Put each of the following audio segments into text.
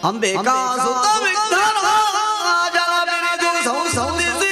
ಅಂಬಿಕಾ ಸುತ ವಿಘ್ನ ಜಲ ಬಿರಿದು ಸಂಸೌದಿಸಿ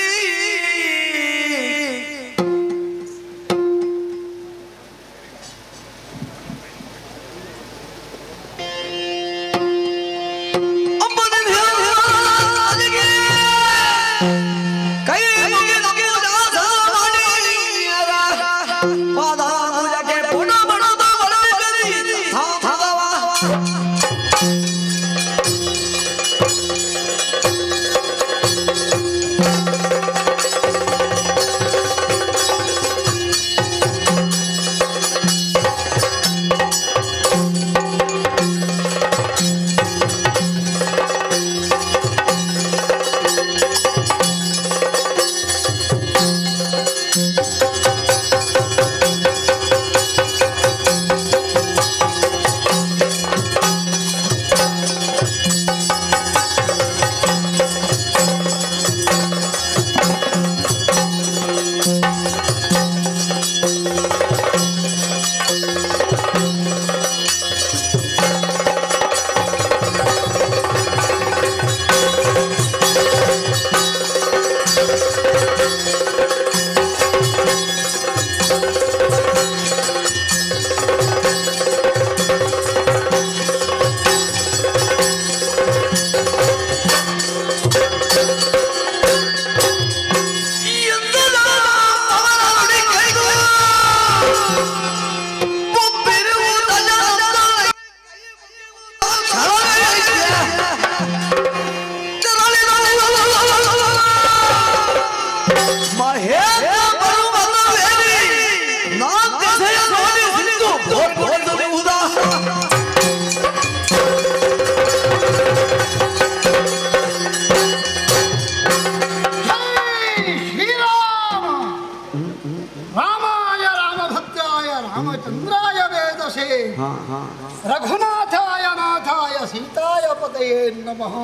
रघुनाथाय नाथाय सीताय पतये नमः।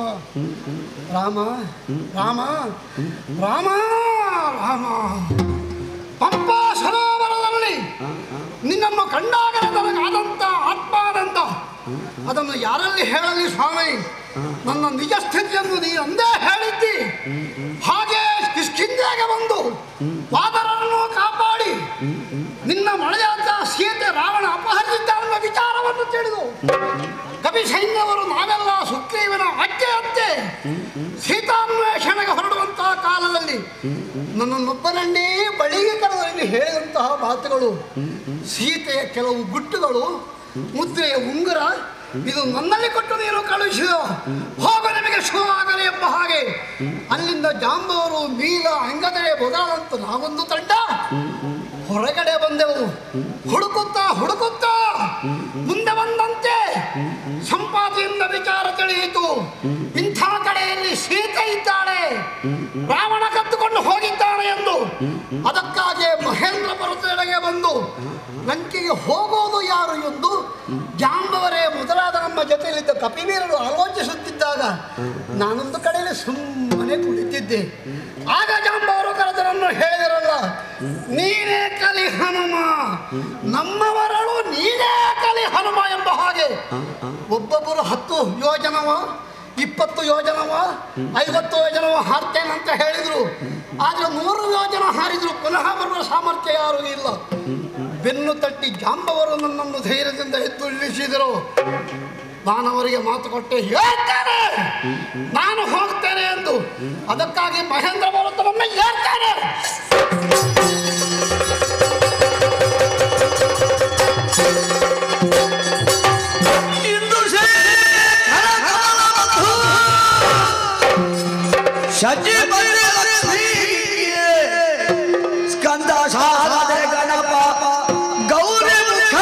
राम राम राम राम पंपा सरोवरದಲ್ಲಿ ನಿನ್ನನ್ನು ಕಂಡಾಗಲೇ ನನಗಾದಂಥ ಆತ್ಮಾನಂದ ಅದನ್ನು ಯಾರಲ್ಲಿ ಹೇಳಲಿ ಸ್ವಾಮಿ? ನನ್ನ ನಿಜ ಸ್ಥಿತಿಯನ್ನು ನೀ ಅಂದೇ ಹೇಳಿದ್ದಿ. ಹಾಗೆ ಕಿಷ್ಕಿಂಧೆಗೆ ಬಂದು ವಾದರನ್ನು ಕಾಪಾಡಿ ನಿನ್ನ ಮಳೆಯಾದ ಸೀತೆ ರಾವಣ ಅಪಹರಿಸಿದ್ದಾನೆಂಬ ವಿಚಾರವನ್ನು ತಿಳಿದು ಕವಿ ಸೈನ್ಯವರು ನಾವೆಲ್ಲ ಸುಗ್ರೀವನ ಆಜ್ಞೆಯಂತೆ ಸೀತಾನ್ವೇಷಣೆಗೆ ಹೊರಡುವಂತಹ ಕಾಲದಲ್ಲಿ ನನ್ನನ್ನೊಬ್ಬನನ್ನೇ ಬಳಿಗೆ ಕರೆದು ಹೇಳಿದಂತಹ ಮಾತುಗಳು, ಸೀತೆಯ ಕೆಲವು ಗುಟ್ಟುಗಳು, ಮುದ್ರೆಯ ಉಂಗುರ, ಇದು ನನ್ನಲ್ಲಿ ಕೊಟ್ಟು ನೀನು ಕಳುಹಿಸಿದೋ, ಹೋಗು ನಿಮಗೆ ಶುಭವಾಗಲಿ ಎಂಬ ಹಾಗೆ ಅಲ್ಲಿಂದ ಜಾಂಬವರು, ನೀಲ, ಅಂಗದೆ ಮೊದಲಾದಂತ ನಾವೊಂದು ತಂಡ ಹೊರಗಡೆ ಬಂದೆವು. ಹುಡುಕುತ್ತಾ ಹುಡುಕುತ್ತಾ ಮುಂದೆ ಬಂದಂತೆ ಸಂಪಾತಿಯಿಂದ ವಿಚಾರ ತಿಳಿಯಿತು. ಇಂಥ ಕಡೆಯಲ್ಲಿ ಸೀತೆ ಇದ್ದಾಳೆ, ರಾವಣ ಕತ್ತುಕೊಂಡು ಹೋಗಿದ್ದಾನೆ ಎಂದು. ಅದಕ್ಕಾಗಿ ಮಹೇಂದ್ರ ಪರ್ವತದೆಡೆಗೆ ಬಂದು ಲಂಕೆಗೆ ಹೋಗೋದು ಯಾರು ಎಂದು ಜಾಂಬವರೇ ಮೊದಲಾದ ನಮ್ಮ ಜೊತೆಯಲ್ಲಿದ್ದ ಕಪಿವೀರರು ಆಲೋಚಿಸುತ್ತಿದ್ದಾಗ ನಾನೊಂದು ಕಡೆಯಲ್ಲಿ ಸುಮ್ಮನೆ ಕುಳಿತಿದ್ದೆ. ಆಗ ಜಾಂಬವರು ಕರೆದರನ್ನು ಹೇಳಿದರಲ್ಲ, ನೀನೇ ಕಲಿ ಹನುಮ, ನಮ್ಮವರಳು ನೀನೇ ಕಲಿ ಹನುಮ ಎಂಬ ಹಾಗೆ ಒಬ್ಬೊಬ್ಬರು 10 ಯೋಜನವ 20 ಯೋಜನವ 50 ಯೋಜನವ ಹಾರ್ತೇನಂತ ಹೇಳಿದ್ರು. ಆದ್ರೆ 100 ಯೋಜನ ಹಾರಿದ್ರು ಪುನಃ ಬರುವ ಸಾಮರ್ಥ್ಯ ಯಾರೂ ಇಲ್ಲ. ಬೆನ್ನು ತಟ್ಟಿ ಜಾಂಬವರು ನನ್ನನ್ನು ಧೈರ್ಯದಿಂದ ಎದ್ದು ಇಳಿಸಿದರು. ನಾನು ಅವರಿಗೆ ಮಾತು ಕೊಟ್ಟೆ, ಹೇಳ್ತೇನೆ ನಾನು ಹೋಗ್ತೇನೆ ಎಂದು. ಅದಕ್ಕಾಗಿ ಮಹೇಂದ್ರ ಪರ್ವತವನ್ನು ಹೇಳ್ತೇನೆ. ಸ್ಕಂದ ಶಾರದೆ ಗಣಪ ಗೌರಿ ಮುಖ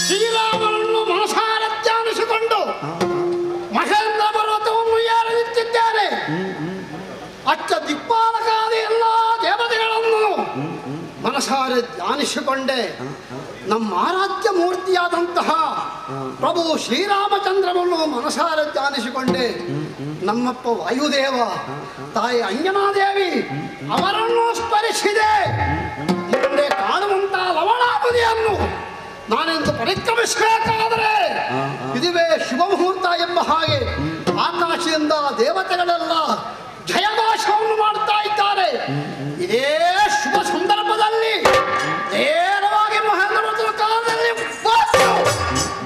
ಶ್ರೀರಾಮನನ್ನು ಮನಸಾರ ಧ್ಯಾನಿಸಿಕೊಂಡು ಮಹೇಂದ್ರ ಪರ್ವತವನ್ನು ಏರುತ್ತಿದ್ದಾರೆ. ಅಚ್ಚ ದಿಕ್ಪಾಲಕಾದ ಎಲ್ಲ ದೇವತೆಗಳನ್ನು ಮನಸಾರೆ ಧ್ಯಾನಿಸಿಕೊಂಡೆ. ನಮ್ಮ ಆರಾಧ್ಯ ಮೂರ್ತಿಯಾದಂತಹ ಪ್ರಭು ಶ್ರೀರಾಮಚಂದ್ರನನ್ನು ಮನಸಾರ ಧ್ಯಾನಿಸಿಕೊಂಡೆ. ನಮ್ಮಪ್ಪ ವಾಯುದೇವ, ತಾಯಿ ಅಂಜನಾದೇವಿ ಅವರನ್ನು ಸ್ಮರಿಸಿದೆ. ಮುಂದೆ ಕಾಣುವಂತ ಲವಣಾಪದಿಯನ್ನು ನಾನೆಂದು ಪರಿಕ್ರಮಿಸಬೇಕಾದರೆ ಇದುವೇ ಶುಭ ಮುಹೂರ್ತ ಎಂಬ ಹಾಗೆ ಆಕಾಶದಿಂದ ದೇವತೆಗಳೆಲ್ಲ ಜಯಘೋಷವನ್ನು ಮಾಡ್ತಾ ಇದ್ದಾರೆ. ಇದೇ ಶುಭ ಸಂದರ್ಭದಲ್ಲಿ ನೇರವಾಗಿ ಮಹೇಂದ್ರ ಪರ್ವತದ ಕಾಲದಲ್ಲಿ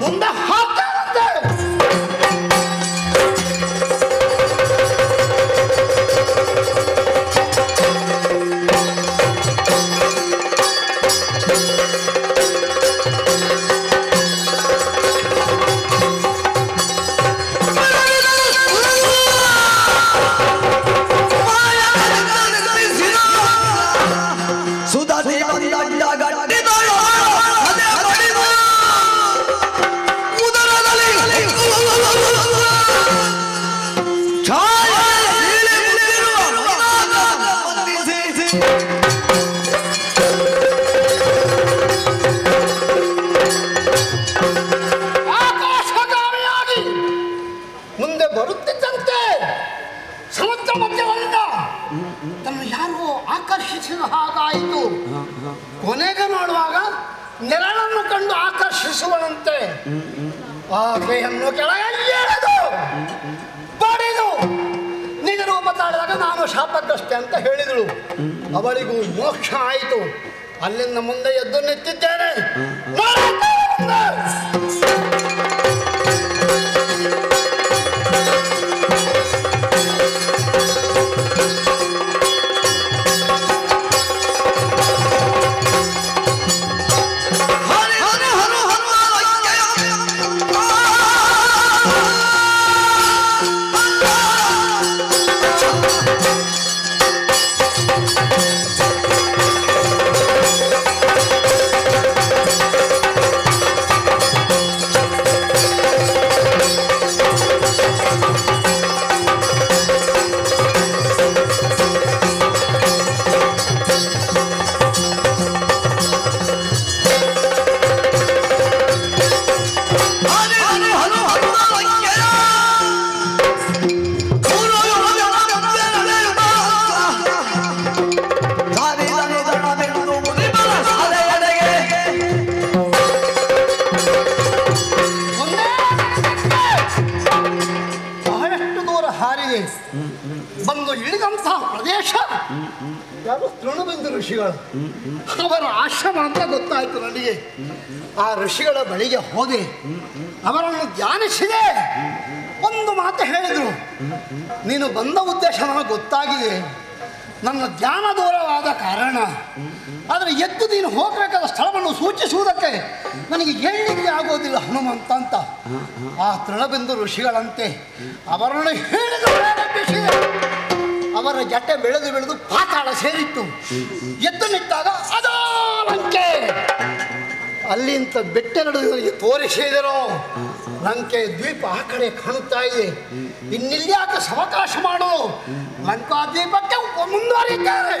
ಮುಂದೆ ಹಾಕ್ತಾರಂತೆ. ಮುಂದೆ ಬರುತ್ತಿದ್ದಂತೆ ಸಮುದ್ರ ಮಧ್ಯದಿಂದ ತನ್ನ ಯಾರೋ ಆಕರ್ಷಿಸಿದ ಹಾಗಾಯಿತು. ಕೊನೆಗೆ ನೋಡುವಾಗ ನೆರಳನ್ನು ಕಂಡು ಆಕರ್ಷಿಸುವಂತೆ ಆಕೆಯನ್ನು ಕೆಳಗೆ ಎಳೆದು ಬಡಿದು ನಿಜ ರೂಪ ತಾಳಿದಾಗ ನಾನು ಶಾಪಗ್ರಸ್ತೆ ಅಂತ ಹೇಳಿದಳು. ಅವಳಿಗೂ ಮೋಕ್ಷ ಆಯಿತು. ಅಲ್ಲಿಂದ ಮುಂದೆ ಎದ್ದು ನಿಂತಿದ್ದೇನೆ. ಬಂದು ಇಳಿದಂತಹ ಪ್ರದೇಶ ಯಾರು ತೃಣಬಿಂದು ಋಷಿಗಳು, ಅವರ ಆಶ್ರಮ ಅಂತ ಗೊತ್ತಾಯ್ತು ನನಗೆ. ಆ ಋಷಿಗಳ ಬಳಿಗೆ ಹೋದೆ, ಅವರನ್ನು ಧ್ಯಾನಿಸಿದೆ. ಒಂದು ಮಾತು ಹೇಳಿದ್ರು, ನೀನು ಬಂದ ಉದ್ದೇಶ ನನಗೆ ಗೊತ್ತಾಗಿದೆ, ನನ್ನ ಧ್ಯಾನ ದೂರವಾದ ಕಾರಣ. ಆದರೆ ಎದ್ದು ನೀನು ಹೋಗಬೇಕಾದ ಸ್ಥಳವನ್ನು ಸೂಚಿಸುವುದಕ್ಕೆ ನನಗೆ ಹೇಳಲಿಕ್ಕೆ ಆಗೋದಿಲ್ಲ ಹನುಮಂತ ಅಂತ. ಆ ತೃಣಬಿಂದು ಋಷಿಗಳಂತೆ ಅವರನ್ನು ಹೇಳಿದು ಪ್ರಾರಂಭಿಸಿದೆ. ಅವರ ಜಟೆ ಬೆಳೆದು ಬೆಳೆದು ಪಾತಾಳ ಸೇರಿತ್ತು. ಎದ್ದು ನಿಂತಾಗ ಅದೋ ಲಂಕೆ, ಅಲ್ಲಿಂದ ಬೆಟ್ಟೆರಡು ತೋರಿಸಿದರು. ಲಂಕೆ ದ್ವೀಪ ಆ ಕಡೆ ಕಾಣುತ್ತಾ ಇದೆ. ಇನ್ನಿಲ್ಯಾಕೆ ಸಾವಕಾಶ ಮಾಡು, ಲಂಕಾ ದ್ವೀಪಕ್ಕೆ ಮುಂದುವರಿದ್ದಾರೆ.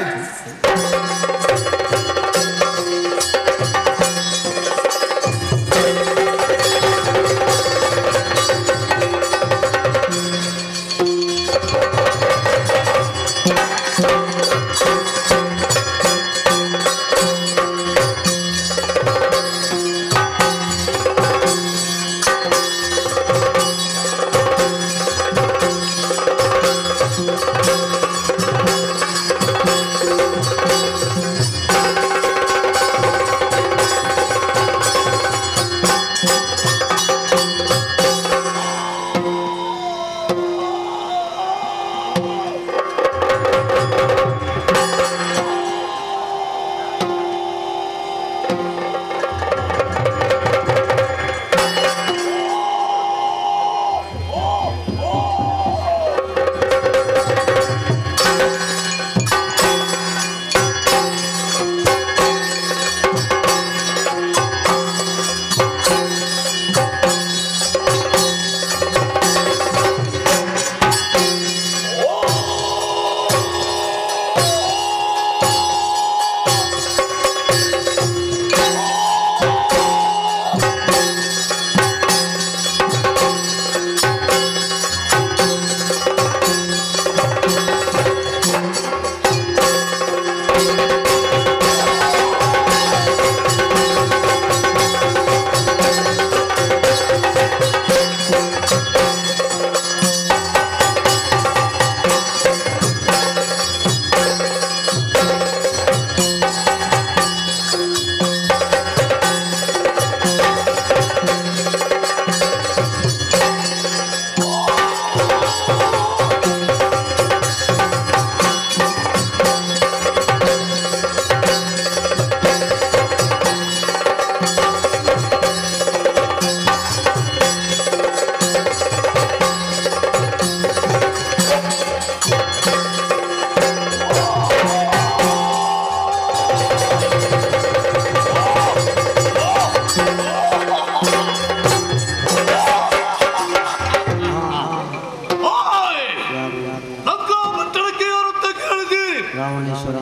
ರಾವಣೇಶ್ವರ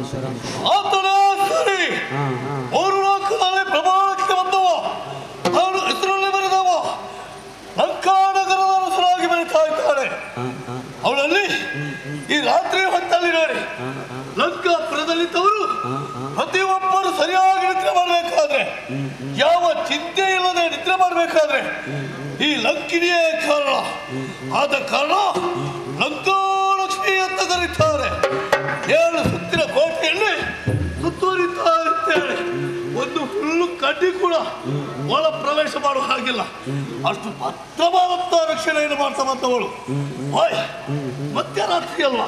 ಆತನೇ ಸರಿ. ಮೂರು ಲೋಕದಲ್ಲಿ ಪ್ರಮಾಣಕ್ಕೆ ಬಂದವ, ಅವನು ಹೆಸರಲ್ಲಿ ಬರೆದವ, ಲಂಕಾನಗರದ ಅರಸರಾಗಿ ಬರೀತಾ ಇದ್ದಾನೆ. ಅವನಲ್ಲಿ ಈ ರಾತ್ರಿ ಹೊತ್ತಲ್ಲಿ ನೋಡಿ ಲಂಕಾಪುರದಲ್ಲಿದ್ದವರು ಪ್ರತಿಯೊಬ್ಬರು ಸರಿಯಾಗಿ ನಿದ್ರೆ ಮಾಡಬೇಕಾದ್ರೆ, ಯಾವ ಚಿಂತೆ ಇಲ್ಲದೆ ನಿದ್ರೆ ಮಾಡಬೇಕಾದ್ರೆ ಈ ಲಂಕಿನಿಯೇ ಕಾರಣ. ಆದ ಕಾರಣ ಲಂಕಾಲಕ್ಷ್ಮಿ ಅಂತ ಕರೀತಾರೆ. 7 ಸುತ್ತಿನ ಕೋಟೆಯಲ್ಲಿ ಸುತ್ತುವರಿತಾ ಇರ್ತೇನೆ. ಒಂದು ಹುಲ್ಲು ಕಡ್ಡಿ ಕೂಡ ಒಳ ಪ್ರವೇಶ ಮಾಡುವ ಹಾಗಿಲ್ಲ. ಅಷ್ಟು ಭದ್ರವಾದಂತ ರಕ್ಷಣೆಯನ್ನು ಮಾಡ್ತಾ ಬಂದವಳು. ಮಧ್ಯರಾತ್ರಿ ಅಲ್ವಾ,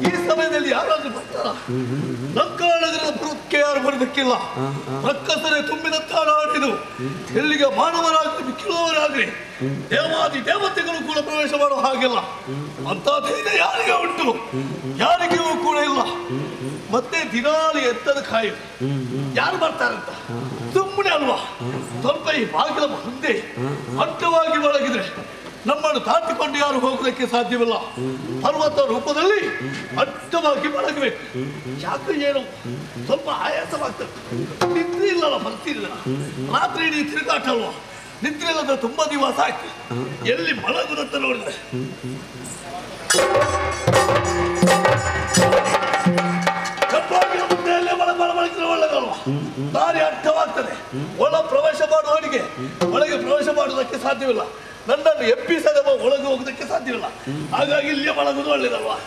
ಈ ಸಮಯದಲ್ಲಿ ಯಾರಾದ್ರೂ ಬರ್ತಾರ? ಲಂಕಾನಗರದ ಪುರಕ್ಕೆ ಯಾರು ಬರೋದಕ್ಕಿಲ್ಲ. ರಕ್ಕಸರೆ ತುಂಬಿದಂತ ನಾಡಿದು. ಎಲ್ಲಿಗೆ ಮಾನವರಾಗಲಿ ಮಿಕ್ಕಿಲವರಾಗಲಿ ದೇವಾದಿ ದೇವತೆಗಳು ಕೂಡ ಪ್ರವೇಶ ಮಾಡುವ ಹಾಗಿಲ್ಲ. ಅಂತ ಧೈರ್ಯ ಯಾರಿಗೆ ಉಂಟು? ಯಾರಿಗೂ ಕೂಡ ಇಲ್ಲ. ಮತ್ತೆ ದಿನಾಲಿ ಎತ್ತದ ಕಾಯಿ ಯಾರು ಬರ್ತಾರಂತ ಸುಮ್ಮನೆ ಅಲ್ವಾ? ಸ್ವಲ್ಪ ಈ ಬಾಗಿಲ ಮುಂದೆ ಅಡ್ಡವಾಗಿ ಒಳಗಿದ್ರೆ ನಮ್ಮನ್ನು ತಾಟಿಕೊಂಡು ಯಾರು ಹೋಗೋದಕ್ಕೆ ಸಾಧ್ಯವಿಲ್ಲ. ಪರ್ವತ ರೂಪದಲ್ಲಿ ಅಡ್ಡವಾಗಿ ಒಳಗಬೇಕು. ಯಾಕೆ ಏನು ಸ್ವಲ್ಪ ಆಯಾಸವಾಗ್ತದೆ. ನಿದ್ರೆ ಇಲ್ಲಲ್ಲ, ಬರ್ತಿಲ್ಲ. ರಾತ್ರಿ ಇಡೀ ತಿರುಗಾಟ ಅಲ್ವಾ? ನಿದ್ರೆ ಇಲ್ಲದ ತುಂಬಾ ದಿವಸ ಆಯ್ತು. ಎಲ್ಲಿ ಮಲಗುದಂತ ನೋಡಿದ್ರೆ ಮುಂದೆಯಲ್ಲೇ ಬಳಕಿದ್ರೆ ಒಳ್ಳೆದಲ್ವಾ? ದಾರಿ ಅಡ್ಡವಾಗ್ತದೆ. ಒಳ ಪ್ರವೇಶ ಮಾಡುವವನಿಗೆ ಒಳಗೆ ಪ್ರವೇಶ ಮಾಡುವುದಕ್ಕೆ ಸಾಧ್ಯವಿಲ್ಲ. ನನ್ನನ್ನು ಎಬ್ಬಿಸದ ಒಳಗೆ ಹೋಗುದಕ್ಕೆ ಸಾಧ್ಯವಿಲ್ಲ. ಹಾಗಾಗಿ ಇಲ್ಲಿಯೇ ಮಲಗುವುದು ಒಳ್ಳೇದಲ್ವಾ?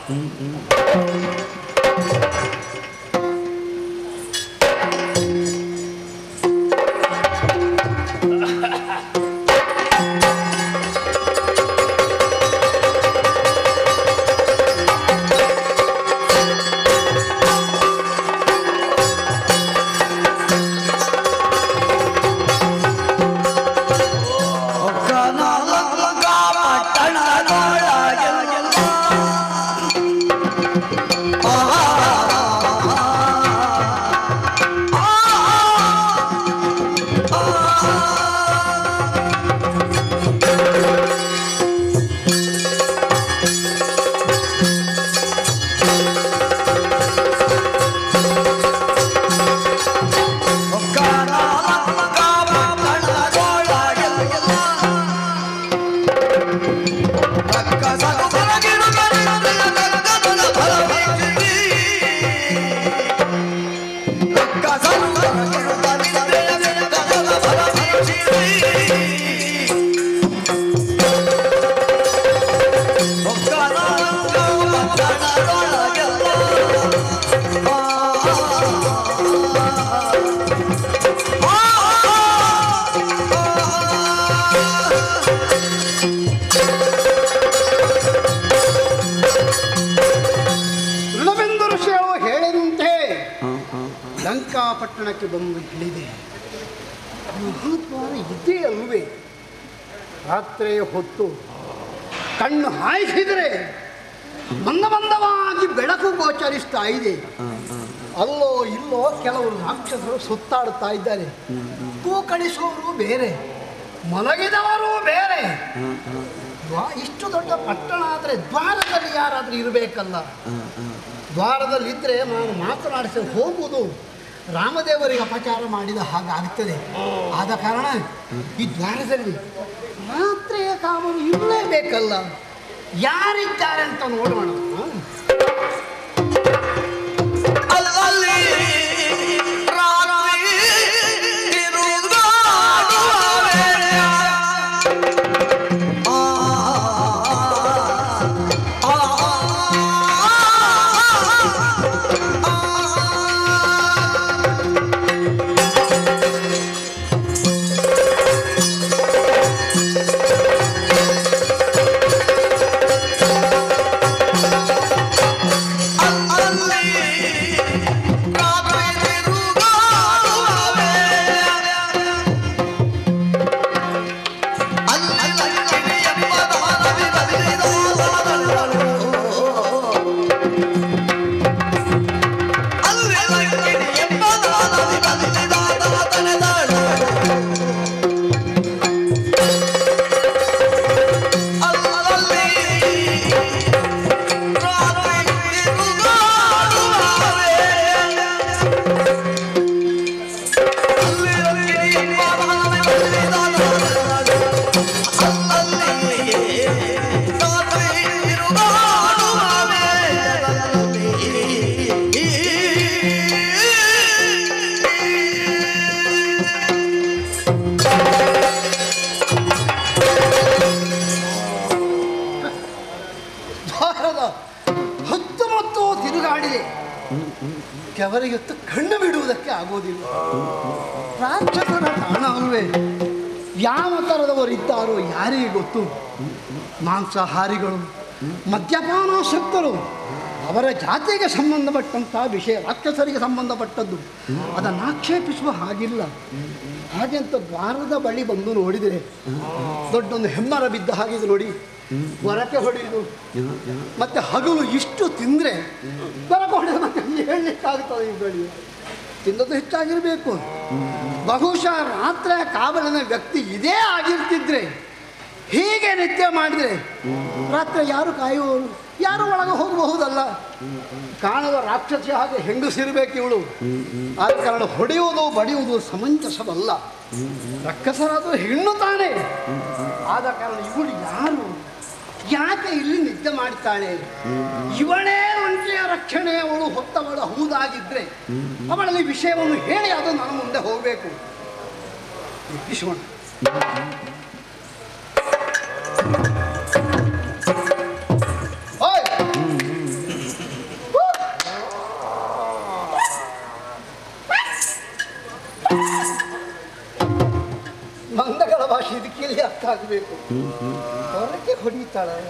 ಪಟ್ಟಣಕ್ಕೆ ಬಂದು ಇಳಿದೆ. ಮಹಾದ್ವಾರ ಇದ್ದೇ ಅಲ್ವೇ? ರಾತ್ರಿಯ ಹೊತ್ತು ಕಣ್ಣು ಹಾಯಿಸಿದರೆ ಮಂದವಾಗಿ ಬೆಳಕು ಗೋಚರಿಸ್ತಾ ಇದೆ. ಅಲ್ಲೋ ಇಲ್ಲೋ ಕೆಲವರು ರಾಕ್ಷಸರು ಸುತ್ತಾಡುತ್ತಾ ಇದ್ದಾರೆ. ತೂಕಡಿಸುವವರು ಬೇರೆ, ಮಲಗಿದವರು ಬೇರೆ. ಇಷ್ಟು ದೊಡ್ಡ ಪಟ್ಟಣ ಆದರೆ ದ್ವಾರದಲ್ಲಿ ಯಾರಾದರೂ ಇರಬೇಕಲ್ಲ. ದ್ವಾರದಲ್ಲಿದ್ದರೆ ನಾನು ಮಾತನಾಡಿಸಿ ಹೋಗುವುದು ರಾಮದೇವರಿಗೆ ಅಪಚಾರ ಮಾಡಿದ ಹಾಗಾಗುತ್ತದೆ. ಆದ ಕಾರಣ ಈ ದ್ವಾರದಲ್ಲಿ ರಾತ್ರಿಯ ಕಾವಲು ಇರಲೇಬೇಕಲ್ಲ. ಯಾರಿದ್ದಾರೆ ಅಂತ ನೋಡೋಣ. ಕಾಲದ ಹೊತ್ತು ಮತ್ತು ತಿರುಗಾಡಿದೆ. ಕೆವರಿಗೊತ್ತು ಕಣ್ಣು ಬಿಡುವುದಕ್ಕೆ ಆಗೋದಿಲ್ಲ. ರಾಕ್ಷಸರ ತಾಣ ಅಲ್ವೇ, ಯಾವ ಥರದವರಿದ್ದಾರೋ ಯಾರಿಗೆ ಗೊತ್ತು. ಮಾಂಸಾಹಾರಿಗಳು, ಮದ್ಯಪಾನಾಸಕ್ತರು, ಅವರ ಜಾತಿಗೆ ಸಂಬಂಧಪಟ್ಟಂಥ ವಿಷಯ ರಾಕ್ಷಸರಿಗೆ ಸಂಬಂಧಪಟ್ಟದ್ದು. ಅದನ್ನು ಆಕ್ಷೇಪಿಸುವ ಹಾಗಿಲ್ಲ. ಹಾಗೆಂತ ದ್ವಾರದ ಬಳಿ ಬಂದು ನೋಡಿದರೆ ದೊಡ್ಡೊಂದು ಹೆಮ್ಮರ ಬಿದ್ದ ಹಾಗೆ ನೋಡಿ, ಹೊರಕೆ ಹೊಡೆಯುವುದು. ಮತ್ತೆ ಹಗಲು ಇಷ್ಟು ತಿಂದರೆ ಹೊರಕೆ ಹೊಡೆದು ಮತ್ತೆ ಹೇಳಲಿಕ್ಕಾಗ್ತದೆ. ಈ ಬಳಿ ತಿನ್ನೋದು ಹೆಚ್ಚಾಗಿರಬೇಕು. ಬಹುಶಃ ರಾತ್ರಿಯ ಕಾವಲಿನ ವ್ಯಕ್ತಿ ಇದೇ ಆಗಿರ್ತಿದ್ರೆ, ಹೀಗೆ ನಿತ್ಯ ಮಾಡಿದರೆ ರಾತ್ರಿ ಯಾರು ಕಾಯುವವರು, ಯಾರು ಒಳಗೆ ಹೋಗಬಹುದಲ್ಲ. ಕಾಣದ ರಾಕ್ಷಸಿ ಹಾಗೆ ಹೆಂಗಸಿರಬೇಕು ಇವಳು. ಆದ ಕಾರಣ ಹೊಡೆಯುವುದು ಬಡಿಯುವುದು ಸಮಂಜಸವಲ್ಲ. ರಕ್ಕಸರಾದರೂ ಹೆಣ್ಣು ತಾನೇ. ಆದ ಕಾರಣ ಇವಳು ಯಾರು, ಯಾಕೆ ಇಲ್ಲಿ ನಿದ್ದೆ ಮಾಡ್ತಾಳೆ? ಇವಳೇ ಒಂಟಿಯ ರಕ್ಷಣೆ ಅವಳು ಹೊತ್ತವಳು ಹೌದಾಗಿದ್ರೆ ಅವಳಲ್ಲಿ ವಿಷಯವನ್ನು ಹೇಳಿ ಅದು ನನ್ನ ಮುಂದೆ ಹೋಗಬೇಕು. ಯತ್ನಿಸೋಣ. ಮಂದಗಳ ಭಾಷೆ ಇದಕ್ಕೆಲ್ಲಿ ಅರ್ಥ ಆಗಬೇಕು. ಹೊರಕ್ಕೆ ಹೊಡಿತಾಳಲ್ಲ,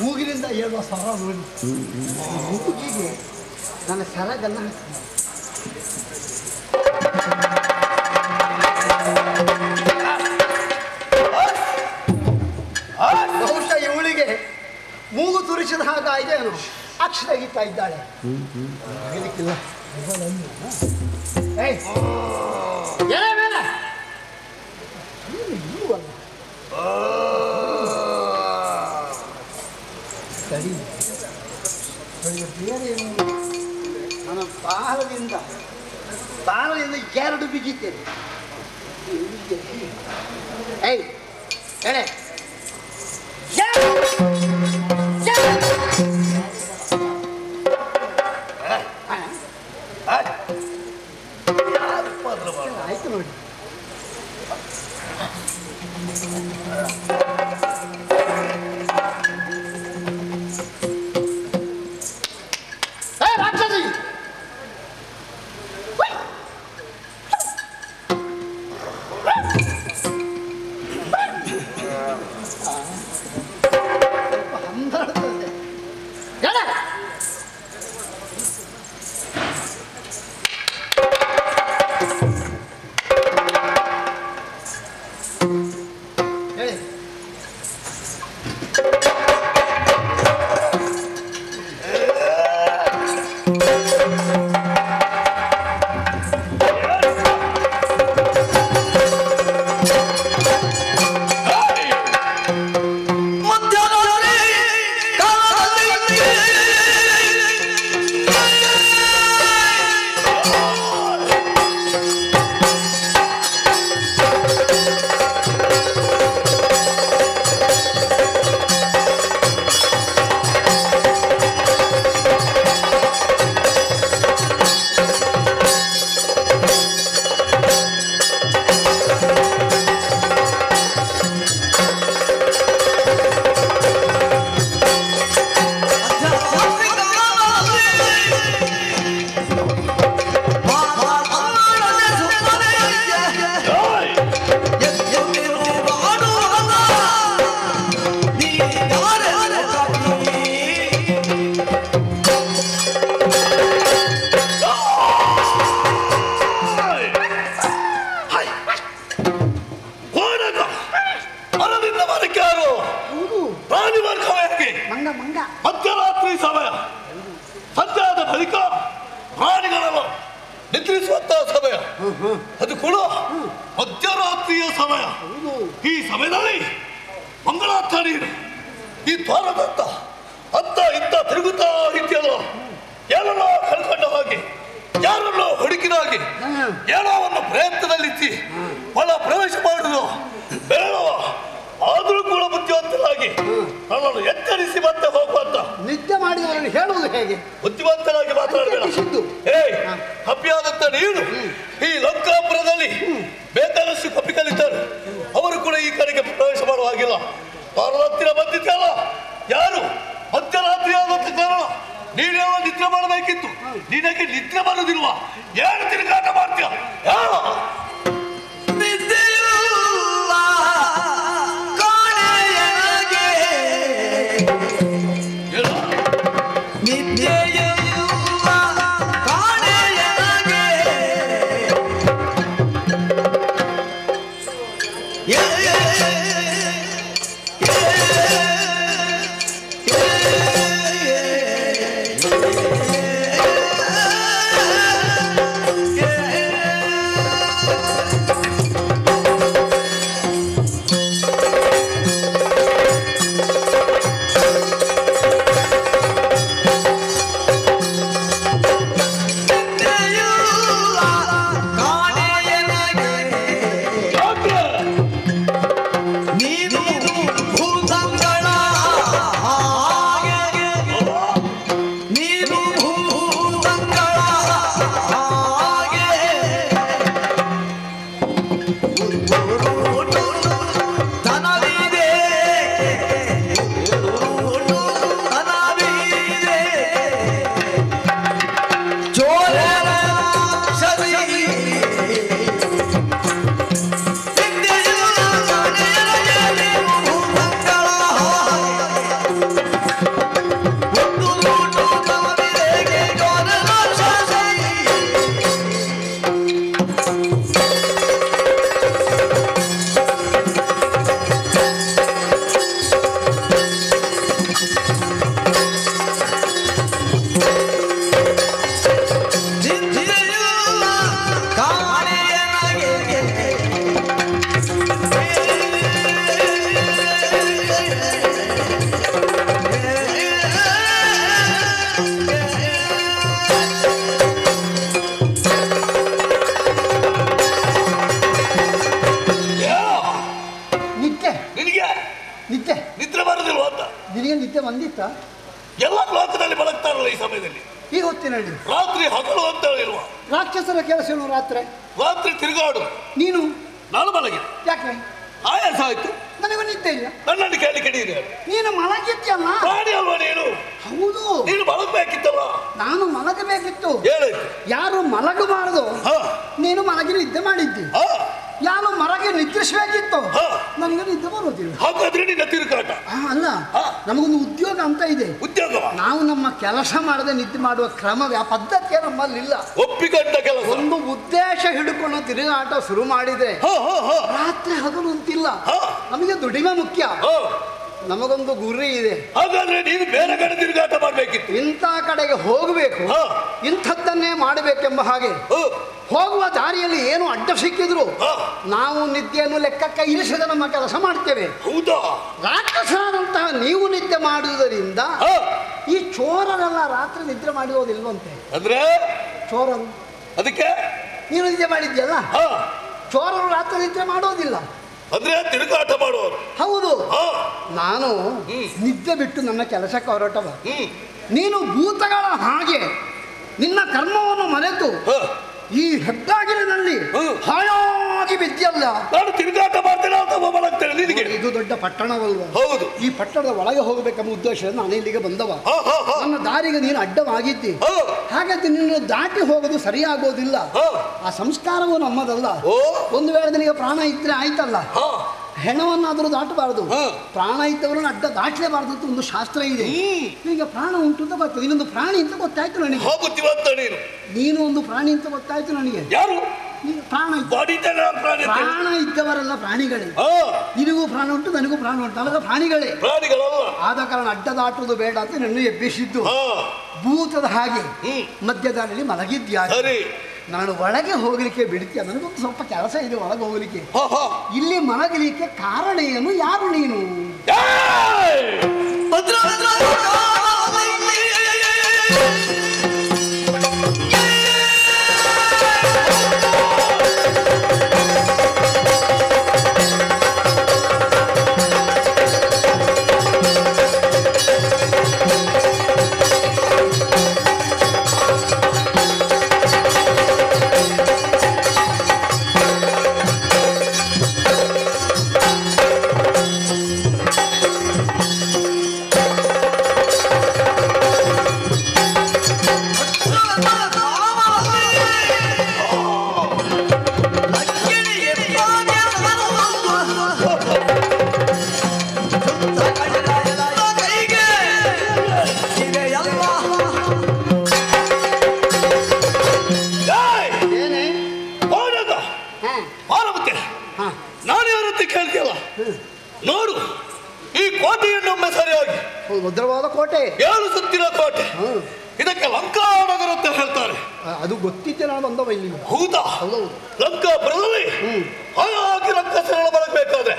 ಮೂಗಿನಿಂದ ಹೇಳುವ ಸ್ವರ ನೋಡಿ. ಮೂಗಿಗೆ ನನ್ನ ಸರಗಲ್ಲ. ಬಹುಶಃ ಇವಳಿಗೆ ಮೂಗು ತುರಿಸಿದ ಹಾಗಾಗಿದೆ. ಏನು ಅಕ್ಷರ ತೆಗಿತಾ ಇದ್ದಾಳೆ. ಹೇಳಲಿಕ್ಕಿಲ್ಲ. ಸರಿ, ಬೇರೆ ನನ್ನ ಬಾಲದಿಂದ ಎರಡು ಬಿಗಿದ್ದೇನೆ. ಏಯ್ ಹೇಳೆ, ಆಯ್ತು ನೋಡಿ. ರಾಕ್ಷಸಿ ಹಂದರ್ತದೆ. ಮಧ್ಯರಾತ್ರಿ ಸಮಯ, ಸಂಧ್ಯಾದ ಬಳಿಕ ಪ್ರಾಣಿಗಳೆಲ್ಲ ನಿದ್ರಿಸುವಂತಹ ಸಮಯ, ಅದು ಕೂಡ ಮಧ್ಯರಾತ್ರಿಯ ಸಮಯ. ಈ ಸಮಯದಲ್ಲಿ ಮಂಗಳಾರ್ಥಿ ಈ ದ್ವಾರದತ್ತ ಅತ್ತ ಇತ್ತ ತಿರುಗುತ್ತಾ ಇದೆಯಲ್ಲ, ಏನೋ ಕಳ್ಕೊಂಡ ಹಾಗೆ, ಯಾರನ್ನೋ ಹುಡುಕಿದ ಹಾಗೆ, ಏನೋ ಒಂದು ಪ್ರಯತ್ನದಲ್ಲಿತ್ತಿ ಒಳ ಪ್ರವೇಶ ಮಾಡುವುದು ಬೇಡವ. ಆದರೂ ಕೂಡ ಬುದ್ಧಿವಂತರಾಗಿ ನನ್ನನ್ನು ಎಚ್ಚರಿಸಿ ಮತ್ತೆ ಹೋಗುವಂತ ನಿತ್ಯ ಮಾಡಿ ಹೇಳುವುದು ಹೇಗೆ? ಬುದ್ಧಿವಂತರಾಗಿ ಮಾತಾಡಬೇಡ. ಕಪಿಯಾದಂತ ನೀನು ಈ ಲಂಕಾಪುರದಲ್ಲಿ ಬೇಕಾದಷ್ಟು ಕಪಿ ಕಲಿತಾರೆ, ಅವರು ಕೂಡ ಈ ಕಡೆಗೆ ಪ್ರವೇಶ ಮಾಡುವ ಹಾಗಿಲ್ಲ. ಹತ್ತಿರ ಬಂದಿದ್ದಲ್ಲ, ನೀನೇವ ನಿದ್ರೆ ಮಾಡಬೇಕಿತ್ತು, ನಿನಗೆ ನಿದ್ರೆ ಬರುದಿಲ್ವಾ? ಏನು ತಿರುಗಾಟ ಮಾಡ್ತೀಯ? ಹೇಳು. ನಿದ್ರೆ ಬರುದಿಲ್ವ ಅಂತ ನಿನಗೆ ನಿದ್ದೆ ಬಂದಿತ್ತ? ಎಲ್ಲ ಲೋಕದಲ್ಲಿ ಬಳಗ್ತಾರಲ್ಲ ಈ ಸಮಯದಲ್ಲಿ. ಈ ಹೊತ್ತಿನಲ್ಲಿ ರಾತ್ರಿ ಹಗಲು ಅಂತ ಇಲ್ವಾ? ರಾಕ್ಷಸರ ಕೆಲಸ ಏನು ರಾತ್ರಿ? ರಾತ್ರಿ ತಿರುಗಾಡು. ನೀನು ನಾನು ಮಲಗಿದೆ. ಯಾಕೆ? ಆಯಾಸ ಆಯ್ತು. ನನಗೂ ನಿದ್ದೆ ಇಲ್ಲ. ನನ್ನನ್ನು ಕೇಳಿ ಕಡಿಯಿದೆ. ನೀನು ಮಲಗಿದ್ಯಲ್ಲ? ಪ್ರಾಣಿ ಅಲ್ವಾ ನೀನು? ಹೌದು. ನೀನು ಮಲಗಬೇಕಿತ್ತಲ್ಲ. ನಾನು ಮಲಗಬೇಕಿತ್ತು. ಏನಾಯ್ತು? ಯಾರು ಮಲಗಬಾರದು, ನೀನು ಮಲಗಿ ನಿದ್ದೆ ಮಾಡಿದ್ದಿ. ಯಾರು ಮರಗೆ ನಿದ್ರಿಸಬೇಕಿತ್ತು, ನನಗೆ ನಿದ್ದೆ ಬರೋದಿಲ್ಲ. ಹಾಗಾದ್ರೆ ನಿನ್ನ ತಿರುಗಾಟ ಅಲ್ಲ, ನಮಗೊಂದು ಉದ್ಯೋಗ ಅಂತ ಇದೆ. ಉದ್ಯೋಗ? ನಾವು ನಮ್ಮ ಕೆಲಸ ಮಾಡದೆ ನಿದ್ದೆ ಮಾಡುವ ಕ್ರಮವೇ ಆ ಪದ್ಧತಿಯೇ ನಮ್ಮಲ್ಲಿಲ್ಲ. ಒಪ್ಪಿಕೊಂಡ ಕೆಲಸ. ಒಂದು ಉದ್ದೇಶ ಹಿಡ್ಕೊಂಡು ತಿರುಗಾಟ ಶುರು ಮಾಡಿದ್ರೆ ರಾತ್ರಿ ಹಗಲು ಅಂತಿಲ್ಲ. ನಮಗೆ ದುಡಿಮೆ ಮುಖ್ಯ. ನಮಗೊಂದು ಗುರಿ ಇದೆ. ಹಾಗಾದ್ರೆ ನೀನು ಬೇರೆ ಕಡೆ ತಿರುಗಾಟ ಮಾಡ್ಬೇಕಿತ್ತು. ಇಂಥ ಕಡೆಗೆ ಹೋಗಬೇಕು, ಇಂಥದ್ದನ್ನೇ ಮಾಡಬೇಕೆಂಬ ಹಾಗೆ ಹೋಗುವ ದಾರಿಯಲ್ಲಿ ಏನು ಅಡ್ಡ ಸಿಕ್ಕಿದ್ರು ನಾವು ನಿದ್ದೆಯನ್ನು ಲೆಕ್ಕಕ್ಕೆ ಇರಿಸದೆ ನಮ್ಮ ಕೆಲಸ ಮಾಡ್ತೇವೆ. ಹೌದಾ? ರಾಕ್ಷಸರಾದಂತಹ ನೀವು ನಿದ್ದೆ ಮಾಡುವುದರಿಂದ ಈ ಚೋರರೆಲ್ಲ ರಾತ್ರಿ ನಿದ್ರೆ ಮಾಡುವುದಿಲ್ವಂತೆ. ಅಂದ್ರೆ ಚೋರರು ಅದಕ್ಕೆ ನೀನು ನಿದ್ದೆ ಮಾಡಿದ್ಯಲ್ಲ, ಚೋರರು ರಾತ್ರಿ ನಿದ್ರೆ ಮಾಡೋದಿಲ್ಲ. ಅಂದ್ರೆ ತಿರುಗಾಟ ಮಾಡುವರು. ಹೌದು. ನಾನು ನಿದ್ದೆ ಬಿಟ್ಟು ನನ್ನ ಕೆಲಸಕ್ಕೆ ಹೊರಟವ. ನೀನು ಭೂತಗಳ ಹಾಗೆ ನಿನ್ನ ಕರ್ಮವನ್ನು ಮರೆತು ಈ ಹೆಬ್ಬಾಗಿಲಿನಲ್ಲಿ ಹಾಯಾಗಿ ಬಿದ್ದಿಯಲ್ಲ. ನಾನು ತಿರುಗಾಟ ಮಾಡ್ತೇನೆ ಅಂತ ಮಲಗ್ತೇನೆ. ನಿನಗೆ ಇದು ದೊಡ್ಡ ಪಟ್ಟಣವಲ್ವ? ಹೌದು. ಈ ಪಟ್ಟಣದ ಒಳಗೆ ಹೋಗಬೇಕೆಂಬ ಉದ್ದೇಶ ನಾನು ಇಲ್ಲಿಗೆ ಬಂದವ. ನನ್ನ ದಾರಿಗೆ ನೀನು ಅಡ್ಡವಾಗಿದ್ದಿ. ಹಾಗಾದ್ರೆ ನೀನು ದಾಟಿ ಹೋಗೋದು ಸರಿಯಾಗೋದಿಲ್ಲ. ಆ ಸಂಸ್ಕಾರವು ನಮ್ಮದಲ್ಲ. ಒಂದು ವೇಳೆ ನಿನಗೆ ಪ್ರಾಣ ಇದ್ರೆ ಆಯ್ತಲ್ಲ, ಹೆಣವನ್ನಾದರೂ ದಾಟಬಾರದು. ಪ್ರಾಣ ಇದ್ದವರನ್ನು ಅಡ್ಡ ದಾಟಲೇಬಾರದು ಅಂತ ಒಂದು ಶಾಸ್ತ್ರ ಇದೆ. ನಿನಗೆ ಪ್ರಾಣ ಉಂಟು ಅಂತ ಗೊತ್ತದು. ಇನ್ನೊಂದು ಪ್ರಾಣಿ ಅಂತ ಗೊತ್ತಾಯ್ತು ನನಗೆ. ನೀನು ಒಂದು ಪ್ರಾಣಿ ಅಂತ ಗೊತ್ತಾಯ್ತು ನನಗೆ. ಯಾರು? ಪ್ರಾಣ ಪ್ರಾಣ ಇದ್ದವರೆಲ್ಲ ಪ್ರಾಣಿಗಳೇ. ನಿನಗೂ ಪ್ರಾಣ ಉಂಟು, ನನಗೂ ಪ್ರಾಣ ಉಂಟು, ಅಲ್ಲ ಪ್ರಾಣಿಗಳೇ. ಆದ ಕಾರಣ ಅಡ್ಡ ದಾಟುವುದು ಬೇಡ ಅಂತ ನನ್ನ ಎಬ್ಬಿಸಿದ್ದು. ಭೂತದ ಹಾಗೆ ಮಧ್ಯದಲ್ಲಿ ಮಲಗಿದ್ಯಾ? ನಾನು ಒಳಗೆ ಹೋಗಲಿಕ್ಕೆ ಬಿಡ್ತೀಯ? ನನಗೊಂದು ಸ್ವಲ್ಪ ಕೆಲಸ ಇದೆ ಒಳಗೆ ಹೋಗಲಿಕ್ಕೆ. ಇಲ್ಲಿ ಮಲಗಲಿಕ್ಕೆ ಕಾರಣ ಏನು? ಯಾರು ನೀನು? ಭದ್ರವಾದ ಕೋಟೆ, 7 ಸುತ್ತಿನ ಕೋಟೆ. ಇದಕ್ಕೆ ಲಂಕಾ ನಗರ ಅಂತ ಹೇಳ್ತಾರೆ. ಅದು ಗೊತ್ತಿದ್ದೆ ನಾನು ಬಂದವ ಇಲ್ಲಿ. ಹೌದಾ? ಲಂಕಾಪುರದಲ್ಲಿ ಹಾಗಾಗಿ ಲಂಕಾಸುರನ ಬರಬೇಕಾದ್ರೆ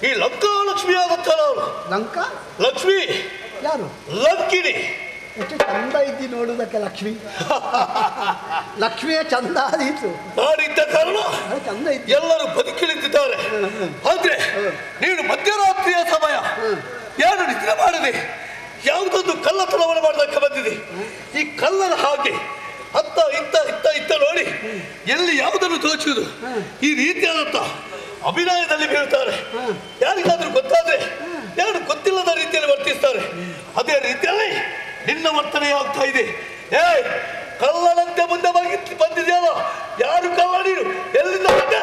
ಈ ಲಂಕಾ ಲಕ್ಷ್ಮಿ ಆದಂತ ನಾವು. ಲಂಕಾ ಲಕ್ಷ್ಮಿ ಯಾರು? ಲಂಕಿನಿ. ಎಷ್ಟು ಚಂದ ಇದ್ದಿ ನೋಡುವುದಕ್ಕೆ ಲಕ್ಷ್ಮಿ. ಲಕ್ಷ್ಮಿಯ ಚಂದ ಆದೀತು. ನಾನಿದ್ದ ಕಾರಣ ಚಂದ ಇತ್ತು. ಎಲ್ಲರೂ ಬದುಕಿಳಿದಿದ್ದಾರೆ. ಆದ್ರೆ ನೀನು ಮಧ್ಯರಾತ್ರಿಯ ಸಮಯ ಯಾರು ನಿದ್ರೆ ಮಾಡದೆ ಯಾವುದೊಂದು ಕಳ್ಳತನವನ್ನು ಮಾಡೋದಕ್ಕೆ ಬಂದಿದೆ. ಈ ಕಲ್ಲನ ಹಾಗೆ ಅತ್ತ ಇತ್ತ ನೋಡಿ ಎಲ್ಲಿ ಯಾವುದನ್ನು ತೋಚುವುದು ಈ ರೀತಿಯಾದಂತ ಅಭಿನಯದಲ್ಲಿ ಬೀಳ್ತಾರೆ. ಯಾರಿಗಾದ್ರೂ ಗೊತ್ತಾದ್ರೆ ಯಾರು ಗೊತ್ತಿಲ್ಲದ ರೀತಿಯಲ್ಲಿ ವರ್ತಿಸ್ತಾರೆ. ಅದೇ ರೀತಿಯಲ್ಲಿ ನಿನ್ನ ವರ್ತನೆ ಆಗ್ತಾ ಇದೆ. ಕಳ್ಳನಂತೆ ಮುಂದೆ ಬಂದಿದೆಯಲ್ಲ, ಯಾರು ಕಳ್ಳ ನೀನು? ಎಲ್ಲಿಂದ ಬಂದೆ?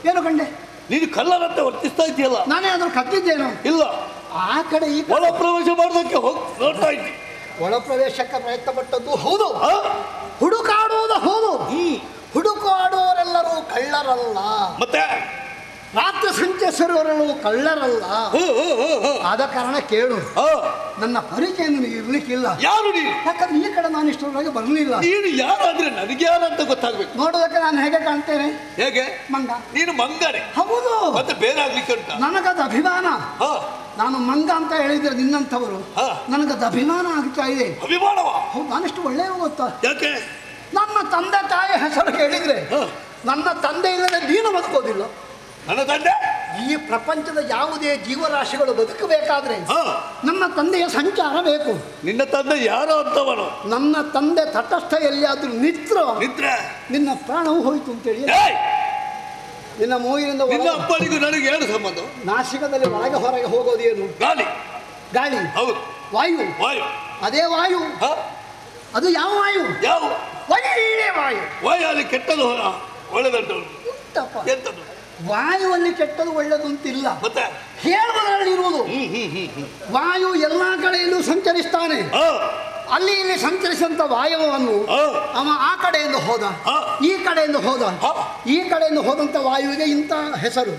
ಏನು ಕಂಡೆ? ನೀನು ಕಳ್ಳರಂತೆ ವರ್ತಿಸ್ತಾ ಇದೆಯಲ್ಲ. ನಾನೇ ಅದ್ರ ಕದ್ದಿದ್ದೇನು? ಇಲ್ಲ, ಆ ಕಡೆ ಈ ಒಳ ಪ್ರವೇಶ ಮಾಡೋದಕ್ಕೆ ನೋಡ್ತಾ ಇದ್ದಿ. ಒಳ ಪ್ರವೇಶಕ್ಕೆ ಪ್ರಯತ್ನ ಪಟ್ಟದ್ದು ಹೌದು, ಹುಡುಕಾಡುವುದು ಹೌದು. ಹುಡುಕಾಡುವವರೆಲ್ಲರೂ ಕಳ್ಳರಲ್ಲ, ಮತ್ತೆ ರಾತ್ರಿ ಸಂಚರಿಸುವವರೆಲ್ಲೂ ಕಳ್ಳರಲ್ಲ. ಆದ ಕಾರಣ ಕೇಳು, ನನ್ನ ಪರಿಚಯ ನಿನಗೆ ಇರ್ಲಿಕ್ಕಿಲ್ಲ. ಯಾರು ನೀನು? ಯಾಕಂದ್ರೆ ಈ ಕಡೆ ನಾನು ಇಷ್ಟರೊಳಗೆ ಬರಲಿಲ್ಲ. ನೀನು ಯಾರಾದ್ರೆ ನನಗೆ ಯಾರಂತ ಗೊತ್ತಾಗ್ಬೇಕು. ನೋಡೋದಕ್ಕೆ ನಾನು ಹೇಗೆ ಕಾಣ್ತೇನೆ? ಹೇಗೆ? ಮಂಗ. ನೀನು ಮಂಗನೇ? ಹೌದು. ಮತ್ತೆ ಬೇರೆ ಆಗ್ಲಿಕ್ಕೆ ಉಂಟ? ನನಗದು ಅಭಿಮಾನ. ನಾನು ಮಂಗ ಅಂತ ಹೇಳಿದ್ರೆ ನಿನ್ನಂಥವರು ನನಗದು ಅಭಿಮಾನ ಆಗ್ತಾ ಇದೆ. ಅಭಿಮಾನವಾ? ಹೌದು. ನಾನಿಷ್ಟು ಒಳ್ಳೆಯ ಗೊತ್ತಾ? ಯಾಕೆ? ನನ್ನ ತಂದೆ ತಾಯಿ ಹೆಸರು ಕೇಳಿದ್ರೆ ನನ್ನ ತಂದೆ ಇಲ್ಲದೆ ನೀನು ಬದುಕೋದಿಲ್ಲ. ನನ್ನ ತಂದೆ? ಈ ಪ್ರಪಂಚದ ಯಾವುದೇ ಜೀವರಾಶಿಗಳು ಬದುಕಬೇಕಾದ್ರೆ ನನ್ನ ತಂದೆಯ ಸಂಚಾರ ಬೇಕು. ನಿನ್ನ ತಂದೆ ಯಾರು ಅಂತವನು? ನನ್ನ ತಂದೆ ತಟಸ್ಥ ಎಲ್ಲಿಯಾದ್ರೂ ನಿದ್ರೆ ನಿನ್ನ ಪ್ರಾಣವು ಹೋಯ್ತು ಅಂತೇಳಿ ನಿನ್ನ ಮೂಗಿನಿಂದ ನಿನ್ನ ಅಪ್ಪನಿಗೂ ನನಗೆ ಏನು ಸಂಬಂಧ? ನಾಸಿಕದಲ್ಲಿ ಒಳಗೆ ಹೊರಗೆ ಹೋಗೋದೇನು? ಗಾಳಿ. ಗಾಳಿ. ಹೌದು. ವಾಯು. ವಾಯು. ಅದೇ ವಾಯು. ಅದು ಯಾವ ವಾಯು? ಯಾವ? ಒಳ್ಳೆ ವಾಯು. ವಾಯು ಅಲ್ಲಿ ಕೆಟ್ಟದು ಒಳ್ಳೆದಂತ ಎಂತದ್ದು? ವಾಯುವಲ್ಲಿ ಕೆಟ್ಟದು ಒಳ್ಳೆದು ಅಂತಿಲ್ಲ, ಮತ್ತೆ ಹೇಳುವುದರಲ್ಲಿ ಇರುವುದು. ವಾಯು ಎಲ್ಲಾ ಕಡೆಯಲ್ಲೂ ಸಂಚರಿಸ್ತಾನೆ. ಅಲ್ಲಿ ಇಲ್ಲಿ ಸಂಚರಿಸಿದಂತ ವಾಯುವನ್ನು ಅವ ಆ ಕಡೆಯಿಂದ ಹೋದ, ಈ ಕಡೆಯಿಂದ ಹೋದ, ಈ ಕಡೆಯಿಂದ ಹೋದಂತ ವಾಯುವಿಗೆ ಇಂಥ ಹೆಸರು,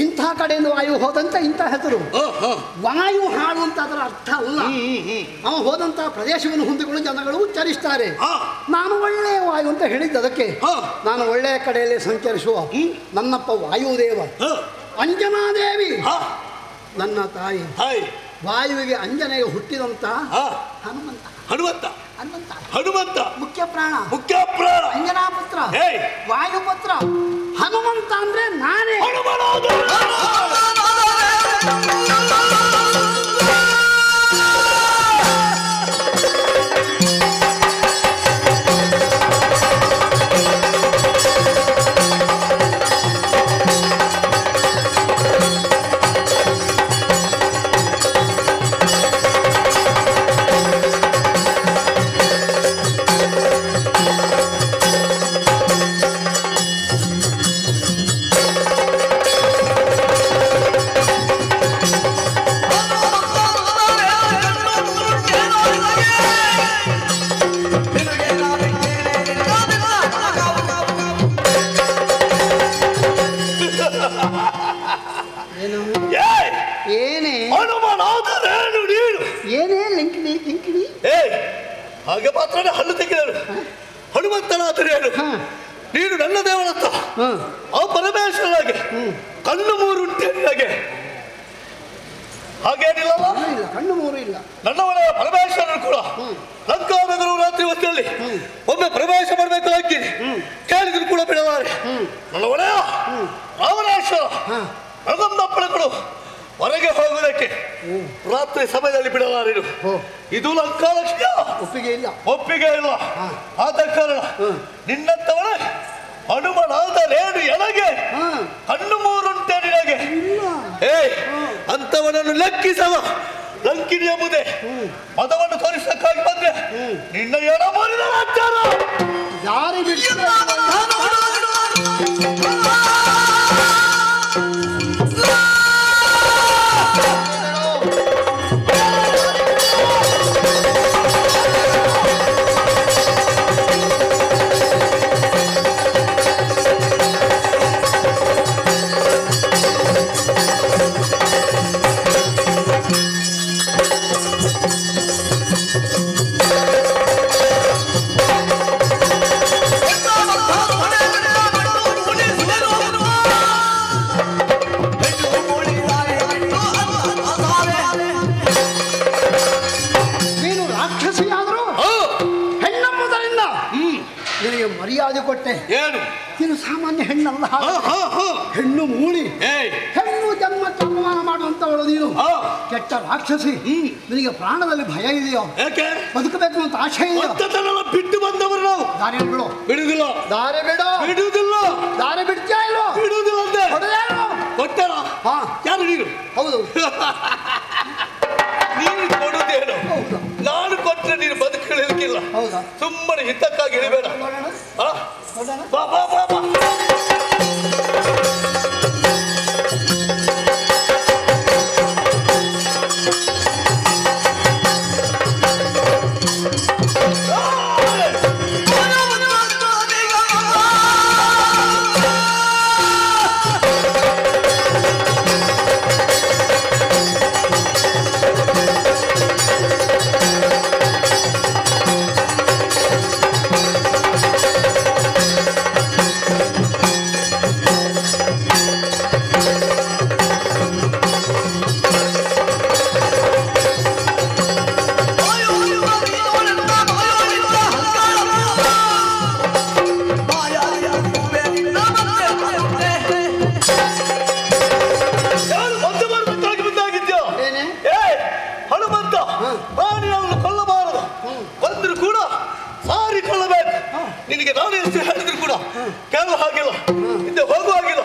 ಇಂಥ ಕಡೆಯಿಂದ ವಾಯು ಹೋದಂತ ಇಂಥ ಹೆಸರು. ವಾಯು ಹಾಳು ಅಂತ ಅದರ ಅರ್ಥ ಅಲ್ಲ. ಅವ ಹೋದಂತ ಪ್ರದೇಶವನ್ನು ಹೊಂದಿಕೊಂಡು ಜನಗಳು ಉಚ್ಚರಿಸ್ತಾರೆ. ನಾನು ಒಳ್ಳೆಯ ವಾಯು ಅಂತ ಹೇಳಿದ್ದ ಅದಕ್ಕೆ. ನಾನು ಒಳ್ಳೆಯ ಕಡೆಯಲ್ಲಿ ಸಂಚರಿಸುವ ನನ್ನಪ್ಪ ವಾಯುದೇವ. ಅಂಜನಾದೇವಿ ನನ್ನ ತಾಯಿ. ವಾಯುವಿಗೆ ಅಂಜನೆಗೆ ಹುಟ್ಟಿದಂತ ಹನುಮಂತ. ಹನುಮಂತ. ಹನುಮಂತ. ಹನುಮಂತ ಮುಖ್ಯ ಪ್ರಾಣ. ಮುಖ್ಯ ಪ್ರಾಣ. ಅಂಜನಾ ಪುತ್ರ, ವಾಯುಪುತ್ರ. ಹನುಮಂತ ಅಂದ್ರೆ ನಾನೇ. ಹಾಗೆ ಮಾತ್ರ ಹಲ್ಲು ತೆಗೆದಳು. ಹನುಮಂತನಾದರೇನು? ನೀನು ನನ್ನ ದೇವರತ್ತ ಆ ಪರಮೇಶ್ವರನಾಗೆ ಕಣ್ಣು ಮೂರುಂಟೆ ನಿನಗೆ ಹಾಗೇನಿಲ್ಲ. ಕಣ್ಣು ಮೂರು ಇಲ್ಲ. ನನ್ನ ಒಳ್ಳೆಯ ಪರಮೇಶ್ವರನು ಕೂಡ ಲಂಕಾನಗರವು ರಾತ್ರಿ ಹೊತ್ತಲ್ಲಿ ಒಮ್ಮೆ ಪ್ರವೇಶ ಮಾಡಬೇಕಾಗಿ ಕೇಳಿದ್ರು ಕೂಡ ಬಿಡಲಾರೆ. ನನ್ನ ಒಳ್ಳೆಯ ರಾಮನೇಶ್ವರ ನಗೊಂದಪ್ಪಳಗಳು ಹೊರಗೆ ಹೋಗುವುದಕ್ಕೆ ರಾತ್ರಿ ಸಮಯದಲ್ಲಿ ಬಿಡಲಾರಿರು. ಇದು ಲಂಕಾಲಕ್ಷ್ಮಿಯ ಒಪ್ಪಿಗೆ ಇಲ್ಲ. ಒಪ್ಪಿಗೆ ಇಲ್ಲ. ಆದ ಕಾರಣ ನಿನ್ನಂತವಳ ಹನುಮನಾದರೇನು ಎನಗೆ ಕಣ್ಣು ಮೂರುಂಟೆ ನಿನಗೆ. ಅಂತವನನ್ನು ಲೆಕ್ಕಿಸವ ಲಂಕಿನಿ ಎಂಬುದೇ ಮದವನ್ನು ತೋರಿಸಕ್ಕಾಗಿ ಬಂದ್ರೆ ನಿನ್ನ ಎಡ ಮೂರಿನ ರಾಜ್ಯಾರ ಯಾರು ಬಿಟ್ಟು ಮರ್ಯಾದೆ ಕೊಟ್ಟೆ. ಏನು ನೀನು ಸಾಮಾನ್ಯ ಹೆಣ್ಣಲ್ಲ, ಹೆಣ್ಣು ಮೂಳಿ, ಹೆಣ್ಣು ಜನ್ಮಕ್ಕೆ ಅಪಮಾನ ಮಾಡುವಂತವಳು ನೀನು. ಕೆಟ್ಟ ರಾಕ್ಷಸಿ. ನಿನಗೆ ಪ್ರಾಣದಲ್ಲಿ ಭಯ ಇದೆಯೋ? ಯಾಕೆ ಬದುಕಬೇಕು ಅಂತ ಆಶೆ ಇದೆಯೋ? ಬಿಟ್ಟು ಬಂದವರು ನಾವು ದಾರಿ ಬಿಡು. ಬಿಡುವುದಿಲ್ಲ. ದಾರಿ ಬಿಡು. ಬಿಡುವುದಿಲ್ಲ. ದಾರಿ ಬಿಡ್ತೀಯಾ ಇಲ್ಲೋ? ಬಿಡುವುದಿಲ್ಲ ಅಂತೆ. ಕೊಟ್ಟರ ಯಾರು ನೀನು? ಹೌದು. ನೀನು ಕೊಡುತ್ತೇನು? ನಾನು ಕೊಟ್ಟರೆ ನೀನು ಬದುಕಲಿಕ್ಕಿಲ್ಲ. ಸುಮ್ಮನೆ ಹಿತಕ್ಕಾಗಿ ಇರಬೇಡ. ಬಾ ಬಾ ಬಾ ಬಾ. ನಿನಗೆ ನಾನು ಎಷ್ಟು ಹೇಳಿದ್ರು ಕೂಡ ಕೇಳುವ ಹಾಗಿಲ್ಲ, ಹಿಂದೆ ಹೋಗುವ ಹಾಗಿಲ್ಲ.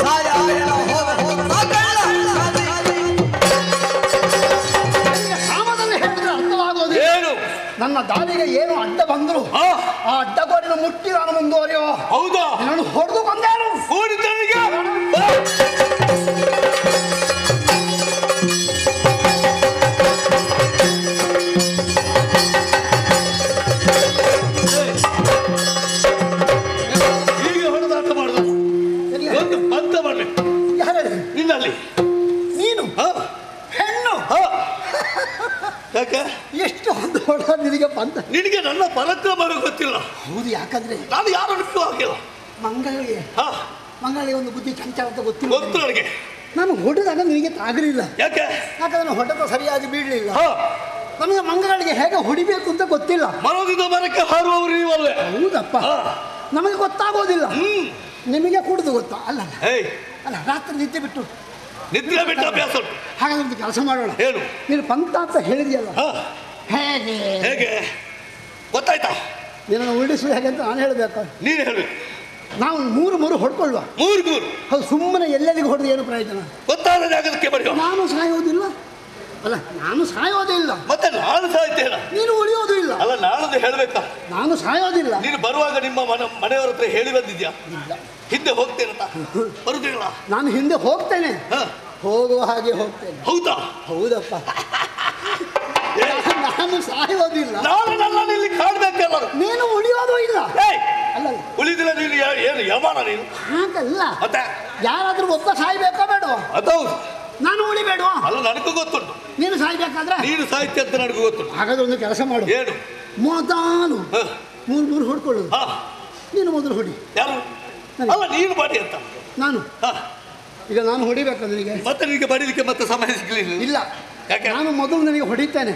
ಸಾಯಾಯಣ ಹೋದ ಮಗಳ ಸಾಮದಲ್ಲಿ ಹೇಳಿದ್ರೆ ಅರ್ಥವಾಗೋದು ಏನು ನನ್ನ ದಾರಿಗೆ ಏನು ಅಡ್ಡ ಬಂದ್ರು ಆ ಅಡ್ಡಗೋಡಿನ ಮುಟ್ಟಿ ನಾನು ಮುಂದುವರಿಯೋ ಹೌದಾ ನಾನು ಹೊಡೆದು ಬಂದೇನು ಕೂಡಿದವನಿಗೆ ಹೀಗೆ ಹೊಡೆದಾಟ ಮಾಡುದು ಒಂದು ಪಂಥ ಮಾಡ್ಬೇಕು ಯಾರು ನಿನ್ನಲ್ಲಿ ನೀನು ಹೆಣ್ಣು ಯಾಕೆ ಎಷ್ಟು ಒಂದು ಹೊಡ ನಿನಗೆ ಬಂದ ನಿನಗೆ ನನ್ನ ಪರಾಕ್ರಮ ಗೊತ್ತಿಲ್ಲ ಹೌದು ಯಾಕಂದ್ರೆ ನಾನು ಯಾರು ಬಿಟ್ಟು ಹಾಕಿಲ್ಲ ಮಂಗಳಿಗೆ ಒಂದು ಬುದ್ಧಿ ಚಂಚಲ ಅಂತ ಗೊತ್ತಿಲ್ಲ ಗೊತ್ತು ನನಗೆ ನಾನು ಹೊಡೆದಾಗ ನಿನಗೆ ತಾಗಲಿಲ್ಲ ಯಾಕೆ ಯಾಕಂದ್ರೆ ಹೊಡೆದ ಸರಿಯಾಗಿ ಬೀಳಲಿಲ್ಲ ನಮಗೆ ಮಂಗಗಳಿಗೆ ಹೇಗೆ ಹೊಡಿಬೇಕು ಅಂತ ಗೊತ್ತಿಲ್ಲ ಮರದಿಂದ ಮರಕ್ಕೆ ಹಾರುವವರು ನೀವಲ್ಲೇ ಹೌದಪ್ಪ ನಮಗೆ ಗೊತ್ತಾಗೋದಿಲ್ಲ ನಿಮಗೆ ಕುಡಿದು ಗೊತ್ತಾ ಅಲ್ಲ ಅಲ್ಲ ರಾತ್ರಿ ನಿದ್ದೆ ಬಿಟ್ಟು ನಿದ್ರೆ ಬಿಟ್ಟು ಅಭ್ಯಾಸ ಉಂಟು ಹಾಗಾದ್ರೆ ಒಂದು ಕೆಲಸ ಮಾಡೋಣ ಏನು ನೀನು ಪಂಥ ಅಂತ ಹೇಳಿದೆಯಲ್ಲ ಹೇಗೆ ಹೇಗೆ ಗೊತ್ತಾಯ್ತಾ ನಿನ್ನನ್ನು ಉರುಳಿಸುವ ಹೇಗೆ ಅಂತ ನಾನು ಹೇಳಬೇಕು ನೀನು ಹೇಳಿ ನಾವು ಮೂರು ಹೊಡ್ಕೊಳ್ಳುವ ಮೂರು ಹೌದು ಸುಮ್ಮನೆ ಎಲ್ಲೆಲ್ಲಿಗೆ ಹೊಡೆದು ಏನು ಪ್ರಯೋಜನ ಗೊತ್ತಾದ ಜಾಗಕ್ಕೆ ಬರೆಯುವ ನಾನು ಸಾಯೋದಿಲ್ಲ ಅಲ್ಲ ನಾನು ಸಾಯೋದಿಲ್ಲ ಮತ್ತೆ ನಾನು ಸಾಯ್ತೇನ ನೀನು ಉಳಿಯೋದು ಇಲ್ಲ ಅಲ್ಲ ನಾನದು ಹೇಳ್ಬೇಕಾ ನಾನು ಸಾಯೋದಿಲ್ಲ ನೀನು ಬರುವಾಗ ನಿಮ್ಮ ಮನೆಯವರ ಹತ್ರ ಹೇಳಿ ಬಂದಿದ್ಯಾ ಹಿಂದೆ ಹೋಗ್ತೇನಂತ ಬರುದಿಲ್ಲ ನಾನು ಹಿಂದೆ ಹೋಗ್ತೇನೆ ಹೋಗುವ ಹಾಗೆ ಹೋಗ್ತೇನೆ ಹೌದಾ ಹೌದಪ್ಪ ನಾನು ಸಾಯೋದಿಲ್ಲ ನಾನು ನನ್ನನ್ನು ಇಲ್ಲಿ ಕಾಡ್ಬೇಕಲ್ಲ ನೀನು ಉಳಿಯೋದು ಇಲ್ಲ ಅಲ್ಲ ಉಳಿದಿಲ್ಲ ನೀನು ಏನು ಯಮಾನ ನೀನು ಹಾಗಲ್ಲ ಮತ್ತೆ ಯಾರಾದ್ರೂ ಒಬ್ಬ ಸಾಯ್ಬೇಕಾ ಬೇಡ ಅದೌದು ನಾನು ಉಳಿಬೇಡ ಅಲ್ಲ ನನಗೂ ಗೊತ್ತುಂಟು ನೀನು ಸಾಯ್ಬೇಕಾದ್ರೆ ನೀನು ಸಾಹಿತ್ಯ ಅಂತ ನನಗೂ ಗೊತ್ತುಂಟು ಹಾಗಾದ್ರೆ ಒಂದು ಕೆಲಸ ಮಾಡು ಏನು ಮೊದಲು ಮೂರು ಹೊಡ್ಕೊಳ್ಳೋದು ನೀನು ಮೊದಲು ಹೊಡಿ ಯಾರು ಅಲ್ಲ ನೀನು ಬಾಡಿ ಅಂತ ನಾನು ಈಗ ನಾನು ಹೊಡಿಬೇಕಾದ್ರೆ ನಿನಗೆ ಮತ್ತೆ ನಿನಗೆ ಬಡಿಲಿಕ್ಕೆ ಮತ್ತೆ ಸಮಯ ಸಿಗಲಿಲ್ಲ ಇಲ್ಲ ಯಾಕೆ ನಾನು ಮೊದಲು ನಿನಗೆ ಹೊಡಿತೇನೆ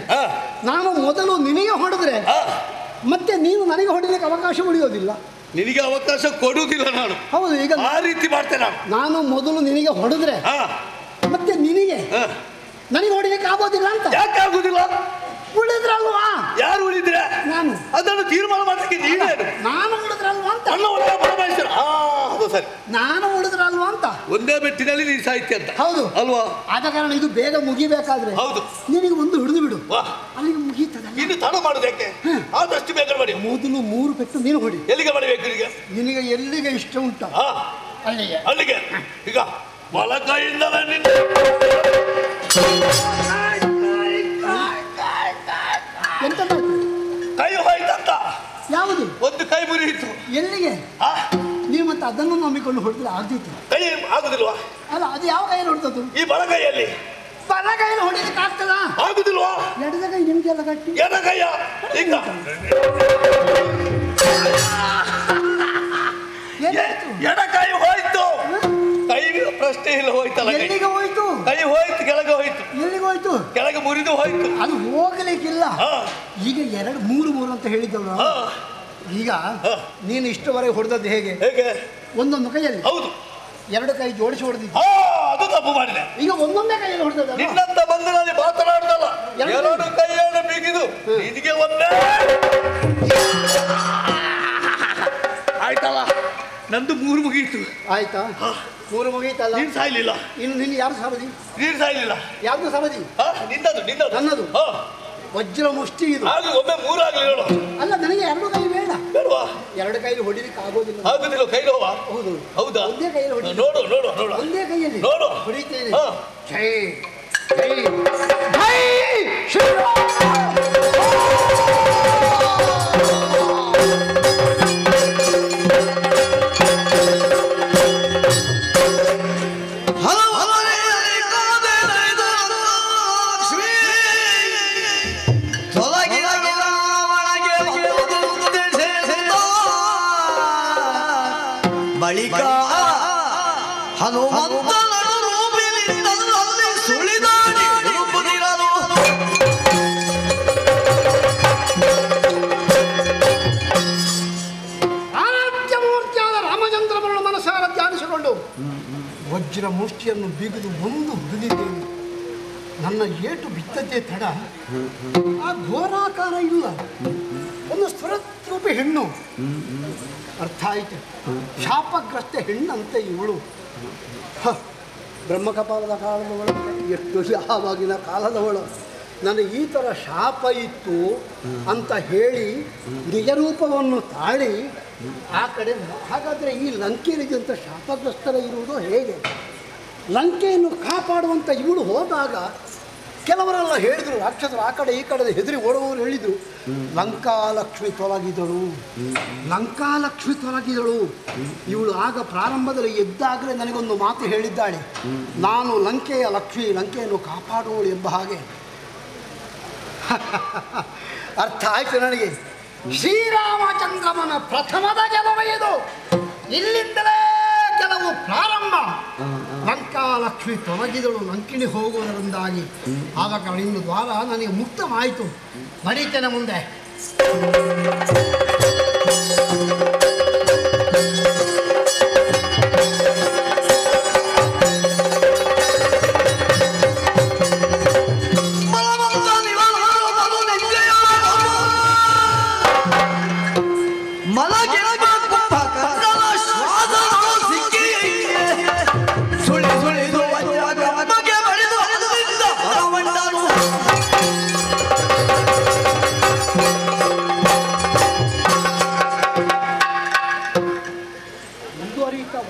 ನಾನು ಮೊದಲು ನಿನಗೆ ಹೊಡೆದ್ರೆ ಮತ್ತೆ ನೀನು ನನಗೆ ಹೊಡಿಲಿಕ್ಕೆ ಅವಕಾಶ ಉಳಿಯೋದಿಲ್ಲ ನಿನಗೆ ಅವಕಾಶ ಕೊಡುವುದಿಲ್ಲ ನಾನು ಹೌದು ಈಗ ಆ ರೀತಿ ಮಾಡ್ತೇನೆ ನಾನು ಮೊದಲು ನಿನಗೆ ಹೊಡೆದ್ರೆ ಮತ್ತೆ ನಿನಗೆ ನನಗೆ ಹೊಡಿಲಿಕ್ಕೆ ಆಗೋದಿಲ್ಲ ಅಂತ ಯಾಕೆ ಆಗುದಿಲ್ಲ ಉಳಿದ್ರಲ್ವಾ ಯಾರು ಉಳಿದ್ರೆ ನಾನು ಅದನ್ನು ತೀರ್ಮಾನ ಮಾಡ್ಲಿಕ್ಕೆ ನೀನೇನು ನಾನು ಉಳಿದ್ರಲ್ವಾ ಅಂತ ಅದು ಸರಿ ನಾನು ಉಳಿದ್ರಲ್ವಾ ಅಂತ ಒಂದೇ ಬೆಟ್ಟಿನಲ್ಲಿ ನೀನು ಸಾಹಿತ್ಯ ಅಂತ ಹೌದು ಅಲ್ವಾ ಆದ ಕಾರಣ ಇದು ಬೇಗ ಮುಗಿಬೇಕಾದ್ರೆ ಹೌದು ನಿನಗೆ ಒಂದು ಹಿಡಿದು ಬಿಡು ಅಲ್ಲಿಗೆ ಮುಗೀತದಲ್ಲ ಇನ್ನು ತಡ ಮಾಡುದು ಯಾಕೆ ಆದಷ್ಟು ಬೇಗ ಮಾಡಿ ಮೊದಲು 3 ಪೆಟ್ಟು ನೀನು ಹೊಡಿ ಎಲ್ಲಿಗೆ ಮಾಡಬೇಕು ನಿನಗೆ ನಿನಗೆ ಎಲ್ಲಿಗೆ ಇಷ್ಟ ಉಂಟ ಅಲ್ಲಿಗೆ ಅಲ್ಲಿಗೆ ಈಗ ಬಲಕೈಯಿಂದಲೇ ನಿನ್ನ ಎಂತ ಕೈ ಹೋಯ್ತಂತ ಯಾವುದು ಒಂದು ಕೈ ಮುರಿಯಿತು ಎಲ್ಲಿಗೆ ನೀವು ಮತ್ತೆ ಅದನ್ನು ನಂಬಿಕೊಂಡು ಹೊಡೆದ್ರೆ ಆಗ್ತಿತ್ತು ಕೈ ಆಗುದಿಲ್ವಾ ಅಲ್ಲ ಅದು ಯಾವ ಕೈಯಲ್ಲಿ ಹೊಡೆದದ್ದು ಈ ಬಲಗೈಯಲ್ಲಿ ಬಲ ಕೈಯಲ್ಲಿ ಹೊಡಿಲಿಕ್ಕೆ ಆಗ್ತದ ಆಗುದಿಲ್ವಾ ಎಡದ ಕೈ ನಿಮ್ಗೆಲ್ಲ ಗಟ್ಟಿ ಎಡಗೈಯ ಈಗ ಎಡಕೈ ಹೋಯ್ತು ಕೈ ಪ್ರಶ್ನೆ ಇಲ್ಲ ಹೋಯ್ತಲ್ಲ ಎಲ್ಲಿಗೆ ಹೋಯ್ತು ಕೈ ಹೋಯ್ತು ಕೆಳಗೆ ಹೋಯ್ತು ಎಲ್ಲಿಗೆ ಹೋಯ್ತು ಕೆಳಗೆ ಮುರಿದು ಹೋಯ್ತು ಅದು ಹೋಗ್ಲಿಕ್ಕಿಲ್ಲ ಈಗ 3 ಅಂತ ಹೇಳಿದ್ದಲ್ಲ ಈಗ ನೀನು ಇಷ್ಟವರೆಗೆ ಹೊಡೆದದ್ದು ಹೇಗೆ ಒಂದೊಂದು ಕೈಯಲ್ಲಿ ಹೌದು 2 ಕೈ ಜೋಡಿಸಿ ಹೊಡೆದಿದ್ದು ಅದು ತಪ್ಪು ಮಾಡಿದೆ ಈಗ ಒಂದೊಂದೇ ಕೈಯಲ್ಲಿ ಹೊಡೆದದ್ದು ನಿನ್ನಂತ ಬಂಧನಲ್ಲಿ ಮಾತನಾಡ್ದಲ್ಲ 2 ಕೈಯನ್ನು ಬಿಗಿದು ನಿನಗೆ ಒಂದೇ ಆಯ್ತಲ್ಲ ನಂದು 3 ಮುಗಿಯಿತು ಆಯ್ತಾ 3 ಮುಗಿಯಿತಲ್ಲ ನೀನು ಸಾಯ್ಲಿಲ್ಲ ಇನ್ನು ನಿನ್ನ ಯಾರು ಸರದಿ ನೀನು ಸಾಯ್ಲಿಲ್ಲ ಯಾವ್ದು ಸರದಿ ನಿನ್ನದು ನನ್ನದು ವಜ್ರ ಮುಷ್ಟಿ ಇದು ಆಗ ಒಮ್ಮೆ 3 ಆಗ್ಲಿ ಹೇಳು ಅಲ್ಲ ನನಗೆ 2 ಕೈ ಬೇಡ ಬೇಡವಾ 2 ಕೈಲಿ ಹೊಡಿಲಿಕ್ಕೆ ಆಗೋದಿಲ್ಲ ಆಗುದಿಲ್ಲ ಕೈ ನೋವಾ ಹೌದು ಹೌದಾ ಒಂದೇ ಕೈಯಲ್ಲಿ ಹೊಡಿ ನೋಡು ಒಂದೇ ಕೈಯಲ್ಲಿ ನೋಡು ಹೊಡಿತೇನೆ ಜೈ ಜೈ ಜೈ ಶ್ರೀರಾಮ್ ಬಳಿಕ ಹನುಮಂತನ ರೂಪಿನಿಂದಲ್ಲಲ್ಲಿ ಸುಳಿದಾಡಿ ರೂಪದಿರಲು ಆರಾಧ್ಯ ಮೂರ್ತಿಯಾದ ರಾಮಚಂದ್ರನ ಮನಸ್ಸಾರ ಧ್ಯಾನಿಸಿಕೊಂಡು ವಜ್ರ ಮುಷ್ಟಿಯನ್ನು ಬಿಗಿದು ಒಂದು ಹುಡುಗಿದ್ದೇನೆ. ನನ್ನ ಏಟು ಬಿದ್ದದ್ದೇ ತಡ ಆ ಘೋರಾಕಾರ ಇಲ್ಲ ಒಂದು ಸ್ಫುರದ್ರೂಪಿ ಹೆಣ್ಣು. ಅರ್ಥ ಆಯಿತು. ಶಾಪಗ್ರಸ್ತ ಹೆಣ್ಣಂತೆ ಇವಳು. ಬ್ರಹ್ಮಕಪಾಲದ ಕಾಲದವಳು, ಎಷ್ಟು ಯಾವಾಗಿನ ಕಾಲದವಳು. ನನಗೆ ಈ ಥರ ಶಾಪ ಇತ್ತು ಅಂತ ಹೇಳಿ ನಿಜರೂಪವನ್ನು ತಾಳಿ ಆ ಕಡೆ. ಹಾಗಾದರೆ ಈ ಲಂಕೆಯಲ್ಲಿದ್ದಂಥ ಶಾಪಗ್ರಸ್ತರ ಇರುವುದು ಹೇಗೆ? ಲಂಕೆಯನ್ನು ಕಾಪಾಡುವಂಥ ಇವಳು ಹೋದಾಗ ಕೆಲವರೆಲ್ಲ ಹೇಳಿದರು, ರಾಕ್ಷಸರು ಆ ಕಡೆ ಈ ಕಡೆ ಹೆದರಿ ಓಡುವವರು ಹೇಳಿದರು, ಲಂಕಾಲಕ್ಷ್ಮಿ ತೊಲಗಿದಳು, ಲಂಕಾಲಕ್ಷ್ಮಿ ತೊಲಗಿದಳು. ಇವಳು ಆಗ ಪ್ರಾರಂಭದಲ್ಲಿ ಎದ್ದಾಗಲೇ ನನಗೊಂದು ಮಾತು ಹೇಳಿದ್ದಾಳೆ, ನಾನು ಲಂಕೆಯ ಲಕ್ಷ್ಮಿ, ಲಂಕೆಯನ್ನು ಕಾಪಾಡುವಳು ಎಂಬ ಹಾಗೆ. ಅರ್ಥ ಆಯ್ತು ನನಗೆ. ಶ್ರೀರಾಮಚಂದ್ರಮನ ಪ್ರಥಮದ ಗೆಲುವು ಇದು. ಇಲ್ಲಿಂದಲೇ ಕೆಲವು ಪ್ರಾರಂಭ. ಲಂಕಾಲಕ್ಷ್ಮಿ ತೊಲಗಿದಳು, ಲಂಕಿಣಿ ಹೋಗುವುದರಿಂದಾಗಿ. ಆದ ಕಾರಣ ಇನ್ನು ದ್ವಾರ ನನಗೆ ಮುಕ್ತವಾಯಿತು. ನಡೀತೇನೆ ಮುಂದೆ.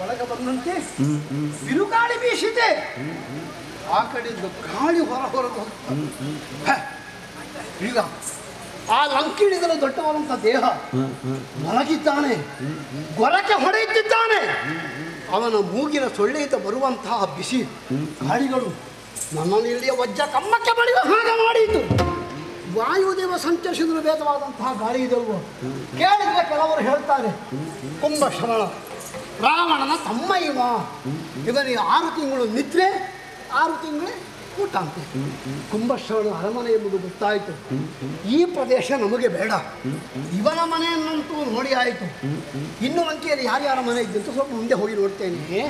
ಒಳಗೆ ಬಂದಂತೆ ಬಿರುಗಾಳಿ ಬೀಸಿದೆ. ಆ ಕಡೆಯಿಂದ ಗಾಳಿ ಹೊರಹೊರದು ಈಗ ಆ ಲಂಕಿಣಿಗಳ ದೊಡ್ಡವರಂತ ದೇಹ ಮಲಗಿದ್ದಾನೆ, ಗೊರಕೆ ಹೊಡೆಯುತ್ತಿದ್ದಾನೆ. ಅವನ ಮೂಗಿನ ಸೊಳ್ಳೆಯಿಂದ ಬರುವಂತಹ ಬಿಸಿ ಗಾಳಿಗಳು ನನ್ನನ್ನು ಇಲ್ಲಿಯ ವಜ್ರ ಕಮ್ಮಕ್ಕೆ ಬಡಿಯುವ ಹಾಗೆ ಮಾಡಿತು. ವಾಯುದೇವ ಸಂಚರಿಸಿದ್ರು ವೇದವಾದಂತಹ ಗಾಳಿ ಇದಲ್ವ. ಕೇಳಿದ್ರೆ ಕೆಲವರು ಹೇಳ್ತಾರೆ, ಕುಂಭಶ್ರವಣ ರಾವಣನ ತಮ್ಮ ಇವನಿಗೆ 6 ತಿಂಗಳು ನಿದ್ರೆ, 6 ತಿಂಗಳೇ ಊಟ ಅಂತೆ. ಕುಂಭಶ್ರವಣ ಅರಮನೆ ಎಂಬುದು ಗೊತ್ತಾಯಿತು. ಈ ಪ್ರದೇಶ ನಮಗೆ ಬೇಡ, ಇವನ ಮನೆಯನ್ನಂತೂ ನೋಡಿ ಆಯಿತು. ಇನ್ನು ಲಂಕೆಯಲ್ಲಿ ಯಾರ್ಯಾರ ಮನೆ ಇದ್ದಂತ ಸ್ವಲ್ಪ ಮುಂದೆ ಹೋಗಿ ನೋಡ್ತೇನೆ.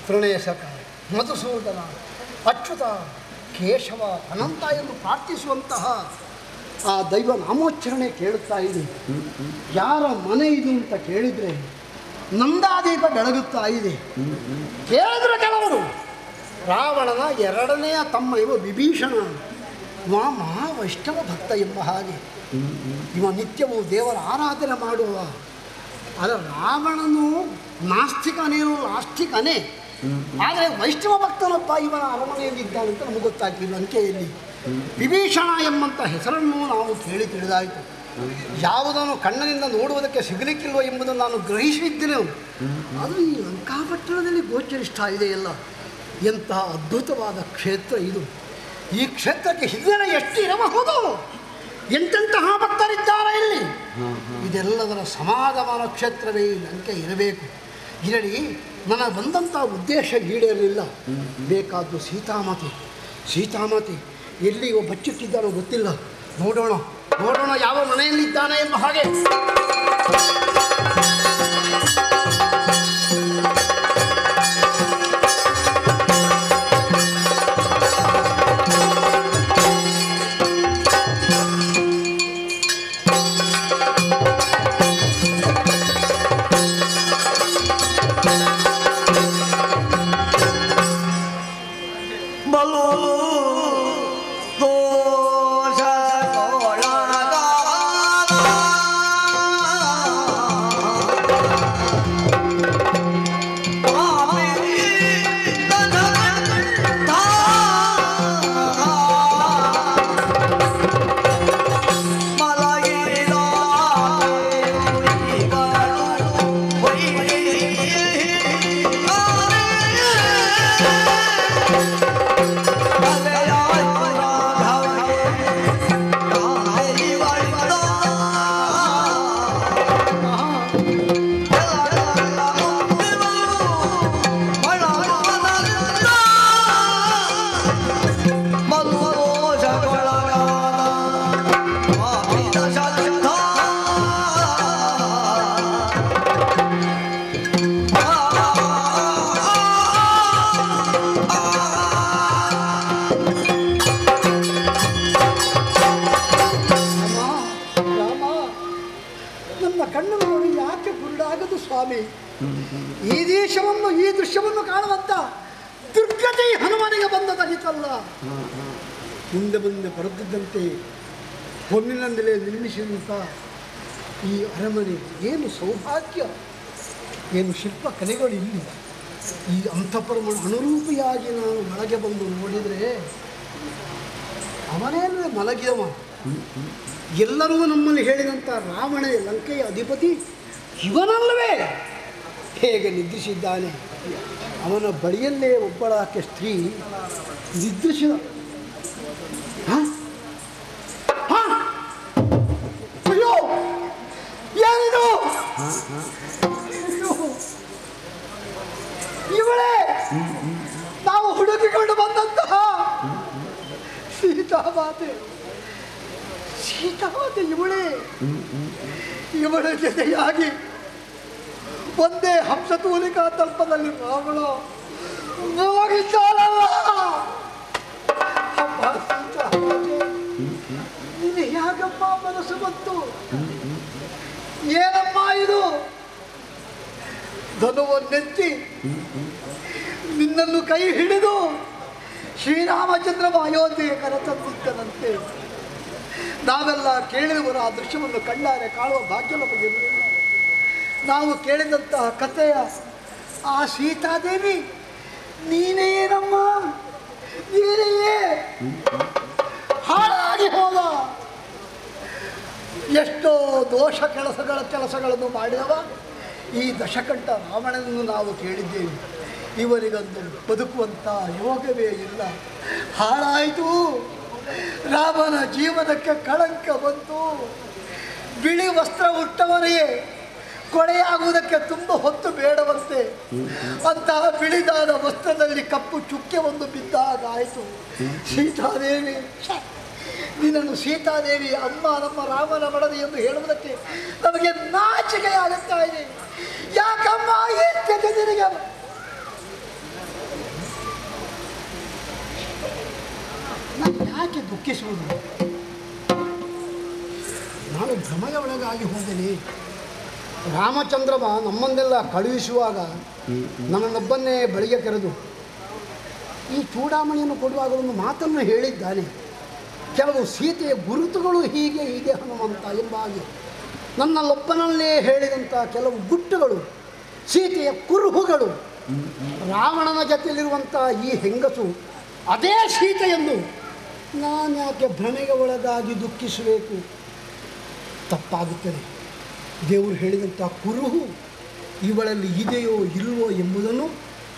ತೃಣೇಶಕ, ಮಧುಸೂದನ, ಅಚ್ಯುತ, ಕೇಶವ, ಅನಂತ ಎಂದು ಪ್ರಾರ್ಥಿಸುವಂತಹ ಆ ದೈವ ನಾಮೋಚ್ಚರಣೆ ಕೇಳುತ್ತಾ ಇದೆ. ಯಾರ ಮನೆ ಇದು ಅಂತ ಕೇಳಿದರೆ ನಂದಾದೀಪ ಬೆಳಗುತ್ತಾ ಇದೆ. ಕೇಳಿದ್ರೆ ಕೆಲವರು ರಾವಣನ 2ನೆಯ ತಮ್ಮ ಇವ ವಿಭೀಷಣ, ಮಹಾವೈಷ್ಣವ ಭಕ್ತ ಎಂಬ ಹಾಗೆ. ಇವ ನಿತ್ಯವೂ ದೇವರ ಆರಾಧನೆ ಮಾಡುವ. ಆದರೆ ರಾವಣನು ನಾಸ್ತಿಕನೇನು ಆಸ್ತಿಕನೇ, ಆದರೆ ವೈಷ್ಣವ ಭಕ್ತನೊಬ್ಬ ಇವನ ಅರಮನೆಯಲ್ಲಿದ್ದಾನೆ ಅಂತ ನಮಗೆ ಗೊತ್ತಾಗ್ತಿಲ್ಲ. ಲಂಕೆಯಲ್ಲಿ ವಿಭೀಷಣ ಎಂಬಂಥ ಹೆಸರನ್ನು ನಾವು ಕೇಳಿ ತಿಳಿದಾಯಿತು. ಯಾವುದನ್ನು ಕಣ್ಣಿನಿಂದ ನೋಡುವುದಕ್ಕೆ ಸಿಗಲಿಕ್ಕಿಲ್ವ ಎಂಬುದನ್ನು ನಾನು ಗ್ರಹಿಸಿದ್ದೇನೆ. ಅದು ಈ ಲಂಕಾಪಟ್ಟಣದಲ್ಲಿ ಗೋಚರಿಸ್ತಾ ಇದೆಯಲ್ಲ. ಎಂತಹ ಅದ್ಭುತವಾದ ಕ್ಷೇತ್ರ ಇದು. ಈ ಕ್ಷೇತ್ರಕ್ಕೆ ಹಿರಿಯರ ಎಷ್ಟು ಇರಬಹುದು, ಎಂತೆಂತಹ ಭಕ್ತರಿದ್ದಾರೆ ಇಲ್ಲಿ. ಇದೆಲ್ಲದರ ಸಮಾಗಮನ ಕ್ಷೇತ್ರವೇ ಈ ಲಂಕೆ ಇರಬೇಕು. ಇರಲಿ, ನನಗೆ ಬಂದಂಥ ಉದ್ದೇಶ ಈಡೇರಲಿಲ್ಲ. ಬೇಕಾದ್ದು ಸೀತಾಮಾತೆ. ಸೀತಾಮಾತೆ ಎಲ್ಲಿ ಬಚ್ಚಿಟ್ಟಿದ್ದಾರೋ ಗೊತ್ತಿಲ್ಲ. ನೋಡೋಣ ನೋಡೋಣ ಯಾವ ಮನೆಯಲ್ಲಿದ್ದಾನೆ ಎಂಬ ಹಾಗೆ. ಬಲು ಈ ದೇಶವನ್ನು ಈ ದೃಶ್ಯವನ್ನು ಕಾಣುವಂತ ದುರ್ಗತಿ ಹನುಮನಿಗೆ ಬಂದದಾಗಿತ್ತಲ್ಲ. ಮುಂದೆ ಮುಂದೆ ಬರುತ್ತಿದ್ದಂತೆ ಹೊನ್ನಿನಿಂದಲೇ ನಿರ್ಮಿಸಿದಂಥ ಈ ಅರಮನೆ ಏನು ಸೌಭಾಗ್ಯ, ಏನು ಶಿಲ್ಪ ಕಲೆಗಳು ಇಲ್ಲಿ. ಈ ಅಂತಃಪುರವನ್ನು ಅನುರೂಪಿಯಾಗಿ ನಾನು ಒಳಗೆ ಬಂದು ನೋಡಿದರೆ ಅವನೇನು ಮಲಗಿದವ. ಎಲ್ಲರೂ ನಮ್ಮಲ್ಲಿ ಹೇಳಿದಂಥ ರಾವಣ ಲಂಕೆಯ ಅಧಿಪತಿ ಇವನಲ್ಲವೇ ಹೇಗೆ ನಿದ್ರಿಸಿದ್ದಾನೆ. ಅವನ ಬಳಿಯಲ್ಲೇ ಒಬ್ಬಳಾಕೆ ಸ್ತ್ರೀ ನಿದ್ರಿಸಿದ. ಅಯ್ಯೋ ಏನಿದು? ಇವಳೇ ನಾವು ಹುಡುಕಿಕೊಂಡು ಬಂದಂತಹ ಸೀತಾಮಾತೆ. ಇವಳೇ ಇವಳ ಜೊತೆಯಾಗಿ ಒಂದೇ ಹಂಸತೂಲಿಕಾ ತಲ್ಪದಲ್ಲಿ ರಾವಣ ಹೋಗಿದ್ದಾಳಲ್ಲ. ನೀನು ಯಾಕಪ್ಪ ಮನಸ್ಸು ಬಂತು? ಏನಮ್ಮ ಇದು? ಧನುವನ್ನೆತ್ತಿ ನಿನ್ನನ್ನು ಕೈ ಹಿಡಿದು ಶ್ರೀರಾಮಚಂದ್ರ ಅಯೋಧ್ಯೆಗೆ ಕರೆತಂದಿದ್ದನಂತೆ. ನಾವೆಲ್ಲ ಕೇಳಿದವರು ಆ ದೃಶ್ಯವನ್ನು ಕಣ್ಣಾರೆ ಕಾಣುವ ಭಾಗ್ಯ ನಮಗಿರಲಿಲ್ಲ. ನಾವು ಕೇಳಿದಂತಹ ಕಥೆಯ ಆ ಸೀತಾದೇವಿ ನೀನೇನಮ್ಮ, ನೀನೆಯೇ ಹಾಳಾಗಿ ಹೋದ. ಎಷ್ಟೋ ದೋಷ ಕೆಲಸಗಳನ್ನು ಮಾಡಿದವ ಈ ದಶಕಂಠ ರಾವಣನನ್ನು ನಾವು ಕೇಳಿದ್ದೇವೆ. ಇವರಿಗೊಂದು ಬದುಕುವಂಥ ಯೋಗವೇ ಇಲ್ಲ. ಹಾಳಾಯಿತು. ರಾಮನ ಜೀವನಕ್ಕೆ ಕಳಂಕ ಬಂತು. ಬಿಳಿ ವಸ್ತ್ರ ಉಟ್ಟವನಿಗೆ ಕೊಳೆಯಾಗುವುದಕ್ಕೆ ತುಂಬ ಹೊತ್ತು ಬೇಡವಂತೆ. ಅಂತಹ ಬಿಳಿದಾದ ವಸ್ತ್ರದಲ್ಲಿ ಕಪ್ಪು ಚುಕ್ಕೆ ಒಂದು ಬಿದ್ದಾಗಾಯಿತು. ಸೀತಾದೇವಿ, ನಿನ್ನನ್ನು ಸೀತಾದೇವಿ ಅಮ್ಮ ನಮ್ಮ ರಾಮನ ಮಡದಿ ಎಂದು ಹೇಳುವುದಕ್ಕೆ ನಮಗೆ ನಾಚಿಕೆಯಾಗುತ್ತಾ ಇದೆ. ಯಾಕಮ್ಮ ಈ ಸ್ಥಿತಿ ನಿನಗೆ? ನಾನು ಯಾಕೆ ದುಃಖಿಸುವುದು? ನಾನು ಭ್ರಮೆಯ ಒಳಗಾಗಿ ಹೋದೇನೆ. ರಾಮಚಂದ್ರಮ ನಮ್ಮನ್ನೆಲ್ಲ ಕಳುಹಿಸುವಾಗ ನನ್ನನ್ನೊಬ್ಬನ್ನೇ ಬಳಿಗೆ ಕರೆದು ಈ ಚೂಡಾಮಣಿಯನ್ನು ಕೊಡುವಾಗ ಒಂದು ಮಾತನ್ನು ಹೇಳಿದ್ದಾನೆ. ಕೆಲವು ಸೀತೆಯ ಗುರುತುಗಳು ಹೀಗೆ ಹೀಗೆ ಹನುಮಂತ ಎಂಬಾಗಿ ನನ್ನಲ್ಲೊಬ್ಬನಲ್ಲೇ ಹೇಳಿದಂಥ ಕೆಲವು ಗುಟ್ಟುಗಳು, ಸೀತೆಯ ಕುರುಹುಗಳು. ರಾವಣನ ಜೊತೆಯಲ್ಲಿರುವಂಥ ಈ ಹೆಂಗಸು ಅದೇ ಸೀತೆಯನ್ನು ನಾನು ಯಾಕೆ ಭ್ರಮೆಗೆ ಒಳಗಾಗಿ ದುಃಖಿಸಬೇಕು? ತಪ್ಪಾಗುತ್ತದೆ. ದೇವರು ಹೇಳಿದಂಥ ಕುರುಹು ಇವಳಲ್ಲಿ ಇದೆಯೋ ಇಲ್ಲವೋ ಎಂಬುದನ್ನು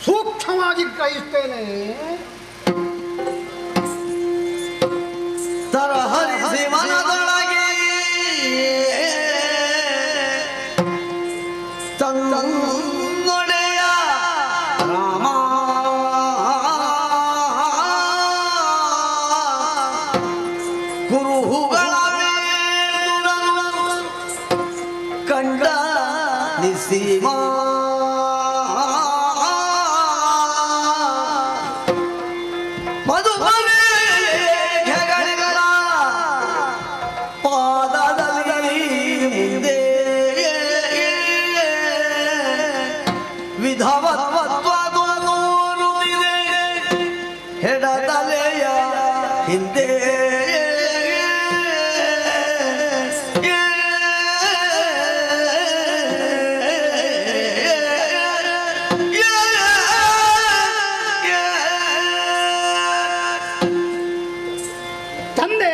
ಸೂಕ್ಷ್ಮವಾಗಿ ಗ್ರಹಿಸ್ತೇನೆ. ತರಹರಿಸಿ ಮನದೊಳಗೆ ತಂದೊಡೆಯ ರಾಮ ಕುರುಹುಗಳ ಕಂಡ ನಿಸೀಮ ವಿಧವತ್ವದೂರುತ್ತಿದೆ ಹೆಡತಲೆಯ ಹಿಂದೆ ತಂದೆ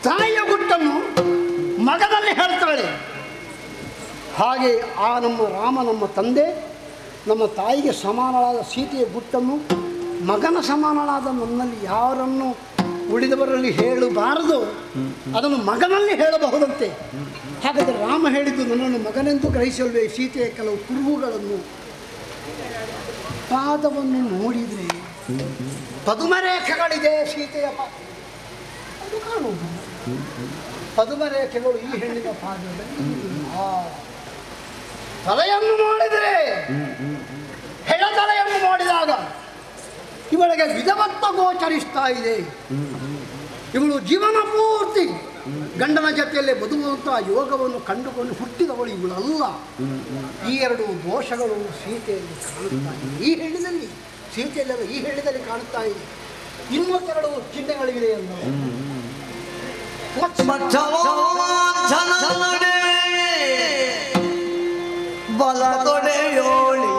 ತಾಯಿಯ ಗುಟ್ಟನ್ನು ಮಗನಲ್ಲಿ ಹೇಳ್ತಾಳೆ. ಹಾಗೆ ಆ ನಮ್ಮ ರಾಮ ನಮ್ಮ ತಂದೆ ನಮ್ಮ ತಾಯಿಗೆ ಸಮಾನಳಾದ ಸೀತೆಯ ಗುಟ್ಟನ್ನು ಮಗನ ಸಮಾನಳಾದ ನನ್ನಲ್ಲಿ ಯಾರನ್ನು ಉಳಿದವರಲ್ಲಿ ಹೇಳಬಾರದು, ಅದನ್ನು ಮಗನಲ್ಲಿ ಹೇಳಬಹುದಂತೆ. ಹಾಗಾದರೆ ರಾಮ ಹೇಳಿದ್ದು ನನ್ನನ್ನು ಮಗನೆಂದು ಗ್ರಹಿಸಲ್ವೇ? ಸೀತೆಯ ಕೆಲವು ಕುರುಹುಗಳನ್ನು ಪಾದವನ್ನು ನೋಡಿದರೆ ಪದುಮರೇಖೆಗಳಿದೆ ಸೀತೆಯ ಅದು ಕಾಣುವುದು. ಪದುಮರೇಖೆಗಳು ಈ ಹೆಣ್ಣಿನ ಪಾದದಲ್ಲಿ ತಲೆಯನ್ನು ನೋಡಿದರೆ ಹೆಳತಲೆಯನ್ನು ನೋಡಿದಾಗ ಇವಳಿಗೆ ವಿಧವತ್ವ ಗೋಚರಿಸ್ತಾ ಇದೆ. ಇವಳು ಜೀವನ ಪೂರ್ತಿ ಗಂಡನ ಜೊತೆಯಲ್ಲೇ ಬದುಕುವಂತಹ ಯೋಗವನ್ನು ಕಂಡುಕೊಂಡು ಹುಟ್ಟಿದವಳು ಇವಳಲ್ಲ. ಈ ಎರಡು ದೋಷಗಳು ಸೀತೆಯಲ್ಲಿ ಕಾಣುತ್ತಾ ಇದೆ. ಈ ಹೆಣ್ಣಿನಲ್ಲಿ ಸೀತೆಯಲ್ಲೆಲ್ಲ ಈ ಹೆಣ್ಣಿನಲ್ಲಿ ಕಾಣುತ್ತಾ ಇದೆ. ಇನ್ನೊಂದೆರಡು ಚಿಹ್ನೆಗಳಿವೆ ಎಂದು ಬಲ ತೊಡೆಯೋಳಿ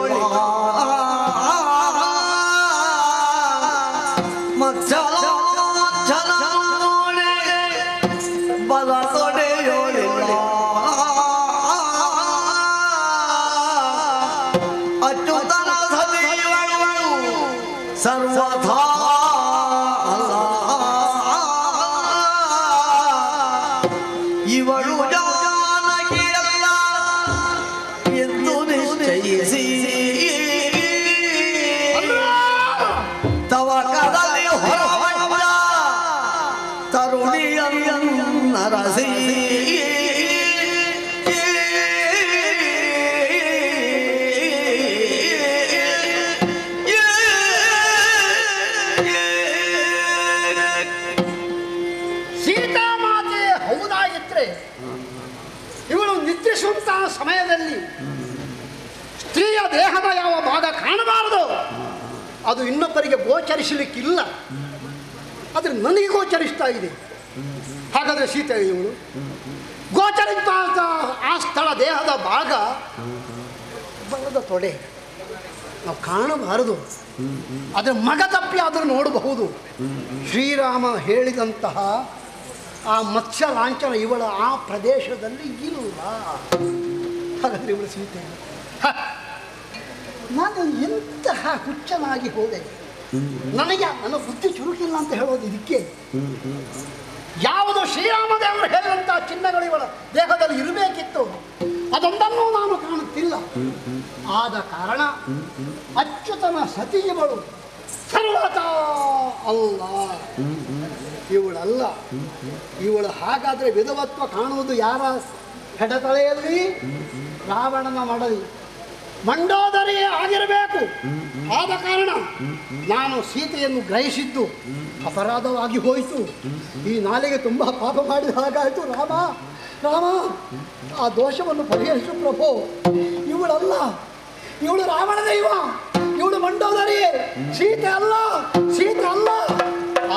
ಬಲ ತೊಡೆಯೋಳಿ ಅಚ್ಯುತನ ಸದಿಯವಳು ಸರ್ವಥಾ ಇವಳು ಜಾನಕಿಯಲ್ಲ ಎಂದು ನಿಶ್ಚಯಿಸಿ ತವಕದಲ್ಲಿ ಹೊರಬಂದ ತರುಣಿಯನ್ನರಸಿ ಸೀತಾಮಾತೆ ಹೌದಾಗಿದ್ರೆ ಇವಳು ನಿದ್ರಿಸುವಂತಹ ಸಮಯದಲ್ಲಿ ಸ್ತ್ರೀಯ ದೇಹದ ಯಾವ ಭಾಗ ಕಾಣಬಾರದು ಅದು ಇನ್ನೊಬ್ಬರಿಗೆ ಗೋಚರಿಸಲಿಕ್ಕಿಲ್ಲ, ಆದರೆ ನನಗೆ ಗೋಚರಿಸ್ತಾ ಇದೆ. ಹಾಗಾದರೆ ಸೀತೆ ಇವಳು ಗೋಚರಿಸ್ತಾ ಆ ಸ್ಥಳ ದೇಹದ ಭಾಗ ಬಲದ ತೊಡೆ ನಾವು ಕಾಣಬಾರದು, ಆದರೆ ಮಗ ತಪ್ಪಿ ಆದರೂ ನೋಡಬಹುದು. ಶ್ರೀರಾಮ ಹೇಳಿದಂತಹ ಆ ಮತ್ಸ್ಯ ಲಾಂಛನ ಇವಳ ಆ ಪ್ರದೇಶದಲ್ಲಿ ಇಲ್ಲ. ಹಾಗಾದರೆ ಇವಳು ಸೀತೆ. ನಾನು ಎಂತಹ ಹುಚ್ಚನಾಗಿ ಹೋದೆ, ನನಗೆ ನನ್ನ ಬುದ್ಧಿ ಚುರುಕಿಲ್ಲ ಅಂತ ಹೇಳೋದು ಇದಕ್ಕೆ. ಯಾವುದು ಶ್ರೀರಾಮದೇವರು ಹೇಳಿದಂತಹ ಚಿಹ್ನೆಗಳು ಇವಳ ದೇಹದಲ್ಲಿ ಇರಬೇಕಿತ್ತು, ಅದೊಂದನ್ನು ನಾನು ಕಾಣುತ್ತಿಲ್ಲ. ಆದ ಕಾರಣ ಅಚ್ಯುತನ ಸತಿ ಇವಳು ಸರ್ವತಾ ಅಲ್ಲ, ಇವಳಲ್ಲ. ಇವಳು ಹಾಗಾದರೆ ವಿಧವತ್ವ ಕಾಣುವುದು ಯಾರ ಹೆಡತಲೆಯಲ್ಲಿ? ರಾವಣನ ಮಡದಿ ಮಂಡೋದರಿಯೇ ಆಗಿರಬೇಕು. ಆದ ಕಾರಣ ನಾನು ಸೀತೆಯನ್ನು ಗ್ರಹಿಸಿದ್ದು ಅಪರಾಧವಾಗಿ ಹೋಯಿತು. ಈ ನಾಲಿಗೆ ತುಂಬ ಪಾಪ ಮಾಡಿದ ಹಾಗಾಯಿತು. ರಾಮ ರಾಮ ಆ ದೋಷವನ್ನು ಪರಿಹರಿಸು ಪ್ರಭು. ಇವಳಲ್ಲ, ಇವಳು ರಾವಣ ದೈವ, ಇವಳು ಮಂಡೋದರಿಯೇ, ಸೀತೆ ಅಲ್ಲ, ಸೀತೆ ಅಲ್ಲ.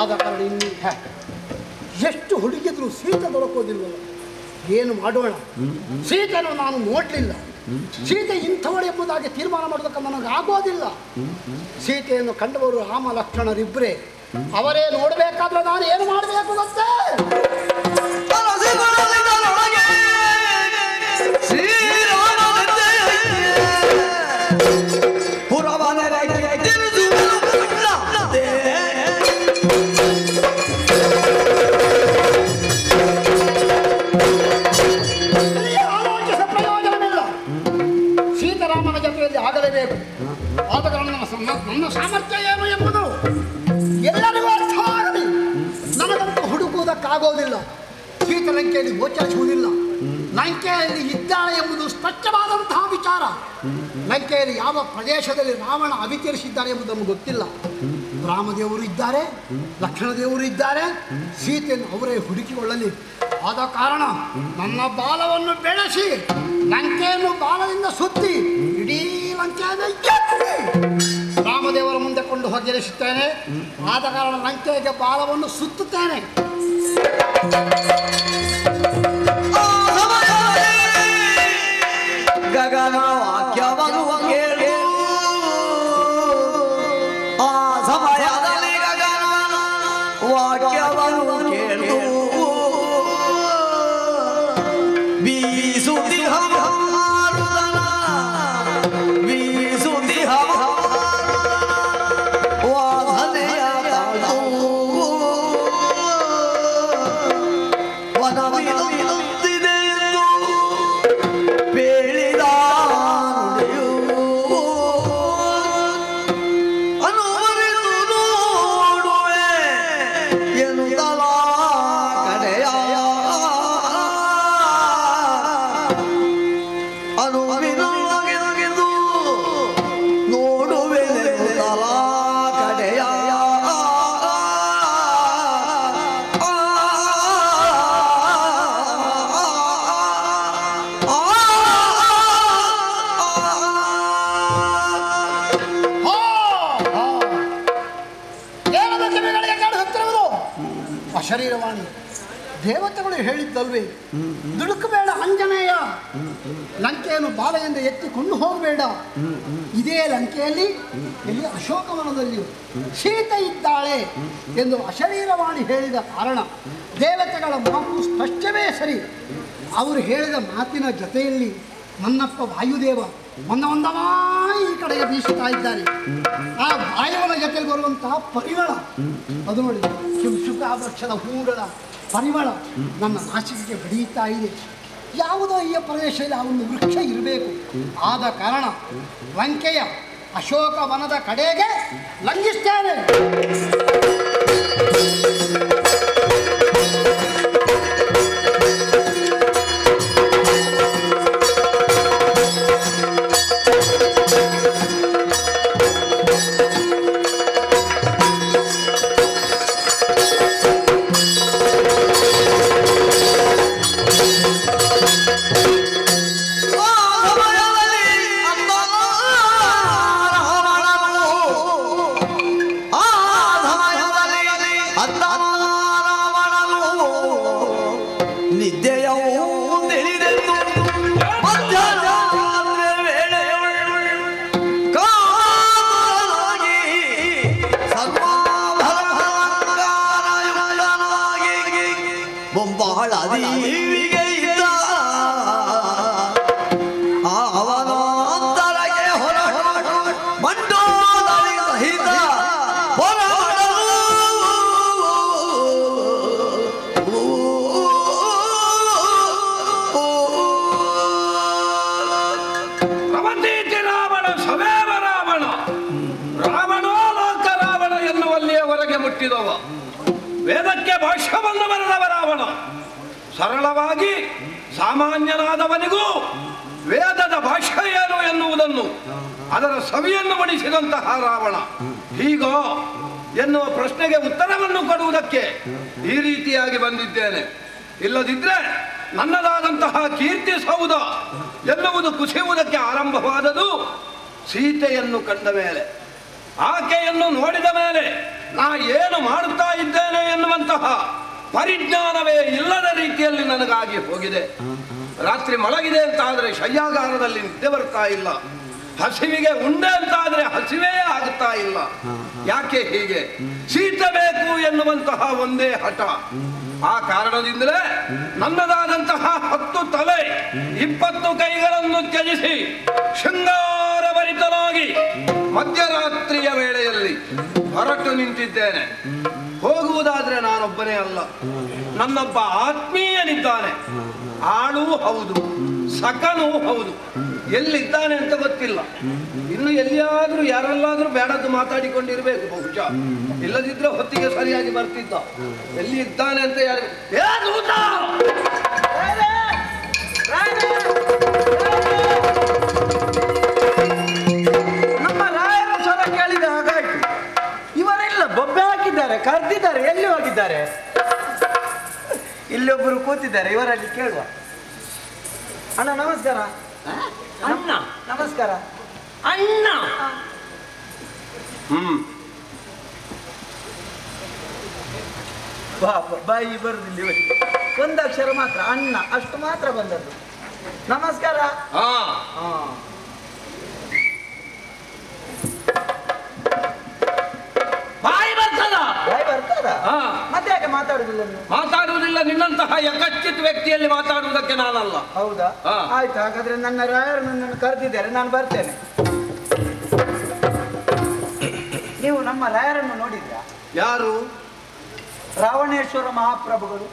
ಆದ ಕಾರಣ ಇನ್ನು ಎಷ್ಟು ಹುಡುಕಿದ್ರು ಸೀತೆ ದೊರಕೋದಿಲ್ವಲ್ಲ. ಏನು ಮಾಡೋಣ? ಸೀತೆಯನ್ನು ನಾನು ನೋಡಲಿಲ್ಲ. ಸೀತೆ ಇಂಥವಳು ಎಂಬುದಾಗಿ ತೀರ್ಮಾನ ಮಾಡೋದಕ್ಕೆ ನನಗೆ ಆಗೋದಿಲ್ಲ. ಸೀತೆಯನ್ನು ಕಂಡವರು ರಾಮ ಲಕ್ಷ್ಮಣರಿಬ್ಬರೇ. ಅವರೇ ನೋಡಬೇಕಾದ್ರೆ ನಾನು ಏನು ಮಾಡಬೇಕು ಗೊತ್ತೇ? ಆಗಲೇಬೇಕು. ಆದ ಕಾರಣ ನನ್ನ ಸಾಮರ್ಥ್ಯ ಏನು ಎಂಬುದು ಎಲ್ಲರಿಗೂ ಅರ್ಥವಾಗಲಿ. ನನಗಂತೂ ಹುಡುಕುವುದಕ್ಕಾಗೋದಿಲ್ಲ. ಸೀತೆ ಲಂಕೆಯಲ್ಲಿ ಗೋಚರಿಸುವುದಿಲ್ಲ. ಲಂಕೆಯಲ್ಲಿ ಇದ್ದಾಳೆ ಎಂಬುದು ಸ್ಪಷ್ಟವಾದಂತಹ ವಿಚಾರ. ಲಂಕೆಯಲ್ಲಿ ಯಾವ ಪ್ರದೇಶದಲ್ಲಿ ರಾವಣ ಅವಿತರಿಸಿದ್ದಾರೆ ಎಂಬುದು ನಮಗೆ ಗೊತ್ತಿಲ್ಲ. ರಾಮದೇವರು ಇದ್ದಾರೆ, ಲಕ್ಷ್ಮಣದೇವರು ಇದ್ದಾರೆ, ಸೀತೆಯನ್ನು ಅವರೇ ಹುಡುಕಿಕೊಳ್ಳಲಿ. ಆದ ಕಾರಣ ನನ್ನ ಬಾಲವನ್ನು ಬೆಳೆಸಿ ಲಂಕೆಯನ್ನು ಬಾಲದಿಂದ ಸುತ್ತಿ ಇಡೀ ಲಂಕೆ ನಿರ್ಜರಿಸುತ್ತೇನೆ. ಆದ ಕಾರಣ ಲಂಕೆಗೆ ಬಾಲವನ್ನು ಸುತ್ತುತ್ತೇನೆ. ಗಗನ ವಾಕ್ಯವನ್ನು ಕೇಳು, ಆ ಸಮಯದಲ್ಲಿ ಗಗನ ವಾಕ್ಯವನ್ನು ಕೇಳು. ಬೀಸುತ್ತಿಹ ಮಾರುತನ, ಬೀಸುತ್ತಿಹ ವಾಸನೆಯ ತಾಳು, ವನವಿನುತ್ತಿದೆ ಬೇಳಿದ ನುಡಿಯು ಅನುವರಿದು ನೋಡುವೆ ಎನ್ನುತ್ತಲ ಕಡೆಯ ಅನುವಿನುಗಿದು ನೋಡುವೆ ಎನ್ನುತ್ತಲ ಕಡೆಯ ಅಶರೀರವಾಣಿ ದೇವತೆಗಳು ಹೇಳಿದ್ದಲ್ವೇ, ದುಡುಕಬೇಡ ಅಂಜನೇಯ, ಲಂಕೆಯನ್ನು ಬಾಲೆಯಿಂದ ಎತ್ತಿಕೊಂಡು ಹೋಗಬೇಡ. ಇದೇ ಲಂಕೆಯಲ್ಲಿ ಇಲ್ಲಿ ಅಶೋಕವನದಲ್ಲಿಯೂ ಸೀತೆ ಇದ್ದಾಳೆ ಎಂದು ಅಶರೀರವಾಣಿ ಹೇಳಿದ ಕಾರಣ ದೇವತೆಗಳ ಮಾತು ಸ್ಪಷ್ಟವೇ ಸರಿ. ಅವರು ಹೇಳಿದ ಮಾತಿನ ಜೊತೆಯಲ್ಲಿ ನನ್ನಪ್ಪ ವಾಯುದೇವ ಒಂದೊಂದವಾಗಿ ಈ ಕಡೆಗೆ ಬೀಸುತ್ತಾ ಇದ್ದಾನೆ. ಆ ವಾಯುವನ ಜೊತೆಯಲ್ಲಿ ಬರುವಂತಹ ಪರಿಮಳ, ಅದು ನೋಡಿ ಶುಭ್ರಾಭಕ್ಷದ ಹೂಗಳ ಪರಿಮಳ ನನ್ನ ನಾಚಿಕೆಗೆ ಬಡಿಯುತ್ತಾ ಇದೆ. ಯಾವುದೋ ಈ ಪ್ರದೇಶದಲ್ಲಿ ಆ ಒಂದು ವೃಕ್ಷ ಇರಬೇಕು. ಆದ ಕಾರಣ ಲಂಕೆಯ ಅಶೋಕ ವನದ ಕಡೆಗೆ ಲಂಘಿಸ್ತೇನೆ. ವೇದಕ್ಕೆ ಭಾಷ್ಯವನ್ನು ಬರೆದವ ರಾವಣ. ಸರಳವಾಗಿ ಸಾಮಾನ್ಯನಾದವನಿಗೂ ವೇದದ ಭಾಷ್ಯ ಏನು ಎನ್ನುವುದನ್ನು, ಅದರ ಸವಿಯನ್ನು ಬಡಿಸಿದಂತಹ ರಾವಣ ಹೀಗೋ ಎನ್ನುವ ಪ್ರಶ್ನೆಗೆ ಉತ್ತರವನ್ನು ಕೊಡುವುದಕ್ಕೆ ಈ ರೀತಿಯಾಗಿ ಬಂದಿದ್ದೇನೆ. ಇಲ್ಲದಿದ್ದರೆ ನನ್ನದಾದಂತಹ ಕೀರ್ತಿ ಸೌಧ ಎನ್ನುವುದು ಕುಸಿಯುವುದಕ್ಕೆ ಆರಂಭವಾದದು ಸೀತೆಯನ್ನು ಕಂಡ ಮೇಲೆ, ಆಕೆಯನ್ನು ನೋಡಿದ ಮೇಲೆ ನಾ ಏನು ಮಾಡುತ್ತಾ ಇದ್ದೇನೆ ಎನ್ನುವಂತಹ ಪರಿಜ್ಞಾನವೇ ಇಲ್ಲದ ರೀತಿಯಲ್ಲಿ ನನಗಾಗಿ ಹೋಗಿದೆ. ರಾತ್ರಿ ಮಲಗಿದೆ ಅಂತಾದರೆ ಶಯ್ಯಾಗಾರದಲ್ಲಿ ನಿದ್ದೆ ಬರ್ತಾ ಇಲ್ಲ, ಹಸಿವಿಗೆ ಉಂಡೆ ಅಂತಾದರೆ ಹಸಿವೇ ಆಗುತ್ತಾ ಇಲ್ಲ. ಯಾಕೆ ಹೀಗೆ? ಸೀತೆ ಬೇಕು ಎನ್ನುವಂತಹ ಒಂದೇ ಹಠ. ಆ ಕಾರಣದಿಂದಲೇ ನನ್ನದಾದಂತಹ 10 ತಲೆ 20 ಕೈಗಳನ್ನು ತ್ಯಜಿಸಿ ಶೃಂಗಾರಭರಿತನಾಗಿ ಮಧ್ಯರಾತ್ರಿಯ ವೇಳೆಯಲ್ಲಿ ಹೊರಟು ನಿಂತಿದ್ದೇನೆ. ಹೋಗುವುದಾದ್ರೆ ನಾನೊಬ್ಬನೇ ಅಲ್ಲ, ನನ್ನೊಬ್ಬ ಆತ್ಮೀಯನಿದ್ದಾನೆ. ಆಳೂ ಹೌದು, ಸಖನೂ ಹೌದು. ಎಲ್ಲಿದ್ದಾನೆ ಅಂತ ಗೊತ್ತಿಲ್ಲ. ಇನ್ನು ಎಲ್ಲಿಯಾದ್ರೂ ಯಾರೆಲ್ಲಾದ್ರೂ ಬೇಡದ್ದು ಮಾತಾಡಿಕೊಂಡಿರ್ಬೇಕು ಬಹುಶಃ, ಇಲ್ಲದಿದ್ರೆ ಹೊತ್ತಿಗೆ ಸರಿಯಾಗಿ ಬರ್ತಿದ್ದ. ಎಲ್ಲಿ ಇದ್ದಾನೆ ಅಂತ ಯಾರು ನಮ್ಮ ರಾಯರ ಸ್ವರ ಕೇಳಿದ ಹಾಗಾಯ್ತು. ಇವರೆಲ್ಲ ಬೊಬ್ಬೆ ಹಾಕಿದ್ದಾರೆ, ಕರೆದಿದ್ದಾರೆ, ಎಲ್ಲಿ ಹೋಗಿದ್ದಾರೆ? ಇಲ್ಲೊಬ್ಬರು ಕೂತಿದ್ದಾರೆ, ಇವರಲ್ಲಿ ಕೇಳುವ. ಅಣ್ಣ ನಮಸ್ಕಾರ. ಅಣ್ಣ ನಮಸ್ಕಾರ. ಅಣ್ಣ ಬಾಯಿ ಬರುದಿಲ್ಲ ಇವರಿಗೆ. ಒಂದು ಅಕ್ಷರ ಮಾತ್ರ ಅಣ್ಣ, ಅಷ್ಟು ಮಾತ್ರ ಬಂದದ್ದು. ನಮಸ್ಕಾರ. ಬಾಯಿ ಬರ್ತದ? ಬಾಯಿ ಬರ್ತದ? ಮತ್ತೆ ಯಾಕೆ ಮಾತಾಡುದಿಲ್ಲ ನೀವು? ಮಾತಾಡುವುದಿಲ್ಲ. ನಿನ್ನಂತಹ ಯಕಶ್ಚಿತ್ ವ್ಯಕ್ತಿಯಲ್ಲಿ ಮಾತಾಡುವುದಕ್ಕೆ ನಾನಲ್ಲ. ಹೌದಾ? ಆಯ್ತು, ಹಾಗಾದ್ರೆ ನನ್ನ ರಾಯರು ನನ್ನನ್ನು ಕರೆದಿದ್ದಾರೆ, ನಾನು ಬರ್ತೇನೆ. ನೀವು ನಮ್ಮ ರಾಯರನ್ನು ನೋಡಿದ್ರಾ? ಯಾರು? ರಾವಣೇಶ್ವರ ಮಹಾಪ್ರಭುಗಳು.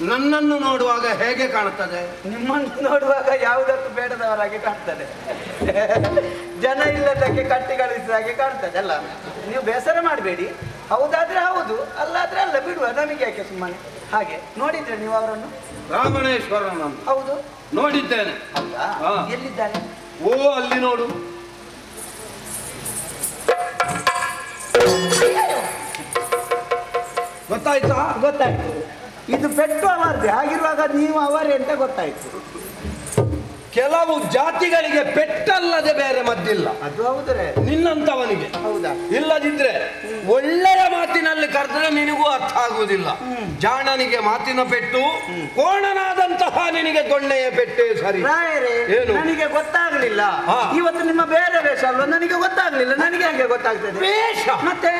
ನನ್ನನ್ನು ನೋಡುವಾಗ ಹೇಗೆ ಕಾಣುತ್ತದೆ? ನಿಮ್ಮನ್ನು ನೋಡುವಾಗ ಯಾವುದಕ್ಕೂ ಬೇಡದವರಾಗಿ ಕಾಣ್ತದೆ. ಜನ ಇಲ್ಲದಕ್ಕೆ ಕಟ್ಟಿ ಕಳಿಸಿದಾಗೆ ಕಾಣ್ತದೆ ಅಲ್ಲ. ನೀವು ಬೇಸರ ಮಾಡಬೇಡಿ. ಹೌದಾದ್ರೆ ಹೌದು, ಅಲ್ಲಾದ್ರೆ ಅಲ್ಲ, ಬಿಡುವ, ನಮಗೆ ಯಾಕೆ ಸುಮ್ಮನೆ. ಹಾಗೆ ನೋಡಿದ್ರೆ ನೀವು ಅವರನ್ನು? ರಾವಣೇಶ್ವರನ? ಹೌದು, ನೋಡಿದ್ದೇನೆ. ಹೌದಾ? ಎಲ್ಲಿದ್ದಾರೆ? ಓ, ಅಲ್ಲಿ ನೋಡು. ಗೊತ್ತಾಯ್ತಾ? ಗೊತ್ತಾಯ್ತು. ಇದು ಪೆಟ್ಟು ಅವರದೇ, ಹಾಗಿರುವಾಗ ನೀವು ಅವರೇ ಅಂತ ಗೊತ್ತಾಯ್ತು. ಕೆಲವು ಜಾತಿಗಳಿಗೆ ಪೆಟ್ಟಲ್ಲದೆ ಬೇರೆ ಮದ್ದಿಲ್ಲ. ಅದು ಹೌದ್ರೆ ನಿನ್ನಂತವನಿಗೆ. ಹೌದಾ? ಇಲ್ಲದಿದ್ರೆ ಒಳ್ಳೆಯ ಮಾತಿನಲ್ಲಿ ಕರೆದ್ರೆ ನಿನಗೂ ಅರ್ಥ ಆಗುವುದಿಲ್ಲ. ಜಾಣನಿಗೆ ಮಾತಿನ ಪೆಟ್ಟು, ಕೋಣನಾದಂತಹ ನಿನಗೆ ದೊಣ್ಣೆಯ ಪೆಟ್ಟೆ ಸರಿ. ರಾಯರೇ, ಏನು? ನನಗೆ ಗೊತ್ತಾಗ್ಲಿಲ್ಲ. ಇವತ್ತು ನಿಮ್ಮ ಬೇರೆ ವೇಷ ಅಲ್ವಾ? ನನಗೆ ಗೊತ್ತಾಗ್ಲಿಲ್ಲ. ನನಗೆ ಹೇಗೆ ಗೊತ್ತಾಗ್ತದೆ? ವೇಷ ಮತ್ತೆ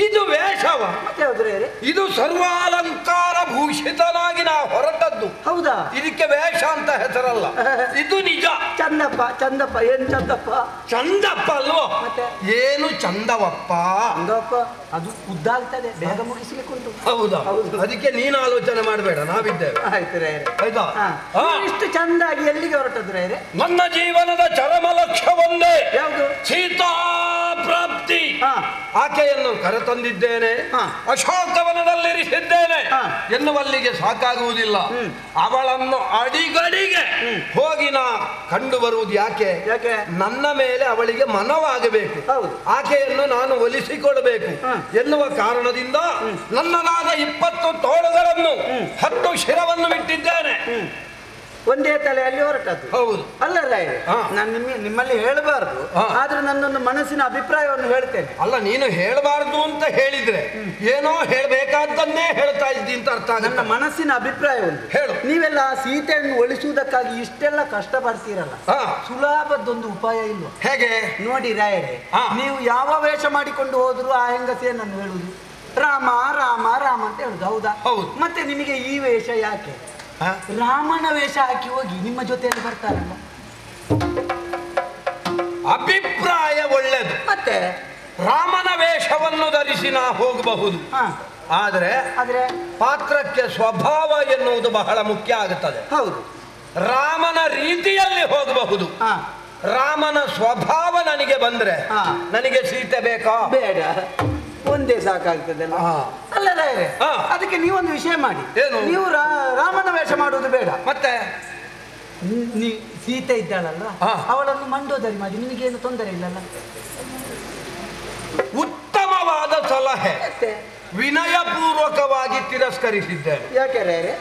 ಇದು ವೇಷವ? ಮತ್ತೆ ಹೌದ್ರಿ, ಇದು ಸರ್ವಾಲಂಕಾರ ಭೂಷಿತನಾಗಿ ನಾ ಹೊರಟದ್ದು. ಹೌದಾ? ಇದಕ್ಕೆ ವೇಷ ಅಂತ ಹೆಸರಲ್ಲ, ಇದು ನಿಜ. ಚಂದಪ್ಪ, ಚಂದಪ್ಪ, ಏನ್ ಚಂದಪ್ಪ? ಚಂದಪ್ಪ ಅಲ್ವೋ? ಮತ್ತೆ ಏನು ಚಂದವಪ್ಪ? ಚಂದಪ್ಪ ಅದು ಉದ್ದಾಗ್ತದೆ, ಬೇಗ ಮುಗಿಸ್ಲಿಕ್ಕೆ ಉಂಟು. ಹೌದಾ? ಅದಕ್ಕೆ ನೀನು ಆಲೋಚನೆ ಮಾಡಬೇಡ, ನಾವಿದ್ದೇವೆ. ಆಯ್ತು ರಾಯರೇ. ಆಯ್ತಾ? ಇಷ್ಟು ಚಂದಾಗಿ ಎಲ್ಲಿಗೆ ಹೊರಟದ್ದು ರಾಯರೇ? ನನ್ನ ಜೀವನದ ಚರಮ ಲಕ್ಷ್ಯ ಒಂದೇ. ಯಾವುದು? ಸೀತಾ ಪ್ರಾಪ್ತಿ. ಆಕೆಯನ್ನು ಕರೆತಂದಿದ್ದೇನೆ, ಅಶೋಕವನದಲ್ಲಿರಿಸಿದ್ದೇನೆ ಎನ್ನುವಲ್ಲಿಗೆ ಸಾಕಾಗುವುದಿಲ್ಲ. ಅವಳನ್ನು ಅಡಿಗಡಿಗೆ ಹೋಗಿ ನಾ ಕಂಡು ಬರುವುದು ಯಾಕೆ? ನನ್ನ ಮೇಲೆ ಅವಳಿಗೆ ಮನವಾಗಬೇಕು, ಆಕೆಯನ್ನು ನಾನು ಒಲಿಸಿಕೊಡಬೇಕು ಎನ್ನುವ ಕಾರಣದಿಂದ ನನ್ನದಾದ 20 ತೋಳುಗಳನ್ನು 10 ಶಿರವನ್ನು ಬಿಟ್ಟಿದ್ದೇನೆ. ಒಂದೇ ತಲೆಯಲ್ಲಿ ಹೊರಟದ್ದು. ಹೌದು ಅಲ್ಲ ರಾಯರೇ, ನಾನು ನಿಮ್ಮಲ್ಲಿ ಹೇಳಬಾರ್ದು, ಆದ್ರೆ ನನ್ನೊಂದು ಮನಸ್ಸಿನ ಅಭಿಪ್ರಾಯವನ್ನು ಹೇಳ್ತೇನೆ. ಅಲ್ಲ, ನೀನು ಹೇಳಬಾರ್ದು ಅಂತ ಹೇಳಿದ್ರೆ ಏನೋ ಹೇಳಬೇಕಾದ್ದನ್ನೇ ಹೇಳ್ತಾ ಇದ್ದಿ ಅಂತ ಅರ್ಥ. ನನ್ನ ಮನಸ್ಸಿನ ಅಭಿಪ್ರಾಯ ಒಂದು ಹೇಳು. ನೀವೆಲ್ಲ ಸೀತೆಯನ್ನು ಒಲಿಸುವುದಕ್ಕಾಗಿ ಇಷ್ಟೆಲ್ಲ ಕಷ್ಟಪಡ್ತೀರಲ್ಲ, ಸುಲಭದೊಂದು ಉಪಾಯ ಇಲ್ವಾ? ಹೇಗೆ? ನೋಡಿ ರಾಯರೇ, ನೀವು ಯಾವ ವೇಷ ಮಾಡಿಕೊಂಡು ಹೋದ್ರು ಆ ಹೆಂಗಸೇ ನಾನು ಹೇಳುದು ರಾಮ ರಾಮ ರಾಮ ಅಂತ ಹೇಳುದು. ಹೌದಾ? ಹೌದು. ಮತ್ತೆ ನಿಮಗೆ ಈ ವೇಷ ಯಾಕೆ? ರಾಮನ ವೇಷ ಹಾಕಿ ಹೋಗಿ ನಿಮ್ಮ ಜೊತೆಯಲ್ಲಿ ಬರ್ತಾರಲ್ಲ. ಅಭಿಪ್ರಾಯ ಒಳ್ಳೆದು. ಮತ್ತೆ ರಾಮನ ವೇಷವನ್ನು ಧರಿಸಿ ನಾ ಹೋಗಬಹುದು, ಆದ್ರೆ ಪಾತ್ರಕ್ಕೆ ಸ್ವಭಾವ ಎನ್ನುವುದು ಬಹಳ ಮುಖ್ಯ ಆಗುತ್ತದೆ. ಹೌದು. ರಾಮನ ರೀತಿಯಲ್ಲಿ ಹೋಗಬಹುದು, ರಾಮನ ಸ್ವಭಾವ ನನಗೆ ಬಂದ್ರೆ ನನಗೆ ಸೀತೆ ಬೇಕಾ? ಬೇಡ, ಒಂದೇ ಸಾಕಾಗ್ತದಲ್ಲ. ಅಲ್ಲ ರಾಯರೇ, ಅದಕ್ಕೆ ನೀವೊಂದು ವಿಷಯ ಮಾಡಿ. ನೀವು ರಾಮನ ವೇಷ ಮಾಡುವುದು ಬೇಡ, ಮತ್ತೆ ಸೀತೆ ಇದ್ದಾಳಲ್ಲ ಅವಳನ್ನು ಮಂಡೋದರಿ ಮಾಡಿ, ನಿಮಗೇನು ತೊಂದರೆ ಇಲ್ಲಲ್ಲ. ಉತ್ತಮವಾದ ಸಲಹೆ, ವಿನಯಪೂರ್ವಕವಾಗಿ ತಿರಸ್ಕರಿಸಿದ್ದೇನೆ. ಯಾಕೆ ರಾಯರೇ?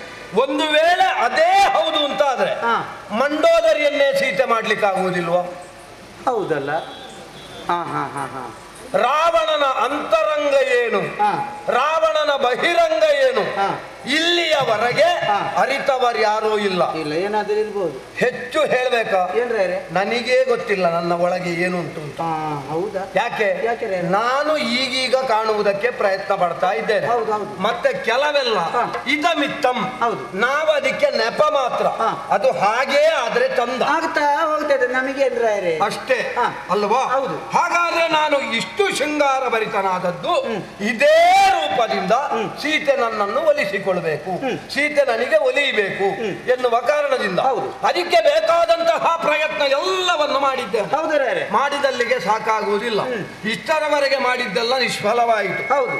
ಒಂದು ವೇಳೆ ಅದೇ ಹೌದು ಅಂತಾದ್ರೆ ಮಂಡೋದರಿಯನ್ನೇ ಸೀತೆ ಮಾಡ್ಲಿಕ್ಕಾಗುವುದಿಲ್ವಾ? ಹೌದಲ್ಲ. ರಾವಣನ ಅಂತರಂಗ ಏನು, ರಾವಣನ ಬಹಿರಂಗ ಏನು, ಇಲ್ಲಿಯವರೆಗೆ ಅರಿತವರು ಯಾರೂ ಇಲ್ಲ. ಏನಾದ್ರೂ ಇರ್ಬೋದು. ಹೆಚ್ಚು ಹೇಳ್ಬೇಕಾ? ಏನ್ರೇ? ನನಗೇ ಗೊತ್ತಿಲ್ಲ ನನ್ನ ಒಳಗೆ ಏನು ಉಂಟು ಅಂತ. ಹೌದಾ? ಯಾಕೆ? ನಾನು ಈಗೀಗ ಕಾಣುವುದಕ್ಕೆ ಪ್ರಯತ್ನ ಪಡ್ತಾ ಇದ್ದೇನೆ. ಮತ್ತೆ ಕೆಲವೆಲ್ಲ ಇದಮಿತ್ತಂ, ನಾವು ಅದಕ್ಕೆ ನೆಪ ಮಾತ್ರ. ಅದು ಹಾಗೇ ಆದ್ರೆ ಚಂದ ಆಗ್ತಾ ಹೋಗ್ತದೆ ನಮಗೆ ಅಷ್ಟೇ ಅಲ್ವಾ? ಹಾಗಾದ್ರೆ ನಾನು ಇಷ್ಟು ಶೃಂಗಾರ ಭರಿತನಾದದ್ದು ಇದೇ ರೂಪದಿಂದ ಸೀತೆ ನನ್ನನ್ನು ಒಲಿಸಿಕೊಳ್ಳಬೇಕು, ಸೀತೆ ನನಗೆ ಒಲಿಯಬೇಕು ಎನ್ನುವ ಕಾರಣದಿಂದ ಅದಕ್ಕೆ ಬೇಕಾದಂತಹ ಪ್ರಯತ್ನ ಎಲ್ಲವನ್ನು ಮಾಡಿದ್ದೆ. ಮಾಡಿದಲ್ಲಿಗೆ ಸಾಕಾಗುವುದಿಲ್ಲ, ಇಷ್ಟರವರೆಗೆ ಮಾಡಿದ್ದೆಲ್ಲ ನಿಷ್ಫಲವಾಯಿತು. ಹೌದು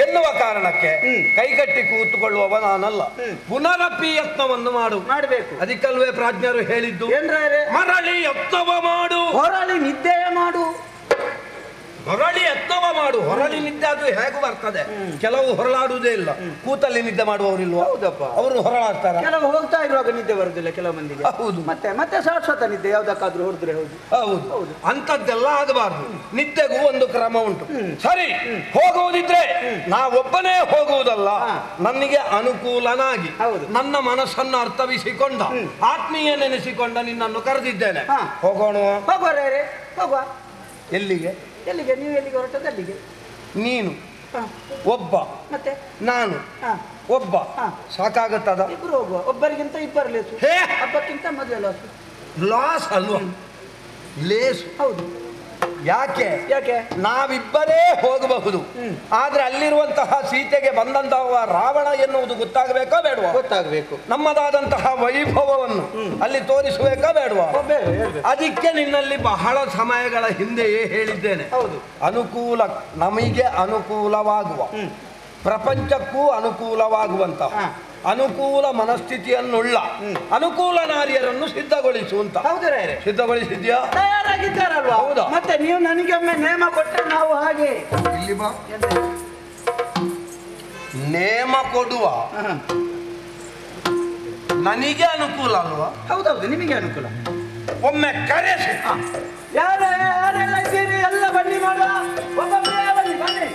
ಎನ್ನುವ ಕಾರಣಕ್ಕೆ ಕೈಗಟ್ಟಿ ಕೂತುಕೊಳ್ಳುವವ ನಾನಲ್ಲ. ಪುನರಪಿ ಯತ್ನವನ್ನು ಮಾಡಬೇಕು. ಅದಕ್ಕಲ್ವೇ ಪ್ರಾಜ್ಞರು ಹೇಳಿದ್ದು, ಮರಳಿ ಯತ್ನವ ಮಾಡು, ಹೊರಳಿ ನಿದ್ದೆಯ ಮಾಡು. ಹೊರಳಿ ಯತ್ನವ ಮಾಡು. ಹೊರಳಿ ನಿದ್ದೆ ಅದು ಹೇಗೂ ಬರ್ತದೆ. ಕೆಲವು ಹೊರಳಾಡುವುದೇ ಇಲ್ಲ, ಕೂತಲ್ಲಿ ನಿದ್ದೆ ಮಾಡುವವರಿಲ್ವಾ? ಹೌದಪ್ಪ, ಅವರು ಹೊರಳಾಡ್ತಾರ. ಕೆಲವು ಹೋಗ್ತಾ ಇರುವಾಗ ನಿದ್ದೆ ಬರುದಿಲ್ಲ ಕೆಲವು ಮಂದಿಗೆ. ಹೌದು. ಮತ್ತೆ ಮತ್ತೆ ಶಾಶ್ವತ ನಿದ್ದೆ ಯಾವ್ದಕ್ಕಾದ್ರೂ ಹೊರದ್ರೆ ಹೌದು. ಹೌದು, ಅಂತದ್ದೆಲ್ಲ ಆಗಬಾರ್ದು. ನಿದ್ದೆಗೂ ಒಂದು ಕ್ರಮ ಉಂಟು. ಸರಿ, ಹೋಗುವುದಿದ್ರೆ ನಾವೊಬ್ಬನೇ ಹೋಗುವುದಲ್ಲ, ನನಗೆ ಅನುಕೂಲನಾಗಿ ನನ್ನ ಮನಸ್ಸನ್ನು ಅರ್ಥವಿಸಿಕೊಂಡ ಆತ್ಮೀಯನೆನಿಸಿಕೊಂಡ ನಿನ್ನನ್ನು ಕರೆದಿದ್ದೇನೆ. ಹೋಗೋಣ. ಹೋಗುವ. ಎಲ್ಲಿಗೆ? ಎಲ್ಲಿಗೆ? ನೀವು ಎಲ್ಲಿಗೆ ಹೊರಟದ್ದು? ಅಲ್ಲಿಗೆ. ನೀನು ಒಬ್ಬ, ಮತ್ತೆ ನಾನು ಒಬ್ಬ, ಸಾಕಾಗುತ್ತದ? ಇಬ್ರು ಹೋಗುವ. ಒಬ್ಬರಿಗಿಂತ ಇಬ್ಬರು ಲೇಸು, ಹಬ್ಬಕ್ಕಿಂತ ಮದುವೆ ಲಾಸು. ಲಾಸ್ ಅಲ್ವಾ? ಲೇಸು. ಹೌದು. ಯಾಕೆ? ಯಾಕೆ? ನಾವಿಬ್ಬರೇ ಹೋಗಬಹುದು, ಆದ್ರೆ ಅಲ್ಲಿರುವಂತಹ ಸೀತೆಗೆ ಬಂದಂತಹ ರಾವಣ ಎನ್ನುವುದು ಗೊತ್ತಾಗಬೇಕೋ ಬೇಡವಾ? ಗೊತ್ತಾಗಬೇಕು. ನಮ್ಮದಾದಂತಹ ವೈಭವವನ್ನು ಅಲ್ಲಿ ತೋರಿಸಬೇಕೋ ಬೇಡವಾ? ಅದಕ್ಕೆ ನಿನ್ನಲ್ಲಿ ಬಹಳ ಸಮಯಗಳ ಹಿಂದೆಯೇ ಹೇಳಿದ್ದೇನೆ. ಹೌದು. ಅನುಕೂಲ, ನಮಗೆ ಅನುಕೂಲವಾಗುವ, ಪ್ರಪಂಚಕ್ಕೂ ಅನುಕೂಲವಾಗುವಂತಹ ಅನುಕೂಲ ಮನಸ್ಥಿತಿಯನ್ನುಳ್ಳ ಅನುಕೂಲ ನಾರಿಯರನ್ನು ಸಿದ್ಧಗೊಳಿಸುವಂತ. ಹೌದು ರಾಯರೇ. ಸಿದ್ಧಗೊಳಿಸಿದ್ಯಾ? ತಯಾರಾಗಿದ್ದಾರಲ್ವಾ? ಹೌದಾ? ಮತ್ತೆ ನೀವು ನನಗೆ ಒಮ್ಮೆ ನೇಮ ಕೊಟ್ಟರೆ ನಾವು ಹಾಗೆ. ಇಲ್ಲಿ ಬಾ. ನೇಮ ಕೊಡುವ ನನಗೆ ಅನುಕೂಲ ಅಲ್ವಾ? ಹೌದೌದು, ನಿಮಗೆ ಅನುಕೂಲ. ಒಮ್ಮೆ ಕರೆಸಿ. ಯಾರೆಲ್ಲ ಇದ್ದೀರಿ? ಎಲ್ಲ ಬನ್ನಿ ಮಾಡುವ. ಒಬ್ಬೊಬ್ಬರೇ ಬನ್ನಿ ಬನ್ನಿ.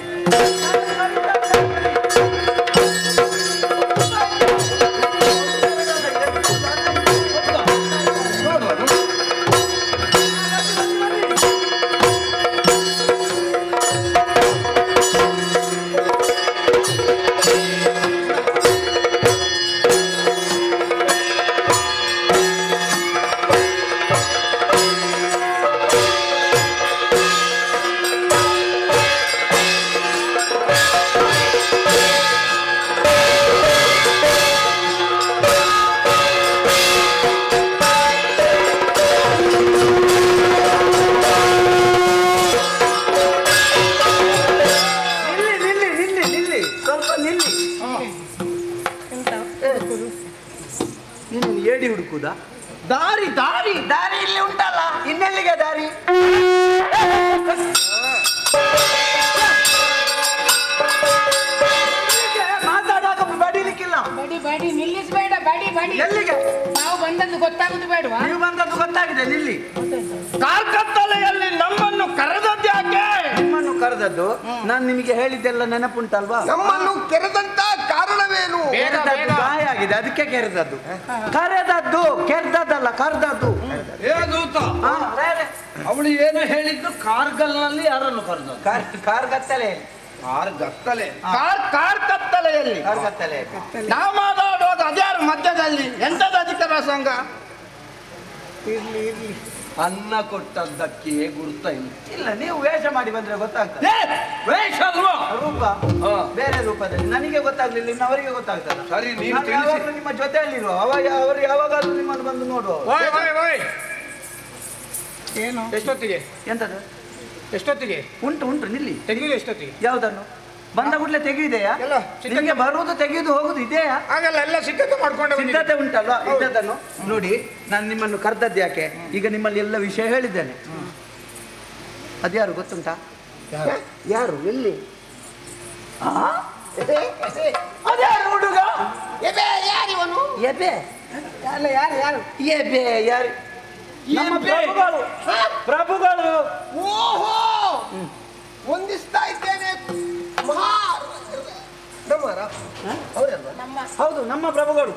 ಏಡಿ ಹುಡುಕುದ? ದಾರಿ ದಾರಿ ದಾರಿ ಇಲ್ಲಿ ಉಂಟಲ್ಲ, ಇನ್ನೆಲ್ಲಿಗೆ ದಾರಿ? ಮಾತಾಡುವಾಗ ಬಡಿಲಿಕ್ಕಿಲ್ಲ. ಬಡಿ ನಿಲ್ಲಿಸಬೇಡ. ಬಡಿ ಎಲ್ಲಿಗೆ? ನಾವು ಬಂದದ್ದು ಗೊತ್ತಾಗುದು ಬೇಡವಾ? ನೀವು ಬಂದದ್ದು ಗೊತ್ತಾಗಿದೆ. ನಿಲ್ಲಿ. ಕಾರ್ಕತ್ತಲೆಯಲ್ಲಿ ನಮ್ಮನ್ನು ಕರೆದದ್ದು ಯಾಕೆ? ನಿಮ್ಮನ್ನು ಕರೆದದ್ದು ನಾನು ನಿಮಗೆ ಹೇಳಿದ್ದೆಲ್ಲ ನೆನಪುಂಟಲ್ವಾ? ನಮ್ಮನ್ನು ಕರೆದಂತ ಕಾರಣವೇನು? ಗಾಯ ಆಗಿದೆ, ಅದಕ್ಕೆ ಕೆರೆದದ್ದು. ಕರೆದದ್ದು ಕೆರೆದದ್ದಲ್ಲ, ಕರೆದದ್ದು. ಅವಳು ಏನು ಹೇಳಿದ್ದು? ಕಾರ್ಗಲ್ನಲ್ಲಿ ಯಾರನ್ನು ಕರೆದ? ಕಾರ್ಗತ್ತಲೆ. ಕಾರ್ಕತ್ತಲೆಯಲ್ಲಿ ನಾವು ಮಾತಾಡುವಾಗ ಅದ್ಯಾರು ಮಧ್ಯದಲ್ಲಿ? ಎಂತದ ಅಧಿಕ ಪ್ರಸಂಗ? ಇರ್ಲಿ ಇರ್ಲಿ, ಅನ್ನ ಕೊಟ್ಟದ್ದಕ್ಕೆ ಗುರುತ ಇಲ್ಲ. ನೀವು ವೇಷ ಮಾಡಿ ಬಂದ್ರೆ ಗೊತ್ತಾಗ್ತದೆ. ವೇಷ ಅಲ್ವಾ? ರೂಪ ಬೇರೆ ರೂಪದಲ್ಲಿ ನನಗೆ ಗೊತ್ತಾಗ್ಲಿಲ್ಲ, ಇನ್ನವರಿಗೆ ಗೊತ್ತಾಗ್ತದೆ. ಸರಿ, ನಿಮ್ಮ ಜೊತೆಯಲ್ಲಿರುವ ಅವರು ಯಾವಾಗಾದ್ರೂ ನಿಮ್ಮನ್ನು ಬಂದು ನೋಡುವ. ಏನು? ಎಷ್ಟೊತ್ತಿಗೆ? ಎಂತದ್ದು? ಎಷ್ಟೊತ್ತಿಗೆ? ಉಂಟು ನಿಲ್ಲಿ. ತೆಗೆಯುದು ಎಷ್ಟೊತ್ತಿಗೆ? ಯಾವುದನ್ನು? ಬಂದ ಕೂಡಲೇ ತೆಗೆಯುವುದೆಯಾ? ನಿಮಗೆ ಬರುವುದು ತೆಗೆಯುವುದು ಹೋಗುದು ಇದೆಯಾ? ಹಾಗಲ್ಲ, ಎಲ್ಲ ಸಿದ್ಧತೆ ಮಾಡ್ಕೊಂಡು ಸಿದ್ಧತೆ ಉಂಟಲ್ವಾ? ಇದ್ದದನ್ನು ನೋಡಿ. ನಾನು ನಿಮ್ಮನ್ನು ಕರೆದದ್ದು ಯಾಕೆ? ಈಗ ನಿಮ್ಮಲ್ಲಿ ಎಲ್ಲ ವಿಷಯ ಹೇಳಿದ್ದೇನೆ. ಅದ್ಯಾರು ಗೊತ್ತುಂಟಾ? ಯಾರು? ಎಲ್ಲಿ? ಅದ್ಯಾರು ಹುಡುಗ? ಯಾರಿವನು? ಎಬೆ ಅಲ್ಲ, ಯಾರು? ಎಬೆ ಯಾರು? ನಮ್ಮ ಪ್ರಭುಗಳು. ಓಹೋ, ಹೊಂದಿಸ್ತಾ ಇದ್ದೇನೆ. ಹೌದು, ನಮ್ಮ ಪ್ರಭುಗಳು.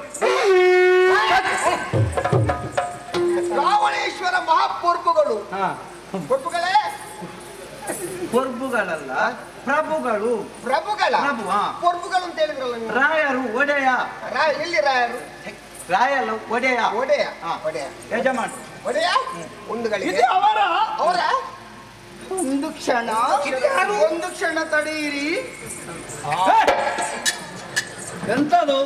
ರಾವಣೇಶ್ವರ ಮಹಾಪೂರ್ವಗಳು. ಪೂರ್ವಗಳೇ? ಪ್ರಭುಗಳಲ್ಲ, ಪ್ರಭುಗಳು. ಪ್ರಭುಗಳ ಪ್ರಭು. ಪೂರ್ವಗಳು ಅಂತ ಹೇಳಿದ್ರಲ್ಲ ನೀವು. ರಾಯರು, ಒಡೆಯ. ಎಲ್ಲಿ ರಾಯರು? ರಾಯಲ್ಲ, ಒಡೆಯ. ಒಡೆಯ. ಒಡೆಯ ಯಜಮಾನ. ಒಡೆಯ ಒಂದು ಗಳಿಗೆ ಅವರ ಒಂದು ಕ್ಷಣ, ಒಂದು ಕ್ಷಣ ತಡೆಯಿರಿ. ಎಂತದು?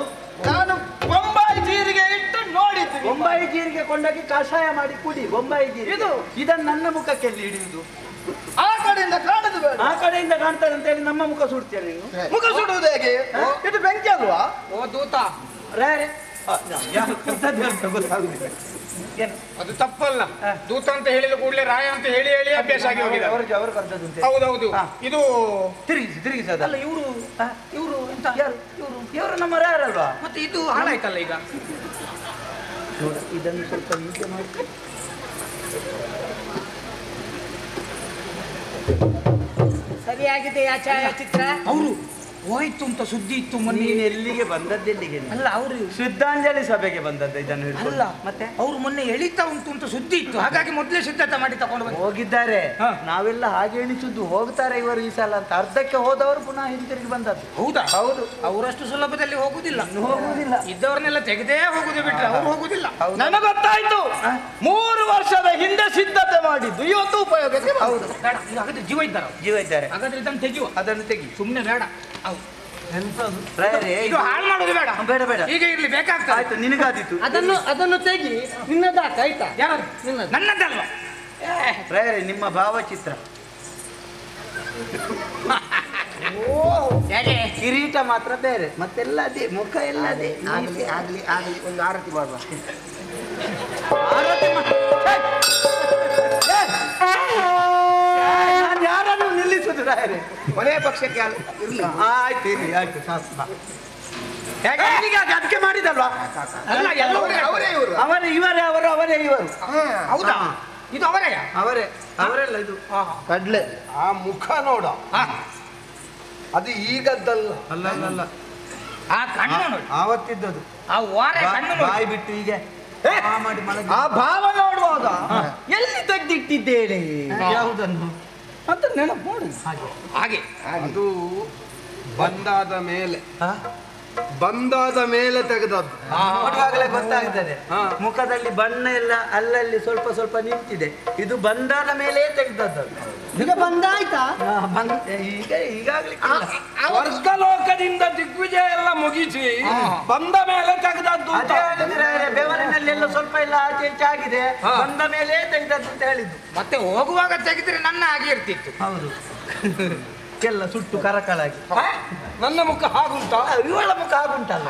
ನಾನು ಬೊಂಬಾಯಿ ಜೀರಿಗೆ ಇಟ್ಟು ನೋಡಿದ್ದೆ. ಬೊಂಬಾಯಿ ಜೀರಿಗೆ ಕೊಂಡೋಗಿ ಕಷಾಯ ಮಾಡಿ ಕುಡಿ. ಬೊಂಬಾಯಿ ಜೀರಿಗೆ ಇದನ್ನು ನನ್ನ ಮುಖಕ್ಕೆ ಹಿಡಿಯುವುದು. ಆ ಕಡೆಯಿಂದ ಕಾಣದು ಬೇಡ, ಆ ಕಡೆಯಿಂದ ಕಾಣ್ತದೆ ಅಂತ ಹೇಳಿ ನಮ್ಮ ಮುಖ ಸುಡ್ತೇನೆ ನೀನು? ಮುಖ ಸುಡುವುದು ಹೇಗೆ? ಇದು ಬೆಂಕಿ ಅಲ್ವಾ? ಓ ದೂತ. ರಾಯರೇ, ಯಾರು ಕರ್ತದ್ದು ಅಂತ ಗೊತ್ತಾಗುದಿಲ್ಲ. ಅದು ತಪ್ಪಲ್ಲ. ದೂತ ಅಂತ ಹೇಳಿದ ಕೂಡಲೇ ರಾಯ ಅಂತ ಹೇಳಿ ಹೇಳಿ ಅಭ್ಯಾಸ ಆಗಿ ಹೋಗಿದೆ. ಅವರು ಕರ್ತದ್ದು ಹೌದೌದು. ಇದು ತಿರುಗಿಸಿ ಅಲ್ಲ ಇವರು ಎಂತ ಇವರು ನಮ್ಮ ರಾಯರಲ್ವಾ? ಮತ್ತೆ ಇದು ಹಾಳಾಯ್ತಲ್ಲ ಈಗ. ನೋಡ ಇದನ್ನು ಸ್ವಲ್ಪ ಹೀಗೆ ಮಾಡಿ. ಸರಿಯಾಗಿದೆ ಆ ಛಾಯಾಚಿತ್ರ. ಅವರು ಹೋಯ್ತು ಅಂತ ಸುದ್ದಿ ಇತ್ತು ಮೊನ್ನೆ. ನೀನು ಎಲ್ಲಿಗೆ ಬಂದದ್ದೆಲ್ಲಿಗೆ? ಅಲ್ಲ ಅವರು ಶ್ರದ್ಧಾಂಜಲಿ ಸಭೆಗೆ ಬಂದದ್ದು ಇದನ್ನು ಹಿಡ್ಕೊಂಡು. ಅಲ್ಲ ಮತ್ತೆ ಅವರು ಮೊನ್ನೆ ಎಳಿತಾ ಉಂಟು ಅಂತ ಸುದ್ದಿ ಇತ್ತು, ಹಾಗಾಗಿ ಮೊದಲೇ ಸಿದ್ಧತೆ ಮಾಡಿ ತಗೊಂಡು ಬಂದು ಹೋಗಿದ್ದಾರೆ. ನಾವೆಲ್ಲ ಹಾಗೆ ಎಣಿಸುದು ಹೋಗ್ತಾರೆ ಇವರು ಈ ಸಲ ಅಂತ. ಅರ್ಧಕ್ಕೆ ಹೋದವರು ಪುನಃ ಹಿಂತಿರುಗಿ ಬಂದದ್ದು. ಹೌದಾ? ಹೌದು. ಅವರಷ್ಟು ಸುಲಭದಲ್ಲಿ ಹೋಗುದಿಲ್ಲ. ಇದ್ದವ್ರನ್ನೆಲ್ಲ ತೆಗೆದೇ ಹೋಗುದು ಬಿಟ್ರೆ ಅವ್ರು ಹೋಗುದಿಲ್ಲ. ನನಗೊತ್ತಾಯ್ತು. 3 ವರ್ಷದ ಹಿಂದೆ ಸಿದ್ಧತೆ ಮಾಡಿದ್ದು ಇವತ್ತು ಉಪಯೋಗಕ್ಕೆ. ಹೌದು. ಹಾಗಾದ್ರೆ ಜೀವ ಇದ್ದಾರೆ. ಹಾಗಾದ್ರೆ ಇದನ್ನು ತೆಗೆಯುವ. ಅದನ್ನು ತೆಗಿ. ಸುಮ್ಮನೆ ಬೇಡ. ಇದು ಹಾಳು ಮಾಡೋದು ಬೇಡ. ಬೇಡ ಈಗ ಇರ್ಲಿ ಬೇಕಾಗ್ತದೆ. ಆಯ್ತು, ನಿನಗಾದಿತ್ತು. ಅದನ್ನು ತೆಗಿ. ನಿನ್ನದಾಕ ಆಯ್ತಾ? ಯಾರು? ನನ್ನದಲ್ವ? ರಾಯರೇ, ನಿಮ್ಮ ಭಾವಚಿತ್ರ. ಕಿರೀಟ ಮಾತ್ರ ಬೇರೆ, ಮತ್ತೆಲ್ಲ ಅದೇ, ಮುಖ ಎಲ್ಲ ಅದೇ. ಆಗ್ಲಿ ಒಂದು ಆರತಿ ಮಾಡುವ. ನಾನು ಯಾರನ್ನು ನಿಲ್ಲಿಸುದು ರಾಯರೇ? ಕೊನೆಯ ಪಕ್ಷಕ್ಕೆ ಆಯ್ತು ಇರ್ಲಿ, ಆಯ್ತು ಅದಕ್ಕೆ ಮಾಡಿದಲ್ವಾ? ಅಲ್ಲ ಅವರೇ ಇವರು. ಅವರೇ ಇವರು. ಹೌದಾ? ಇದು ಅವರೆಲ್ಲ ಇದು ಕಡ್ಲೆ. ಆ ಮುಖ ನೋಡ, ಅದು ಈಗದ್ದಲ್ಲ. ಅಲ್ಲ ಆ ಕಣ್ಣು ನೋಡಿ, ಆವತ್ತಿದ್ದದು. ಆ ವಾರ ಕಣ್ಣು ನೋಡಿ. ಬಾಯಿ ಬಿಟ್ಟು ಹೀಗೆ ಮಾಡಿ ಮಲಗಿ. ಆ ಭಾವ ನೋಡುವಾಗ ಎಲ್ಲಿ ತೆಗೆದಿಟ್ಟಿದ್ದೇನೆ ಯಾವುದನ್ನು ಅಂತ ನೆನಪು ನೋಡಿ. ಹಾಗೆ ಅದು ಬಂದಾದ ಮೇಲೆ ತೆಗೆದದ್ದು. ನೋಡುವಾಗಲೇ ಗೊತ್ತಾಗ್ತದೆ. ಮುಖದಲ್ಲಿ ಬಣ್ಣ ಎಲ್ಲ ಅಲ್ಲಲ್ಲಿ ಸ್ವಲ್ಪ ಸ್ವಲ್ಪ ನಿಂತಿದೆ. ಇದು ಬಂದಾದ ಮೇಲೆ ತೆಗೆದದ್ದು. ಈಗ ಬಂದಾಯ್ತಾ? ಈಗಾಗ್ಲಿ ಸ್ವರ್ಗಲೋಕದಿಂದ ದಿಗ್ವಿಜಯ ಎಲ್ಲ ಮುಗಿಸಿ ಬಂದ ಮೇಲೆ ತೆಗೆದದ್ದು. ಬೆವರಿನಲ್ಲೆಲ್ಲ ಸ್ವಲ್ಪ ಎಲ್ಲ ಆಚೆ ಈಚೆ ಆಗಿದೆ, ಬಂದ ಮೇಲೆ ತೆಗೆದದ್ದು ಅಂತ ಹೇಳಿದ್ದು. ಮತ್ತೆ ಹೋಗುವಾಗ ತೆಗೆದ್ರೆ ನನ್ನ ಹಾಗೆ ಇರ್ತಿತ್ತು. ಹೌದು. ಎಲ್ಲ ಸುಟ್ಟು ಕರಕಳಾಗಿ. ನನ್ನ ಮುಖ ಹಾಗುಂಟ, ಇವಳ ಮುಖ ಹಾಗುಂಟಲ್ಲ.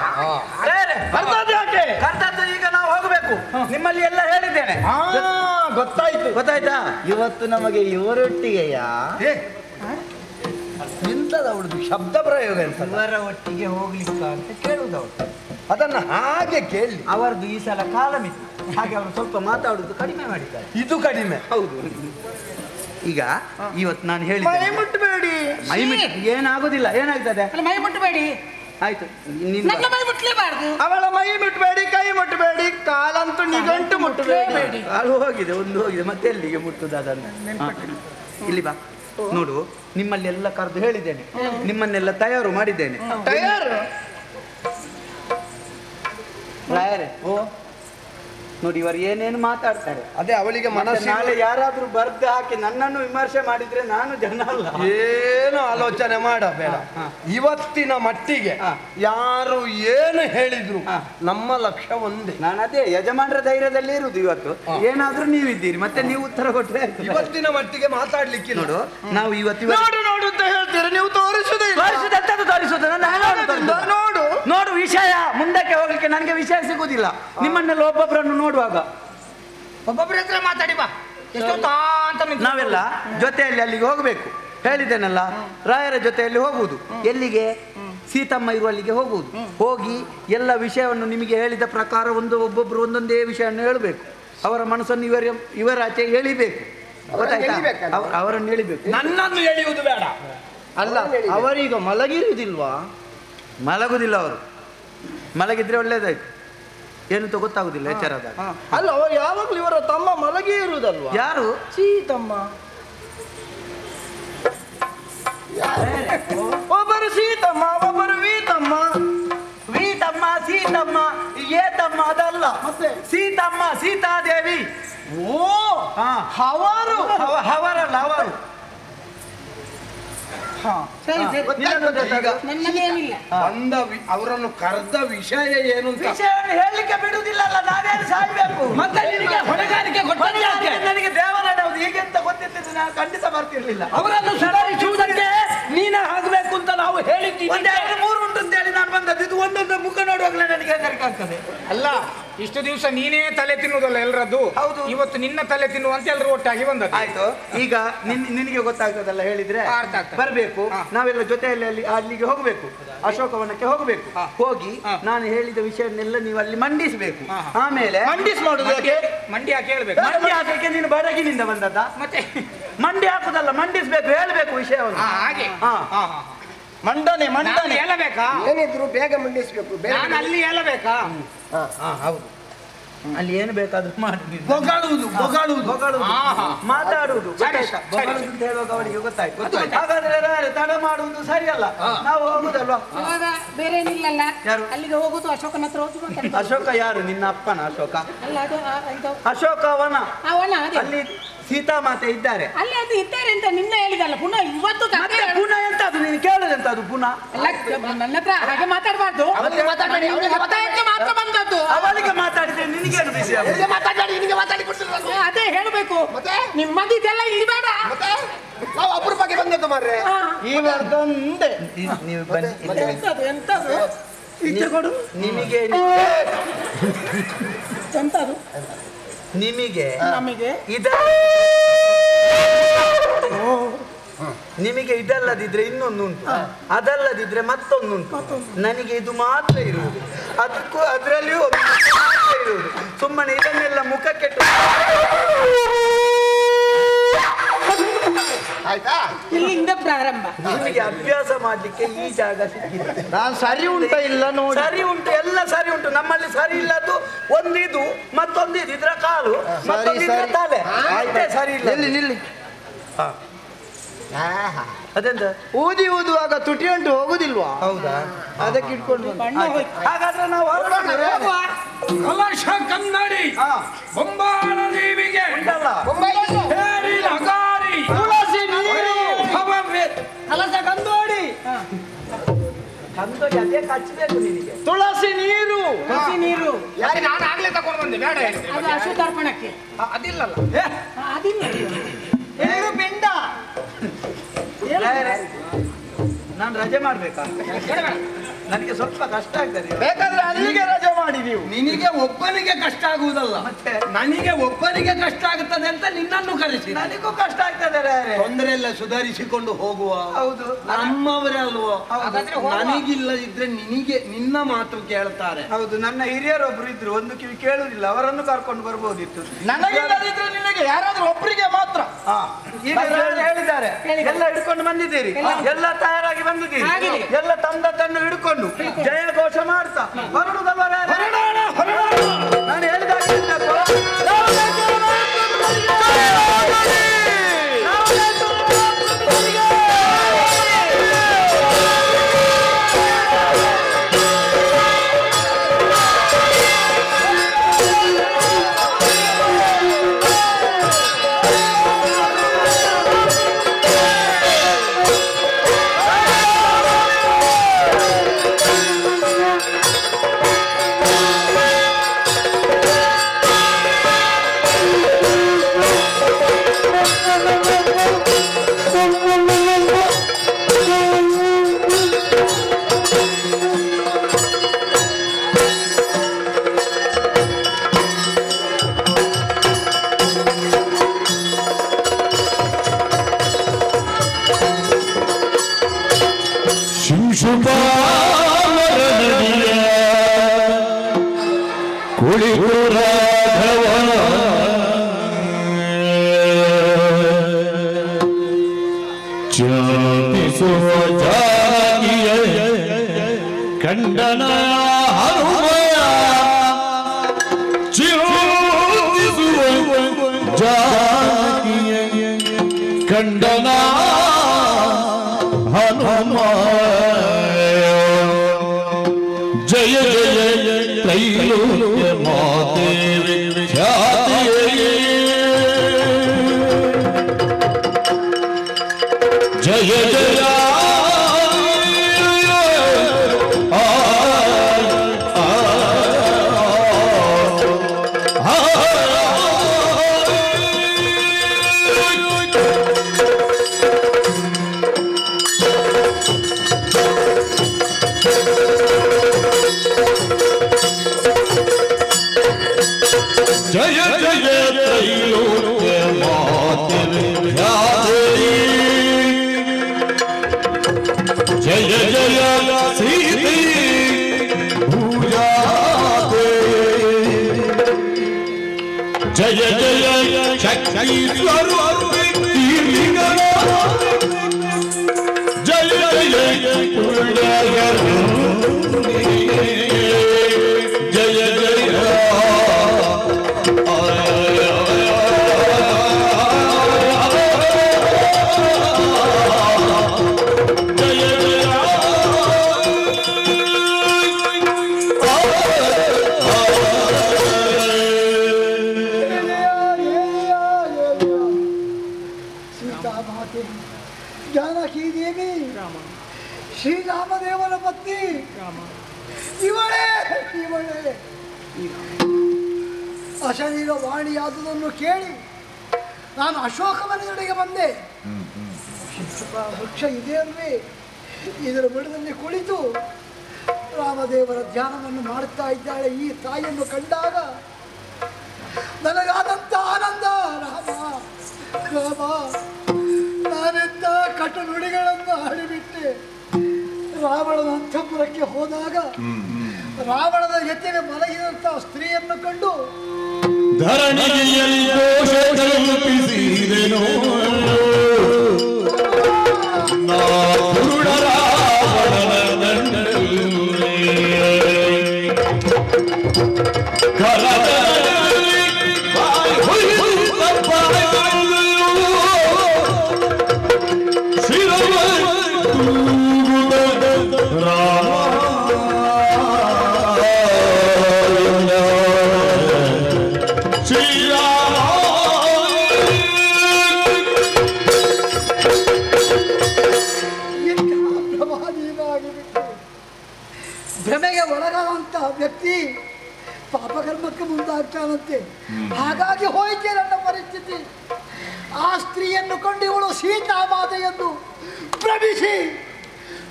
ಯಾಕೆ ಕರ್ತದ್ದು ಈಗ ನಾವು ಹೋಗಬೇಕು. ನಿಮ್ಮಲ್ಲಿ ಎಲ್ಲ ಹೇಳಿದ್ದೇನೆ. ಗೊತ್ತಾಯ್ತಾ? ಇವತ್ತು ನಮಗೆ ಇವರೊಟ್ಟಿಗೆಯಾ ಎಂತದ ಅವಳದು ಶಬ್ದ ಪ್ರಯೋಗ ಅಂತ. ಇವರ ಒಟ್ಟಿಗೆ ಹೋಗ್ಲಿಕ್ಕ ಅಂತ ಕೇಳುದವಳು. ಅದನ್ನ ಹಾಗೆ ಕೇಳಿ. ಅವರದ್ದು ಈ ಸಲ ಕಾಲಮಿತ್ತು, ಹಾಗೆ ಅವರು ಸ್ವಲ್ಪ ಮಾತಾಡುದು ಕಡಿಮೆ ಮಾಡಿದ್ದಾರೆ. ಇದು ಕಡಿಮೆ. ಹೌದು. ಈಗ ಇವತ್ತು ನಾನು ಹೇಳಿದ್ದೆ, ಮೈ ಮುಟ್ಟಬೇಡಿ. ಮೈ ಮುಟ್ಟಿ ಏನಾಗುದಿಲ್ಲ. ಏನಾಗ್ತದೆ? ಮೈ ಮುಟ್ಟಬೇಡಿ. ಆಯ್ತು, ಮೈ ಮುಟ್ಲೇಬಾರ್ದು. ಅವಳ ಮೈ ಮುಟ್ಟಬೇಡಿ, ಕೈ ಮುಟ್ಟಬೇಡಿ, ಕಾಲಂತೂ ನಿಗಂಟು ಮುಟ್ಟಬೇಡಿ. ಕಾಲು ಹೋಗಿದೆ, ಒಂದು ಹೋಗಿದೆ, ಮತ್ತೆ ಎಲ್ಲಿಗೆ ಮುಟ್ಟುದು ಅದನ್ನು? ಇಲ್ಲಿ ಬಾ ನೋಡು, ನಿಮ್ಮಲ್ಲಿ ಎಲ್ಲ ಕರೆದು ಹೇಳಿದ್ದೇನೆ, ನಿಮ್ಮನ್ನೆಲ್ಲ ತಯಾರು ಮಾಡಿದ್ದೇನೆ. ತಯಾರು ರಾಯರೇ, ನೋಡಿ ಇವರು ಏನೇನು ಮಾತಾಡ್ತಾರೆ. ಅದೇ ಅವಳಿಗೆ ಮನಸ್ಸು. ನಾಳೆ ಯಾರಾದ್ರೂ ಬರ್ದು ಹಾಕಿ ನನ್ನನ್ನು ವಿಮರ್ಶೆ ಮಾಡಿದ್ರೆ ನಾನು ಜನ ಅಲ್ಲ. ಏನು ಆಲೋಚನೆ ಮಾಡಬೇಡ. ಇವತ್ತಿನ ಮಟ್ಟಿಗೆ ಯಾರು ಏನು ಹೇಳಿದ್ರು ನಮ್ಮ ಲಕ್ಷ್ಯ ಒಂದೇ. ನಾನು ಅದೇ ಯಜಮಾನರ ಧೈರ್ಯದಲ್ಲಿ ಇರುವುದು. ಇವತ್ತು ಏನಾದ್ರೂ ನೀವಿದ್ದೀರಿ, ಮತ್ತೆ ನೀವು ಉತ್ತರ ಕೊಟ್ಟರೆ. ಇವತ್ತಿನ ಮಟ್ಟಿಗೆ ಮಾತಾಡ್ಲಿಕ್ಕೆ ನೋಡು, ನಾವು ಇವತ್ತು ನೋಡು ಅಂತ ಹೇಳ್ತೀರಿ, ನೀವು ತೋರಿಸುವುದಿಲ್ಲ. ನೋಡು ನೋಡು, ವಿಷಯ ಮುಂದಕ್ಕೆ ಹೋಗ್ಲಿಕ್ಕೆ ನನಗೆ ವಿಷಯ ಸಿಗುದಿಲ್ಲ. ನಿಮ್ಮನ್ನೆಲ್ಲ ಒಬ್ಬೊಬ್ಬರನ್ನು ನೋಡುವಾಗ ಒಬ್ಬೊಬ್ಬರ ಹತ್ರ ಮಾತಾಡಿ ಬಾ. ನಾವೆಲ್ಲ ಜೊತೆಯಲ್ಲಿ ಅಲ್ಲಿಗೆ ಹೋಗಬೇಕು. ಹೇಳಿದ್ದೇನಲ್ಲ, ರಾಯರ ಜೊತೆಯಲ್ಲಿ ಹೋಗುವುದು. ಎಲ್ಲಿಗೆ? ಸೀತಮ್ಮ ಇರುವಲ್ಲಿಗೆ ಹೋಗುವುದು. ಹೋಗಿ ಎಲ್ಲ ವಿಷಯವನ್ನು ನಿಮಗೆ ಹೇಳಿದ ಪ್ರಕಾರ ಒಬ್ಬೊಬ್ರು ಒಂದೊಂದೇ ವಿಷಯವನ್ನು ಹೇಳಬೇಕು. ಅವರ ಮನಸ್ಸನ್ನು ಇವರಾಚೆ ಎಳಿಬೇಕು. ಗೊತ್ತಾಯ್ತಾ? ಅವರನ್ನು ಎಳಿಬೇಕು. ನನ್ನನ್ನು ಎಳೆಯುವುದು ಬೇಡ. ಅಲ್ಲ, ಅವರೀಗ ಮಲಗಿರುವುದಿಲ್ವಾ? ಮಲಗುದಿಲ್ಲ. ಅವರು ಮಲಗಿದ್ರೆ ಒಳ್ಳೇದಾಯ್ತು, ಏನು ಗೊತ್ತಾಗುದಿಲ್ಲ ಎಚ್ಚರದಾಗ. ಅಲ್ಲ, ಅವರು ಯಾವಾಗಲೂ ಇವರ ತಮ್ಮ ಮಲಗಿ ಇರುವುದಲ್ವಾ? ಯಾರು? ಸೀತಮ್ಮ. ಒಬ್ಬರು ಸೀತಮ್ಮ, ಒಬ್ಬರು ವೀತಮ್ಮ. ವೀತಮ್ಮ, ಸೀತಮ್ಮ, ಏತಮ್ಮ ಅದಲ್ಲ, ಮತ್ತೆ ಸೀತಮ್ಮ ಸೀತಾದೇವಿ. ಓ, ಅವರು ಅವರಲ್ಲ, ಅವರು. ಅವರನ್ನು ಕರೆದ ವಿಷಯ ಏನು ಅಂತ ವಿಷಯವನ್ನು ಹೇಳಲಿಕ್ಕೆ ಬಿಡುವುದಿಲ್ಲ. ನಾವೇನು ಸಾಯ್ಬೇಕು? ಮತ್ತೆ ನಿನಗೆ ಹೊಣೆಗಾರಿಕೆ ನನಗೆ ದೇವರಾಡಬಹುದು ಹೀಗೆ ಅಂತ ಗೊತ್ತಿತ್ತು, ನಾನು ಖಂಡಿತ ಬರ್ತಿರ್ಲಿಲ್ಲ. ಅವರನ್ನು ಸುಧಾರಿಸುವುದಕ್ಕೆ ನೀನೇ ಆಗಬೇಕು ಅಂತ ನಾವು ಹೇಳಿದ್ದೀವಿ. 1 2 3 ಉಂಟು ಅಂತ ಹೇಳಿ ನಾನು ಬಂದದ್ದು. ಇದು ಒಂದೊಂದು ಮುಖ ನೋಡುವಾಗಲೇ ನನಗೆ ನನಗೆ ಹೆದರಿಕೆ ಆಗ್ತದೆ. ಅಲ್ಲ ಇಷ್ಟು ದಿವಸ ನೀನೇ ತಲೆ ತಿನ್ನುವುದಲ್ಲ ಎಲ್ಲರದ್ದು. ಹೌದು. ಇವತ್ತು ನಿನ್ನ ತಲೆ ತಿನ್ನುವಂತ ಎಲ್ಲರೂ ಒಟ್ಟಾಗಿ ಬಂದದ್ದು. ಆಯ್ತು. ಈಗ ನಿನಗೆ ಗೊತ್ತಾಗ್ತದಲ್ಲ ಹೇಳಿದ್ರೆ ಅರ್ಥ ಆಗ್ತದೆ. ಬರ್ಬೇಕು, ನಾವೆಲ್ಲ ಜೊತೆಯಲ್ಲಿ ಅಲ್ಲಿಗೆ ಹೋಗ್ಬೇಕು, ಅಶೋಕವನಕ್ಕೆ ಹೋಗ್ಬೇಕು. ಹೋಗಿ ನಾನು ಹೇಳಿದ ವಿಷಯನ್ನೆಲ್ಲ ನೀವು ಅಲ್ಲಿ ಮಂಡಿಸಬೇಕು. ಆಮೇಲೆ ಮಂಡಿಸ್ ಮಾಡುದು ಮಂಡಿ ಹಾಕಿ ಹೇಳ್ಬೇಕು. ಮಂಡಿ ಹಾಕಕ್ಕೆ ನೀನು ಬಡಗಿನಿಂದ ಬಂದದ್ದ? ಮತ್ತೆ ಮಂಡಿ ಹಾಕುದಲ್ಲ, ಮಂಡಿಸ್ಬೇಕು, ಹೇಳ್ಬೇಕು ವಿಷಯವನ್ನು. ಹಾಗೆ ಮಂಡನೆ ಹೇಳಬೇಕಾ? ಏನಿದ್ರು ಬೇಗ ಮಂಡಿಸ್ಬೇಕು. ನಾನು ಅಲ್ಲಿ ಹೇಳಬೇಕಾ? ಹೌದು, ಅಲ್ಲಿ ಏನು ಬೇಕಾದ್ರೂ ಮಾಡಿ ಬೊಗಳುವುದು ಮಾತಾಡುವುದು. ಸರಿ, ಗೊತ್ತಾಯ್ತಾ? ಸರಿ. ಬೊಗಳುವುದು ಅಂತ ಹೇಳುವಾಗ ಅವಳಿಗೆ ಗೊತ್ತಾಯ್ತು. ಹಾಗಾದ್ರೆ ತಡ ಮಾಡುವುದು ಸರಿಯಲ್ಲ. ನಾವು ಹೋಗುದಲ್ವಾ? ಇವಾಗ ಬೇರೆ ಏನಿಲ್ಲಲ್ಲ, ಯಾರು? ಅಲ್ಲಿಗೆ ಹೋಗುದು ಅಶೋಕನ ಹತ್ರ ಹೋಗುದು ಅಂತ. ಅಶೋಕ ಯಾರು? ನಿನ್ನ ಅಪ್ಪನ ಅಶೋಕ? ಅಲ್ಲ ಅದು ಇದು ಅಶೋಕವನ ಅವನ ಅದೇ. ಅಲ್ಲಿ ಸೀತಾಮಾತೆ ಇದ್ದಾರೆ. ಅಲ್ಲಿ ಅದು ಇದ್ದಾರೆ ಅಂತ ನಿನ್ನ ಹೇಳಿದಲ್ಲ, ಪುನಃ ಇವತ್ತು ಕಥೆ ಮತ್ತೆ ಹೇಳು. ಪುನಃ ಎಂತದು ನೀನು ಕೇಳುದಂತ ಅದು ಪುನಃ? ಅಲ್ಲ, ನನ್ನ ಹತ್ರ ಹಾಗೆ ಮಾತಾಡಬಾರ್ದು. ಗೊತ್ತಾಯ್ತು ಮಾತ್ರ ಬಂದದ್ದು. ಅವಳಿಗೆ ಮಾತಾಡಿದ್ರೆ ನಿನಗೇನು ವಿಷಯ? ಅದೇ ಹೇಳಬೇಕು. ನಿಮ್ಮದಿದೆಲ್ಲ ಇಲ್ಲಿ ಬೇಡ. ನಾವು ಅಪರೂಪಕ್ಕೆ ಬಂದದ್ದು ಮಾರ್ರೆ. ಇವರದೊಂದೇ ನೀವು ಬನ್ನಿ. ಎಂತದು ಈಚೆ ಕೊಡು. ನಿಮಗೆ ಎಂತದು ನಿಮಗೆ ನಮಗೆ ನಿಮಗೆ ಇದಲ್ಲದಿದ್ರೆ ಇನ್ನೊಂದುಂಟು, ಅದಲ್ಲದಿದ್ರೆ ಮತ್ತೊಂದುಂಟು. ನನಗೆ ಇದು ಮಾತ್ರ ಇರುವುದು, ಅದಕ್ಕೂ ಅದರಲ್ಲಿಯೂ ಒಂದು ಮಾತ್ರ ಇರುವುದು. ಸುಮ್ಮನೆ ಇದನ್ನೆಲ್ಲ ಮುಖ ಕೆಟ್ಟು ಆಯ್ತಾ? ಇಲ್ಲಿಂದ ಪ್ರಾರಂಭ. ನಿಮಗೆ ಅಭ್ಯಾಸ ಮಾಡ್ಲಿಕ್ಕೆ ಈ ಜಾಗ ಸಿಕ್ಕಿದೆ. ನಾನು ಸರಿ ಉಂಟ ಇಲ್ಲ ನೋಡಿ. ಸರಿ ಉಂಟು, ಎಲ್ಲ ಸರಿ ಉಂಟು. ನಮ್ಮಲ್ಲಿ ಸರಿ ಇಲ್ಲದ್ದು ಒಂದಿದು, ಮತ್ತೊಂದಿದು. ಇದ್ರ ಕಾಲು, ಮತ್ತೊಂದಿದ್ರ ತಲೆ. ಆಯ್ತಾ? ಸರಿ ಇಲ್ಲ. ನಿಲ್ಲಿ. ಅದೆಂತ ಊದುವಾಗ ತುಟಿ ಉಂಟು ಹೋಗುದಿಲ್ವಾ? ಹೌದಾ? ಅದಕ್ಕೆ ಇಟ್ಕೊಂಡು ಬಣ್ಣ ಹೋಯ್ತು. ಹಾಗಾದ್ರೆ ನಾವು ಹೊರಡೋಣ. ಕಲಶ ಕನ್ನಡಿ ಬೊಂಬಾಳ ದೇವಿಗೆ ಉಂಟಲ್ಲ? ಹೇರಿ ನಗಾರಿ ತುಳಸಿ ನೀರು. ಕಲಸ ಕಂದೋಡಿ. ಕಂದೋಡಿ ಅದೇ ಕಚ್ಚಬೇಕು ನಿನಗೆ. ತುಳಸಿ ನೀರು. ಹಸಿ ನೀರು ಯಾಕೆ ನಾನು ಆಗ್ಲೇ ತಗೊಂಡು ಬಂದೆ, ಬೇಡ ಹೇಳಿದೆ. ಅದು ಅಶುದ್ಧಾರ್ಪಣಕ್ಕೆ. ಅದಿಲ್ಲಲ್ಲ. ಅದಿಲ್ಲ. ಏನು ಪಿಂಡ? ನಾನು ರಜೆ ಮಾಡ್ಬೇಕಾ? ನನಗೆ ಸ್ವಲ್ಪ ಕಷ್ಟ ಆಗ್ತದೆ. ಬೇಕಾದ್ರೆ ಅಲ್ಲಿಗೆ ರಜೆ ಮಾಡಿ ನೀವು. ನಿನಗೆ ಒಬ್ಬನಿಗೆ ಕಷ್ಟ ಆಗುವುದಲ್ಲ, ಮತ್ತೆ ನನಗೆ ಒಬ್ಬನಿಗೆ ಕಷ್ಟ ಆಗುತ್ತದೆ ಅಂತ ನಿನ್ನನ್ನು ಕರೆಸಿ. ನನಗೂ ಕಷ್ಟ ಆಗ್ತದೆ. ತೊಂದರೆ ಎಲ್ಲ ಸುಧಾರಿಸಿಕೊಂಡು ಹೋಗುವ. ಹೌದು, ನಮ್ಮವರೇ ಅಲ್ವಾ? ಹಾಗಾದ್ರೆ ಹೋಗುವ. ನನಗಿಲ್ಲದಿದ್ರೆ ನಿನ್ನ ಮಾತು ಕೇಳ್ತಾರೆ. ಹೌದು. ನನ್ನ ಹಿರಿಯರೊಬ್ರು ಇದ್ರು, ಒಂದು ಕಿವಿ ಕೇಳುವುದಿಲ್ಲ. ಅವರನ್ನು ಕರ್ಕೊಂಡು ಬರ್ಬೋದಿತ್ತು. ನನಗಿಲ್ಲದಿದ್ರೆ ನಿನಗೆ ಯಾರಾದ್ರೂ ಒಬ್ಬರಿಗೆ ಮಾತ್ರ. ಈಗ ಯಾರು ಹೇಳಿದ್ದಾರೆ? ಎಲ್ಲ ಹಿಡ್ಕೊಂಡು ಬಂದಿದ್ದೀರಿ, ಎಲ್ಲ ತಯಾರಾಗಿ ಬಂದಿದ್ದೀರಿ, ಆಗಿದೆ. ಎಲ್ಲ ತಂದದ್ದನ್ನು ಹಿಡ್ಕೊಂಡು ಜಯ ಘೋಷ ಮಾಡ್ತಾ ಹೊರಡುದಲ್ವ? ನಾನು ಹೇಳಿದಾಗ ಕಂಡನ ಕಂಡನ ಹನುಮ ಜಯ ಜಯ ತ್ರೈಲೋಕ್ಯ ಮಾತೆ ಖ್ಯಾತಿ ಜಯ ಜಯ ಜಯ ಜಯ ತ್ರೈಲೋಕ್ಯ ಮಾತೆ ವಿಖ್ಯಾತೆ ಜಯ ಜಯ ಸೀತೆ ಪೂಜಾತೆ ಜಯ ಜಯ ಶಕ್ತಿ ಸ್ವರೂಪಿ ಜಯ ಜಯ ಜಯ ಜಯ ಜಾನಕಿ ದೇವಿ ಶ್ರೀರಾಮದೇವರ ಪತ್ನಿ ಇವಳೇ ಅಶರೀರ ವಾಣಿಯಾದುದನ್ನು ಕೇಳಿ ನಾನು ಅಶೋಕವನದೆಡೆಗೆ ಬಂದೆ. ವೃಕ್ಷ ಇದೆ ಅಲ್ವೇ, ಇದರ ಬುಡದಲ್ಲಿ ಕುಳಿತು ರಾಮದೇವರ ಧ್ಯಾನವನ್ನು ಮಾಡುತ್ತಾ ಇದ್ದಾಳೆ. ಈ ತಾಯಿಯನ್ನು ಕಂಡಾಗ ನನಗಾದಂಥ ಆನಂದ. ರಾಮ ನಾನೆಂತ ಕಟು ನುಡಿಗಳನ್ನು ಆಡಿಬಿಟ್ಟೆ. ರಾವಣನ ಅಂತಃಪುರಕ್ಕೆ ಹೋದಾಗ ರಾವಣನ ಜೊತೆಗೆ ಮಲಗಿದಂಥ ಸ್ತ್ರೀಯನ್ನು ಕಂಡು ಧರಣಿಯಲ್ಲಿ ದೋಷ ಕಲ್ಪಿಸಿದೆನೋ ನಾ ಕುರುಡ ರಾವಣನ ದಂಡದಲ್ಲಿ ಕರದಲ್ಲಿ ಶಿರವ ಭ್ರಮೆಗೆ ಒಳಗಾದಂತಹ ವ್ಯಕ್ತಿ ಪಾಪಕರ್ಮಕ್ಕೆ ಮುಂದಾಗ್ತಾನಂತೆ. ಹಾಗಾಗಿ ಹೋಯ್ತೆ ನನ್ನ ಪರಿಸ್ಥಿತಿ. ಆ ಸ್ತ್ರೀಯನ್ನು ಕೊಂಡು ಇವಳು ಸೀತಾಮಾತೆಯನ್ನು ಭ್ರಮಿಸಿ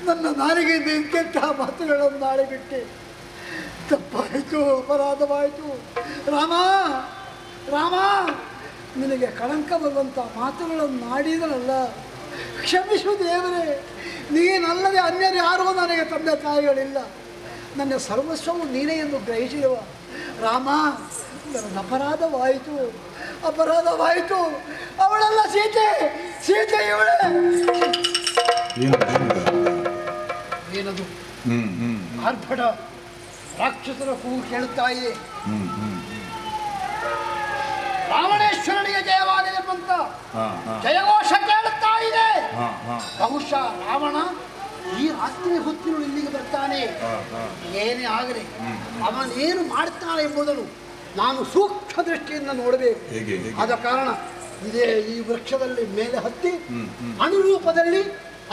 ನನ್ನ ನಾಲಿಗೆ ನಿಂತಹ ಮಾತುಗಳನ್ನು ಆಡಿಬಿಟ್ಟೆ. ತಪ್ಪಾಯಿತು, ಅಪರಾಧವಾಯಿತು. ರಾಮ ನಿನಗೆ ಕಳಂಕ ಬರುವಂಥ ಮಾತುಗಳನ್ನು ಆಡಿದರಲ್ಲ, ಕ್ಷಮಿಸು ದೇವರೇ. ನೀನಲ್ಲದೆ ಅನ್ಯರು ಯಾರೂ ನನಗೆ ತಂದೆ ತಾಯಿಗಳಿಲ್ಲ. ನನ್ನ ಸರ್ವಸ್ವವು ನೀನೇ ಎಂದು ಗ್ರಹಿಸಿರುವ ರಾಮ, ನನ್ನ ಅಪರಾಧವಾಯಿತು. ಅವಳೆಲ್ಲ ಸೀತೆ ಇವಳೇ. ಏನದು ಆರ್ಭಟ ರಾಕ್ಷಸರ ಕೂಗು ಕೇಳುತ್ತಾ ಇದೆ. ರಾವಣೇಶ್ವರನಿಗೆ ಜಯವಾಗಲಿ ಎಂಬಂತ ಜಯಘೋಷ ಕೇಳುತ್ತಾ ಇದೆ. ಬಹುಶಃ ರಾವಣ ಈ ರಾತ್ರಿ ಹೊತ್ತಿನಳು ಇಲ್ಲಿಗೆ ಬರ್ತಾನೆ. ಏನೇ ಆಗಲಿ ಅವನೇನು ಮಾಡ್ತಾನೆ ಎಂಬುದನ್ನು ನಾನು ಸೂಕ್ಷ್ಮ ದೃಷ್ಟಿಯಿಂದ ನೋಡಬೇಕು. ಆದ ಕಾರಣ ಇದೇ ಈ ವೃಕ್ಷದಲ್ಲಿ ಮೇಲೆ ಹತ್ತಿ ಅನುರೂಪದಲ್ಲಿ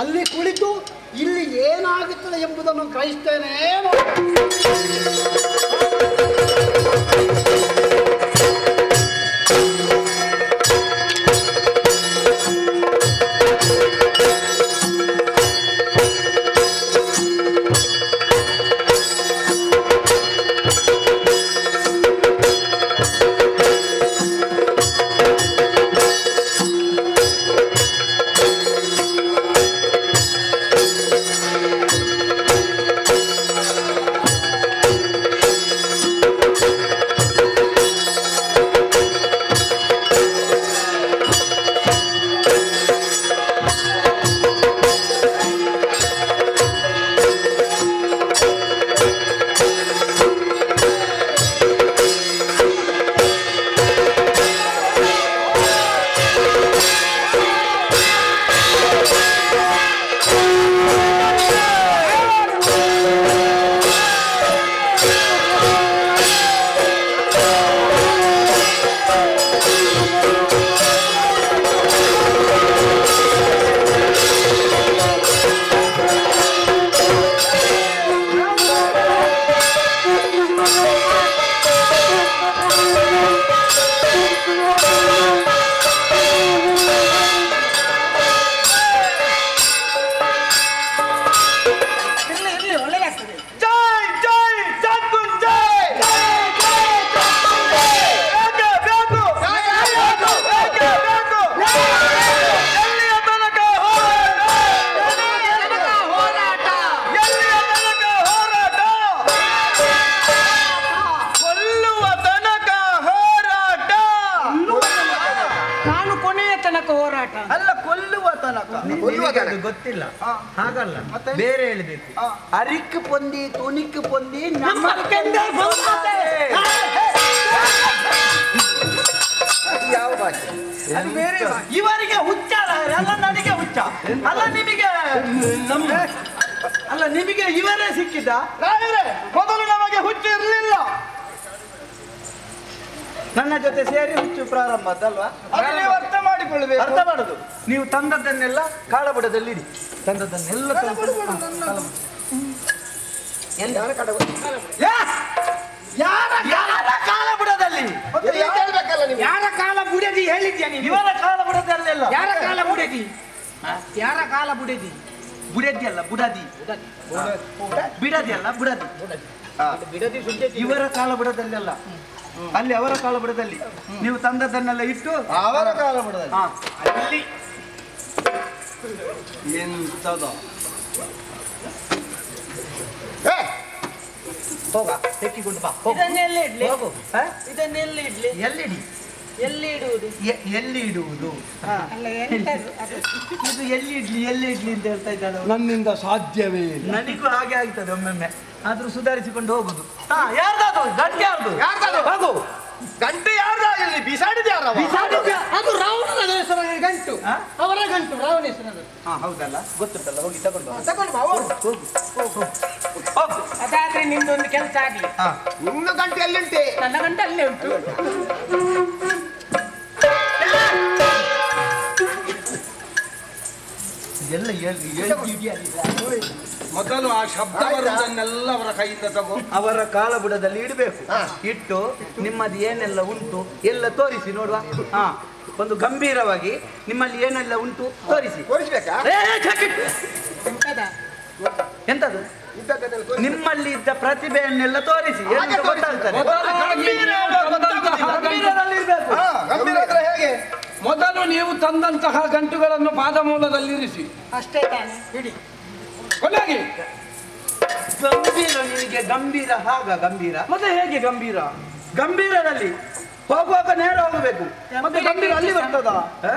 ಅಲ್ಲಿ ಕುಳಿತು ಇಲ್ಲಿ ಏನಾಗುತ್ತದೆ ಎಂಬುದನ್ನು ಗ್ರಹಿಸ್ತೇನೆ. ಅಲ್ಲ ಕೊಲ್ಲುವ ತನಕ ಅದು ಗೊತ್ತಿಲ್ಲ ಹಾಗಲ್ಲ ಬೇರೆ ಹೇಳ್ಬೇಕು ಅರಿಕ್ ಪೊಂದಿ ತುನಿಕ್ ಪೊಂದಿ ಯಾವ ಭಾಷೆ ಅದು ಬೇರೆ ಇವರಿಗೆ ಹುಚ್ಚ ಅಲ್ಲ ನನಗೆ ಹುಚ್ಚ ಅಲ್ಲ ನಿಮಗೆ ಅಲ್ಲ ನಿಮಗೆ ಇವರೇ ಸಿಕ್ಕಿದ್ದ ಮೊದಲು ನಮಗೆ ಹುಚ್ಚು ಇರಲಿಲ್ಲ ನನ್ನ ಜೊತೆ ಸೇರಿ ಹುಚ್ಚು ಪ್ರಾರಂಭ ಅದಲ್ವಾ ನೀವು ಅರ್ಥ ಮಾಡಿಕೊಳ್ಳಬೇಕು ಅರ್ಥ ಮಾಡುದು ನೀವು ತಂದದ್ದನ್ನೆಲ್ಲ ಕಾಳಬುಡದಲ್ಲಿಡಿ ತಂದದ್ದನ್ನೆಲ್ಲ ಯಾರ ಕಾಳಬುಡದಲ್ಲಿ ಯಾರ ಕಾಲ ಬುಡದಿ ಹೇಳಿದ್ಯಾ ನೀನು ಇವರ ಕಾಳಬುಡದಲ್ಲೆಲ್ಲ ಯಾರ ಕಾಲ ಬುಡದಿ ಯಾರ ಕಾಲ ಬುಡದಿ ಬುಡದಿ ಅಲ್ಲ ಬುಡದಿ ಬಿಡದಿ ಅಲ್ಲ ಬುಡದಿ ಬಿಡದಿ ಸುದ್ದಿ ಇವರ ಕಾಳಬುಡದಲ್ಲೆಲ್ಲ ಅಲ್ಲಿ ಅವರ ಕಾಳಬುಡದಲ್ಲಿ ನೀವು ತಂದದ್ದನ್ನೆಲ್ಲ ಇಟ್ಟು ಅವರ ಕಾಳಬುಡದಲ್ಲಿ ಅಲ್ಲಿ ಎಂತದ ಹೋಗ ತೆಕ್ಕಿಕೊಂಡು ಬಾ ಇದನ್ನೆಲ್ಲ ಇಡ್ಲಿ ಹೋಗು ಇದನ್ನೆಲ್ಲ ಇಡ್ಲಿ ಎಲ್ಲಿಡಿ ಎಲ್ಲಿ ಇಡುವುದು ಎಲ್ಲಿ ಇಡುವುದು ಅಲ್ಲ ಎಂತದು ಅದು? ಇದು ಎಲ್ಲಿ ಇಡ್ಲಿ ಅಂತ ಹೇಳ್ತಾ ಇದ್ದಾಳೆ ನನ್ನಿಂದ ಸಾಧ್ಯವೇ ಇಲ್ಲ. ನನಗೂ ಹಾಗೆ ಆಗ್ತದೆ ಒಮ್ಮೊಮ್ಮೆ ಆದ್ರೂ ಸುಧಾರಿಸಿಕೊಂಡು ಹೋಗುದು ಯಾರ್ದು ಗಂಟೆ ಯಾರ್ದು ಹೋಗು ಗಂಟೆ ಯಾರ್ದಾಗಿರ್ಲಿ ಬಿಸಾಡಿದ ಅದು ರಾವಣನ ಹೆಸರಾಗಿ ಗಂಟು ಅವರ ಗಂಟು ರಾವಣ ಹೆಸರದು ಹೌದಲ್ಲ ಗೊತ್ತುಂಟಲ್ಲ ಹೋಗಿ ತಗೊಂಡು ಬಾ. ತಗೊಂಡು ಬಾ ಹೋಗು ಅದಾದ್ರೆ ನಿಮ್ದೊಂದು ಕೆಲಸ ಆಗ್ಲಿ ನಿಮ್ಮ ಗಂಟೆ ಎಲ್ಲಿಂಟೆ ನನ್ನ ಗಂಟೆ ಅಲ್ಲೇ ಉಂಟು ಎಲ್ಲ ಮೊದಲು ಆ ಶಬ್ದ ಬರುವುದನ್ನೆಲ್ಲ ಅವರ ಕೈಯಿಂದ ತಗೋ ಅವರ ಕಾಳಬುಡದಲ್ಲಿ ಇಡಬೇಕು ಇಟ್ಟು ನಿಮ್ಮದು ಏನೆಲ್ಲ ಉಂಟು ಎಲ್ಲ ತೋರಿಸಿ ನೋಡುವ ಒಂದು ಗಂಭೀರವಾಗಿ ನಿಮ್ಮಲ್ಲಿ ಏನೆಲ್ಲ ಉಂಟು ತೋರಿಸಿ ಎಂತದು ನಿಮ್ಮಲ್ಲಿ ಇದ್ದ ಪ್ರತಿಭೆಯನ್ನೆಲ್ಲ ತೋರಿಸಿ ಗೊತ್ತಾಗ್ತದೆ ಹೇಗೆ ಮೊದಲು ನೀವು ತಂದಂತಹ ಗಂಟುಗಳನ್ನು ಪಾದಮೂಲದಲ್ಲಿರಿಸಿ ಅಷ್ಟೇ ತಾನೆ ಇಡಿ ಕೊನೆಗೆ ಗಂಭೀರ ನಿನಗೆ ಗಂಭೀರ ಗಂಭೀರ ಮತ್ತೆ ಹೇಗೆ ಗಂಭೀರದಲ್ಲಿ ಹೋಗುವಾಗ ನೇರ ಹೋಗಬೇಕು ಮತ್ತೆ ಗಂಭೀರ ಅಲ್ಲಿ ಬರ್ತದ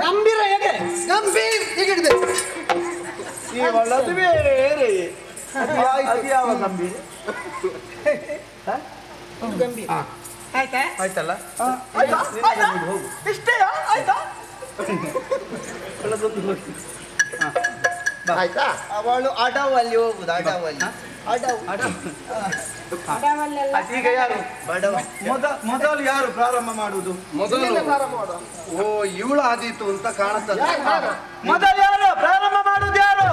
ಗಂಭೀರ ಹೇಗೆ ಗಂಭೀರ ಹೀಗಿಡ್ಬೇಕು ಇವಳದು ಬೇರೆ ಅದು ಯಾವ ಗಂಭೀರ ಗಂಭೀರ ಆಯ್ತಾ ಆಯ್ತಲ್ಲ ಹೋಗು ಇಷ್ಟೇ ಆಯ್ತಾ ಆಯ್ತಾ ಅವಳು ಅಡವಲ್ಲಿ ಹೋಗುದು ಅಡವಲ್ಲಿ ಈಗ ಯಾರು ಮೊದಲು ಯಾರು ಪ್ರಾರಂಭ ಮಾಡುವುದು ಮೊದಲು ಓ ಇವಳು ಆದೀತು ಅಂತ ಕಾಣುತ್ತದೆ ಮೊದಲು ಯಾರು ಪ್ರಾರಂಭ ಮಾಡುವುದು ಯಾರು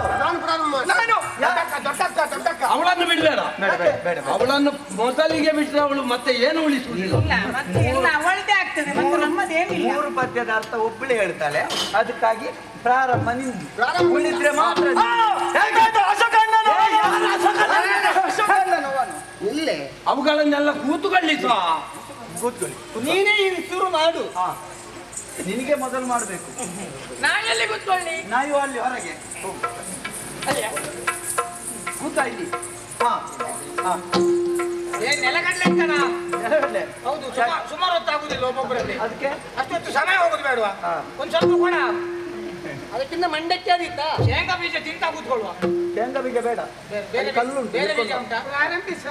ಅವಳನ್ನು ಬಿಡಬೇಡ ಅವಳನ್ನು ಮೊದಲಿಗೆ ಬಿಟ್ಟರೆ ಅವಳು ಮತ್ತೆ ಏನು ಉಳಿಸುವುದಿಲ್ಲ ಮತ್ತೆ ಎಲ್ಲ ಅವಳದೇ ಆಗ್ತದೆ ಮತ್ತೆ ನಮ್ಮದೇನಿಲ್ಲ 3 ಪದ್ಯದ ಅರ್ಥ ಒಬ್ಬಳೇ ಹೇಳ್ತಾಳೆ ಅದಕ್ಕಾಗಿ ಪ್ರಾರಂಭ ನಿಂದು ಉಳಿದ್ರೆ ಮಾತ್ರ ಇಲ್ಲೇ ಅವುಗಳನ್ನೆಲ್ಲ ಕೂತುಕೊಳ್ಳಿಸುವ ನೀನೇ ಶುರು ಮಾಡು ನಿನಗೆ ಮೊದಲು ಮಾಡಬೇಕು ನಾನೆಲ್ಲಿ ಕೂತ್ಕೊಳ್ಳಿ ನಾವು ಅಲ್ಲಿ ಹೊರಗೆ ಕೂತ ಇಲ್ಲಿ ನೆಲಗಡ್ಲೆ ಅಂತನಾ ಹೌದು ಸುಮಾರು ಹೊತ್ತಾಗುದಿಲ್ಲ ಒಬ್ಬೊಬ್ಬರಲ್ಲಿ ಅದಕ್ಕೆ ಅಷ್ಟೊತ್ತು ಸಮಯ ಹೋಗುದು ಬೇಡವಾ ಒಂದ್ ಸ್ವಲ್ಪ ಕೊಡ ಅದಕ್ಕಿಂತ ಮಂಡಕ್ಕಿ ಅದಿತ್ತ ಶೇಂಗಾ ಬೀಜ ತಿಂತ ಕೂತ್ಕೊಳ್ಳುವ ಶೇಂಗಾ ಬೀಜ ಬೇಡ ಕಲ್ಲು ಬೇರೆ ಬೀಜ ಉಂಟಾ ಆರಂಭಿಸ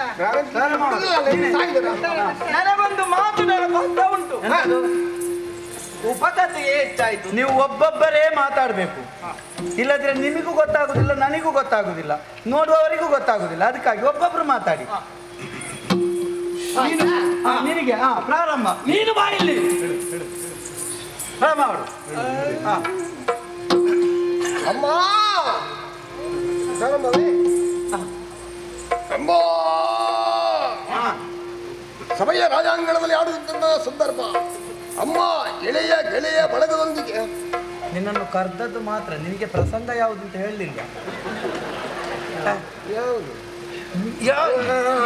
ನನಗೊಂದು ಮಾತು ನೆನಪಾಗ್ತಾ ಉಂಟು ಉಪಕಥೆಯೇ ಹೆಚ್ಚಾಯ್ತು ನೀವು ಒಬ್ಬೊಬ್ಬರೇ ಮಾತಾಡಬೇಕು ಇಲ್ಲದ್ರೆ ನಿಮಗೂ ಗೊತ್ತಾಗುದಿಲ್ಲ ನನಗೂ ಗೊತ್ತಾಗುದಿಲ್ಲ ನೋಡುವವರಿಗೂ ಗೊತ್ತಾಗುದಿಲ್ಲ ಅದಕ್ಕಾಗಿ ಒಬ್ಬೊಬ್ರು ಮಾತಾಡಿ ನಿನಗೆ ಪ್ರಾರಂಭ ನೀನು ಬಾ ಇಲ್ಲಿ ಪ್ರಾರಂಭ ಮಾಡು ಅಮ್ಮ ಸಭೆಯ ರಾಜಾಂಗಣದಲ್ಲಿ ಆಡುತ್ತಿದ್ದ ಸಂದರ್ಭ ಅಮ್ಮ ಎಳೆಯ ಗೆಳೆಯ ಬಳಗದೊಂದಿಗೆ ನಿನ್ನನ್ನು ಕರೆದದ್ದು ಮಾತ್ರ ನಿನಗೆ ಪ್ರಸಂಗ ಯಾವುದು ಅಂತ ಹೇಳಲಿಲ್ಲ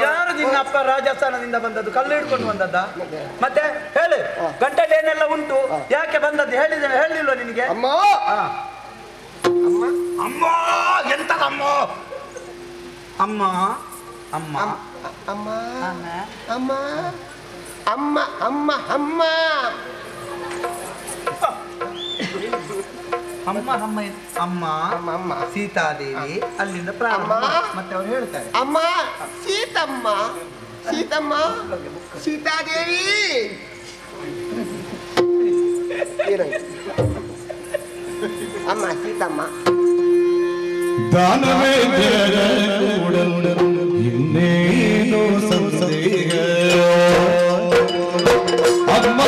ಯಾರು ನಿನ್ನ ಅಪ್ಪ ರಾಜಸ್ಥಾನದಿಂದ ಬಂದದ್ದು ಕಲ್ಲು ಹಿಡ್ಕೊಂಡು ಬಂದದ್ದ ಮತ್ತೆ ಹೇಳು ಗಂಟೆಲಿ ಏನೆಲ್ಲ ಉಂಟು ಯಾಕೆ ಬಂದದ್ದು ಹೇಳಿಲ್ವ ನಿನಗೆ ಅಮ್ಮ ಅಮ್ಮ ಎಂತದಮ್ಮ ಅಮ್ಮ ಅಮ್ಮ ಅಮ್ಮ ಅಮ್ಮ ಅಮ್ಮ ಅಮ್ಮ ಅಮ್ಮ ಅಮ್ಮ ಅಮ್ಮ ಅಮ್ಮ ಅಮ್ಮ ಸೀತಾದೇವಿ ಅಲ್ಲಿಂದ ಪ್ರಾರಂಭ ಮತ್ತೆ ಅವ್ರು ಹೇಳ್ತಾರೆ ಅಮ್ಮ ಸೀತಮ್ಮ ಸೀತಮ್ಮ ಸೀತಾದೇವಿ ಅಮ್ಮ ಸೀತಮ್ಮ ದಾನವೇಂದ್ರರ ಕೂಡಲು ಇನ್ನೇನು ಸಂದೇಹ ಅಮ್ಮ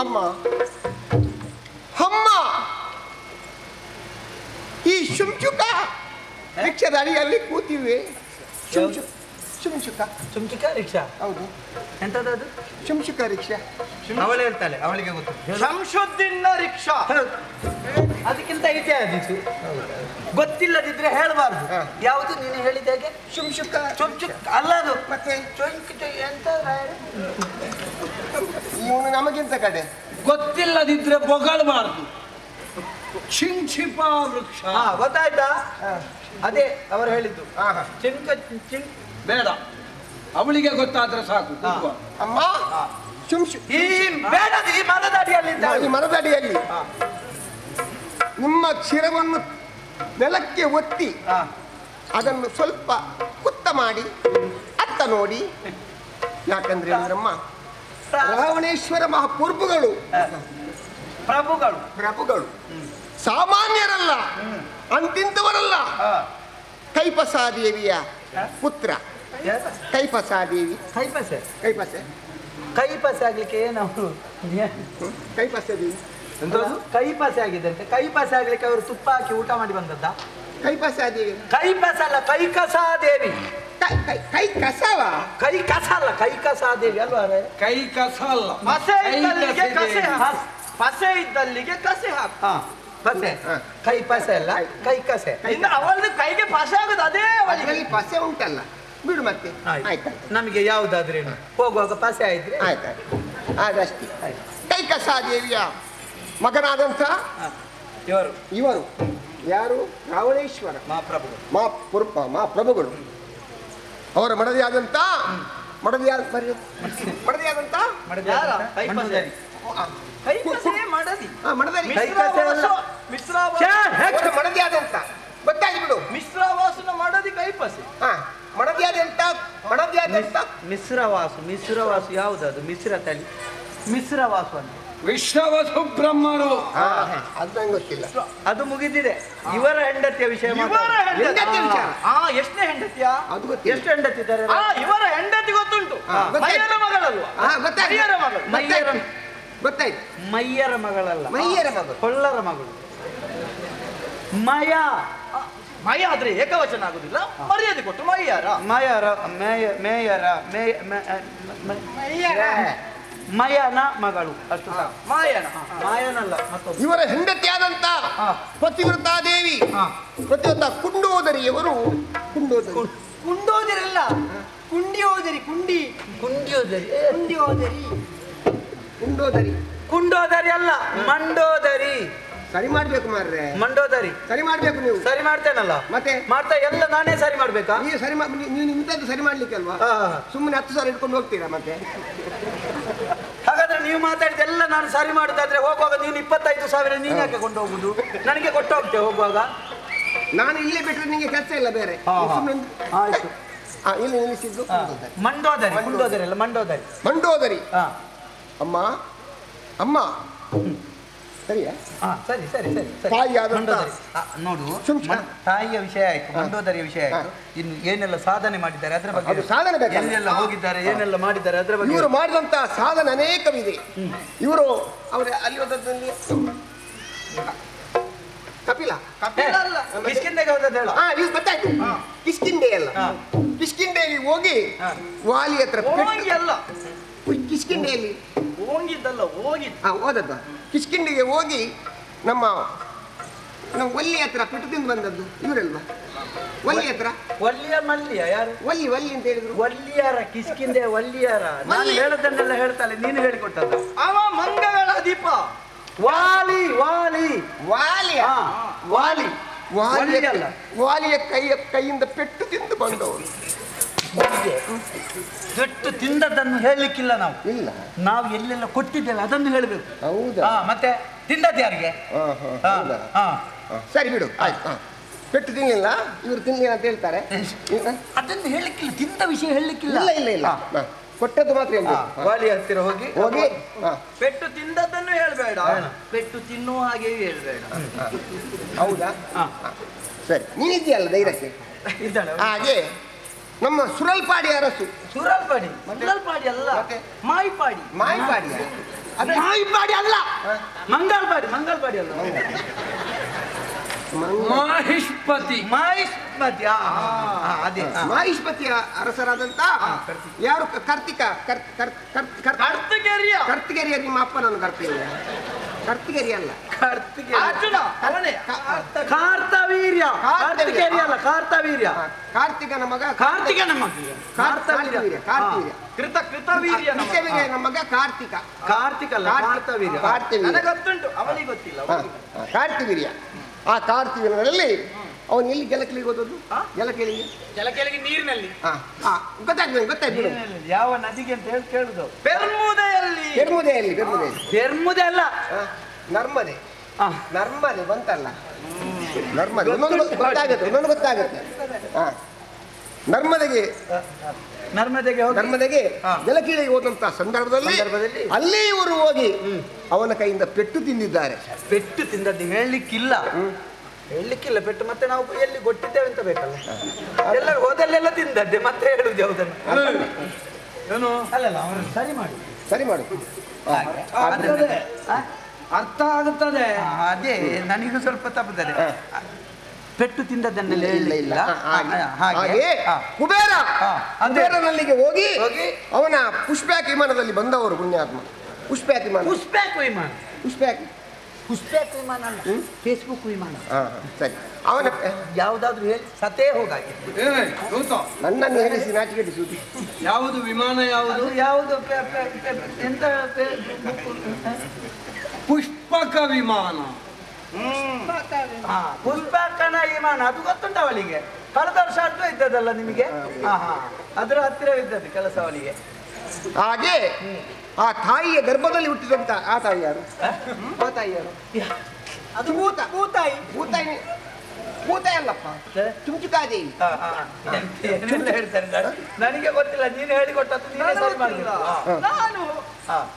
ಅಮ್ಮ ಅಮ್ಮ ಈ ಶುಂಚುಕ ರಿಕ್ಷಾದ ಅಡಿಯಲ್ಲಿ ಕೂತಿವೆ ಶುಂಚುಕ ಚುಂಚಿಕ ರಿಕ್ಷಾ ಹೌದು ಎಂತದ್ದು ಶುಂಚುಕ ರಿಕ್ಷಾ ಅವಳು ಹೇಳ್ತಾಳೆ ಅವಳಿಗೆ ಗೊತ್ತು ಶಂಶುದ್ದೀನ್ನ ರಿಕ್ಷಾ ಅದಕ್ಕಿಂತ ಇತಿಹಾಸ ಗೊತ್ತಿಲ್ಲದಿದ್ರೆ ಹೇಳಬಾರ್ದು ಯಾವುದು ನೀನು ಹೇಳಿದ ಹಾಗೆ ಶುಂಶುಕ ಚುಂಚುಕ್ ಅಲ್ಲ ಅದು ಮತ್ತೆ ಎಂತ ಇವನು ನಮಗಿಂತ ಕಡೆ ಗೊತ್ತಿಲ್ಲದಿದ್ರೆ ಬೊಗಳಬಾರ್ದು ಚಿಂಚಿಪ ವೃಕ್ಷ ಗೊತ್ತಾಯ್ತಾ ಅದೇ ಅವರು ಹೇಳಿದ್ದು ಚಿಂಕ ಚಿಂಕ್ ಬೇಡ ಅವಳಿಗೆ ಗೊತ್ತಾದ್ರೆ ಸಾಕು ಕೂತ್ಕೋ. ಅಮ್ಮ ಶುಂಶು ಈ ಬೇಡದು ಈ ಮರದ ಅಡಿಯಲ್ಲಿ ಈ ಮರದಡಿಯಲ್ಲಿ ನಿಮ್ಮ ಶಿರವನ್ನು ನೆಲಕ್ಕೆ ಒತ್ತಿ ಅದನ್ನು ಸ್ವಲ್ಪ ಕುತ್ತ ಮಾಡಿ ಅತ್ತ ನೋಡಿ ಯಾಕಂದ್ರೆ ನಮ್ಮ ರಾವಣೇಶ್ವರ ಮಹಾಪ್ರಭುಗಳು ಪ್ರಭುಗಳು ಸಾಮಾನ್ಯರಲ್ಲ ಅಂತಿಂತವರಲ್ಲ ಕೈಪಸಾದೇವಿಯ ಪುತ್ರ ಕೈಪಸಾದೇವಿ ಕೈಪಸೆ ಕೈಪಸೆ ಆಗ್ಲಿಕ್ಕೆ ಏನವರು ಕೈಪಸಾದೇವಿ ಕೈಪಸೆ ಆಗಿದ್ದಂತೆ ಕೈಪಸೆ ಆಗ್ಲಿಕ್ಕೆ ಅವರು ತುಪ್ಪ ಹಾಕಿ ಊಟ ಮಾಡಿ ಬಂದದ್ದ ಕೈಪಸಾದೇವಿ ಕೈಪಸಲ್ಲ ಕೈಕಸಾದೇವಿ ಕೈ ಕಸವ ಕೈಕಸಾದೇವಿ ಅಲ್ವಾ ಕೈ ಕಸ ಅಲ್ಲ ಪಸೆ ಇದ್ದಲ್ಲಿಗೆ ಕಸೆ ಹಾಕ ಪಸೆ ಕೈ ಪಸೆ ಅಲ್ಲ ಕೈ ಕಸೆ ಇನ್ನು ಅವಳದು ಕೈಗೆ ಪಸೆ ಆಗುದು ಅದೇ ಅದರಲ್ಲಿ ಪಸೆ ಉಂಟಲ್ಲ ಬಿಡು ಮತ್ತೆ ಆಯ್ತಾ ನಮಗೆ ಯಾವುದಾದ್ರೇನು ಹೋಗುವಾಗ ಪಸೆ ಆಯ್ತ್ರಿ ಆಯ್ತಾಯ್ತು ಅದಷ್ಟೇ ಕೈ ಕಸಾದೇವಿಯ ಮಗನಾದಂಥ ಇವರು ಯಾರು ರಾವಣೇಶ್ವರ ಮಹಾಪ್ರಭುಗಳು ಅವರ ಮಡದಿಯಾದಂಥ ಮಡದಿಯಾದಂಥ ಗೊತ್ತಾಗಿ ಬಿಡು ಮಿಶ್ರವಾಸನ ಮಾಡದಿ ಕೈಪಸೆ ಮಡದಿಯಾದಂಥ ಮಿಶ್ರವಾಸು ಯಾವುದದು ಮಿಶ್ರ ತಳಿ ಮಿಶ್ರವಾಸು ಅಂತ ವಿಶ್ವವಸು ಬ್ರಹ್ಮರು ಅದು ನಂಗೆ ಗೊತ್ತಿಲ್ಲ ಅದು ಮುಗಿದಿದೆ ಇವರ ಹೆಂಡತಿಯ ವಿಷಯ ಎಷ್ಟನೇ ಹೆಂಡತಿಯ ಅದು ಗೊತ್ತಿಲ್ಲ. ಎಷ್ಟು ಹೆಂಡತಿ ಇದ್ದಾರೆ ಇವರ ಹೆಂಡತಿ ಗೊತ್ತುಂಟು ಮೈಯರ ಮಗಳಲ್ವಾ ಗೊತ್ತಾಯ್ತು ಮಯ್ಯರ ಮಗಳಲ್ಲ ಮೈಯರ ಮಗಳು ಕೊಳ್ಳರ ಮಗಳು ಮಯ ಆದ್ರೆ ಏಕವಚನ ಆಗುದಿಲ್ಲ ಮರ್ಯಾದೆ ಕೊಟ್ಟು ಮಯ್ಯಾರ ಮಯನ ಮಗಳು ಅಷ್ಟು ಮಾಯನಲ್ಲ ಮತ್ತೊಬ್ಬ ಇವರ ಹೆಂಡತಿಯಾದಂತ ಪತಿವ್ರತಾದೇವಿ ಪತಿವ್ರತ ಕುಂಡೋದರಿಯವರು ಕುಂಡೋದರಲ್ಲ ಕುಂಡಿಯೋದರಿ ಕುಂಡೋದರಿ ಅಲ್ಲ, ಮಂಡೋದರಿ. ಸರಿ ಮಾಡ್ಬೇಕು ಮಾರ್ರೆ, ಮಂಡೋದರಿ ಸರಿ ಮಾಡ್ಬೇಕು ನೀವು. ಸರಿ ಮಾಡ್ತೇನಲ್ಲ, ಮತ್ತೆ ಮಾಡ್ತಾ ಎಲ್ಲ ನಾನೇ ಸರಿ ಮಾಡ್ಬೇಕಾ? ನೀವು ಸರಿ ನೀವು ಇಂಥದ್ದು ಸರಿ ಮಾಡ್ಲಿಕ್ಕೆ ಅಲ್ವಾ? ಸುಮ್ಮನೆ 10 ಸಾವಿರ ಇಟ್ಕೊಂಡು ಹೋಗ್ತೀರಾ ಮತ್ತೆ? ಹಾಗಾದ್ರೆ ನೀವು ಮಾತಾಡಿದೆಲ್ಲ ನಾನು ಸರಿ ಮಾಡುದಾದ್ರೆ ಹೋಗುವಾಗ ನೀನು 25,000 ನೀನು ಯಾಕೆ ಕೊಂಡು ಹೋಗುದು? ನನಗೆ ಕೊಟ್ಟು ಹೋಗ್ತೇವೆ ಹೋಗುವಾಗ. ನಾನು ಇಲ್ಲೇ ಬಿಟ್ಟರೆ ನಿಮಗೆ ಕೆಲಸ ಇಲ್ಲ ಬೇರೆ. ಆಯ್ತು, ಇಲ್ಲಿ ನಿಲ್ಲಿಸಿದ್ದು ಮಂಡೋದರಿ. ಕುಂಡೋದರಿ ಅಲ್ಲ, ಮಂಡೋದರಿ. ಮಂಡೋದರಿ. ಅಮ್ಮ ಅಮ್ಮ ಸರಿಯಾ? ಸರಿ ಸರಿ ಸರಿ. ನೋಡು, ತಾಯಿಯ ವಿಷಯ ಆಯ್ತು, ಮಂಡೋದರಿಯ ವಿಷಯ ಆಯ್ತು. ಇನ್ನು ಏನೆಲ್ಲ ಸಾಧನೆ ಮಾಡಿದ್ದಾರೆ ಅದರ ಬಗ್ಗೆ, ಸಾಧನೆ ಬೇಕು, ಎಲ್ಲೆಲ್ಲ ಹೋಗಿದ್ದಾರೆ, ಏನೆಲ್ಲ ಮಾಡಿದ್ದಾರೆ ಅದರ ಬಗ್ಗೆ. ಇವರು ಮಾಡಿದಂತಹ ಸಾಧನೆ ಅನೇಕವಿದೆ. ಇವರು ಅವರ ಅಲ್ಲಿ ಹೋದಲ್ಲಿ ಕಪಿಲ ಅಲ್ಲ, ಕಿಷ್ಕಿಂಧೆಗೆ ಹೋದದ್ದು ಹೇಳು. ಇದು ಗೊತ್ತಾಯ್ತು. ಕಿಷ್ಕಿಂಧೆ ಅಲ್ಲ, ಕಿಷ್ಕಿಂಧೆಗೆ ಹೋಗಿ ವಾಲಿ ಹತ್ರ ಅಲ್ಲ, ಕಿಷ್ಕಿಂಧೆಯಲ್ಲಿ ಹೋಗಿದ್ದಲ್ಲ, ಹೋದದ್ದ. ಕಿಷ್ಕಿಂಧೆಗೆ ಹೋಗಿ ನಮ್ಮ ಒಲ್ಲಿ ಹತ್ರ ಪೆಟ್ಟು ತಿಂದು ಬಂದದ್ದು ಇವರಲ್ವಾ? ಒಲ್ಲಿ ಹತ್ರ ವಲ್ಲಿಯ ಮಲ್ಲಿಯ ಯಾರು? ಒಲ್ಲಿ ಒಲ್ಲಿ ಅಂತ ಹೇಳಿದ್ರು. ವಲ್ಲಿಯಾರ, ಕಿಷ್ಕಿಂಧೆ ವಲ್ಲಿಯಾರ. ನಾನು ಹೇಳದನ್ನೆಲ್ಲ ಹೇಳ್ತಾಳೆ, ನೀನು ಹೇಳಿಕೊಟ್ಟದ್ದು. ಅವ ಮಂಗಳ ದೀಪ ವಾಲಿ. ವಾಲಿ ವಾಲಿ ವಾಲಿ ವಾಲಿಯ ಕೈಯಿಂದ ಪೆಟ್ಟು ತಿಂದು ಬಂದವರು. ಪೆಟ್ಟು ತಿಂದದ್ದನ್ನು ಹೇಳಲಿಕ್ಕಿಲ್ಲ ನಾವು. ಇಲ್ಲ, ನಾವು ಎಲ್ಲೆಲ್ಲ ಕೊಟ್ಟಿದ್ದೇವೆ ಅದನ್ನು ಹೇಳಬೇಕು. ಹೌದಾ? ಮತ್ತೆ ತಿಂದದ್ದು ಯಾರಿಗೆ? ಸರಿ ಬಿಡು, ಆಯ್ತು. ಪೆಟ್ಟು ತಿನ್ಲಿಲ್ಲ, ಇವರು ತಿನ್ಲಿಲ್ಲ ಅಂತ ಹೇಳ್ತಾರೆ. ಅದನ್ನು ಹೇಳಲಿಕ್ಕಿಲ್ಲ, ತಿಂದ ವಿಷಯ ಹೇಳಲಿಕ್ಕಿಲ್ಲ. ಇಲ್ಲ ಇಲ್ಲ ಇಲ್ಲ, ಕೊಟ್ಟದ್ದು ಮಾತ್ರ. ವಾಲಿ ಹತ್ತಿರ ಹೋಗಿ ಹೋಗಿ ಪೆಟ್ಟು ತಿಂದದ್ದನ್ನು ಹೇಳ್ಬೇಡ, ಪೆಟ್ಟು ತಿನ್ನುವ ಹಾಗೆಯೂ ಹೇಳ್ಬೇಡ. ಹೌದಾ? ಸರಿ, ನೀನಿದ್ದೀಯಲ್ಲ ಧೈರ್ಯಕ್ಕೆ. ಇದ್ದಾಳೆ ಹಾಗೆ ನಮ್ಮ ಸುರಲ್ಪಾಡಿ ಅರಸು. ಸುರಲ್ಪಾಡಿ? ಮಂಗಲ್ಪಾಡಿ ಅಲ್ಲ, ಮಾಯಿಪಾಡಿ. ಮಾಯಿಪಾಡಿ? ಮಾಯಿಪಾಡಿ ಅಲ್ಲ, ಮಂಗಲ್ಪಾಡಿ. ಮಂಗಲ್ಪಾಡಿ ಅಲ್ಲ, ಮಾಹಿಷ್ಪತಿ. ಮಾಹಿಷ್ಪತಿ. ಅದೇ ಮಾಹಿಷ್ಪತಿಯ ಅರಸರಾದಂತ ಯಾರು? ಕರ್ತಿಗೆರಿಯ ನಿಮ್ಮ ಅಪ್ಪನನ್ನು ಕರ್ತಿಗೆರಿಯ. ಕರ್ತಿಗೆರಿ ಅಲ್ಲ, ಕಾರ್ತವೀರ್ಯ. ಕಾರ್ತಿಕೇರಿ ಅಲ್ಲ, ಕಾರ್ತವೀರ್ಯ. ಕಾರ್ತಿಕನ ಮಗ, ಕಾರ್ತಿಕನ ಮಗ ಕಾರ್ತವೀರ್ಯ. ಕಾರ್ತಿವೀರ್ಯ ಕೃತವೀರ್ಯ ನಮ್ಮ ಮಗ ಕಾರ್ತಿಕ. ಕಾರ್ತಿಕ ಅಲ್ಲ, ಕಾರ್ತವೀರ್ಯ. ಕಾರ್ತಿವೀರ್ಯ ಗೊತ್ತುಂಟು, ಅವನಿಗೆ ಗೊತ್ತಿಲ್ಲ. ಕಾರ್ತಿವೀರ್ಯ. ಆ ಕಾರ್ತಿವೀರ್ಯನಲ್ಲಿ ಅವನು ಎಲ್ಲಿ ಜಲಕಲಿಗೆ ಹೋದದ್ದು? ಜಲಕೇಳಿಗೆ ನೀರಿನಲ್ಲಿ. ಗೊತ್ತಾಯ್ತು. ಯಾವ ನದಿಗೆ ಅಂತ ಹೇಳಿ ಕೇಳುದು? ಪೆರ್ಮುದೆಯಲ್ಲಿ. ಪೆರ್ಮುದೆ ಅಲ್ಲ, ನರ್ಮದೆ. ನರ್ಮದೆ ಬಂತಲ್ಲ, ನರ್ಮದೆ. ಇನ್ನೊಂದು ಗೊತ್ತಾಗುತ್ತೆ. ನರ್ಮದೆಗೆ ಜಲಕೀಳಿಗೆ ಹೋದಂತಹ ಸಂದರ್ಭದಲ್ಲಿ ಅಲ್ಲಿ ಇವರು ಹೋಗಿ ಅವನ ಕೈಯಿಂದ ಪೆಟ್ಟು ತಿಂದಿದ್ದಾರೆ. ಪೆಟ್ಟು ತಿಂದದ್ದು ಹೇಳಲಿಕ್ಕಿಲ್ಲ, ಪೆಟ್ಟು. ಮತ್ತೆ ನಾವು ಎಲ್ಲಿ ಕೊಟ್ಟಿದ್ದೇವೆ ಅಂತ ಬೇಕಲ್ಲ, ಎಲ್ಲ ಹೋದಲ್ಲೆಲ್ಲ ತಿಂದದ್ದೆ, ಮತ್ತೆ ಹೇಳುದು ಯಾವುದನ್ನು? ಏನು ಅಲ್ಲಲ್ಲ, ಅವರನ್ನು ಸರಿ ಮಾಡು. ಅರ್ಥ ಆಗುತ್ತದೆ. ಅದೇ ನನಗೂ ಸ್ವಲ್ಪ ತಪ್ಪುತ್ತದೆ. ಪೆಟ್ಟು ತಿಂದದ್ದನ್ನೆಲ್ಲ ಇಲ್ಲ. ಹಾಗೆ ಕುಬೇರನಲ್ಲಿಗೆ ಹೋಗಿ ಅವನ ಪುಷ್ಪ್ಯಾಕ್ ವಿಮಾನದಲ್ಲಿ ಬಂದವರು ಪುಣ್ಯಾತ್ಮ. ಪುಷ್ಪ್ಯಾಕ್ ವಿಮಾನ ಅಲ್ಲ, ಫೇಸ್ಬುಕ್ ವಿಮಾನ. ಸರಿ, ಅವನ ಯಾವುದಾದ್ರೂ ಹೇಳಿ ಸತೇ ಹೋಗಾಗೆ ನನ್ನನ್ನು ಹೇಳಿಸಿ ನಾಚಿಕೆಟ್ಟಿ ಸುದ್ದಿ. ಯಾವುದು ವಿಮಾನ? ಯಾವುದು ಎಂತ? ಪುಷ್ಪಕ ವಿಮಾನ. ಪುಷ್ಪಕನ ವಿಮಾನ, ಅದು ಗೊತ್ತುಂಟ ಅವಳಿಗೆ. ಕಳೆದ ವರ್ಷ ಅರ್ಥ ಇದ್ದದಲ್ಲ ನಿಮಗೆ? ಅದರ ಹತ್ತಿರ ಇದ್ದದ್ದು ಕೆಲಸ ಅವಳಿಗೆ. ಹಾಗೆ ಆ ತಾಯಿಯ ಗರ್ಭದಲ್ಲಿ ಹುಟ್ಟಿದಂತ ಆ ತಾಯಿ ಯಾರು? ಅದು ಭೂತಾಯಿ ಅಲ್ಲಪ್ಪ, ಚುಂಚುಕಾದೇವಿ. ಹೇಳ್ತಾರೆ, ನನಗೆ ಗೊತ್ತಿಲ್ಲ, ನೀನು ಹೇಳಿಕೊಟ್ಟದ್ದು ನೀನೇ ಸರಿ ಮಾಡಿಲ್ಲ.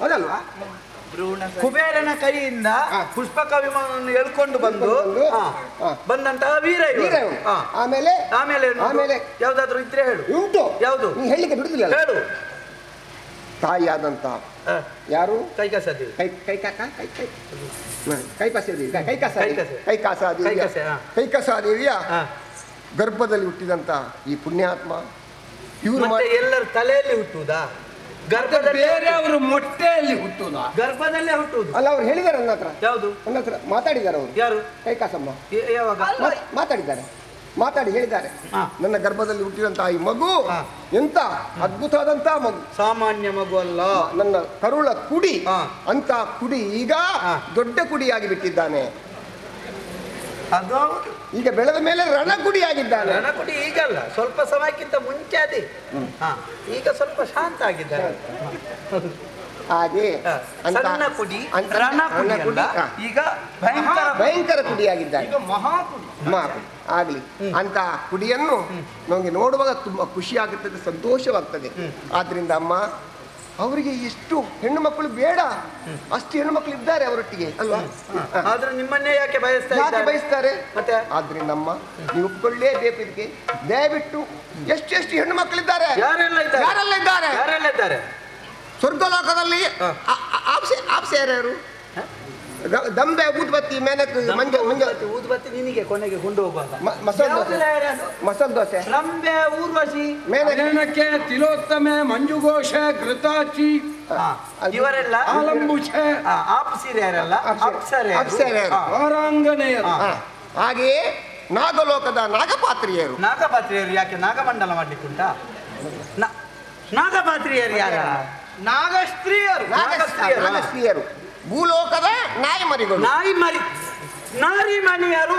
ಹೌದಲ್ವಾ? ಕುಬೇರನ ಕೈಯಿಂದ ಪುಷ್ಪಕ ವಿಮಾನವನ್ನು ಎಳ್ಕೊಂಡು ಬಂದಂತಹ ವೀರ. ಆಮೇಲೆ ಯಾವ್ದಾದ್ರು ಇದ್ರೆ ಹೇಳು. ಉಂಟು, ಯಾವುದು? ನೀ ಹೇಳಲಿಕ್ಕೆ ಬಿಡುದಿಲ್ಲ. ಹೇಳು. ತಾಯಿಯಾದಂತ ಯಾರು? ಕೈಕಾಸಾದೇವಿಯ ಗರ್ಭದಲ್ಲಿ ಹುಟ್ಟಿದಂತ ಈ ಪುಣ್ಯಾತ್ಮ ಇವರು ಎಲ್ಲರ ತಲೆಯಲ್ಲಿ ಹುಟ್ಟುವುದಾ? ಬೇರೆಯವರು ಮೊಟ್ಟೆಯಲ್ಲಿ ಹುಟ್ಟುವುದಾ? ಗರ್ಭದಲ್ಲೇ ಹುಟ್ಟುವುದು ಅಲ್ಲ. ಅವ್ರು ಹೇಳಿದ್ದಾರೆ ನನ್ನ ಹತ್ರ. ಯಾವುದು? ನನ್ನ ಹತ್ರ ಮಾತಾಡಿದ್ದಾರೆ ಅವರು. ಯಾರು? ಕೈಕಾಸಮ್ಮ. ಯಾವಾಗ ಮಾತಾಡಿದ್ದಾರೆ. ಮಾತಾಡಿ ಹೇಳಿದ್ದಾರೆ. ನನ್ನ ಗರ್ಭದಲ್ಲಿ ಹುಟ್ಟಿದಂತಹ ಈ ಮಗು ಎಂತ ಅದ್ಭುತವಾದಂತಹ ಮಗು, ಸಾಮಾನ್ಯ ಮಗು ಅಲ್ಲ, ನನ್ನ ಕರುಳ ಕುಡಿ ಅಂತ ಕುಡಿ ಈಗ ದೊಡ್ಡ ಕುಡಿಯಾಗಿ ಬಿಟ್ಟಿದ್ದಾನೆ. ಅದು ಈಗ ಬೆಳೆದ ಮೇಲೆ ರಣಕುಡಿಯಾಗಿದ್ದಾನೆ. ರಣಕುಡಿ ಈಗಲ್ಲ, ಸ್ವಲ್ಪ ಸಮಯಕ್ಕಿಂತ ಮುಂಚೆ ಅದೇ. ಈಗ ಸ್ವಲ್ಪ ಶಾಂತ ಆಗಿದ್ದಾರೆ. ಹಾಗೆ ಸಣ್ಣ ಕುಡಿ ರಣಕುಡಿ ಈಗ ಭಯಂಕರ ಕುಡಿಯಾಗಿದ್ದಾನೆ. ಆಗ್ಲಿ ಅಂತ ಕುಡಿಯನ್ನು ನಮಗೆ ನೋಡುವಾಗ ತುಂಬಾ ಖುಷಿ ಆಗುತ್ತದೆ, ಸಂತೋಷವಾಗ್ತದೆ. ಆದ್ರಿಂದ ಅಮ್ಮ ಅವರಿಗೆ ಎಷ್ಟು ಹೆಣ್ಣು ಮಕ್ಕಳು ಬೇಡ, ಅಷ್ಟು ಹೆಣ್ಣು ಮಕ್ಕಳು ಇದ್ದಾರೆ ಅವರೊಟ್ಟಿಗೆ ಅಲ್ವಾ? ಆದ್ರೆ ನಿಮ್ಮನ್ನೇ ಯಾಕೆ ಬಯಸ್ತಾರೆ? ಮತ್ತೆ ಆದ್ರಿಂದ ಅಮ್ಮ ನೀವು ಒಪ್ಕೊಳ್ಳೇಬೇಕು ಇದಕ್ಕೆ. ದಯವಿಟ್ಟು ಎಷ್ಟು ಹೆಣ್ಣು ಮಕ್ಕಳಿದ್ದಾರೆ, ಯಾರೆಲ್ಲ ಇದ್ದಾರೆ ಸ್ವರ್ಗಲೋಕದಲ್ಲಿ. ಆಪ್ಸೆ ಯಾರ್ಯಾರು? ದಂಬೆ, ಊದ್ಬತ್ತಿ, ಮೇನಕ್ಕೆ, ಊದ್ಬತ್ತಿ ನಿನಗೆ ಕೊನೆಗೆ ಕೊಂಡು ಹೋಗುವಾಗ ಮಸಾಲ ದೋಸೆ, ರಂಬೆ, ಊರ್ವಶಿ, ಮೇನಕ್ಕೆ, ತಿಲೋತ್ತಮೆ, ಮಂಜುಘೋಷ, ಘೃತಾಚಿ, ಇವರೆಲ್ಲ ಆಲಂಬುಷೆ, ಆಪ್ಸಿರ್ಯಾರಲ್ಲ, ವಾರಾಂಗನೆಯರು. ಹಾಗೆಯೇ ನಾಗಲೋಕದ ನಾಗಪಾತ್ರಿಯರು. ನಾಗಪಾತ್ರಿಯರು ಯಾಕೆ ನಾಗಮಂಡಲ ಮಾಡ್ಲಿಕ್ಕುಂಟ? ನಾಗಪಾತ್ರಿಯರು ಯಾರ? ನಾಗಸ್ತ್ರೀಯರು. ಭೂಲೋಕದ ನಾಯಿ ಮರಿಗಳು, ನಾರಿಮಣಿಯರು,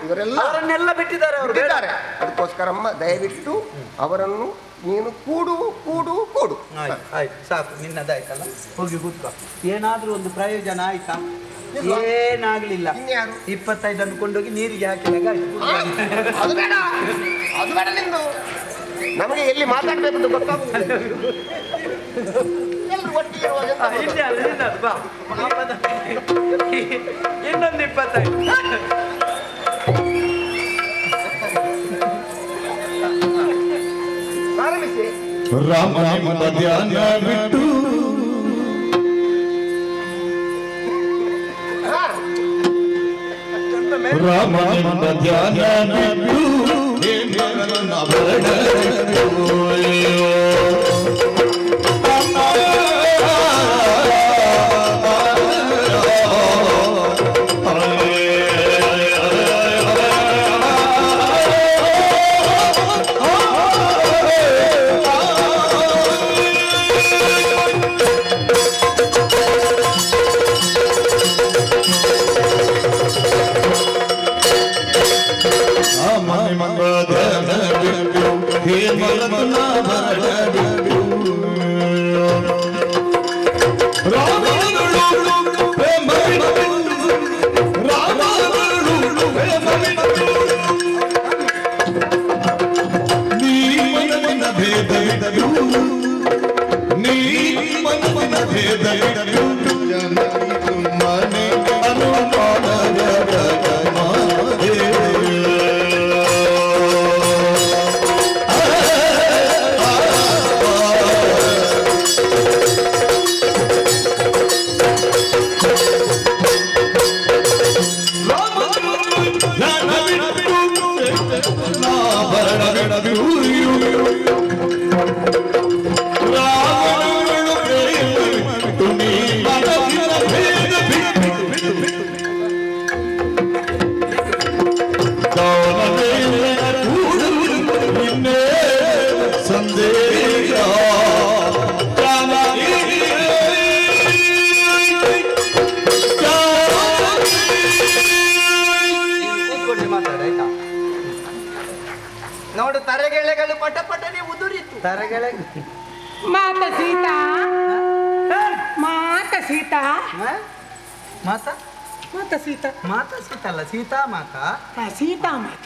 ಇವರೆಲ್ಲ ಅವರನ್ನೆಲ್ಲ ಬಿಟ್ಟಿದ್ದಾರೆ. ಅದಕ್ಕೋಸ್ಕರ ಅಮ್ಮ ದಯವಿಟ್ಟು ಅವರನ್ನು ನೀನು ಕೂಡು. ಆಯ್ತು ಸಾಕು, ನಿನ್ನದಾಯ್ತಲ್ಲ, ಹೋಗಿ ಕೂತ್ಕೋ. ಏನಾದ್ರೂ ಒಂದು ಪ್ರಯೋಜನ ಆಯ್ತಾ? ಏನಾಗ್ಲಿಲ್ಲ. 25 ಅನ್ಕೊಂಡೋಗಿ ನೀರಿಗೆ ಹಾಕಿದಾಗ ಅದು ಬೇಡ ನಿಂದು. ನಮಗೆ ಎಲ್ಲಿ ಮಾತಾಡ್ಬೇಕು ಅಂತ ಗೊತ್ತಾಗುದಿಲ್ಲ. ಇನ್ನೊಂದು 25 ಪ್ರಾರಂಭಿಸಿ. ರಾಮನ ಧ್ಯಾನ ಬಿಟ್ಟು ರಾಮನ ಧ್ಯಾನ ಬಿಟ್ಟು ನೋಡು, ತರಗೆಳೆಗಳು ಪಟಪಟನೆ ಉದುರಿತು. ತರಗೆಳೆ ಮಾತ ಸೀತಾ, ಮಾತ ಸೀತಾ, ಮಾತ ಸೀತಾ, ಮಾತ ಸೀತಾ ಅಲ್ಲ, ಸೀತಾ ಮಾತಾ. ಸೀತಾ ಮಾತ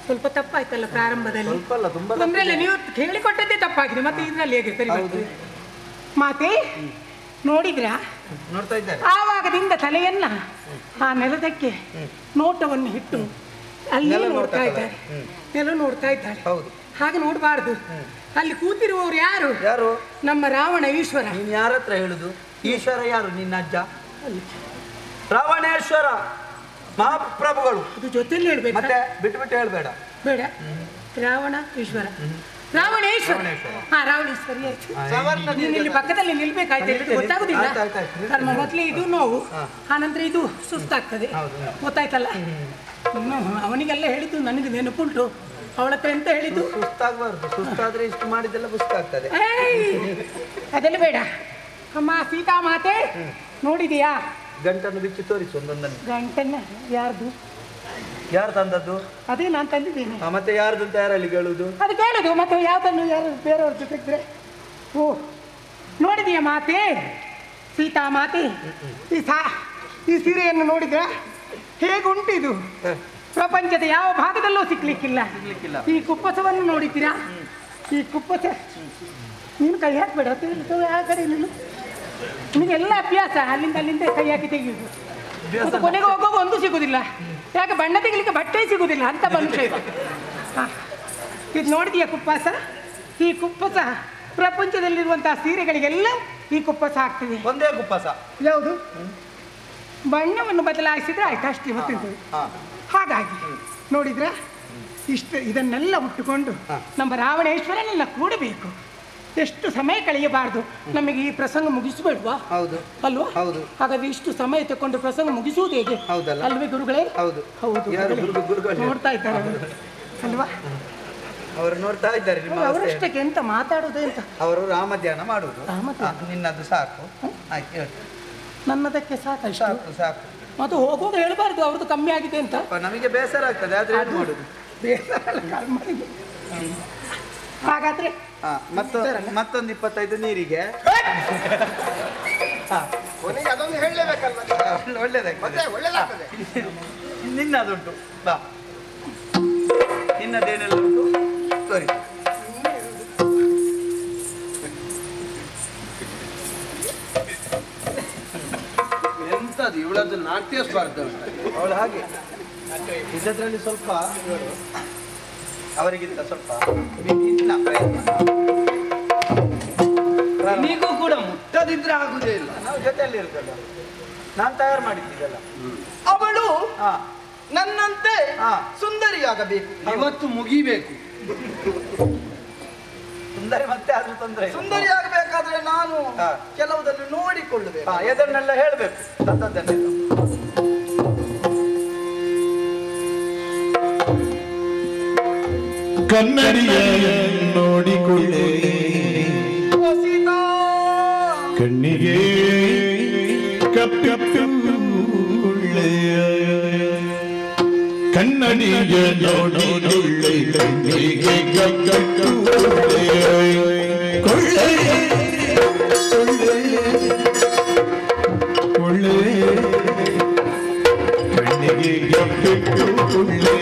ಸ್ವಲ್ಪ ತಪ್ಪಾಯ್ತಲ್ಲ ಪ್ರಾರಂಭದಲ್ಲಿ. ಸ್ವಲ್ಪ ಅಲ್ಲ, ತುಂಬಾ ತೊಂದ್ರೆ ಇಲ್ಲ, ನೀವು ಹೇಳಿಕೊಟ್ಟದ್ದೇ ತಪ್ಪಾಗಿದೆ. ಮತ್ತೆ ಇದರಲ್ಲಿ ಹೇಗೆ ಸರಿ ಬರ್ತದೆ? ಮಾತೆ ನೋಡಿದ್ರಾ? ನೋಡ್ತಾ ಇದ್ದಾರೆ. ಆವಾಗದಿಂದ ತಲೆಯನ್ನ ಆ ನೆಲದಕ್ಕೆ ನೋಟವನ್ನು ಇಟ್ಟು ಅಲ್ಲಿ ನೋಡ್ತಾ ಇದ್ದಾರೆ, ನೆಲ ನೋಡ್ತಾ ಇದ್ದಾರೆ. ಹಾಗೆ ನೋಡಬಾರ್ದು. ಅಲ್ಲಿ ಕೂತಿರುವವರು ಯಾರು? ಯಾರು? ನಮ್ಮ ರಾವಣ ಈಶ್ವರ. ನೀನ್ ಯಾರ ಹತ್ರ ಹೇಳುದು? ಈಶ್ವರ ಯಾರು? ನಿನ್ನ ಅಜ್ಜ ರಾವಣೇಶ್ವರ ಮಹಾಪ್ರಭುಗಳು. ಅದು ಜೊತೆಲಿ ಹೇಳ್ಬೇಕು, ಮತ್ತೆ ಬಿಟ್ಟು ಹೇಳ್ಬೇಡ. ಬೇಡ. ರಾವಣ ಈಶ್ವರ, ರಾವಣೇಶ್ವರ. ಹಾ, ರಾವಣೇಶ್ವರಿ ಆಯ್ತು. ನೀನು ಇಲ್ಲಿ ಪಕ್ಕದಲ್ಲಿ ನಿಲ್ಬೇಕಾಯ್ತು, ಗೊತ್ತಾಗುದಿಲ್ಲ. ನಮ್ಮ ಮೊದಲೇ ಇದು ನೋವು, ಆನಂತರ ಇದು ಸುಸ್ತಾಗ್ತದೆ, ಗೊತ್ತಾಯ್ತಲ್ಲ? ಅವನಿಗೆಲ್ಲ ಹೇಳಿದ್ದು ನನಗೆ ನೆನಪುಂಟು. ಅವಳ ಹತ್ರ ಎಂತ ಹೇಳಿದ್ದು? ಸುಸ್ತಾಗಬಾರ್ದು, ಸುಸ್ತಾದ್ರೆ ಇಷ್ಟು ಮಾಡಿದೆಲ್ಲ ಪುಸ್ತಕ ಅದೆಲ್ಲ ಬೇಡ. ಅಮ್ಮ ಸೀತಾ ಮಾತೆ ನೋಡಿದೀಯಾ? ಗಂಟನ್ನು ಬಿಚ್ಚಿ ತೋರಿಸು ಒಂದೊಂದನ್ನು. ಗಂಟನ್ನ ಯಾರ್ದು? ಯಾರು ತಂದದ್ದು? ಅದೇ ನಾನು ತಂದಿದ್ದೇನೆ. ಮತ್ತೆ ಯಾರ್ದು ಅಂತ ಯಾರಲ್ಲಿ ಕೇಳುದು? ಅದು ಕೇಳುದು ಮತ್ತೆ ಯಾವ್ದನ್ನು ಯಾರು ಬೇರೆಯವ್ರ ಜೊತೆಗಿದ್ರೆ. ಓ ನೋಡಿದೀಯ ಮಾತೆ, ಸೀತಾ ಮಾತೆ? ಈ ಸೀರೆಯನ್ನು ನೋಡಿದ್ರ ಹೇಗುಂಟು ಇದು? ಪ್ರಪಂಚದ ಯಾವ ಭಾಗದಲ್ಲೂ ಸಿಗ್ಲಿಕ್ಕಿಲ್ಲ. ಈ ಕುಪ್ಪಸವನ್ನು ನೋಡಿದ್ದೀರಾ? ಈ ಕುಪ್ಪಸ ನೀನು ಕೈ ಹಾಕ್ಬೇಡ, ಆ ಕಡೆ ನೀನು ನಿನಗೆಲ್ಲ ಅಭ್ಯಾಸ ಅಲ್ಲಿಂದ ಕೈ ಹಾಕಿ ತೆಗೆಯುವುದು. ಮತ್ತು ಕೊನೆಗೆ ಹೋಗುವಾಗ ಒಂದು ಸಿಗುದಿಲ್ಲ. ಯಾಕೆ ಬಣ್ಣ ತೆಗಿಲಿಕ್ಕೆ ಬಟ್ಟೆ ಸಿಗುದಿಲ್ಲ ಅಂತ ಮನುಷ್ಯ. ಇದು ನೋಡಿದೀಯ ಕುಪ್ಪಸ? ಈ ಕುಪ್ಪಸ ಪ್ರಪಂಚದಲ್ಲಿರುವಂತಹ ಸೀರೆಗಳಿಗೆಲ್ಲ ಈ ಕುಪ್ಪಸ ಆಗ್ತದೆ. ಒಂದೇ ಕುಪ್ಪಸ? ಯಾವುದು? ಬಣ್ಣವನ್ನು ಬದಲಾಯಿಸಿದ್ರೆ ಆಯ್ತು, ಅಷ್ಟೇ ಗೊತ್ತಿರ್ತದೆ. ಹಾಗಾಗಿ ನೋಡಿದ್ರ ಇಷ್ಟು ಇದನ್ನೆಲ್ಲ ಉಟ್ಟುಕೊಂಡು ನಮ್ಮ ರಾವಣೇಶ್ವರನೆಲ್ಲ ಕೂಡಬೇಕು. ಎಷ್ಟು ಸಮಯ ಕಳೆಯಬಾರ್ದು. ನಮಗೆ ಈ ಪ್ರಸಂಗ ಮುಗಿಸಬೇಡ್ವಾ? ಹೌದು ಅಲ್ವಾ? ಹೌದು. ಹಾಗಾದ್ರೆ ಇಷ್ಟು ಸಮಯ ತಕೊಂಡು ಪ್ರಸಂಗ ಮುಗಿಸುವುದು ಹೇಗೆ? ಹೌದಲ್ಲ ಅಲ್ವೇ ಗುರುಗಳೇ? ಹೌದು ಹೌದು. ನೋಡ್ತಾ ಇದ್ದಾರೆ ಅಲ್ವಾ? ಅವರು ನೋಡ್ತಾ ಇದ್ದಾರೆ. ಅವರಷ್ಟಕ್ಕೆ ಎಂತ ಮಾತಾಡುದು ಅಂತ ಅವರು ರಾಮ ಧ್ಯಾನ ಮಾಡುವುದು. ನಿನ್ನದು ಸಾಕು. ಆಯ್ತು, ನನ್ನದಕ್ಕೆ ಸಾಕು ಸಾಕು ಸಾಕು. ಮತ್ತು ಹೋಗುವಾಗ ಹೇಳ್ಬಾರ್ದು ಅವ್ರದ್ದು ಕಮ್ಮಿ ಆಗಿದೆ ಅಂತ. ನಮಗೆ ಬೇಸರ ಆಗ್ತದೆ ಆದ್ರೆ ಏನು ಮಾಡುದು? ಬೇಸರ ಹಾಗಾದ್ರೆ ಮತ್ತೊಂದು 25 ನೀರಿಗೆ ಅದೊಂದು ಹೇಳಲೇಬೇಕಲ್ವ? ಒಳ್ಳೆದಾಗ್ತದೆ. ನಿನ್ನದುಂಟು ಬಾ, ನಿನ್ನದೇನೆಲ್ಲ ಉಂಟು ಸರಿ. ಎಂತದು ಇವಳದ್ದು ನಾಟ್ಯ ಸ್ಪರ್ಧೆ ಅವಳು ಹಾಗೆ ಇದರಲ್ಲಿ ಸ್ವಲ್ಪ ಅವರಿಗಿಂತ ಸ್ವಲ್ಪ ವಿಭಿನ್ನ ನೀಗೂ ಕೂಡ ಮುಟ್ಟದಿದ್ರೆ ಆಗುದೇ ಇಲ್ಲ. ನಾವು ಜೊತೆಯಲ್ಲಿ ಇರ್ತಲ್ಲ, ನಾನು ತಯಾರು ಮಾಡಿದ್ದೀಗಲ್ಲ. ಅವಳು ನನ್ನಂತೆ ಸುಂದರಿಯಾಗಬೇಕು. ಇವತ್ತು ಮುಗಿಬೇಕು. ಸುಂದರಿ ಮತ್ತೆ ಆದ್ರೂ ತೊಂದರೆ. ಸುಂದರಿಯಾಗಬೇಕಾದ್ರೆ ನಾನು ಕೆಲವುದನ್ನು ನೋಡಿಕೊಳ್ಳಬೇಕು. ಎದನ್ನೆಲ್ಲ ಹೇಳ್ಬೇಕು. ತಂದದ್ದನ್ನೆಲ್ಲ ಕನ್ನಡಿಯ ನೋಡಿಕೊಳ್ಳೆ, ಕಣ್ಣಿಗೆ ಕಪ್ಪಿಕೊಳ್ಳೆ, ಕನ್ನಡಿಯ ನೋಡಿಕೊಳ್ಳೆ, ಕಣ್ಣಿಗೆ ಕಪ್ಪಿಕೊಳ್ಳೆ, ಕೊಳ್ಳೆ ಕೊಳ್ಳೆ ಕಣ್ಣಿಗೆ ಕಪ್ಪಿಕೊಳ್ಳೆ.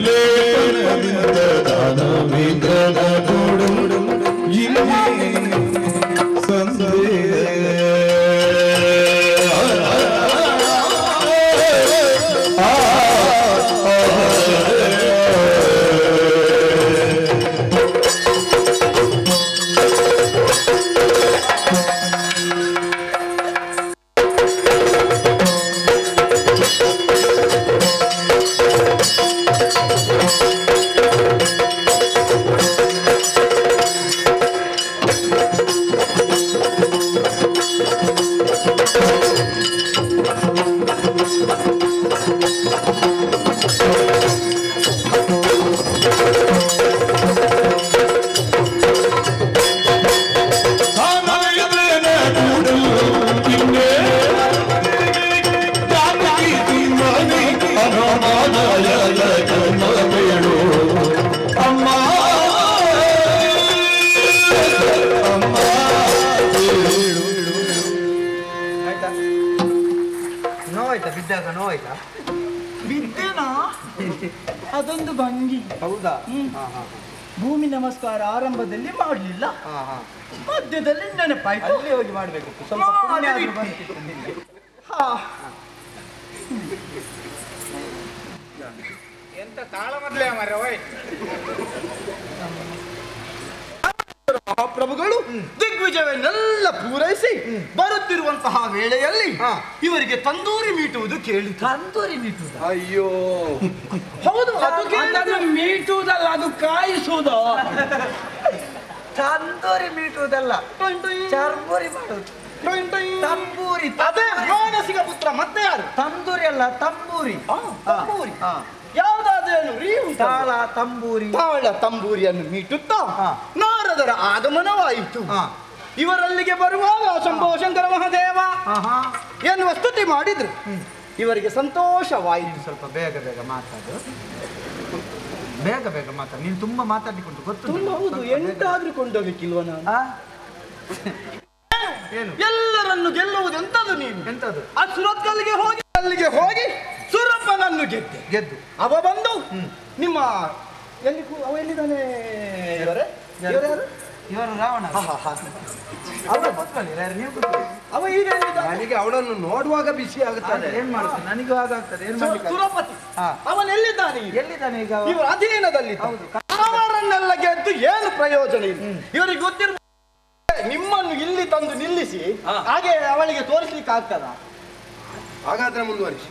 ಲೇಖನದಿಂದ ದಾನವೇಂದ್ರನ ನೋಡು ಬಿದ್ದಾಗ ನೋವಾಯ್ತಾ? ಬಿದ್ದೇನಾ ಅದೊಂದು ಭಂಗಿ. ಹೌದಾ? ಭೂಮಿ ನಮಸ್ಕಾರ ಆರಂಭದಲ್ಲಿ ಮಾಡಲಿಲ್ಲ, ಮಧ್ಯದಲ್ಲಿ ನೆನಪಾಯ್ತು. ಅಲ್ಲಿ ಹೋಗಿ ಮಾಡಬೇಕು. ಸ್ವಲ್ಪ ಪುಣ್ಯ ಆದ್ರೂ ಬರ್ತಿತ್ತು ನಿನಗೆ. ಎಂತ ತಾಳ ಮೊದಲೇ ಮರ ಓಯ್. ಮಹಾಪ್ರಭುಗಳು ದಿಗ್ವಿಜಯವನ್ನೆಲ್ಲ ಪೂರೈಸಿ ಬರುತ್ತಿರುವಂತಹ ವೇಳೆಯಲ್ಲಿ ಇವರಿಗೆ ತಂದೂರಿ ಮೀಟುವುದು ಕೇಳಿ. ತಂದೂರಿ ಮೀಟುವುದು? ಅಯ್ಯೋ ಹೌದು, ಅದು ಮೀಟುವುದಲ್ಲ, ಅದು ಕಾಯಿಸುವುದು. ತಂದೂರಿ ಮೀಟುವುದಲ್ಲ, ಚರ್ಮುರಿ ಮಾಡುವುದು. ತಂಬೂರಿ. ಅದೇ ಮಾನಸಿಕ ಪುತ್ರ. ಮತ್ತೆ ಯಾರು? ತಂದೂರಿ ಅಲ್ಲ, ತಂಬೂರಿ. ತಂಬೂರಿ ಯಾವುದಾದ್ರೇನು ರೀ? ತಾಳ ತಂಬೂರಿ. ತಾಳ ತಂಬೂರಿಯನ್ನು ಮೀಟುತ್ತಾ ನಾರದರ ಆಗಮನವಾಯಿತು. ಇವರಲ್ಲಿಗೆ ಬರುವಾಗ ಶಂಭೋ ಶಂಕರ ಮಹಾದೇವ ಎನ್ನುವ ಸ್ತುತಿ ಮಾಡಿದ್ರು. ಇವರಿಗೆ ಸಂತೋಷವಾಯಿತು. ಸ್ವಲ್ಪ ಬೇಗ ಬೇಗ ಮಾತಾಡು, ಬೇಗ ಬೇಗ ಮಾತಾಡು. ನೀನು ತುಂಬಾ ಮಾತಾಡಿಕೊಂಡು ಗೊತ್ತು. ಹೌದು, ಎಂಟಾದ್ರೂ ಕೊಂಡೋಗ್ಲಿಕ್ಕಿಲ್ವ ನಾನು? ಏನು? ಎಲ್ಲರನ್ನು ಗೆಲ್ಲುವುದು ಎಂತದು ನೀನು? ಎಂತದು? ಅಲ್ಲಿಗೆ ಹೋಗಿ ಸುರಪ್ಪನನ್ನು ಗೆದ್ದು ಅವ ಬಂದು ನಿಮ್ಮ ಅವ ಎಲ್ಲಿದ್ದಾನೆ? ಇವರು ರಾವಣ. ಅವ ಈಗ ನನಗೆ ಅವಳನ್ನು ನೋಡುವಾಗ ಬಿಸಿ ಆಗುತ್ತದೆ. ಏನ್ ಮಾಡ್ತಾನೆ? ನನಗೂ ಹಾಗಾಗ್ತದೆ. ಏನ್ ಮಾಡ್ಲಿಕ್ಕೆ? ಸುರಪತಿ ಅವನೆಲ್ಲಿದ್ದಾನೆ? ಎಲ್ಲಿದ್ದಾನೆ ಈಗ? ಇವರು ಅಧೀನದಲ್ಲಿ. ಅವರನ್ನೆಲ್ಲ ಗೆದ್ದು ಏನು ಪ್ರಯೋಜನ ಇಲ್ಲ. ಇವರಿಗೆ ಗೊತ್ತಿರ ನಿಮ್ಮನ್ನು ಇಲ್ಲಿ ತಂದು ನಿಲ್ಲಿಸಿ ಹಾಗೆ ಅವಳಿಗೆ ತೋರಿಸ್ಲಿಕ್ಕೆ ಆಗ್ತದ? ಹಾಗಾದ್ರೆ ಮುಂದುವರಿಸಿ.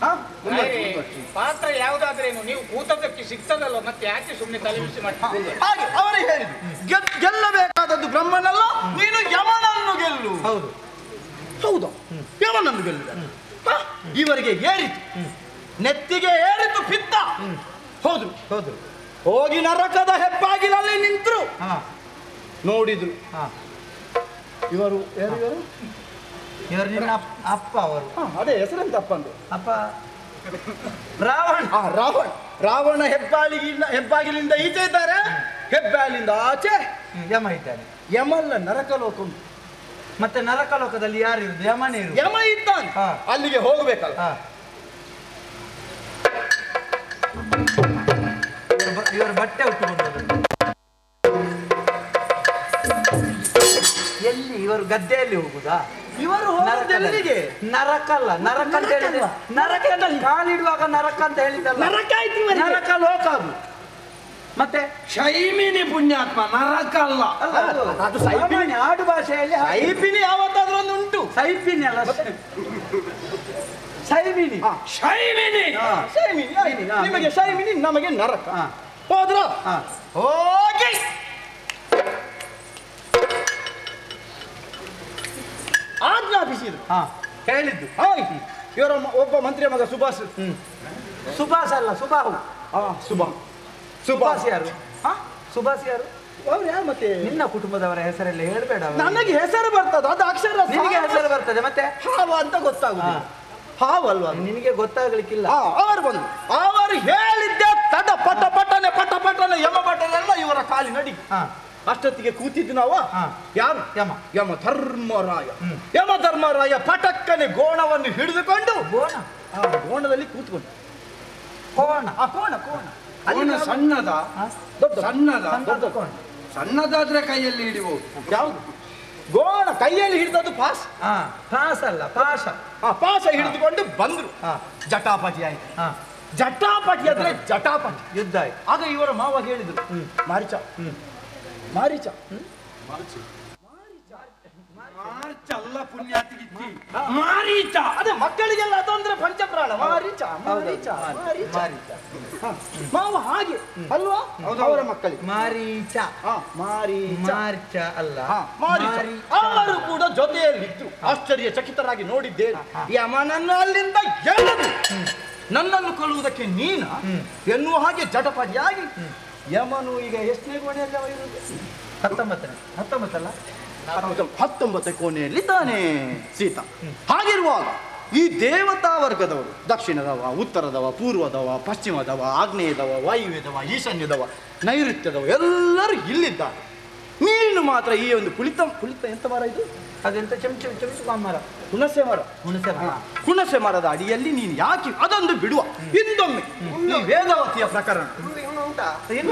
ಪಾತ್ರ ಯಾವುದಾದ್ರೇನು ನೀವು ಕೂತದಕ್ಕೆ ಸಿಗ್ತದಲ್ಲ, ಮತ್ತೆ ಯಾಕೆ ಸುಮ್ಮನೆ ತಲೆಬಿಸಿ ಮಾಡ್ತೀವಿ? ಹಾಗೆ ಅವರೇ ಹೇಳಿದ್ರು, ಗೆಲ್ಲಬೇಕಾದದ್ದು ಬ್ರಹ್ಮನಲ್ಲ, ನೀನು ಯಮನನ್ನು ಗೆಲ್ಲು. ಹೌದು, ಯಮನನ್ನು ಗೆಲ್ಲು. ಇವರಿಗೆ ಏರಿತು, ನೆತ್ತಿಗೆ ಏರಿತು ಪಿತ್ತ. ಹೋದ್ರು ಹೋಗಿ ನರಕದ ಹೆಬ್ಬಾಗಿಲಲ್ಲಿ ನಿಂತರು. ನೋಡಿದ್ರು ಇವರು ಇವರು ನಿನ್ನ ಅಪ್ಪ. ಅವರು ಅದೇ ಹೆಸರೆಂತ ಅಪ್ಪಂದು? ಅಪ್ಪ ರಾವಣ. ರಾವಣ ಹೆಬ್ಬಾಗಿಲಿಂದ ಈಚೆ ಇದ್ದಾರೆ, ಹೆಬ್ಬಾಗಿಲಿಂದ ಆಚೆ ಯಮ ಇದ್ದಾನೆ. ಯಮಲ್ಲ, ನರಕಲೋಕ ಉಂಟು. ಮತ್ತೆ ನರಕಲೋಕದಲ್ಲಿ ಯಾರು ಇರುದು? ಯಮನೇ ಇರುದು. ಯಮ ಇದ್ದಾನೆ, ಅಲ್ಲಿಗೆ ಹೋಗ್ಬೇಕಲ್ಲ. ಇವರು ಬಟ್ಟೆ ಉಟ್ಟುಕೊಂಡು ಎಲ್ಲಿ? ಇವರು ಗದ್ದೆಯಲ್ಲಿ ಹೋಗುದಾ? ಇವರು ಎಲ್ಲಿಗೆ? ನರಕಲ್ಲ, ನರಕ ಅಂತ ಹೇಳಿದ್ರೆ ನರಕದಲ್ಲಿ ಕಾಲಿಡುವಾಗ ನರಕ ಅಂತ ಹೇಳಿದ್ದಲ್ಲ. ನರಕ ಲೋಕ ಅದು. ಮತ್ತೆ ಶೈಮಿನಿ ಪುಣ್ಯಾತ್ಮ, ನರಕ ಅಲ್ಲ. ಅದು ಸೈಪಿನಿ ಆಡು ಭಾಷೆಯಲ್ಲಿ. ಸೈಪಿನಿ ಯಾವತ್ತಾದ್ರೂ ಒಂದು ಉಂಟು. ಸೈಪಿನಿ ಅಲ್ಲ, ಸೈಮಿನಿ. ನಿಮಗೆ ಶೈಮಿನಿ, ನಮಗೆ ನರಕ. ಹೋದ್ರ ಹೋಗಿ ಆಜ್ಞಾಪಿಸಿದ್ರು. ಹೇಳಿದ್ದು ಇವರ ಒಬ್ಬ ಮಂತ್ರಿಯ ಮಗ ಸುಭಾಷ್. ಸುಭಾಷ್ ಅಲ್ಲ, ಸುಬಾಹು. ಸುಭಾಷ್ ಯಾರು? ಸುಭಾಷ್ ಯಾರು? ಅವ್ರು ಯಾರು? ಮತ್ತೆ ನಿನ್ನ ಕುಟುಂಬದವರ ಹೆಸರೆಲ್ಲ ಹೇಳ್ಬೇಡ. ನನಗೆ ಹೆಸರು ಬರ್ತದ, ಅದು ಅಕ್ಷರ. ನಿನಗೆ ಹೆಸರು ಬರ್ತದೆ, ಮತ್ತೆ ಹಾವ ಅಂತ ಗೊತ್ತಾಗುದು. ಹಾವಲ್ವಾ? ನಿನಗೆ ಗೊತ್ತಾಗ್ಲಿಕ್ಕಿಲ್ಲ. ಅವರು ಬಂದು ಅವರು ಹೇಳಿದ್ದೆ ತಡ ಪಟ ಪಟನೆ ಯಮ ಭಟರೆಲ್ಲ ಇವರ ಕಾಲಿ ನಡಿ. ಅಷ್ಟೊತ್ತಿಗೆ ಕೂತಿದ್ದು ನಾವು. ಯಾರು? ಯಮ ಧರ್ಮರಾಯ ಪಟಕ್ಕನೆ ಗೋಣವನ್ನು ಹಿಡಿದುಕೊಂಡು ಗೋಣದಲ್ಲಿ ಕೂತ್ಕೊಂಡು ಕೋಣ ಸಣ್ಣದ ಸಣ್ಣದಾದ್ರೆ ಕೈಯಲ್ಲಿ ಹಿಡಿಬಹುದು. ಯಾವುದು? ಗೋಣ ಕೈಯಲ್ಲಿ ಹಿಡಿದದ್ದು ಪಾಸ್. ಪಾಸ್ ಅಲ್ಲ, ಪಾಶ. ಪಾಶ ಹಿಡಿದುಕೊಂಡು ಬಂದ್ರು. ಜಟಾಪಟಿ ಆಯ್ತು. ಜಟಾಪಟಿ ಅಂದ್ರೆ ಜಟಾಪಟಿ ಯುದ್ಧ ಆಯ್ತು. ಆಗ ಇವರ ಮಾವ ಹೇಳಿದ್ರು, ಮಾರಿಚ ಅಲ್ಲ ಪುಣ್ಯಾತಿಗಿತ್ತಿ ಮಾರೀಚ. ಅದೇ ಮಕ್ಕಳಿಗೆಲ್ಲ ಅದೊಂದ್ರೆ ಪಂಚಪ್ರಾಣ. ಮಾರೀಚ. ಮಾವ ಹಾಗೆ ಅಲ್ವಾ? ಅವರ ಮಕ್ಕಳಿಗೆ ಮಾರೀಚ. ಮಾರೀಚ ಅಲ್ಲ, ಅವರು ಕೂಡ ಜೊತೆಯಲ್ಲಿದ್ರು. ಆಶ್ಚರ್ಯಚಕಿತರಾಗಿ ನೋಡಿದ್ದೇನೆ. ಯಮನನ್ನು ಅಲ್ಲಿಂದ ಎಳೆದು ನನ್ನನ್ನು ಕೊಲ್ಲುವುದಕ್ಕೆ ನೀನ ಎನ್ನುವ ಹಾಗೆ ಜಟಪಟಿಯಾಗಿ ಯಮನು ಈಗ ಎಷ್ಟನೇ ಕೋಣೆಯಲ್ಲಿ ಅವ ಇರುವುದು? 19 19 ಕೋಣೆಯಲ್ಲಿದ್ದಾನೆ ಸೀತಾ. ಹಾಗಿರುವಾಗ ಈ ದೇವತಾ ವರ್ಗದವರು ದಕ್ಷಿಣದವ, ಉತ್ತರದವ, ಪೂರ್ವದವ, ಪಶ್ಚಿಮದವ, ಆಗ್ನೇಯದವ, ವಾಯುವ್ಯದವ, ಈಶಾನ್ಯದವ, ನೈಋತ್ಯದವ ಎಲ್ಲರೂ ಇಲ್ಲಿದ್ದಾರೆ. ನೀನು ನೀನು ಮಾತ್ರ ಈ ಒಂದು ಕುಳಿತ ಎಂತ ಮರ ಇದು? ಅದೆಂತ ಚಮಚು ಮರ, ಹುಣಸೆ ಮರ. ಹುಣಸೆ ಮರದ ಅಡಿಯಲ್ಲಿ ನೀನು ಯಾಕೆ ಅದೊಂದು ಬಿಡುವ. ಹಿಂದೊಮ್ಮೆ ಈ ವೇದವತಿಯ ಪ್ರಕರಣ,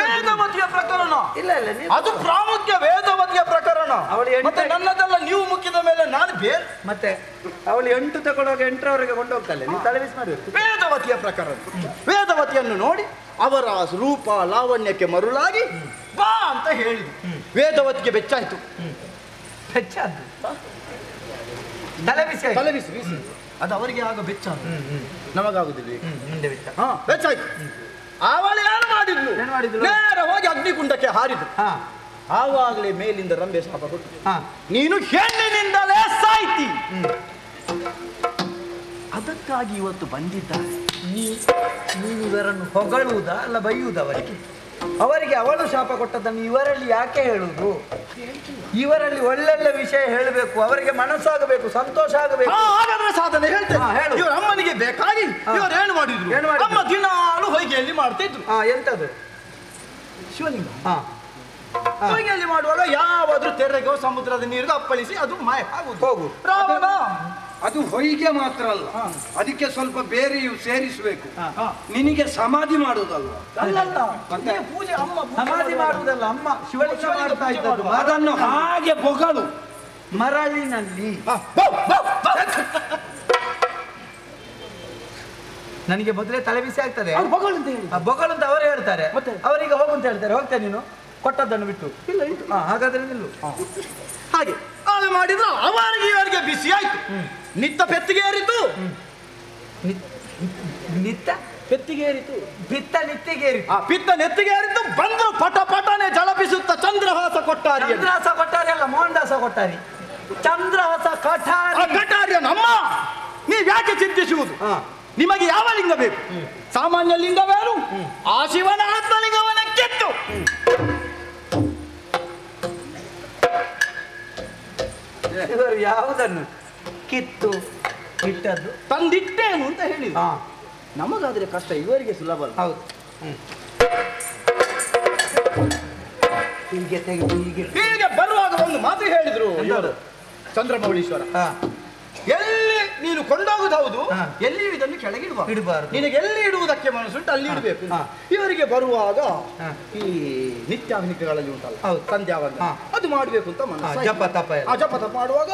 ವೇದವತಿಯ ಪ್ರಕರಣ ಇಲ್ಲ ಇಲ್ಲ ಅದು ಪ್ರಾಮುಖ್ಯ. ವೇದವತಿಯ ಪ್ರಕರಣ ಮತ್ತೆ ನನ್ನದೆಲ್ಲ ನೀವು ಮುಕ್ಕಿದ ಮೇಲೆ ನಾನು ಬೇರೆ. ಮತ್ತೆ ಅವಳು 8 ತಗೊಂಡೋಗಿ 8ರವರೆಗೆ ಕೊಂಡೋಗ್ತಾಳೆ, ನೀವು ತಲೆಬಿಸಿ ಮಾಡಬೇಕು. ವೇದವತಿಯ ಪ್ರಕರಣ. ವೇದವತಿಯನ್ನು ನೋಡಿ ಅವರ ರೂಪ ಲಾವಣ್ಯಕ್ಕೆ ಮರುಳಾಗಿ ಬಾ ಅಂತ ಹೇಳಿದ್ರು. ವೇದವತಿಗೆ ಬೆಚ್ಚಾಯ್ತು. ಬೆಚ್ಚಾದ್ದು ತಲೆಬಿಸಿ ತಲೆಬಿಸಿ ಅದು ಅವರಿಗೆ ಆಗ ಬೆಚ್ಚ, ನಮಗಾಗುದಿಲ್ಲ. ಮುಂದೆ ಬೆಚ್ಚ. ಬೆಚ್ಚಾಯ್ತು. ಅವಳು ಏನು ಮಾಡಿದ್ಲು? ನೇರ ಹೋಗಿ ಅಗ್ನಿಕುಂಡಕ್ಕೆ ಹಾರಿದ್ರು. ಆವಾಗಲೇ ಮೇಲಿಂದ ರಂಬೆ ಶಾಪ ಕೊಟ್ಟು, ನೀನು ಹೆಣ್ಣಿನಿಂದಲೇ ಸಾಯ್ತಿ. ಅದಕ್ಕಾಗಿ ಇವತ್ತು ಬಂದಿದ್ದಾರೆ. ನೀವು ಇವರನ್ನು ಹೊಗಳುವುದಾ ಅಲ್ಲ ಬೈಯುವುದಾ ಅವರಿಗೆ ಅವಳು ಶಾಪ ಕೊಟ್ಟದನ್ನು ಇವರಲ್ಲಿ ಯಾಕೆ ಹೇಳುವುದು? ಇವರಲ್ಲಿ ಒಳ್ಳೊಳ್ಳೆ ವಿಷಯ ಹೇಳಬೇಕು, ಅವರಿಗೆ ಮನಸ್ಸಾಗಬೇಕು, ಸಂತೋಷ ಆಗಬೇಕು. ಹಾಗಾದ್ರೆ ಸಾಧನೆ ಹೇಳ್ತೇನೆ. ಇವರು ಅಮ್ಮನಿಗೆ ಬೇಕಾಗಿ ಇವರು ಏನು ಮಾಡಿದ್ರು? ಅಮ್ಮ ದಿನಾಲು ಹೊಯ್ಗೆಯಲ್ಲಿ ಮಾಡ್ತಿದ್ರು. ಎಂತದು? ಶಿವಲಿಂಗ. ಹೊಯ್ಗೆಯಲ್ಲಿ ಮಾಡುವಾಗ ಯಾವಾದ್ರೂ ತೆರೆಗೋ ಸಮುದ್ರದ ನೀರಿಗೆ ಅಪ್ಪಳಿಸಿ ಅದು ಮಾಯ ಆಗುದು. ಹೋಗು ರಾವಣ. ಅದು ಹೊಯ್ಗೆ ಮಾತ್ರ ಅಲ್ಲ, ಅದಕ್ಕೆ ಸ್ವಲ್ಪ ಬೇರೆಯೂ ಸೇರಿಸಬೇಕು. ನಿನಗೆ ಸಮಾಧಿ ಮಾಡುವುದಲ್ವ? ಪೂಜೆ ಅಮ್ಮ ಸಮಾಧಿ ಮಾಡುವುದಲ್ಲ, ಅಮ್ಮ ಶಿವಲಿಂಗ ಮಾಡ್ತಾ ಇದ್ದದ್ದು. ಅದನ್ನು ಹಾಗೆ ಬೊಗಳು ಮರಳಿನಲ್ಲಿ. ನನಗೆ ಮೊದಲೇ ತಲೆಬಿಸಿ ಆಗ್ತದೆ. ಬೊಗಳು ಅಂತ ಅವರು ಹೇಳ್ತಾರೆ, ಅವರಿಗೆ ಹೋಗು ಅಂತ ಹೇಳ್ತಾರೆ. ಹೋಗ್ತೇನೆ ನೀನು ಕೊಟ್ಟದ್ದನ್ನು ಬಿಟ್ಟು? ಇಲ್ಲ. ಹಾಗಾದ್ರೆ ನಿಲ್ಲು. ಹಾಗೆ ಆಮೇಲೆ ಮಾಡಿದ್ರು ಅವರಿಗೆ ಇವರಿಗೆ ಬಿಸಿ ಆಯ್ತು. ನಿತ್ತ ಪೆತ್ತಿಗೆ ಏರಿತು. ನಿತ್ತ ಪೆತ್ತಿಗೆ ಏರಿತು. ಪಿತ್ತ ನಿತ್ತಿಗೆ ಏರಿತು. ಪಿತ್ತ ನೆತ್ತಿಗೆ ಏರಿತು. ಬಂದ್ರು ಪಟ ಪಟನೆ ಜಳಪಿಸುತ್ತ ಚಂದ್ರಹಾಸ ಕೊಟ್ಟಾರಿ. ಚಂದ್ರಹಾಸ ಕೊಟ್ಟಾರಿ ಅಲ್ಲ, ಮೋಹನ್ದಾಸ ಕೊಟ್ಟಾರಿ. ಚಂದ್ರಹಾಸ ಕಠಾರಿಯ ನಮ್ಮ. ನೀವ್ ಯಾಕೆ ಚಿಂತಿಸುವುದು? ನಿಮಗೆ ಯಾವ ಲಿಂಗ ಬೇಕು? ಸಾಮಾನ್ಯ ಲಿಂಗವೇನು? ಆ ಶಿವನ ಆತ್ಮಲಿಂಗವನ್ನ ಕಿತ್ತು ಇವರು ಯಾವುದನ್ನು ಕಿತ್ತು ಇಟ್ಟದ್ದು ತಂದಿಟ್ಟೇನು ಅಂತ ಹೇಳಿ. ನಮಗಾದ್ರೆ ಕಷ್ಟ, ಇವರಿಗೆ ಸುಲಭ ಅಲ್ಲ. ಹೌದು. ಹೀಗೆ ತೆಗೆದು ಹೀಗೆ ಬರುವಾಗ ಒಂದು ಮಾತು ಹೇಳಿದ್ರು ಚಂದ್ರಮೌಳೀಶ್ವರ. ಎಲ್ಲಿ ನೀನು ಕೊಂಡೋಗುದು ಹೌದು, ಎಲ್ಲಿಯೂ ಇದನ್ನು ಕೆಳಗಿಡಬಾರದು. ನಿನಗೆ ಎಲ್ಲಿ ಇಡುವುದಕ್ಕೆ ಮನಸ್ಸುಂಟು ಅಲ್ಲಿ ಇಡಬೇಕು. ಇವರಿಗೆ ಬರುವಾಗ ಈ ನಿತ್ಯಾಗ್ನಿಗಳಲ್ಲಿ ಉಂಟಲ್ಲ, ಸಂಧ್ಯಾವಂದನ ಅದು ಮಾಡಬೇಕು ಅಂತ ಮನಸ್ಸು. ಜಪ ತಪ ಜಪ ತಪ ಮಾಡುವಾಗ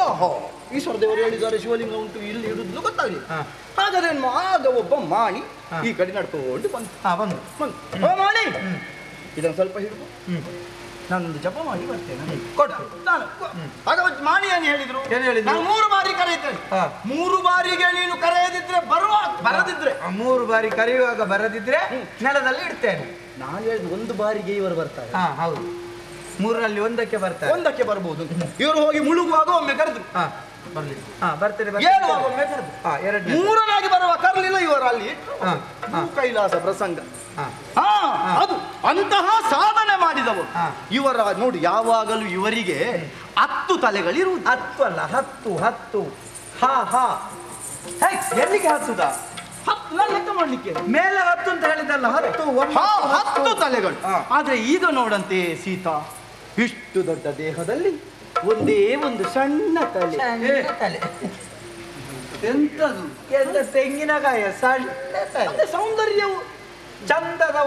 ಈಶ್ವರ ದೇವರು ಹೇಳಿದ್ದಾರೆ ಶಿವಲಿಂಗ ಉಂಟು, ಇಲ್ಲಿ ಇಡುದು ಗೊತ್ತಾಗಲಿ. ಹಾಗಾದ್ರೆ ಆಗ ಒಬ್ಬ ಮಾಣಿ ಈ ಕಡೆ ನಡ್ಕೊಂಡು ಬಂದು ಮಾಣಿ ಇದನ್ನು ಸ್ವಲ್ಪ ಹಿಡಿದು ನಾನೊಂದು ಜಪ ಮಾಡಿ ಬರ್ತೇನೆ ಕೊಟ್ಟು ನಾನು. ಆಗ ಮಾಣಿಯನ್ನು ಹೇಳಿದ್ರು, ನಾನು 3 ಬಾರಿ ಕರೆಯುತ್ತೇನೆ. 3 ಬಾರಿಗೆ ನೀನು ಕರೆಯದಿದ್ರೆ ಬರದಿದ್ರೆ 3 ಬಾರಿ ಕರೆಯುವಾಗ ಬರದಿದ್ರೆ ನೆಲದಲ್ಲಿ ಇಡ್ತೇನೆ. ನಾನು ಹೇಳಿದ 1 ಬಾರಿಗೆ ಇವರು ಬರ್ತಾರೆ. ಹೌದು, 3ರಲ್ಲಿ 1ಕ್ಕೆ ಬರ್ತಾರೆ. 1ಕ್ಕೆ ಬರ್ಬೋದು. ಇವರು ಹೋಗಿ ಮುಳುಗುವಾಗ ಒಮ್ಮೆ ಕರೆದ್ರು, ಬರ್ತೇನೆ. 3ರಾಗಿ ಬರುವ ಕರಲಿಲ್ಲ. ಇವರು ಅಲ್ಲಿ ಕೈಲಾಸ ಪ್ರಸಂಗ. ಅದು ಅಂತಹ ಸಾಧನೆ ಮಾಡಿದವರು ಇವರ ನೋಡಿ. ಯಾವಾಗಲೂ ಇವರಿಗೆ 10 ತಲೆಗಳಿರುವುದು. 10 ಅಲ್ಲ, 10. ಎಲ್ಲಿಗೆ 10? ಲೆಕ್ಕ ಮಾಡ್ಲಿಕ್ಕೆ ಮೇಲೆ 10 ಅಂತ ಹೇಳಿದಲ್ಲ, 10 ತಲೆಗಳು. ಆದ್ರೆ ಈಗ ನೋಡಂತೆ ಸೀತಾ ಇಷ್ಟು ದೊಡ್ಡ ದೇಹದಲ್ಲಿ ಒಂದೇ ಒಂದು ಸಣ್ಣ ತಲೆ. ಎಂತದು? ತೆಂಗಿನಕಾಯ ಸಣ್ಣ ತಲೆ. ಸೌಂದರ್ಯವು ಚಂದದ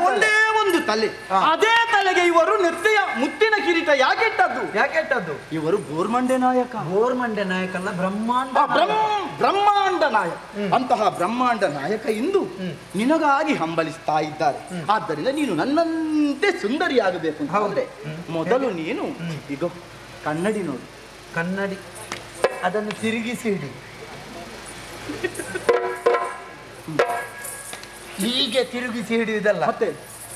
ಒಂದೇ ಒಂದು ತಲೆ. ಅದೇ ತಲೆಗೆ ಇವರು ನೆತ್ತಿಯ ಮುತ್ತಿನ ಕಿರೀಟ ಯಾಕೆಟ್ಟದ್ದು? ಇವರು ಗೋರ್ಮಂಡೆ ನಾಯಕ. ಗೋರ್ಮಂಡೆ ನಾಯಕ ಅಲ್ಲ, ಬ್ರಹ್ಮಾಂಡ ನಾಯಕ. ಅಂತಹ ಬ್ರಹ್ಮಾಂಡ ನಾಯಕ ಇಂದು ನಿನಗಾಗಿ ಹಂಬಲಿಸ್ತಾ ಇದ್ದಾರೆ. ಆದ್ದರಿಂದ ನೀನು ನನ್ನಂತೆ ಸುಂದರಿಯಾಗಬೇಕು ಅಂತ ಹೇಳಿದ್ರೆ ಮೊದಲು ನೀನು ಈಗ ಕನ್ನಡಿ ನೋಡು. ಕನ್ನಡಿ ಅದನ್ನು ತಿರುಗಿಸಿ ಹಿಡಿ. ಹೀಗೆ ತಿರುಗಿಸಿ ಹಿಡಿಯುವುದಲ್ಲ, ಮತ್ತೆ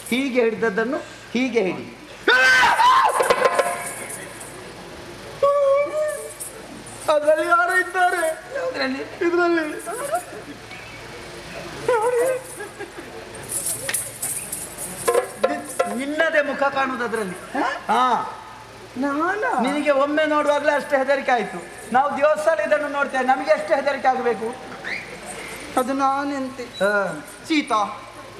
ಹೀಗೆ ಹಿಡಿದದ್ದನ್ನು ಹೀಗೆ ಹಿಡಿ. ಅದರಲ್ಲಿ ಯಾರು ಇದ್ದಾರೆ? ಇದರಲ್ಲಿ ನಿನ್ನದೇ ಮುಖ ಕಾಣುವುದು ಅದರಲ್ಲಿ. ನಿನಗೆ ಒಮ್ಮೆ ನೋಡುವಾಗಲೇ ಅಷ್ಟೇ ಹೆದರಿಕೆ ಆಯ್ತು. ನಾವು ದಿವಸ ಇದನ್ನು ನೋಡ್ತೇವೆ, ನಮಗೆ ಎಷ್ಟು ಹೆದರಿಕೆ ಆಗಬೇಕು? ಅದು ನಾನೆಂತೆ. ಸೀತಾ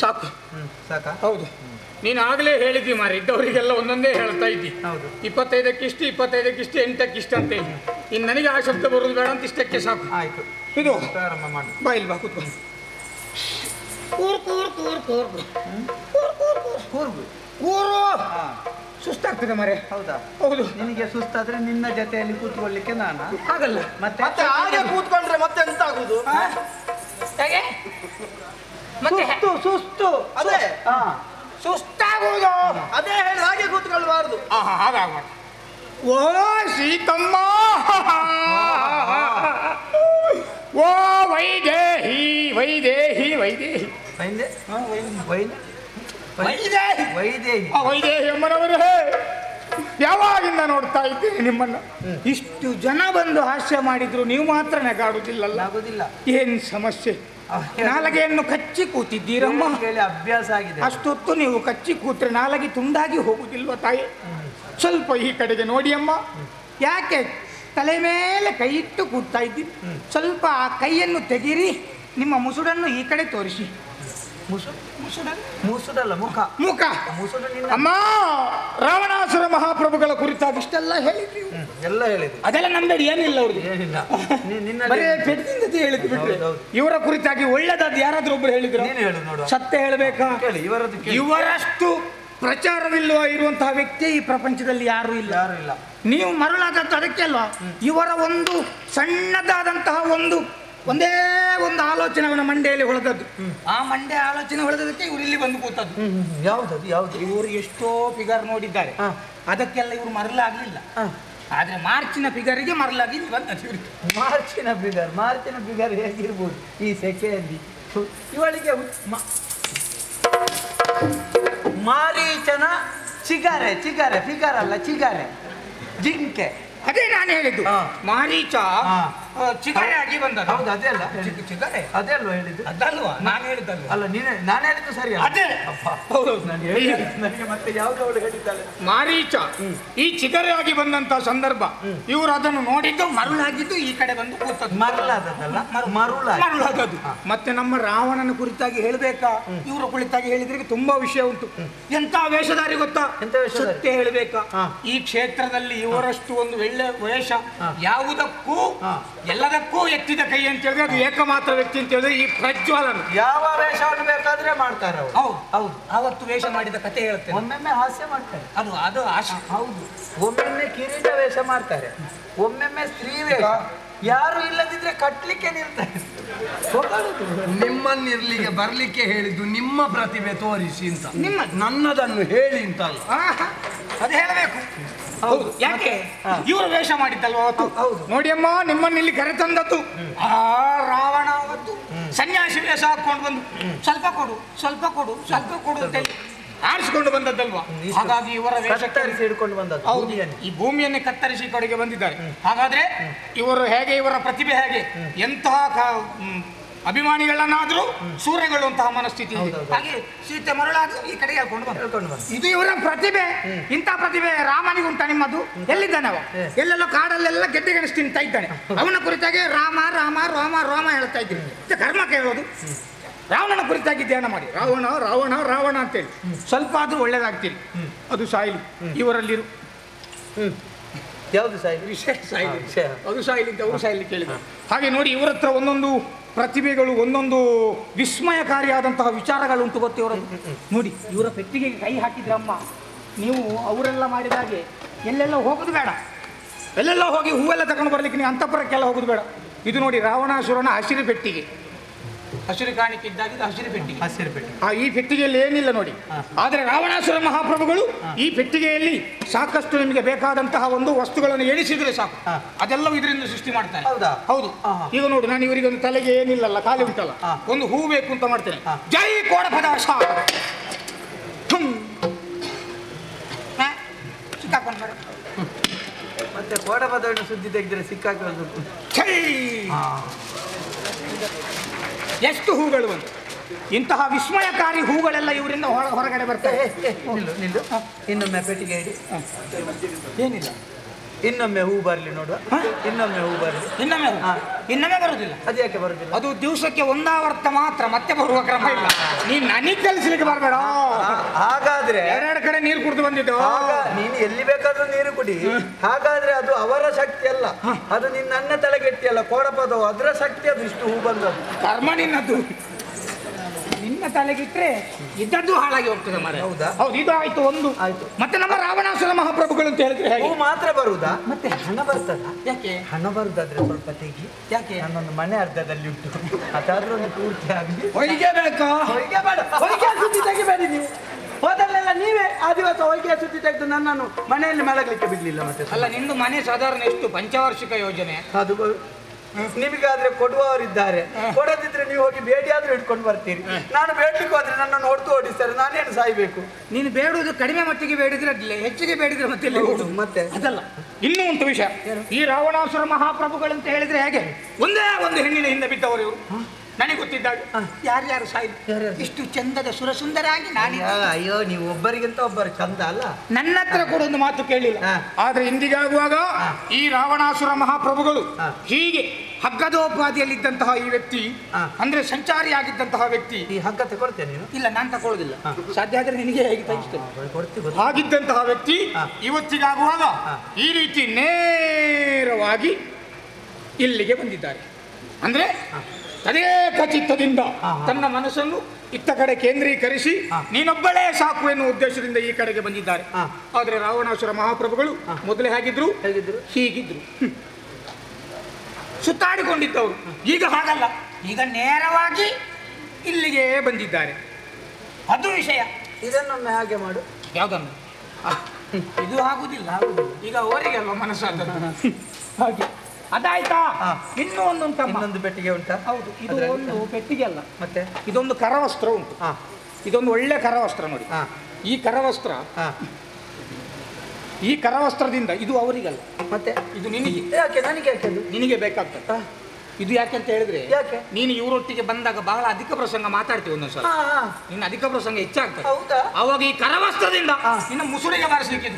ಸಾಕು. ಸಾಕ? ಹೌದು. ನೀನು ಆಗಲೇ ಹೇಳಿದ್ವಿ ಮಾರಿ, ಇದ್ದವರಿಗೆಲ್ಲ ಒಂದೊಂದೇ ಹೇಳ್ತಾ ಇದ್ದಿ. ಹೌದು. 25ಕ್ಕಿಷ್ಟು 25ಕ್ಕಿಷ್ಟು 8ಕ್ಕಿಷ್ಟು ಅಂತ ಹೇಳಿ. ಇನ್ನು ನನಗೆ ಆ ಶಬ್ದ ಬರೋದು ಬೇಡ ಅಂತ ಇಷ್ಟಕ್ಕೆ ಸಾಕು. ಆಯ್ತು, ಇದು ಪ್ರಾರಂಭ ಮಾಡಿ. ಬಾ ಇಲ್ಲಿ ಬಾ, ಕೂತ್ಕೊಂಡು. ಕೂರು ಕೂರು ಕೂರು ಕೂರು ಕೂರ್ಗು. ಕೂರು ಸುಸ್ತಾಗ್ತದೆ ಮರೆ. ಹೌದಾ? ಹೌದು. ನಿನಗೆ ಸುಸ್ತಾದ್ರೆ ನಿನ್ನ ಜೊತೆಯಲ್ಲಿ ಕೂತ್ಕೊಳ್ಳಿಕ್ಕೆ ನಾನು ಹಾಗಲ್ಲ. ಮತ್ತೆ ಹಾಗೆ ಕೂತ್ಕೊಂಡ್ರೆ ಮತ್ತೆ ಎಂತ ಆಗುದು? ಹೇಗೆ ಮತ್ತೆ ಸುಸ್ತು ಅದೇ ಸುಸ್ತಾಗುವುದು. ಅದೇ ಹೇಳಿ ಹಾಗೆ ಕೂತ್ಕೊಳ್ಬಾರ್ದು. ಹಾಗಾಗ್ಬಾರ್ದು. ಓ ಸೀತಮ್ಮ, ಓ ವೈದೇಹಿ ವೈದೇಹಿ ವೈದೇಹಿ ವೈದೇಹಿ ವೈದೇಹಿ ಅಮ್ಮನವರೇ, ಯಾವಾಗಿಂದ ನೋಡ್ತಾ ಇದ್ದೀನಿ ನಿಮ್ಮನ್ನ. ಇಷ್ಟು ಜನ ಬಂದು ಹಾಸ್ಯ ಮಾಡಿದ್ರು ನೀವು ಮಾತ್ರ ನಗಾಡುವುದಿಲ್ಲಲ್ಲ. ಆಗುದಿಲ್ಲ. ಏನ್ ಸಮಸ್ಯೆ? ನಾಲಗೆಯನ್ನು ಕಚ್ಚಿ ಕೂತಿದ್ದೀರಮ್ಮ. ಅಭ್ಯಾಸ ಆಗಿದೆ. ಅಷ್ಟೊತ್ತು ನೀವು ಕಚ್ಚಿ ಕೂತ್ರೆ ನಾಲಗೆ ತುಂಡಾಗಿ ಹೋಗುದಿಲ್ವ ತಾಯಿ? ಸ್ವಲ್ಪ ಈ ಕಡೆಗೆ ನೋಡಿ ಅಮ್ಮ. ಯಾಕೆ ತಲೆ ಮೇಲೆ ಕೈ ಇಟ್ಟು ಕೂಡ್ತಾ ಇದ್ದೀನಿ? ಸ್ವಲ್ಪ ಆ ಕೈಯನ್ನು ತೆಗೀರಿ, ನಿಮ್ಮ ಮುಸುಡನ್ನು ಈ ಕಡೆ ತೋರಿಸಿ. ಮುಸುಡಲ್ಲ, ಮುಖ. ಮುಖ. ಮುಸುಡು ನಿನ್ನ. ಅಮ್ಮ, ರಾವಣಾಸುರ ಮಹಾಪ್ರಭುಗಳ ಕುರಿತಾಗಿ ಇಷ್ಟೆಲ್ಲ ಹೇಳಿದ್ರಿ. ಎಲ್ಲ ಹೇಳಿದ್ವಿ. ಅದೆಲ್ಲ ನಮ್ದಡಿ ಏನಿಲ್ಲ ಅವ್ರಿಗೆ. ಏನಿಲ್ಲ. ಬರೇ ಪೆಟ್ಟಿಂದ ಹೇಳಿದ್ ಬಿಟ್ರೆ. ಇವರ ಕುರಿತಾಗಿ ಒಳ್ಳೆದಾದ್ ಯಾರಾದ್ರೂ ಒಬ್ರು ಹೇಳಿದ್ರು? ನೀನು ಹೇಳು ನೋಡು. ಸತ್ಯ ಹೇಳಬೇಕಾ? ಇವರದ್ದು ಇವರಷ್ಟು ಪ್ರಚಾರವಿಲ್ಲವ ಇರುವಂತಹ ವ್ಯಕ್ತಿ ಈ ಪ್ರಪಂಚದಲ್ಲಿ ಯಾರು ಇಲ್ಲ. ಯಾರು ಇಲ್ಲ. ನೀವು ಮರಳಾದದ್ದು ಅದಕ್ಕೆ ಅಲ್ವಾ? ಇವರ ಒಂದು ಸಣ್ಣದಾದಂತಹ ಒಂದೇ ಒಂದು ಆಲೋಚನೆ ಅವನ ಮಂಡೆಯಲ್ಲಿ ಹೊಳೆದದ್ದು. ಆ ಮಂಡೆ ಆಲೋಚನೆ ಹೊಳೆದಕ್ಕೆ ಇವರು ಇಲ್ಲಿ ಬಂದು ಕೂತದ್ದು. ಯಾವ್ದು? ಇವರು ಎಷ್ಟೋ ಫಿಗರ್ ನೋಡಿದ್ದಾರೆ, ಅದಕ್ಕೆಲ್ಲ ಇವರು ಮರಳಾಗ್ಲಿಲ್ಲ. ಆದ್ರೆ ಮಾರ್ಚಿನ ಫಿಗರಿಗೆ ಮರಳಾಗಿ ಇಲ್ಲಿ ಬಂದದ್ದು ಇವ್ರಿಗೆ. ಮಾರ್ಚಿನ ಫಿಗರ್ ಹೇಗಿರ್ಬೋದು ಈ ಸೆಕೆಯಲ್ಲಿ? ಇವಳಿಗೆ ಮಾರೀಚನ ಚಿಗಾರೆ ಫಿಗರ್ ಅಲ್ಲ, ಚಿಗಾರೆ ಜಿಂಕೆ. ಅದೇ ನಾನು ಹೇಳಿದ್ದು. ಮಾರೀಚ ಚಿಗರೆ ಆಗಿ ಬಂದದ್ದು. ಹೌದು, ಅದೇ ಅಲ್ಲ ಚಿಗರೆ, ಅದೇ ಅಲ್ವಾ ಹೇಳಿದ್ದು? ಅದಲ್ವಾ ನಾನು ಹೇಳಿದ್ದಲ್ವ? ಅಲ್ಲ, ನಾನು ಹೇಳಿದ್ದು ಸರಿ. ಅದೇ ನನಗೆ ಮತ್ತೆ ಯಾವ್ದು ಹೇಳಿದ್ದಾಳೆ? ಮಾರೀಚ ಈ ಚಿಗರೆ ಆಗಿ ಬಂದಂತ ಸಂದರ್ಭ ಇವರು ಅದನ್ನು ನೋಡಿದ್ದು ಮರುಳಾಗಿದ್ದು ಈ ಕಡೆ ಬಂದು ಕೂತದ್ದು. ಮರುಳಾದದ್ದು. ಮತ್ತೆ ನಮ್ಮ ರಾವಣನ ಕುರಿತಾಗಿ ಹೇಳ್ಬೇಕಾ? ಇವರ ಕುರಿತಾಗಿ ಹೇಳಿದ್ರೆ ತುಂಬಾ ವಿಷಯ ಉಂಟು. ಎಂತ ವೇಷಧಾರಿ ಗೊತ್ತಾ? ಸತ್ಯ ಹೇಳ್ಬೇಕಾ? ಈ ಕ್ಷೇತ್ರದಲ್ಲಿ ಇವರಷ್ಟು ಒಂದು ಒಳ್ಳೆ ವೇಷ ಯಾವುದಕ್ಕೂ ಎಲ್ಲದಕ್ಕೂ ಎತ್ತಿದ ಕೈ ಅಂತ ಹೇಳಿದ್ರೆ ಅದು ಏಕಮಾತ್ರ ವ್ಯಕ್ತಿ ಅಂತ ಹೇಳಿದ್ರೆ ಈ ಪ್ರಜ್ವಲನ. ಯಾವ ವೇಷವನ್ನು ಬೇಕಾದ್ರೆ ಮಾಡ್ತಾರೆ ಅವರು. ಹೌದು. ಅವತ್ತು ವೇಷ ಮಾಡಿದ ಕತೆ ಹೇಳ್ತೇನೆ. ಒಮ್ಮೊಮ್ಮೆ ಹಾಸ್ಯ ಮಾಡ್ತಾರೆ. ಅದು ಆಶೆ. ಹೌದು. ಒಮ್ಮೊಮ್ಮೆ ಕಿರೀಟ ವೇಷ ಮಾಡ್ತಾರೆ, ಒಮ್ಮೊಮ್ಮೆ ಸ್ತ್ರೀ ವೇಷ. ಯಾರು ಇಲ್ಲದಿದ್ರೆ ಕಟ್ಲಿಕ್ಕೆ ನಿಲ್ತಾರೆ. ನಿಮ್ಮನ್ನಿರ್ಲಿಕ್ಕೆ ಬರ್ಲಿಕ್ಕೆ ಹೇಳಿದ್ದು ನಿಮ್ಮ ಪ್ರತಿಭೆ ತೋರಿಸಿ ಅಂತ, ನನ್ನದನ್ನು ಹೇಳಿ ಅಂತ ಅಲ್ಲ. ಅದು ಹೇಳಬೇಕು. ಹೌದು. ಯಾಕೆ ಇವರು ವೇಷ ಮಾಡಿದ್ದಲ್ವ ಅವತ್ತು? ನೋಡಿ ಅಮ್ಮ, ನಿಮ್ಮನ್ನ ಇಲ್ಲಿ ಕರೆತಂದದ್ದು ಆ ರಾವಣ ಅವತ್ತು ಸನ್ಯಾಸಿ ವೇಷ ಹಾಕೊಂಡು ಬಂದು ಸ್ವಲ್ಪ ಕೊಡು ಅಂತ ಹೇಳಿ ಆರಿಸಿಕೊಂಡು ಬಂದದ್ದಲ್ವಾ? ಹಾಗಾಗಿ ಇವರ ವೇಷ ಹಿಡ್ಕೊಂಡು ಬಂದದ್ದು. ಹೌದು, ಈ ಭೂಮಿಯನ್ನೇ ಕತ್ತರಿಸಿ ಕಡೆಗೆ ಬಂದಿದ್ದಾರೆ. ಹಾಗಾದ್ರೆ ಇವರು ಹೇಗೆ, ಇವರ ಪ್ರತಿಭೆ ಹೇಗೆ, ಎಂತಹ ಅಭಿಮಾನಿಗಳನ್ನಾದ್ರೂ ಸೂರ್ಯಗೊಳ್ಳುವಂತಹ ಮನಸ್ಥಿತಿ. ಹಾಗೆ ಸೀತೆ ಮರಳಾದ್ರೂ ಈ ಕಡೆ ಹೇಳ್ಕೊಂಡು ಬಂದು ಇದು ಇವರ ಪ್ರತಿಭೆ. ಇಂಥ ಪ್ರತಿಭೆ ರಾಮನಿಗುಂಟ? ನಿಮ್ಮದು ಎಲ್ಲಿದ್ದಾನೆ ಅವ? ಎಲ್ಲೆಲ್ಲೋ ಕಾಡಲ್ಲೆಲ್ಲ ಗೆಡ್ಡೆ ಗೆಣಸು ತಿಂತಾ ಇದ್ದಾನೆ. ಅವನ ಕುರಿತಾಗಿ ರಾಮ ರಾಮ ರಾಮ ರಾಮ ಹೇಳ್ತಾ ಇದ್ದೀನಿ. ಕರ್ಮ ಕೇಳೋದು. ರಾವಣನ ಕುರಿತಾಗಿ ಧ್ಯಾನ ಮಾಡಿ, ರಾವಣ ರಾವಣ ರಾವಣ ಅಂತೇಳಿ ಸ್ವಲ್ಪ ಆದ್ರೂ ಒಳ್ಳೇದಾಗ್ತೀನಿ. ಅದು ಸಾಯಿಲಿ ಇವರಲ್ಲಿರು. ಯಾವುದು ಸಾಯಿಲಿ? ವಿಷಯ ಸಾಯಿಲಿ. ಅದು ಸಾಯಿಲಿ ಅಂತ ಅವರು ಸಾಯಿಲಿ ಕೇಳಿದ್ರು. ಹಾಗೆ ನೋಡಿ, ಇವರ ಹತ್ರ ಒಂದೊಂದು ಪ್ರತಿಭೆಗಳು, ಒಂದೊಂದು ವಿಸ್ಮಯಕಾರಿಯಾದಂತಹ ವಿಚಾರಗಳು ಉಂಟು. ಗೊತ್ತಿವರದ್ದು ನೋಡಿ, ಇವರ ಪೆಟ್ಟಿಗೆಗೆ ಕೈ ಹಾಕಿದ್ರಮ್ಮ ನೀವು. ಅವರೆಲ್ಲ ಮಾಡಿದ ಹಾಗೆ ಎಲ್ಲೆಲ್ಲ ಹೋಗೋದು ಬೇಡ. ಎಲ್ಲೆಲ್ಲ ಹೋಗಿ ಹೂವೆಲ್ಲ ತಗೊಂಡು ಬರ್ಲಿಕ್ಕೆ ನೀವು ಅಂತಃಪುರಕ್ಕೆಲ್ಲ ಹೋಗೋದು ಬೇಡ. ಇದು ನೋಡಿ, ರಾವಣಾಸುರನ ಹಸಿರು ಪೆಟ್ಟಿಗೆ. ಹಸಿರು ಕಾಣಿಕೆ ಇದ್ದಾಗಿದ್ದು ಹಸಿರು ಪೆಟ್ಟಿಗೆ. ಈ ಪೆಟ್ಟಿಗೆಯಲ್ಲಿ ಏನಿಲ್ಲ ನೋಡಿ. ಆದರೆ ರಾವಣಾಸುರ ಮಹಾಪ್ರಭುಗಳು ಈ ಪೆಟ್ಟಿಗೆಯಲ್ಲಿ ಸಾಕಷ್ಟು ನಿಮಗೆ ಬೇಕಾದಂತಹ ಒಂದು ವಸ್ತುಗಳನ್ನು ಎಣಿಸಿದ್ರೆ ಸಾಕು, ಅದೆಲ್ಲವೂ ಇದರಿಂದ ಸೃಷ್ಟಿ ಮಾಡ್ತಾರೆ. ಹೌದು. ಈಗ ನೋಡಿ, ನಾನು ಇವರಿಗೆ ಒಂದು ತಲೆಗೆ ಏನಿಲ್ಲಲ್ಲ, ಖಾಲಿ ಉಂಟಲ್ಲ, ಒಂದು ಹೂ ಬೇಕು ಅಂತ ಮಾಡ್ತೇನೆ. ಜೈ ಕೋಡಪದಾಶ ಸಿಕ್ಕಾಕೊಂಡು ಮತ್ತೆ ಕೋಡಪದವನ್ನು ಸುದ್ದಿ ತೆಗೆದ್ರೆ ಸಿಕ್ಕಾಕೊಂಡು ಎಷ್ಟು ಹೂಗಳು ಬಂತು. ಇಂತಹ ವಿಸ್ಮಯಕಾರಿ ಹೂಗಳೆಲ್ಲ ಇವರಿಂದ ಹೊರಗಡೆ ಬರ್ತವೆ. ಇನ್ನೊಮ್ಮೆ ಪೆಟ್ಟಿಗೆ ಇಡಿ. ಏನಿಲ್ಲ, ಇನ್ನೊಮ್ಮೆ ಹೂ ಬರ್ಲಿ ನೋಡುವ, ಇನ್ನೊಮ್ಮೆ ಹೂ ಬರ್ಲಿ. ಇನ್ನೊಮ್ಮೆ ಬರುದಿಲ್ಲ. ಅದು ಯಾಕೆ ಬರುದಿಲ್ಲ? ಅದು ದಿವಸಕ್ಕೆ ಒಂದಾವರ್ತ ಮಾತ್ರ, ಮತ್ತೆ ಬರುವ ಕ್ರಮ ಇಲ್ಲ. ನೀನ್ ನನಗೆ ಕಲಿಸ್ಲಿಕ್ಕೆ ಬರಬೇಡ. ಹಾಗಾದ್ರೆ ಎರಡೆರಡು ಕಡೆ ನೀರು ಕುಡಿದು ಬಂದಿದ್ದು. ನೀನು ಎಲ್ಲಿ ಬೇಕಾದ್ರೂ ನೀರು ಕುಡಿ. ಹಾಗಾದ್ರೆ ಅದು ಅವರ ಶಕ್ತಿ ಅಲ್ಲ, ಅದು ನಿನ್ನ ತಲೆಗೆಟ್ಟಿ ಅಲ್ಲ, ಕೋಡಪದವು ಅದರ ಶಕ್ತಿ. ಅದು ಇಷ್ಟು ಹೂ ಬಂದದ್ದು ಕರ್ಮ ನಿನ್ನದು. ನಿನ್ನ ತಲೆಗಿಟ್ರೆ ಇದ್ದದ್ದು ಹಾಳಾಗಿ ಹೋಗ್ತದೆ ಮಾರೆ. ಹೌದಾ? ಹೌದು, ಇದು ಆಯ್ತು ಒಂದು. ಆಯ್ತು. ಮತ್ತೆ ನಮ್ಮ ರಾವಣಾಸುರ ಮಹಾಪ್ರಭುಗಳು ಅಂತ ಹೇಳಿದ್ರೆ ಹೂ ಮಾತ್ರ ಬರುವುದಾ? ಮತ್ತೆ ಹಣ ಬರ್ತದ? ಯಾಕೆ? ಹಣ ಬರುದಾದ್ರೆ ಸ್ವಲ್ಪ ತೆಗಿ. ಯಾಕೆ? ನನ್ನೊಂದು ಮನೆ ಅರ್ಧದಲ್ಲಿ ಉಂಟು, ಅದಾದ್ರೂ ಒಂದು ಪೂರ್ತಿ ಆಗಿ ಹೊಯ್ಗೆ ಬೇಕಾ? ಹೊಯ್ಗೆ ಬೇಡ, ಹೊಯ್ಗೆ ಸುದ್ದಿ ತೆಗಿಬೇಡಿ ನೀವು. ಹೋದಲ್ಲೆಲ್ಲ ನೀವೇ ಆ ದಿವಸ ಹೊಯ್ಗೆ ಸುದ್ದಿ ತೆಗೆದು ನನ್ನನ್ನು ಮನೆಯಲ್ಲಿ ಮಲಗಲಿಕ್ಕೆ ಬಿಡ್ಲಿಲ್ಲ. ಮತ್ತೆ ಅಲ್ಲ, ನಿಂದು ಮನೆ ಸಾಧಾರಣ ಎಷ್ಟು ಪಂಚವಾರ್ಷಿಕ ಯೋಜನೆ? ಅದು ನಿಮಗಾದ್ರೆ ಕೊಡುವವರಿದ್ದಾರೆ, ಕೊಡದಿದ್ರೆ ನೀವು ಹೋಗಿ ಬೇಡಿ ಆದ್ರೂ ಇಟ್ಕೊಂಡು ಬರ್ತೀರಿ. ನಾನು ಬೇಡ್ಲಿಕ್ಕೆ ಹೋದ್ರೆ ನನ್ನನ್ನು ಹೊಡೆದು ಓಡಿಸ್ತಾರೆ, ನಾನೇನು ಸಾಯ್ಬೇಕು? ನೀನು ಬೇಡುವುದು ಕಡಿಮೆ ಮಟ್ಟಿಗೆ ಬೇಡಿದ್ರೆ ಅಡ್ಡಿಲ್ಲ, ಹೆಚ್ಚಿಗೆ ಬೇಡಿದ್ರೆ ಮತ್ತೆ ಮತ್ತೆ ಅದಲ್ಲ. ಇನ್ನೂ ಒಂದು ವಿಷಯ, ಈ ರಾವಣಾಸುರ ಮಹಾಪ್ರಭುಗಳು ಅಂತ ಹೇಳಿದ್ರೆ ಹೇಗೆ, ಒಂದೇ ಒಂದು ಹೆಣ್ಣಿನ ಹಿಂದೆ ಬಿದ್ದವರು ಇವರು. ನನಗೆ ಗೊತ್ತಿದ್ದಾಗ ಯಾರ್ಯಾರು ಸಾಯ್ದು ಇಷ್ಟು ಚಂದದ ಸುರಸುಂದರಾಗಿ ನಾನು. ಅಯ್ಯೋ, ನೀವು ಒಬ್ಬರಿಗಿಂತ ಒಬ್ಬರು ಚಂದ ಅಲ್ಲ. ನನ್ನ ಹತ್ರ ಕೂಡ ಒಂದು ಮಾತು ಕೇಳಿಲ್ಲ. ಆದ್ರೆ ಇಂದಿಗಾಗುವಾಗ ಈ ರಾವಣಾಸುರ ಮಹಾಪ್ರಭುಗಳು ಹೀಗೆ ಹಗ್ಗದೋಪಾದಿಯಲ್ಲಿದ್ದಂತಹ ಈ ವ್ಯಕ್ತಿ, ಅಂದ್ರೆ ಸಂಚಾರಿಯಾಗಿದ್ದಂತಹ ವ್ಯಕ್ತಿ. ಈ ಹಗ್ಗ ತಗೊಳ್ತೇನೆ ನೀನು? ಇಲ್ಲ, ನಾನು ತಗೊಳ್ಳೋದಿಲ್ಲ. ಸಾಧ್ಯ ಆದ್ರೆ ನಿನಗೆ ಹೇಗೆ ತಗಿಸ್ತೇನೆ. ಹಾಗಿದ್ದಂತಹ ವ್ಯಕ್ತಿ ಇವತ್ತಿಗಾಗುವಾಗ ಈ ರೀತಿ ನೇರವಾಗಿ ಇಲ್ಲಿಗೆ ಬಂದಿದ್ದಾರೆ. ಅಂದ್ರೆ ತದೇಕ ಚಿತ್ತದಿಂದ ತನ್ನ ಮನಸ್ಸನ್ನು ಇತ್ತ ಕಡೆ ಕೇಂದ್ರೀಕರಿಸಿ ನೀನೊಬ್ಬಳೇ ಸಾಕು ಎನ್ನುವ ಉದ್ದೇಶದಿಂದ ಈ ಕಡೆಗೆ ಬಂದಿದ್ದಾರೆ. ಆದ್ರೆ ರಾವಣಾಸುರ ಮಹಾಪ್ರಭುಗಳು ಮೊದಲೇ ಹೇಗಿದ್ರು? ಹೀಗಿದ್ರು, ಸುತ್ತಾಡಿಕೊಂಡಿದ್ದವರು. ಈಗ ಹಾಗಲ್ಲ, ಈಗ ನೇರವಾಗಿ ಇಲ್ಲಿಗೆ ಬಂದಿದ್ದಾರೆ. ಅದು ವಿಷಯ. ಇದನ್ನೊಮ್ಮೆ ಹಾಗೆ ಮಾಡು. ಯಾವುದನ್ನು? ಇದು ಆಗುದಿಲ್ಲ. ಈಗ ಅವರಿಗೆ ಅಲ್ವಾ ಮನಸ್ಸಾದದ್ದು. ಹಾಗೆ ಅದಾಯ್ತಾ? ಇನ್ನೂ ಇನ್ನೊಂದು ಪೆಟ್ಟಿಗೆ ಉಂಟಾ? ಹೌದು, ಇದು ಒಂದು ಪೆಟ್ಟಿಗೆ ಅಲ್ಲ, ಮತ್ತೆ ಇದೊಂದು ಕರವಸ್ತ್ರ ಉಂಟು. ಇದೊಂದು ಒಳ್ಳೆ ಕರವಸ್ತ್ರ ನೋಡಿ. ಈ ಕರವಸ್ತ್ರ, ಈ ಕರವಸ್ತ್ರದಿಂದ ಇದು ಅವರಿಗಲ್ಲ, ಮತ್ತೆ ಇದು ನಿನಗೆ. ಯಾಕೆ? ನನಗೆ ಯಾಕೆ? ನಿನಗೆ ಬೇಕಾಗ್ತದೆ. ಇದು ಯಾಕೆ ಅಂತ ಹೇಳಿದ್ರೆ, ನೀನು ಇವರೊಟ್ಟಿಗೆ ಬಂದಾಗ ಬಹಳ ಅಧಿಕ ಪ್ರಸಂಗ ಮಾತಾಡ್ತೀವಿ ಒಂದೊಂದ್ಸಲ. ನಿನ್ನ ಅಧಿಕ ಪ್ರಸಂಗ ಹೆಚ್ಚಾಗ್ತದೆ. ಅವಾಗ ಈ ಕರವಸ್ತ್ರದಿಂದ ನಿನ್ನ ಮುಸುಳಿಗೆ ಬಾರಿಸಲಿಕ್ಕೆ.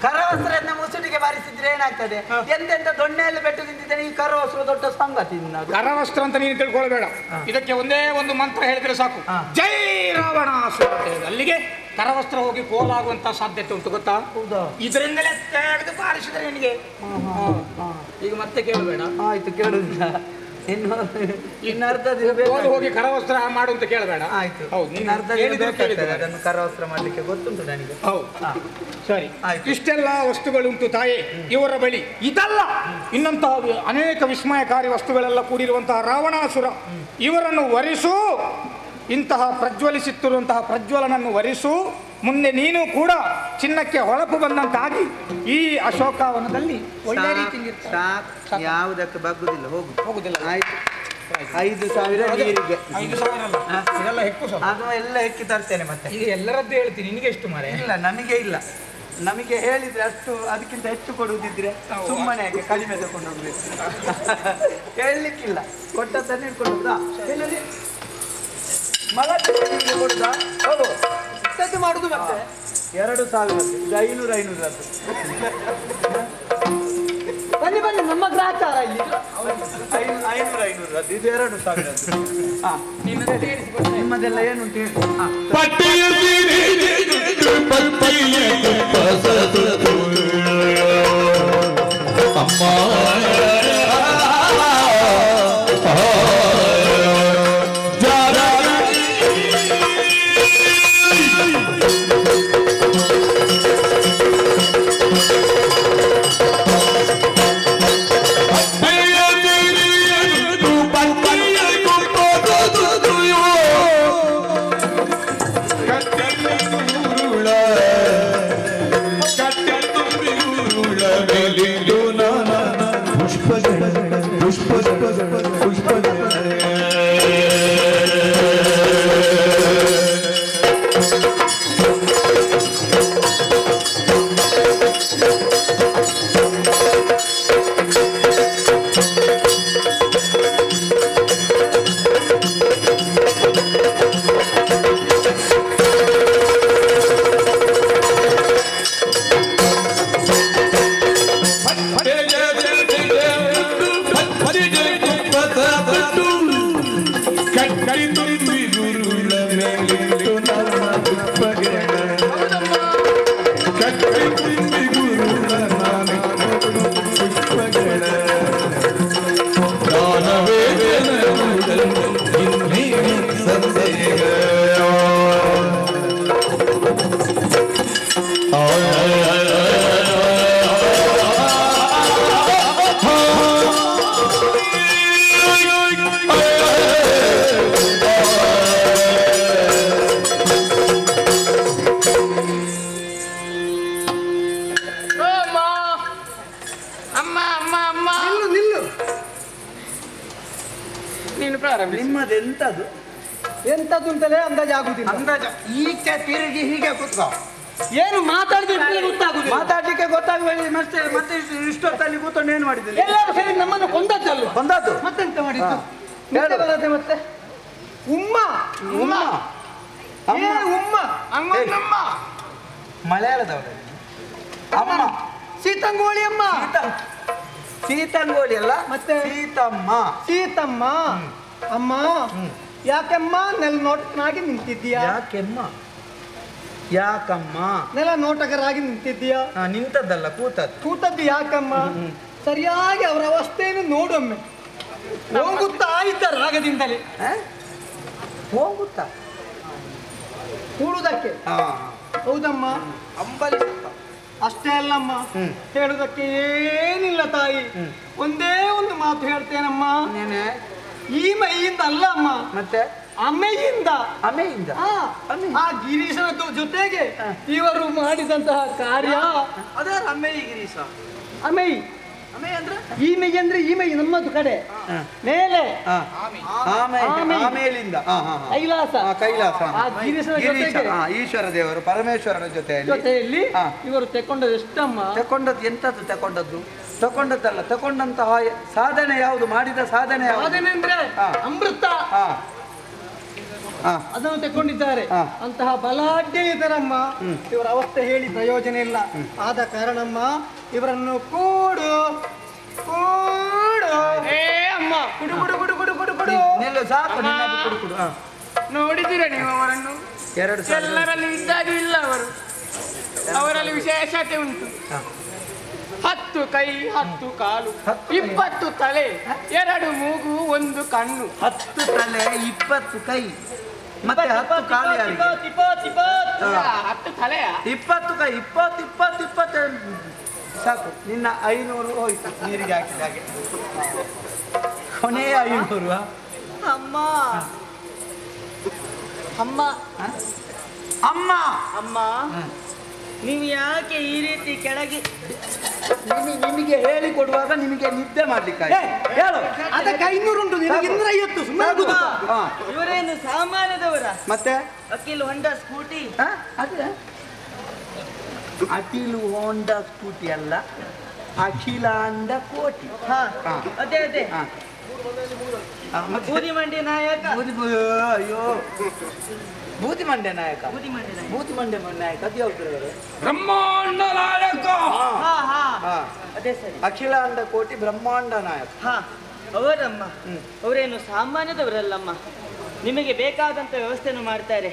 ಕರವಸ್ತ್ರ ಮುಸುಡಿಗೆ ಬಾರಿಸಿದ್ರೆ ಏನಾಗ್ತದೆ? ಎಂತೆಂತ ದೊಣ್ಣೆಯಲ್ಲಿ ಬೆಟ್ಟು ತಿಂತಿದ್ದೇನೆ. ಈ ಕರವಸ್ತ್ರ ದೊಡ್ಡ ಸಂಗತಿ. ಕರವಸ್ತ್ರ ಅಂತ ನೀನು ತಿಳ್ಕೊಳ್ಬೇಡ. ಇದಕ್ಕೆ ಒಂದೇ ಒಂದು ಮಂತ್ರ ಹೇಳಿದ್ರೆ ಸಾಕು, ಜೈ ರಾವಣಾಸುರ. ಅಲ್ಲಿಗೆ ಕರವಸ್ತ್ರ ಹೋಗಿ ಕೋಲಾಗುವಂತ ಸಾಧ್ಯತೆ ಉಂಟು, ಗೊತ್ತಾ? ಇದರಿಂದಲೇ ತೆಗೆದು ಬಾರಿಸಿದ್ರೆ ನಿನಗೆ. ಈಗ ಮತ್ತೆ ಕೇಳಬೇಡ. ಆಯ್ತು, ಕೇಳುದಿಲ್ಲ. ಇನ್ನು ಅರ್ಧ ಹೋಗಿ ಕರವಸ್ತ್ರ ಮಾಡು ಅಂತ ಕೇಳಬೇಡ. ಆಯ್ತು, ಹೌದು, ನೀನು ಅರ್ಧ ಅದನ್ನು ಕರವಸ್ತ್ರ ಮಾಡ್ಲಿಕ್ಕೆ ಗೊತ್ತುಂಟು ನನಗೆ. ಹೌದು, ಸರಿ. ಇಷ್ಟೆಲ್ಲ ವಸ್ತುಗಳುಂಟು ತಾಯೇ ಇವರ ಬಳಿ. ಇದಲ್ಲ, ಇನ್ನಂತಹ ಅನೇಕ ವಿಸ್ಮಯಕಾರಿ ವಸ್ತುಗಳೆಲ್ಲ ಕೂಡಿರುವಂತಹ ರಾವಣಾಸುರ. ಇವರನ್ನು ವರಿಸು, ಇಂತಹ ಪ್ರಜ್ವಲಿಸುತ್ತಿರುವಂತಹ ಪ್ರಜ್ವಲನನ್ನು ವರಿಸು. ಮುಂದೆ ನೀನು ಕೂಡ ಚಿನ್ನಕ್ಕೆ ಹೊಳಪು ಬಂದಂತಾಗಿ ಈ ಅಶೋಕವನದಲ್ಲಿ ಒಳ್ಳೆ ರೀತಿಯಿಂದ ಯಾವುದಕ್ಕೆ ಬಗ್ಗುದಿಲ್ಲ. ಹೋಗುದಿಲ್ಲ. ಆಯ್ತು, 5,000 ನೀರಿಗೆ. 5,000 ಅಲ್ಲ, ಇದೆಲ್ಲ ಹೆಕ್ಕು. ಅದು ಎಲ್ಲ ಹೆಕ್ಕಿ ತರ್ತೇನೆ. ಮತ್ತೆ ಈಗ ಎಲ್ಲರದ್ದು ಹೇಳ್ತೀನಿ, ನಿನಗೆ ಎಷ್ಟು ಮಾರೆ? ಇಲ್ಲ, ನನಗೆ ಇಲ್ಲ. ನಮಗೆ ಹೇಳಿದ್ರೆ ಅಷ್ಟು, ಅದಕ್ಕಿಂತ ಹೆಚ್ಚು ಕೊಡುವುದಿದ್ರೆ ಸುಮ್ಮನೆ ಯಾಕೆ ಕಡಿಮೆ ತಗೊಂಡು ಹೋಗ್ಬೇಕು? ಹೇಳಲಿಕ್ಕಿಲ್ಲ, ಕೊಟ್ಟದ್ದನ್ನು ಇಟ್ಕೊಂಡು ಹೋಗುದಾ? ಎಲ್ಲರಿ ಮಗ ಕೊಡುದಾ? ಹೌದು, ಇಷ್ಟದ್ದು ಮಾಡುದು. ಮತ್ತೆ 2,000, ಇದು 500 ಬನ್ನಿ ಬನ್ನಿ, ನಮ್ಮ ಗ್ರಾಚಾರ ಇಲ್ಲಿ. 500 ಇದು 2,000. ನಿಮ್ಮದೆಲ್ಲ ಏನುಂಟು ಹೇಳಿ. ಪುಷ್ಪ ತುಂಬಿ ಗುರುಳ ಮೇಲಿಟ್ಟು ನನ್ನ ಪುಷ್ಪಗಳ ಕಟ್ಟಿ ತುಂಬಿ ಗುರುಳ ನಾನು ಪುಷ್ಪಗಳ ಪ್ರಾಣವೇ ಇನ್ನೇನು ಸಂದೇಹ ನಿಮ್ಮದೆಂತದು ಎಂತದ್ದು ಅಂತಲೇ ಅಂದಾಜಾಗುದಿಲ್ಲ. ಅಂದಾಜ ಈಚೆ ತಿರುಗಿ ಹೀಗೆ ಕೂತ್ಕೋ. ಏನು ಮಾತಾಡಿದ್ರೆ ಗೊತ್ತಾಗುದಿಲ್ಲ. ಮಾತಾಡ್ಲಿಕ್ಕೆ ಗೊತ್ತಾಗಬೇಡಿ. ಮತ್ತೆ ಮತ್ತೆ ಇಷ್ಟೊತ್ತಲ್ಲಿ ಕೂತ್ಕೊಂಡು ಏನು ಮಾಡಿದ್ದೀರಿ? ಎಲ್ಲರೂ ಸರಿ ನಮ್ಮನ್ನು ಕೊಂದದ್ದಲ್ವ? ಬಂದದ್ದು ಮತ್ತೆಂತ ಮಾಡಿದ್ದು? ಮತ್ತೆ ಬರತ್ತೆ ಮತ್ತೆ ಉಮ್ಮ ಉಮ್ಮ ಏ ಉಮ್ಮ ಅಮ್ಮ ಮಲಯಾಳದವರು ಅಮ್ಮ ಸೀತಂಗೋಳಿ ಅಮ್ಮ. ಸೀತಂಗೋಳಿ ಅಲ್ಲ ಮತ್ತೆ ಸೀತಮ್ಮ. ಸೀತಮ್ಮ ಅಮ್ಮ. ಯಾಕಮ್ಮ ನೆಲ ನೋಟಕನಾಗಿ ನಿಂತಿದ್ದೀಯಾ? ಯಾಕೆಮ್ಮ ಯಾಕಮ್ಮ ನೆಲ ನೋಟಕರಾಗಿ ನಿಂತಿದ್ದೀಯಾ? ನಿಂತದ್ದಲ್ಲ ಕೂತದ್ದು. ಕೂತದ್ದು ಯಾಕಮ್ಮ? ಸರಿಯಾಗಿ ಅವರ ಅವಸ್ಥೆಯನ್ನು ನೋಡೊಮ್ಮೆ. ಹೋಗುತ್ತಾ ಇದ್ದ ರಾಗದಿಂದಲೇ ಹೋಗುತ್ತಾ ಕೂಡುವುದಕ್ಕೆ. ಹೌದಮ್ಮ. ಅಂಬಲಿ ಅಷ್ಟೇ ಅಲ್ಲಮ್ಮ, ಹೇಳುವುದಕ್ಕೆ ಏನಿಲ್ಲ ತಾಯಿ. ಒಂದೇ ಒಂದು ಮಾತು ಹೇಳ್ತೇನಮ್ಮ. ಈ ಮೈಯಿಂದ ಅಲ್ಲ ಅಮ್ಮ, ಮತ್ತೆ ಅಮ್ಮೆಯಿಂದ. ಅಮ್ಮೆಯಿಂದ ಆ ಗಿರೀಶನ ಜೊತೆಗೆ ಇವರು ಮಾಡಿದಂತಹ ಕಾರ್ಯ. ಅದೇ ಅಮ್ಮೆಯಿ ಗಿರೀಶ. ಅಮೈ ಅಂದ್ರೆ ಈ ಮೈ ಅಂದ್ರೆ ಈ ಮೈ ನಮ್ಮದು ಕಡೆ ಮೇಲೆ ಆಮೇಲಿಂದ ಕೈಲಾಸ. ಕೈಲಾಸ ಆ ಗಿರೀಶನ ಜೊತೆಗೆ ಈಶ್ವರ ದೇವರು ಪರಮೇಶ್ವರನ ಜೊತೆಯಲ್ಲಿ ಇವರು ತೆಕೊಂಡದ್ದು ಎಷ್ಟಮ್ಮ? ತಕೊಂಡದ್ದು ಎಂತದ್ದು? ತಕೊಂಡದ್ದಲ್ಲ, ತಕೊಂಡಂತಹ ಸಾಧನೆ ಯಾವುದು? ಮಾಡಿದ ಸಾಧನೆ ಸಾಧನೆ ಅಂದ್ರೆ ಅಮೃತ. ಅದನ್ನು ತೆಕೊಂಡಿದ್ದಾರೆ. ಅಂತಹ ಬಲಾಢ್ಯ ಇದರಮ್ಮ. ಇವರ ಅವಸ್ಥೆ ಹೇಳಿ ಪ್ರಯೋಜನ ಇಲ್ಲ. ಆದ ಕಾರಣಮ್ಮ ಇವರನ್ನು ಕೂಡು ಕೂಡು. ಅಮ್ಮ ಕುಡು ಕುಡು ಕುಡು ಕುಡು ಕುಡು ಕುಡು. ಸಾಕು ಕುಡು ಕುಡು. ನೋಡಿದ್ದೀರ ನೀವು ಅವರನ್ನು? ಎಲ್ಲರಲ್ಲಿ ಇದ್ದಾಗ ಇಲ್ಲ ಅವರು. ಅವರಲ್ಲಿ ವಿಶೇಷತೆ ಉಂಟು. 10 ಕೈ 10 ಕಾಲು 20 ತಲೆ 2 ಮೂಗು 1 ಕಣ್ಣು. 10 ತಲೆ 20 ಕೈ ಮತ್ತೆ 10 ಕಾಲು. 10 ತಲೆಯ 20 ಕೈ 20 ಸಾಕು. ನಿನ್ನ 500 ಹೋಯ್ತು ನೀರಿಗೆ ಹಾಕಿದಾಗೆ. ಕೊನೆಯ 500. ಅಮ್ಮ ಅಮ್ಮ ಅಮ್ಮ ಅಮ್ಮ ನೀವು ಯಾಕೆ ಈ ರೀತಿ ಕೆಳಗೆ? ನಿಮಗೆ ಹೇಳಿ ಕೊಡುವಾಗ ನಿಮಗೆ ನಿದ್ದೆ ಮಾಡ್ಲಿಕ್ಕೆ ಹೇಳು. ಅದಕ್ಕೆ 500 ಉಂಟು, ನಿನಗೆ 250. ಇವರೇನು ಸಾಮಾನ್ಯದವರ? ಮತ್ತೆ ಅಖಿಲ್ ಹೊಂಡಾ ಸ್ಕೂಟಿ. ಅದೇ ಅಖಿಲ್ ಹೋಂಡಾ ಸ್ಕೂಟಿ ಅಲ್ಲ, ಅಖಿಲಾಂಡ ಕೋಟಿ. ಅದೇ ಅದೇ ಬೂದಿ ಮಂಡಿ ನಾಯಕ. ಅಯ್ಯೋ ಬೂದಿ ಮಂಡ್ಯ ನಾಯಕ. ಬೂದಿ ಮಂಡ್ಯ ನಾಯಕ ಅದು ಯಾವ್ದು? ಬ್ರಹ್ಮಾಂಡ ನಾಯಕ. ಅದೇ ಸರಿ. ಅಖಿಲಾಂಡ ಕೋಟಿ ಬ್ರಹ್ಮಾಂಡ ನಾಯಕ. ಅವರಮ್ಮ ಅವರೇನು ಸಾಮಾನ್ಯದವರಲ್ಲಮ್ಮ. ನಿಮಗೆ ಬೇಕಾದಂತ ವ್ಯವಸ್ಥೆಯನ್ನು ಮಾಡ್ತಾರೆ.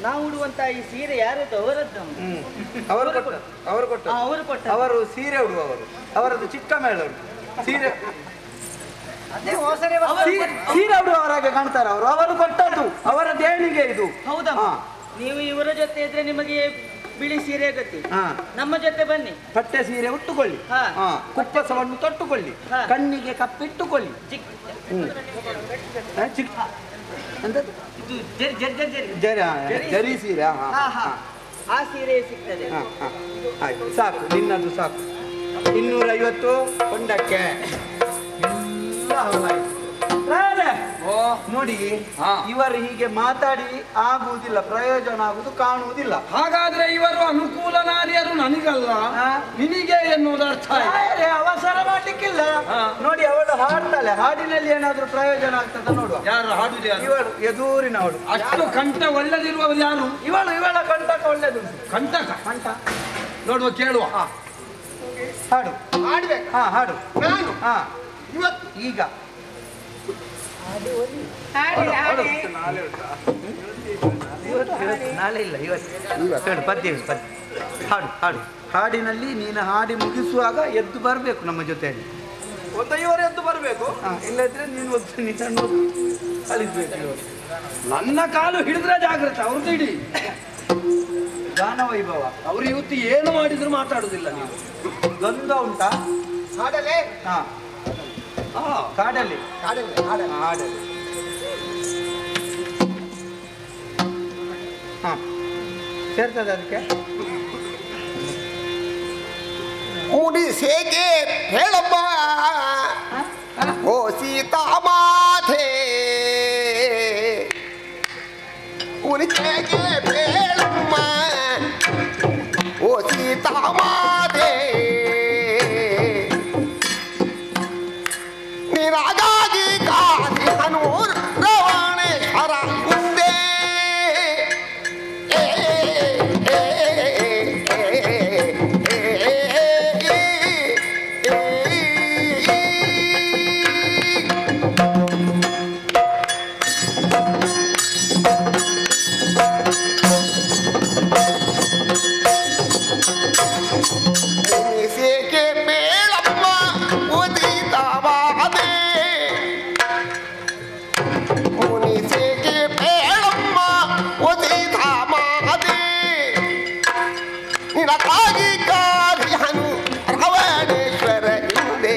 ನಾವು ಉಡುವಂತ ಈ ಸೀರೆ ಯಾರದ್ದು? ಅವರದ್ದು. ಅವರು ಕೊಟ್ಟ ಅವರು ಸೀರೆ ಉಡುವವರು. ಅವರದ್ದು ಚಿಕ್ಕ ಮೇಳ ಉಂಟು. ಸೀರೆ ಸೀರೆ ಉಡುವವರಾಗೆ ಕಾಣ್ತಾರೆ ಅವರು. ಅವರು ಕೊಟ್ಟದ್ದು ಅವರ ದೇಣಿಗೆ ಇದು. ಹೌದಮ್ಮ. ನೀವು ಇವರ ಜೊತೆ ಇದ್ರೆ ನಿಮಗೆ ಬಿಳಿ ಸೀರೆ ಗತಿ. ನಮ್ಮ ಜೊತೆ ಬನ್ನಿ, ಪಟ್ಟೆ ಸೀರೆ ಉಟ್ಟುಕೊಳ್ಳಿ, ಕುಪ್ಪಸವನ್ನು ತೊಟ್ಟುಕೊಳ್ಳಿ, ಕಣ್ಣಿಗೆ ಕಪ್ಪಿಟ್ಟುಕೊಳ್ಳಿ. ಜರಿ ಸೀರೆ ಆ ಸೀರೆ ಸಿಗ್ತದೆ. ಆಯ್ತು ಸಾಕು, ನಿನ್ನದು ಸಾಕು. 250 ಕೊಂಡಕ್ಕೆ ನೋಡಿ. ಇವರು ಹೀಗೆ ಮಾತಾಡಿ ಆಗುವುದಿಲ್ಲ, ಪ್ರಯೋಜನ ಆಗುವುದು ಕಾಣುವುದಿಲ್ಲ. ಹಾಗಾದ್ರೆ ಇವರು ಅನುಕೂಲನಾದಿಯರು ನನಗಲ್ಲ, ನಿನಗೆ ಎನ್ನುವುದು ಅರ್ಥ. ಅವಸರ ಮಾಡ್ಲಿಕ್ಕಿಲ್ಲ. ನೋಡಿ ಅವಳು ಹಾಡ್ತಾಳೆ, ಹಾಡಿನಲ್ಲಿ ಏನಾದ್ರೂ ಪ್ರಯೋಜನ ಆಗ್ತದ ನೋಡುವ. ಯಾರು ಹಾಡುದು? ಇವಳು ಎದುರಿನವಳು. ಅಷ್ಟು ಕಂಠ ಒಳ್ಳೆದಿರುವವರು ಯಾರು? ಇವಳ ಕಂಠಕ ಒಳ್ಳೆದು. ಕಂಠ ನೋಡುವ, ಕೇಳುವ. ಹಾಡು ಹಾಡ್ಬೇಕು. ಹಾಡು ನಾನು ಇವತ್ತು ಈಗ ಹಾಡಿ ಹಾಡಿ ನಾಳೆ ಇಲ್ಲ ಇವತ್ತು ಪದ್ಯ ಹಾಡು ಹಾಡು. ಹಾಡಿನಲ್ಲಿ ನೀನು ಹಾಡಿ ಮುಗಿಸುವಾಗ ಎದ್ದು ಬರಬೇಕು ನಮ್ಮ ಜೊತೆಯಲ್ಲಿ. ಒಂದೈವರು ಎದ್ದು ಬರಬೇಕು. ಇಲ್ಲದ್ರೆ ನೀನು ನಿನ್ನನ್ನು ಕಳಿಸ್ಬೇಕು. ನನ್ನ ಕಾಲು ಹಿಡಿದ್ರೆ ಜಾಗ್ರತೆ, ಅವ್ರದ್ದು ಹಿಡಿ. ಗಾನ ವೈಭವ. ಅವ್ರು ಇವತ್ತು ಏನು ಮಾಡಿದ್ರು ಮಾತಾಡುದಿಲ್ಲ. ನೀವು ದ್ವಂದ್ವ ಉಂಟಾ? ಹಾಡಲೆ ಹಾ ಕಾಡಲ್ಲಿ ಹಾಡಲೆ ಹಾಡಲೆ ಹಾಡಲ್ಲಿ ಹಾ ಸೇರ್ತದೆ ಅದಕ್ಕೆ. ಮುಡಿಸೇಗೆ ಹೇಳಮ್ಮ ಓ ಸೀತಾಮಾತೆ, ಮುಡಿಸೇಗೆ ಹೇಳಮ್ಮ ಓ ಸೀತಾಮಾತೆ, ನಿನಗಾಗಿ ಕಾದಿ ಹನೂರ್ ರವಾಣೇಶ್ವರ ಮುಂದೆ ಮುನಿಸೇಕೆ ಬೇಳಮ್ಮ ಉದಿತವಾದೆ, ಮುನಿಸೇಕೆ ಬೇಳಮ್ಮ ಉದಿತವಾದೆ, ನಿನಗಾಗಿ ಕಾದಿಹನು ರವಣೇಶ್ವರ ಹಿಂದೆ,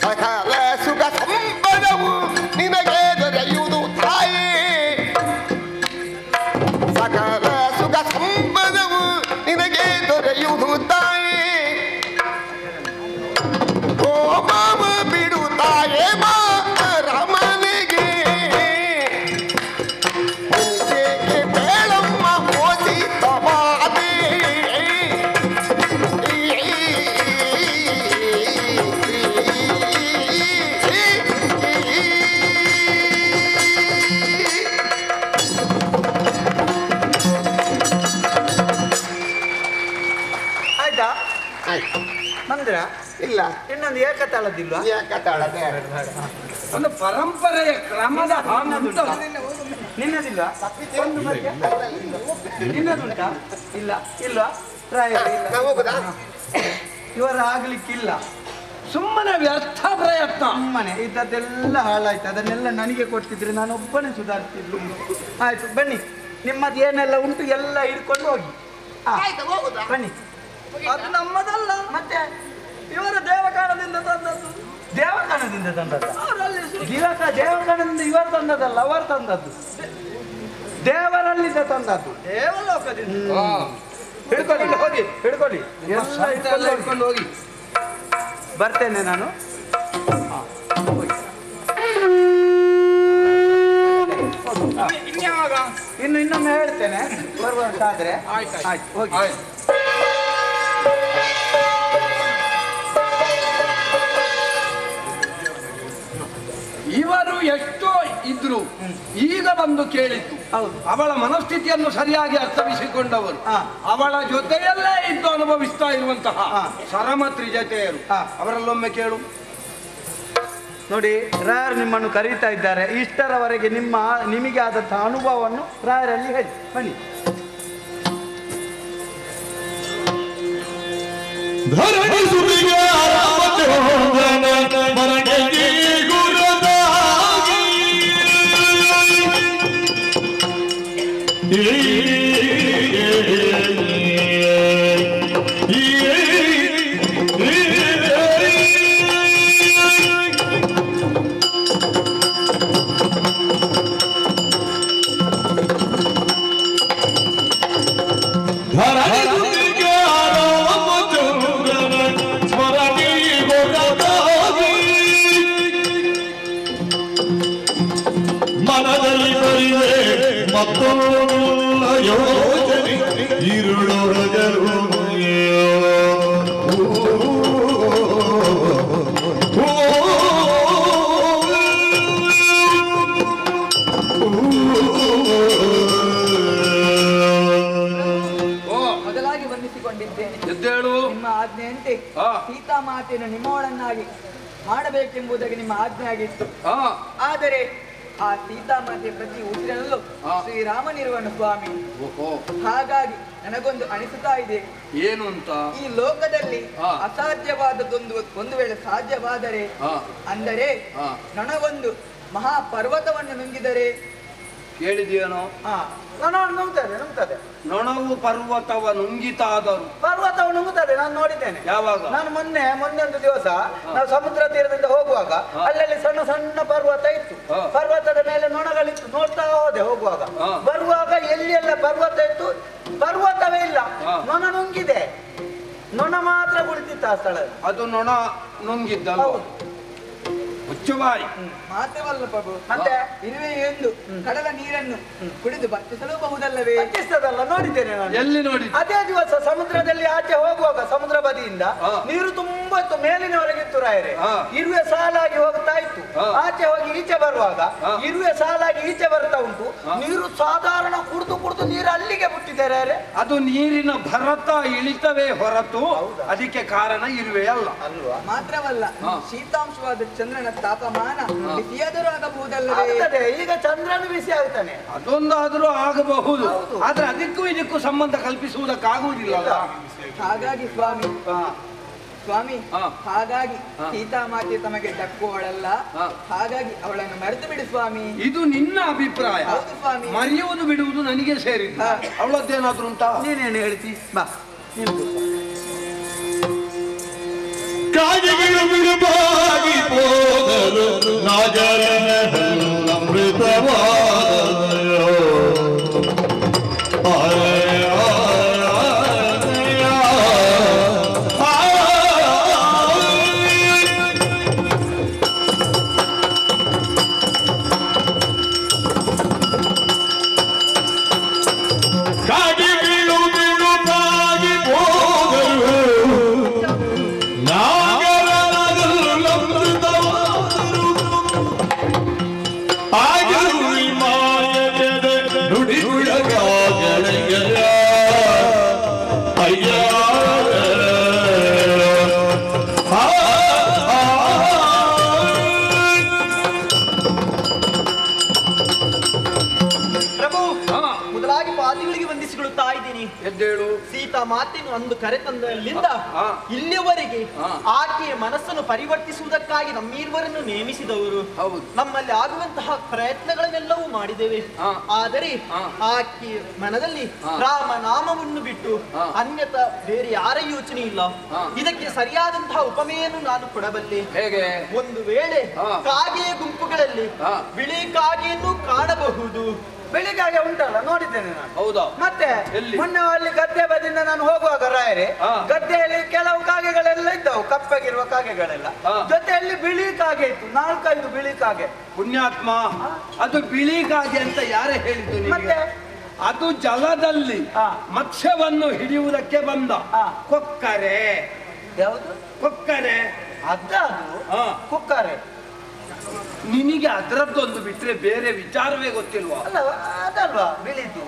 ಸಕಲ ಸುಖ ಸಂಪದವು ನಿನಗೆ ದೊರೆಯುವುದು ತಾಯೇ, ಸಕಲ ಸುಖ ಸಂಪದವು ನಿನಗೆ ದೊರೆಯುವುದು ತಾಯೇ, ಓ ಮಾಮ ಬಿಡು ತಾಯೇ ಮಾ ರಮನಿಗೆ, ಮುನಿಸೇಕೆ ಬೇಳಮ್ಮ ಓದಿತವಾದೆ, ಆಯ್ತಾ? ಮಂದಿರ ಇಲ್ಲ ಇನ್ನೊಂದು ಏಕತಾಳದಿಲ್ವಾ? ಏಕತಾಳದೆ ಒಂದು ಪರಂಪರೆಯ ಕ್ರಮದ ನಿನ್ನದಿಲ್ವಾ? ಒಂದು ಮಧ್ಯ ನಿನ್ನದುಂಟಾ? ಇಲ್ಲ ಇಲ್ವಾ? ಪ್ರಾಯ ಇಲ್ಲ. ನಾವು ಹೋಗುದಾ? ಇವರ ಆಗ್ಲಿಕ್ಕಿಲ್ಲ. ಸುಮ್ಮನೆ ವ್ಯರ್ಥ ಪ್ರಯತ್ನ. ಸುಮ್ಮನೆ ಇದ್ದದ್ದೆಲ್ಲ ಹಾಳಾಯ್ತು. ಅದನ್ನೆಲ್ಲ ನನಗೆ ಕೊಡ್ತಿದ್ರೆ ನಾನು ಒಬ್ಬನೇ ಸುಧಾರಿಸ್ತಿದ್ರು. ಆಯ್ತು ಬನ್ನಿ, ನಿಮ್ಮದು ಏನೆಲ್ಲ ಉಂಟು ಎಲ್ಲ ಹಿಡ್ಕೊಂಡು ಹೋಗಿ. ಆಯ್ತು, ಹೋಗುದಾ? ಬನ್ನಿ. ಅದು ನಮ್ಮದಲ್ಲ, ಮತ್ತೆ ಇವರ ದೇವಕಾಲದಿಂದ ತಂದದ್ದು. ದೇವಸ್ಥಾನದಿಂದ ತಂದದ್ದು. ದೇವಸ್ಥಾನದಿಂದ ಇವರು ತಂದದ್ದಲ್ಲ, ಅವರು ತಂದದ್ದು. ದೇವರಲ್ಲಿಂದ ತಂದದ್ದು. ದೇವಲೋಕದಿಂದ. ಹಿಡ್ಕೊಳ್ಳಿ ಹೋಗಿ, ಹಿಡ್ಕೊಳ್ಳಿ ಎಲ್ಲ ಹಿಡ್ಕೊಂಡು ಹೋಗಿ. ಬರ್ತೇನೆ ನಾನು. ಇನ್ಯಾವಾಗ? ಇನ್ನೊಮ್ಮೆ ಹೇಳ್ತೇನೆ ಬರುವಂತಾದ್ರೆ. ಆಯ್ತು ಆಯ್ತು ಹೋಗಿ. ಇವರು ಎಷ್ಟೋ ಇದ್ರು, ಈಗ ಬಂದು ಕೇಳಿದ್ದು. ಹೌದು. ಅವಳ ಮನಸ್ಥಿತಿಯನ್ನು ಸರಿಯಾಗಿ ಅರ್ಥವಿಸಿಕೊಂಡವರು, ಅವಳ ಜೊತೆಯಲ್ಲೇ ಇದ್ದು ಅನುಭವಿಸ್ತಾ ಇರುವಂತಹ ಸರಮತ್ರಿ ಜೊತೆಯರು. ಅವರಲ್ಲೊಮ್ಮೆ ಕೇಳು. ನೋಡಿ, ರಾಯರು ನಿಮ್ಮನ್ನು ಕರೀತಾ ಇದ್ದಾರೆ. ಇಷ್ಟರವರೆಗೆ ನಿಮಗೆ ಆದಂತಹ ಅನುಭವವನ್ನು ರಾಯರಲ್ಲಿ ಹೇಳಿ ಬನ್ನಿ. ಧರಣಿ ಸುದಿಗೆ ರಾಮಚಂದ್ರನ ಮರಣೆಗೆ ಗುರುದಾಗಿ ಮನದಲ್ಲಿ ಬರಿದೆ ಮತ್ತೊಂದು ಯೋಚನೆ ഇരുളൊഴകരു ಮೊದಲಾಗಿ ಬಂಧಿಸಿಕೊಂಡಿದ್ದೇನೆ. ಎದ್ದೇಳು. ನಿಮ್ಮ ಆಜ್ಞೆಯಂತೆ ಹಾ. ಸೀತಾಮಾತೆಯನ್ನು ನಿಮ್ಮವಳನ್ನಾಗಿ ಮಾಡಬೇಕೆಂಬುದಾಗಿ ನಿಮ್ಮ ಆಜ್ಞೆ ಆಗಿತ್ತು. ಆದರೆ ಆ ಸೀತಾಮಾತೆ ಪ್ರತಿ ಉಸಿರಲ್ಲೂ ಶ್ರೀರಾಮನಿರುವನು ಸ್ವಾಮಿ. ಹಾಗಾಗಿ ನನಗೊಂದು ಅನಿಸುತ್ತಾ ಇದೆ, ಏನು ಅಂತ? ಈ ಲೋಕದಲ್ಲಿ ಅಸಾಧ್ಯವಾದದ್ದೊಂದು ಒಂದು ವೇಳೆ ಸಾಧ್ಯವಾದರೆ, ಅಂದರೆ ನನಗೊಂದು ಮಹಾಪರ್ವತವನ್ನು ನುಂಗಿದರೆ. ಕೇಳಿದೆಯೇನೋ? ನುಂಗ್ತದೆ. ನೊಣವು ಪರ್ವತವ ನುಂಗಿತಾದರು. ಪರ್ವತವು ನುಂಗುತ್ತದೆ, ನಾನು ನೋಡಿದ್ದೇನೆ. ಯಾವಾಗ? ನಾನು ಮೊನ್ನೆ ಒಂದು ದಿವಸ ನಾವು ಸಮುದ್ರ ತೀರದಿಂದ ಹೋಗುವಾಗ ಅಲ್ಲಲ್ಲಿ ಸಣ್ಣ ಸಣ್ಣ ಪರ್ವತ ಇತ್ತು. ಪರ್ವತದ ಮೇಲೆ ನೊಣಗಳಿತ್ತು, ನೋಡ್ತಾ ಹೋದೆ ಹೋಗುವಾಗ. ಬರುವಾಗ ಎಲ್ಲಿ ಎಲ್ಲ ಪರ್ವತ ಇತ್ತು, ಪರ್ವತವೇ ಇಲ್ಲ, ನೊಣ ನುಂಗಿದೆ. ನೊಣ ಮಾತ್ರ ಕುಳಿತಿತ್ತು ಆ ಸ್ಥಳ. ಅದು ನೊಣ ನುಂಗಿದ್ದಲ್ಲ. ಹುಚ್ಚುಮಾರಿ ಮಾತ್ರವಲ್ಲ ಪ್ರಭು, ಮತ್ತೆ ಇರುವೆ ಎಂದು ಕಡಲ ನೀರನ್ನು ಕುಡಿದು ಭಕ್ಷಿಸಲು ಬಹುದಲ್ಲವೇ? ಭಕ್ಷಿಸ್ತದಲ್ಲ, ನೋಡಿದ್ದೇನೆ ನಾನು. ಎಲ್ಲಿ ನೋಡಿ? ಅದೇ ದಿವಸ ಸಮುದ್ರದಲ್ಲಿ ಆಚೆ ಹೋಗುವಾಗ ಸಮುದ್ರ ಬದಿಯಿಂದ ನೀರು ತುಂಬಾ ಇತ್ತು, ಮೇಲಿನವರೆಗಿತ್ತು ರಾಯರೇ. ಇರುವೆ ಸಾಲಾಗಿ ಹೋಗ್ತಾ ಇತ್ತು. ಆಚೆ ಹೋಗಿ ಈಚೆ ಬರುವಾಗ ಇರುವೆ ಸಾಲಾಗಿ ಈಚೆ ಬರ್ತಾ ಉಂಟು. ನೀರು ಸಾಧಾರಣ ಕುಡಿದು ನೀರು ಅಲ್ಲಿಗೆ ಬಿಟ್ಟಿದ್ದಾರೆ. ಅದು ನೀರಿನ ಭರತ ಇಳಿತವೇ ಹೊರತು ಅದಕ್ಕೆ ಕಾರಣ ಇರುವೆ ಅಲ್ಲ. ಅಲ್ವಾ? ಮಾತ್ರವಲ್ಲ, ಶೀತಾಂಶವಾದ ಚಂದ್ರನ ತಾಪಮಾನ ಬಿಸಿಯಾದರೂ ಆಗಬಹುದಲ್ಲವೇ? ಈಗ ಚಂದ್ರನು ಬಿಸಿ ಆಗ್ತಾನೆ, ಅದೊಂದಾದ್ರೂ ಆಗಬಹುದು. ಆದ್ರೆ ಅದಕ್ಕೂ ಇದಕ್ಕೂ ಸಂಬಂಧ ಕಲ್ಪಿಸುವುದಕ್ಕಾಗುವುದಿಲ್ಲ. ಹಾಗಾಗಿ ಸ್ವಾಮಿ ಹಾಗಾಗಿ ಸೀತಾಮಾತೆ ತಮಗೆ ದಕ್ಕುವಳಲ್ಲ, ಹಾಗಾಗಿ ಅವಳನ್ನು ಮರೆತು ಬಿಡು ಸ್ವಾಮಿ. ಇದು ನಿನ್ನ ಅಭಿಪ್ರಾಯ. ಹೌದು ಸ್ವಾಮಿ. ಮರೆಯುವುದು ಬಿಡುವುದು ನನಗೆ ಸೇರಿದ್ದು. ಅವಳದ್ದೇನಾದ್ರೂ ಉಂಟಾ? ನೀನೇನು ಹೇಳ್ತಿ? ಬಾ, ಕಾಗೆಗಳು ಬಿಡುವಾಗಿ ಹೋದರು ನಾಗರನ ಅಮೃತವಾದಯೋ. ಕಾಗೆಗಳು ಬಿಡುವಾಗಿ ಹೋದರು ಎದ್ದೇಳು. ಸೀತಾ ಮಾತೆಯನ್ನು ಅಂದು ಕರೆತಂದಲ್ಲಿಂದ ಇಲ್ಲಿಯವರೆಗೆ ಆಕೆಯ ಮನಸ್ಸನ್ನು ಪರಿವರ್ತಿಸುವುದಕ್ಕಾಗಿ ನಮ್ಮಿರುವರನ್ನು ನೇಮಿಸಿದವರು. ನಮ್ಮಲ್ಲಿ ಆಗುವಂತಹ ಪ್ರಯತ್ನಗಳನ್ನೆಲ್ಲವೂ ಮಾಡಿದ್ದೇವೆ. ಆದರೆ ಆಕೆಯ ಮನದಲ್ಲಿ ರಾಮನಾಮವನ್ನು ಬಿಟ್ಟು ಅನ್ಯತಾ ಬೇರೆ ಯಾರ ಯೋಚನೆ ಇಲ್ಲ. ಇದಕ್ಕೆ ಸರಿಯಾದಂತಹ ಉಪಮೆಯನ್ನು ನಾನು ಕೊಡಬಲ್ಲೆ. ಹೇಗೆ? ಒಂದು ವೇಳೆ ಕಾಗೆಯ ಗುಂಪುಗಳಲ್ಲಿ ಬಿಳಿ ಕಾಗೆಯನ್ನು ಕಾಣಬಹುದು. ಬೆಳಿಗ್ಗೆ ಉಂಟಲ್ಲ, ನೋಡಿದ್ದೇನೆ ನಾನು. ಹೌದಾ? ಮತ್ತೆ ಮೊನ್ನೆ ಅಲ್ಲಿ ಗದ್ದೆ ಬದಿಯಿಂದ ನಾನು ಹೋಗುವಾಗ ರಾಯರೇ, ಗದ್ದೆಯಲ್ಲಿ ಕೆಲವು ಕಾಗೆಗಳೆಲ್ಲ ಇದ್ದವು, ಕಪ್ಪಗಿರುವ ಕಾಗೆಗಳೆಲ್ಲ. ಜೊತೆಯಲ್ಲಿ ಬಿಳಿ ಕಾಗೆ ಇತ್ತು, 4-5 ಬಿಳಿ ಕಾಗೆ. ಪುಣ್ಯಾತ್ಮ, ಅದು ಬಿಳಿ ಕಾಗೆ ಅಂತ ಯಾರೇ ಹೇಳಿದ್ದು ನಿಮಗೆ? ಅದು ಜಲದಲ್ಲಿ ಮತ್ಸ್ಯವನ್ನು ಹಿಡಿಯುವುದಕ್ಕೆ ಬಂದ ಕೊಕ್ಕರೆ. ಯಾವುದು ಕೊಕ್ಕರೆ? ಅದು ಕೊಕ್ಕರೆ. ನಿನಗೆ ಅದರದ್ದೊಂದು ಬಿಟ್ರೆ ಬೇರೆ ವಿಚಾರವೇ ಗೊತ್ತಿಲ್ವಾ? ಅಲ್ಲ, ಅದಲ್ವಾ ಬಿಳಿದು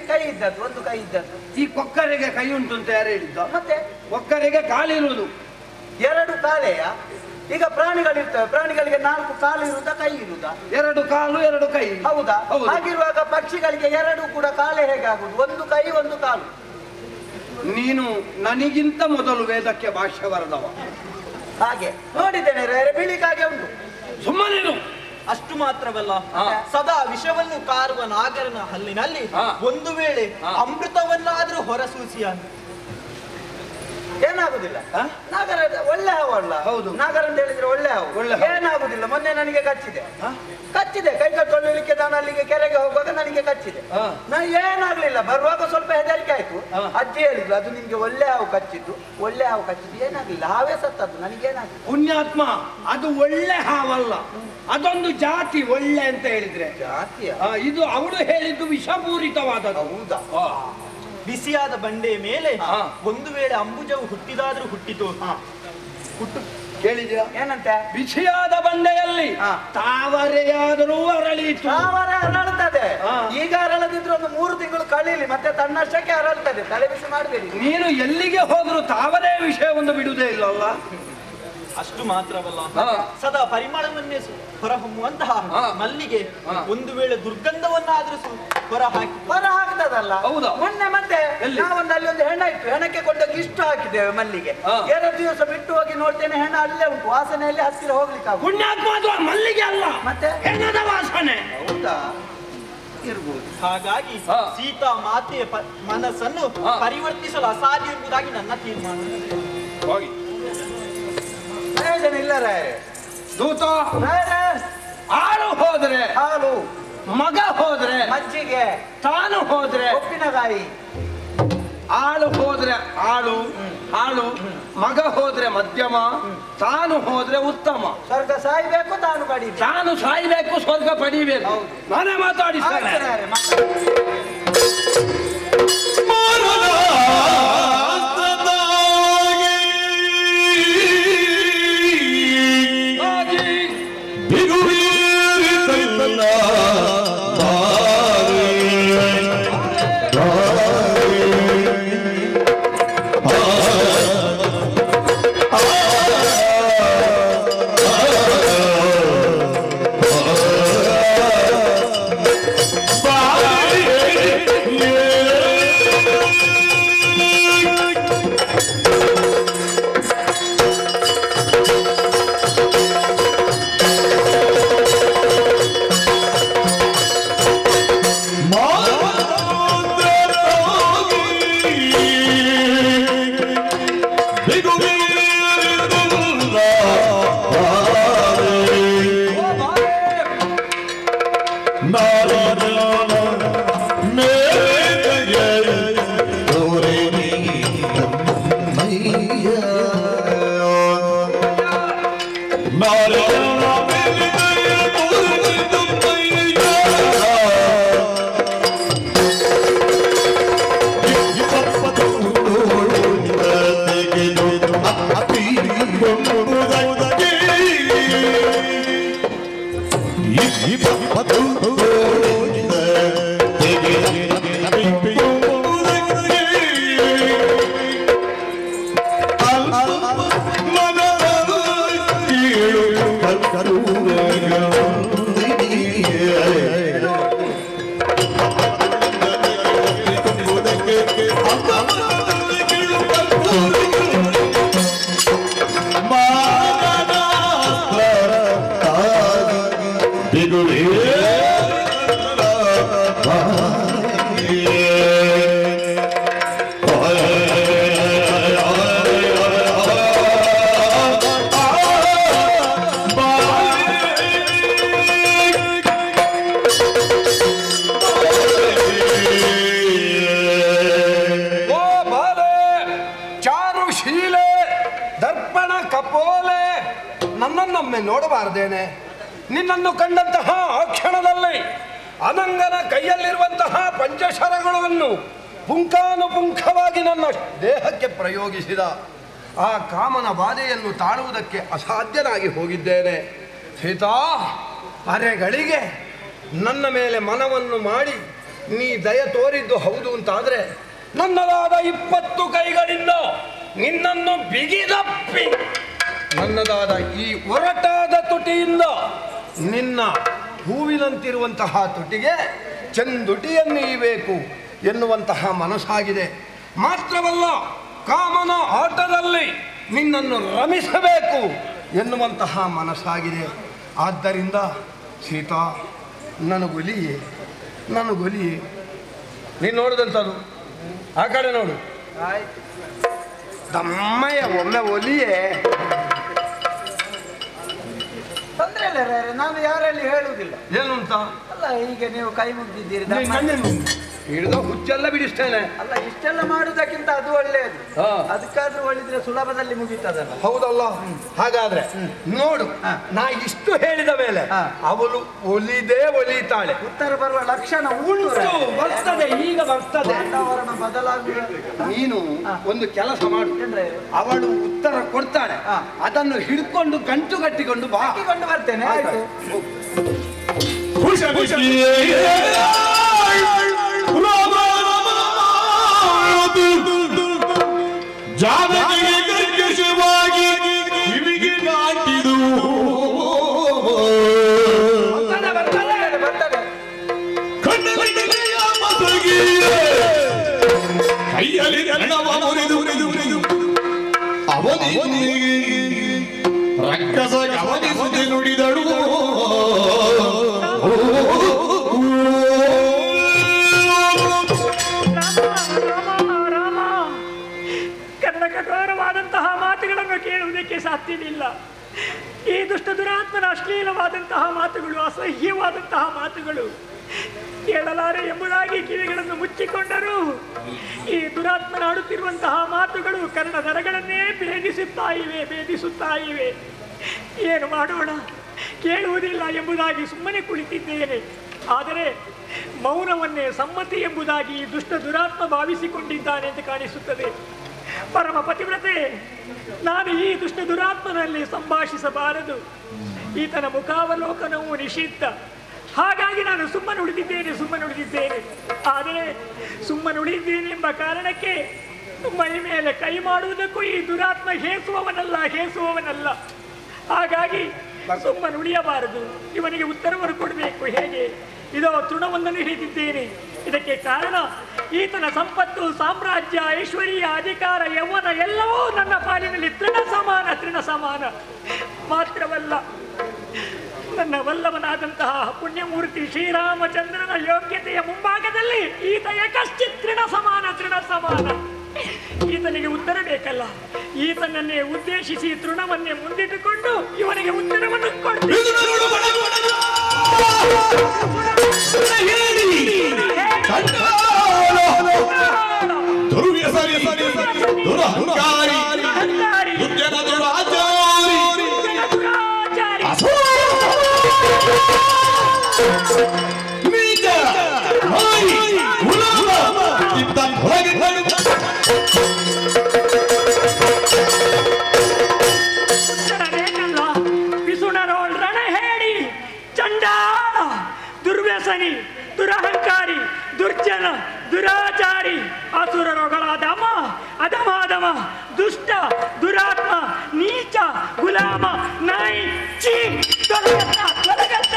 ಕೈ ಇದ್ದದ್ದು, ಒಂದು ಕೈ ಇದ್ದದ್ದು. ಈ ಕೊಕ್ಕರೆಗೆ ಕೈ ಉಂಟು ಅಂತ ಯಾರು ಹೇಳಿದ್ದ? ಮತ್ತೆ ಕೊಕ್ಕರೆಗೆ ಕಾಲಿರುವುದು 2 ಕಾಲೆಯ? ಈಗ ಪ್ರಾಣಿಗಳಿರ್ತವೆ, ಪ್ರಾಣಿಗಳಿಗೆ 4 ಕಾಲು ಇರುವುದಾ, ಕೈ ಇರುವುದಾ? 2 ಕಾಲು 2 ಕೈ. ಹೌದಾ? ಹಾಗಿರುವಾಗ ಪಕ್ಷಿಗಳಿಗೆ 2 ಕೂಡ ಕಾಲೇ ಹೇಗೆ ಆಗುದು? 1 ಕೈ 1 ಕಾಲು. ನೀನು ನನಗಿಂತ ಮೊದಲು ವೇದಕ್ಕೆ ಭಾಷ್ಯ ಬರೆದವ. ಹಾಗೆ ನೋಡಿದ್ದೇನೆ ಬಿಳಿ ಕಾಗೆ ಉಂಟು. ಸುಮ್ಮನೇನು? ಅಷ್ಟು ಮಾತ್ರವಲ್ಲ, ಸದಾ ವಿಷವನ್ನು ಕಾರುವ ನಾಗರನ ಹಲ್ಲಿನಲ್ಲಿ ಒಂದು ವೇಳೆ ಅಮೃತವನ್ನಾದ್ರೂ ಹೊರಸೂಸಿಯ ಏನಾಗುದಿಲ್ಲ. ನಾಗರ ಒಳ್ಳೆ ಹಾವು ಅಲ್ಲ? ಹೌದು, ನಾಗರ ಅಂತ ಹೇಳಿದ್ರೆ ಒಳ್ಳೆ ಹಾವು. ಏನಾಗುದಿಲ್ಲ. ಮೊನ್ನೆ ನನಗೆ ಕಚ್ಚಿದೆ, ಕೈ ಕಟ್ಟೊಳ್ಳಿಕ್ಕೆ ನಾನು ಅಲ್ಲಿಗೆ ಕೆರೆಗೆ ಹೋಗುವಾಗ ನನಗೆ ಕಚ್ಚಿದೆ. ನನಗೆ ಏನಾಗ್ಲಿಲ್ಲ. ಬರುವಾಗ ಸ್ವಲ್ಪ ಹೆದರಿಕೆ ಆಯ್ತು. ಅಜ್ಜಿ ಹೇಳಿದ್ರು, ಅದು ನಿಮ್ಗೆ ಒಳ್ಳೆ ಹಾವು ಕಚ್ಚಿದ್ದು, ಏನಾಗ್ಲಿಲ್ಲ, ಹಾವೇ ಸತ್ತದ್ದು, ನನಗೇನಾಗ್ಲಿಲ್ಲ. ಪುಣ್ಯಾತ್ಮ, ಅದು ಒಳ್ಳೆ ಹಾವಲ್ಲ, ಅದೊಂದು ಜಾತಿ. ಒಳ್ಳೆ ಅಂತ ಹೇಳಿದ್ರೆ ಜಾತಿಯ? ಇದು ಅವಳು ಹೇಳಿದ್ದು ವಿಷಪೂರಿತವಾದದ್ದು. ಹೌದಾ? ಬಿಸಿಯಾದ ಬಂಡೆಯ ಮೇಲೆ ಒಂದು ವೇಳೆ ಅಂಬುಜವು ಹುಟ್ಟಿದಾದ್ರೂ ಹುಟ್ಟಿತು. ಕೇಳಿದ್ಯಾ? ಏನಂತೆ? ಬಿಸಿಯಾದ ಬಂಡೆಯಲ್ಲಿ ತಾವರೆಯಾದರೂ ಅರಳಿತು. ತಾವರೆ ಅರಳುತ್ತದೆ. ಈಗ ಅರಳದಿದ್ರು ಒಂದು 3 ತಿಂಗಳು ಕಳೀಲಿ, ಮತ್ತೆ ತನ್ನಷ್ಟಕ್ಕೆ ಅರಳುತ್ತದೆ. ತಲೆ ಬಿಸಿ ಮಾಡಬೇಡಿ. ನೀನು ಎಲ್ಲಿಗೆ ಹೋದ್ರು ತಾವರೆ ವಿಷಯವನ್ನು ಬಿಡುವುದೇ ಇಲ್ಲಲ್ಲ. ಅಷ್ಟು ಮಾತ್ರವಲ್ಲ, ಸದಾ ಪರಿಮಳವನ್ನೇ ಹೊರಹೊಮ್ಮುವಂತಹ ಮಲ್ಲಿಗೆ ಒಂದು ವೇಳೆ ದುರ್ಗಂಧವನ್ನಾದ್ರೂ ಹೊರ ಹಾಕ್ತದಲ್ಲ. ಹೌದಾ? ಮೊನ್ನೆ ಮತ್ತೆ ನಾವೊಂದು ಅಲ್ಲಿ ಒಂದು ಹೆಣ ಇತ್ತು, ಹೆಣಕ್ಕೆ ಕೊಂಡೋಗಿ ಇಷ್ಟು ಹಾಕಿದ್ದೇವೆ ಮಲ್ಲಿಗೆ. 2 ದಿವಸ ಬಿಟ್ಟು ಹೋಗಿ ನೋಡ್ತೇನೆ ಹೆಣ ಅಲ್ಲೇ ಉಂಟು, ವಾಸನೆಯಲ್ಲಿ ಹತ್ತಿರ ಹೋಗ್ಲಿಕ್ಕೆ ಪುಣ್ಯಾತ್ಮ ಮಲ್ಲಿಗೆ ಅಲ್ಲ, ಮತ್ತೆ ಹೆಣದ ವಾಸನೆ. ಹೌದಾ? ಇರ್ಬೋದು. ಹಾಗಾಗಿ ಸೀತಾ ಮಾತೆಯ ಮನಸ್ಸನ್ನು ಪರಿವರ್ತಿಸಲು ಅಸಾಧ್ಯ ಎಂಬುದಾಗಿ ನನ್ನ ತೀರ್ಮಾನ. ಪ್ರಯೋಜನ ಇಲ್ಲ ರಾಯರೇ. ದೂತ ಆಳು ಹೋದ್ರೆ ಹಾಲು, ಮಗ ಹೋದ್ರೆ ಮಜ್ಜಿಗೆ, ತಾನು ಹೋದ್ರೆ ಉಪ್ಪಿನಕಾಯಿ. ಆಳು ಹೋದ್ರೆ ಆಳು ಹಾಳು, ಮಗ ಹೋದ್ರೆ ಮಧ್ಯಮ, ತಾನು ಹೋದ್ರೆ ಉತ್ತಮ. ಸ್ವರ್ಗ ಸಾಯ್ಬೇಕು, ತಾನು ಪಡಿಬೇಕು. ತಾನು ಸಾಯ್ಬೇಕು, ಸ್ವರ್ಗ ಪಡಿಬೇಕು. ನಾನೇ ಮಾತಾಡಿಸ್ತೇನೆ. ನೋಡಬಾರ್ದೇನೆ ನಿನ್ನನ್ನು ಕಂಡಂತಹ ಆ ಕ್ಷಣದಲ್ಲಿ ಅನಂಗನ ಕೈಯಲ್ಲಿರುವಂತಹ ಪಂಚಶರಗಳನ್ನು ಪುಂಖಾನುಪುಂಖವಾಗಿ ನನ್ನ ದೇಹಕ್ಕೆ ಪ್ರಯೋಗಿಸಿದ ಆ ಕಾಮನ ಬಾಧೆಯನ್ನು ತಾಳುವುದಕ್ಕೆ ಅಸಾಧ್ಯನಾಗಿ ಹೋಗಿದ್ದೇನೆ. ಸೀತಾ, ಅರೆಗಳಿಗೆ ನನ್ನ ಮೇಲೆ ಮನವನ್ನು ಮಾಡಿ ನೀ ದಯ ತೋರಿದ್ದು ಹೌದು ಅಂತಾದರೆ ನನ್ನದಾದ 20 ಕೈಗಳಿಂದ ನಿನ್ನನ್ನು ಬಿಗಿದಪ್ಪಿ ನನ್ನದಾದ ಈ ಒರಟಾದ ತುಟಿಯಿಂದ ನಿನ್ನ ಹೂವಿನಂತಿರುವಂತಹ ತುಟಿಗೆ ಚಂದುಟಿಯನ್ನೀಯಬೇಕು ಎನ್ನುವಂತಹ ಮನಸ್ಸಾಗಿದೆ. ಮಾತ್ರವಲ್ಲ, ಕಾಮನ ಆಟದಲ್ಲಿ ನಿನ್ನನ್ನು ರಮಿಸಬೇಕು ಎನ್ನುವಂತಹ ಮನಸ್ಸಾಗಿದೆ. ಆದ್ದರಿಂದ ಸೀತಾ, ನನಗೊಲಿಯೇ ನೀನು ನೋಡಿದಂಥದ್ದು ಆ ಕಡೆ ನೋಡು. ದಮ್ಮಯ್ಯ ಒಮ್ಮೆ ಒಲಿಯೇ. ತೊಂದರೆ ಇಲ್ಲ ರೇ, ನಾನು ಯಾರಲ್ಲಿ ಹೇಳುವುದಿಲ್ಲ. ಏನು ಅಂತ ಅಲ್ಲ, ಈಗ ನೀವು ಕೈ ಮುಗಿದಿದ್ದೀರಿ, ಹಿಡಿದು ಹುಚ್ಚೆಲ್ಲ ಬಿಡಿಸ್ತೇನೆ. ಅಲ್ಲ, ಇಷ್ಟೆಲ್ಲ ಮಾಡುವುದಕ್ಕಿಂತ ಅದು ಒಳ್ಳೆಯದು. ಅದಕ್ಕಾದ್ರೂ ಒಳ್ಳಿದ್ರೆ ಸುಲಭದಲ್ಲಿ ಮುಗೀತದಲ್ಲ. ಹೌದಲ್ಲ? ಹಾಗಾದ್ರೆ ನೋಡು, ನಾ ಇಷ್ಟು ಹೇಳಿದ ಮೇಲೆ ಅವಳು ಒಲಿತಾಳೆ. ಉತ್ತರ ಬರುವ ಲಕ್ಷಣ ಬರ್ತದೆ, ಈಗ ಬರ್ತದೆ. ವಾತಾವರಣ ಬದಲಾಗುವ. ನೀನು ಒಂದು ಕೆಲಸ ಮಾಡು, ಅವಳು ಉತ್ತರ ಕೊಡ್ತಾಳೆ, ಅದನ್ನು ಹಿಡ್ಕೊಂಡು ಗಂಟು ಕಟ್ಟಿಕೊಂಡು ಬರ್ತೇನೆ. ಆಯ್ತು. ಜಾನಕಿಗೆ ಕರ್ಕಶವಾಗಿ ಕಿವಿಗೆ ಕೈಯಲ್ಲಿ ಕಣ್ಣವ ಮುರಿದು ಅವನಿಗೆ ರಕ್ಕಸ ಗಮನಿಸದೆ ನುಡಿದಳು. ಕರ್ಣಕಠೋರವಾದಂತಹ ಮಾತುಗಳನ್ನು ಕೇಳುವುದಕ್ಕೆ ಸಾಧ್ಯವಿಲ್ಲ. ಈ ದುಷ್ಟ ದುರಾತ್ಮನ ಅಶ್ಲೀಲವಾದಂತಹ ಮಾತುಗಳು, ಅಸಹ್ಯವಾದಂತಹ ಮಾತುಗಳು ಕೇಳಲಾರೆ ಎಂಬುದಾಗಿ ಕಿವಿಗಳನ್ನು ಮುಚ್ಚಿಕೊಂಡರು. ಈ ದುರಾತ್ಮನಾಡುತ್ತಿರುವಂತಹ ಮಾತುಗಳು ಕರ್ಣ ನರಗಳನ್ನೇ ಭೇದಿಸುತ್ತಾ ಇವೆ. ಏನು ಮಾಡೋಣ, ಕೇಳುವುದಿಲ್ಲ ಎಂಬುದಾಗಿ ಸುಮ್ಮನೆ ಕುಳಿತಿದ್ದೇನೆ. ಆದರೆ ಮೌನವನ್ನೇ ಸಮ್ಮತಿ ಎಂಬುದಾಗಿ ಈ ದುಷ್ಟ ದುರಾತ್ಮ ಭಾವಿಸಿಕೊಂಡಿದ್ದಾನೆ ಅಂತ ಕಾಣಿಸುತ್ತದೆ. ಪರಮ ಪತಿವ್ರತೆ, ನಾನು ಈ ದುಷ್ಟ ದುರಾತ್ಮನಲ್ಲಿ ಸಂಭಾಷಿಸಬಾರದು. ಈತನ ಮುಖಾವಲೋಕನವು ನಿಷಿದ್ಧ. ಹಾಗಾಗಿ ನಾನು ಸುಮ್ಮನೆ ಉಳಿದಿದ್ದೇನೆ. ಆದರೆ ಸುಮ್ಮನೆ ಉಳಿದಿದ್ದೇನೆ ಎಂಬ ಕಾರಣಕ್ಕೆ ಮೈ ಮೇಲೆ ಕೈ ಮಾಡುವುದಕ್ಕೂ ಈ ದುರಾತ್ಮ ಹೇಸುವವನಲ್ಲ. ಹಾಗಾಗಿ ಸುಮ್ಮನೆ ಉಳಿಯಬಾರದು. ಇವನಿಗೆ ಉತ್ತರವನ್ನು ಕೊಡಬೇಕು. ಹೇಗೆ? ಇದೋ ತೃಣವೊಂದನ್ನು ಹಿಡಿದಿದ್ದೇನೆ. ಇದಕ್ಕೆ ಕಾರಣ ಈತನ ಸಂಪತ್ತು, ಸಾಮ್ರಾಜ್ಯ, ಐಶ್ವರ್ಯ, ಅಧಿಕಾರ, ಯೌವನ ಎಲ್ಲವೂ ನನ್ನ ಪಾಲಿನಲ್ಲಿ ತೃಣ ಸಮಾನ. ಮಾತ್ರವಲ್ಲ, ನನ್ನ ವಲ್ಲಭನಾದಂತಹ ಪುಣ್ಯಮೂರ್ತಿ ಶ್ರೀರಾಮಚಂದ್ರನ ಯೋಗ್ಯತೆಯ ಮುಂಭಾಗದಲ್ಲಿ ಈತ ಏಕಶ್ಚಿತ್ ತೃಣ ಸಮಾನ. ಈತನಿಗೆ ಉತ್ತರ ಬೇಕಲ್ಲ. ಈತನನ್ನೇ ಉದ್ದೇಶಿಸಿ ತೃಣವನ್ನೇ ಮುಂದಿಟ್ಟುಕೊಂಡು ಇವನಿಗೆ ಉತ್ತರವನ್ನು ಕೊಡ್ತೀನಿ. ಪಿಸುಣರೋಳ್ ರಣ ಹೇಳಿ ಚಂಡಾಳ, ದುರ್ವ್ಯಸನಿ, ದುರಹಂಕಾರಿ, ದುರ್ಜನ, ದುರಾಚಾರಿ, ಅಸುರರುಗಳಾದ ಅಧಮ, ದುಷ್ಟ, ದುರಾತ್ಮ, ನೀಚ, ಗುಲಾಮ, ನಾಯಿ, ಚೀ, ತೊಲಗತ್ತ.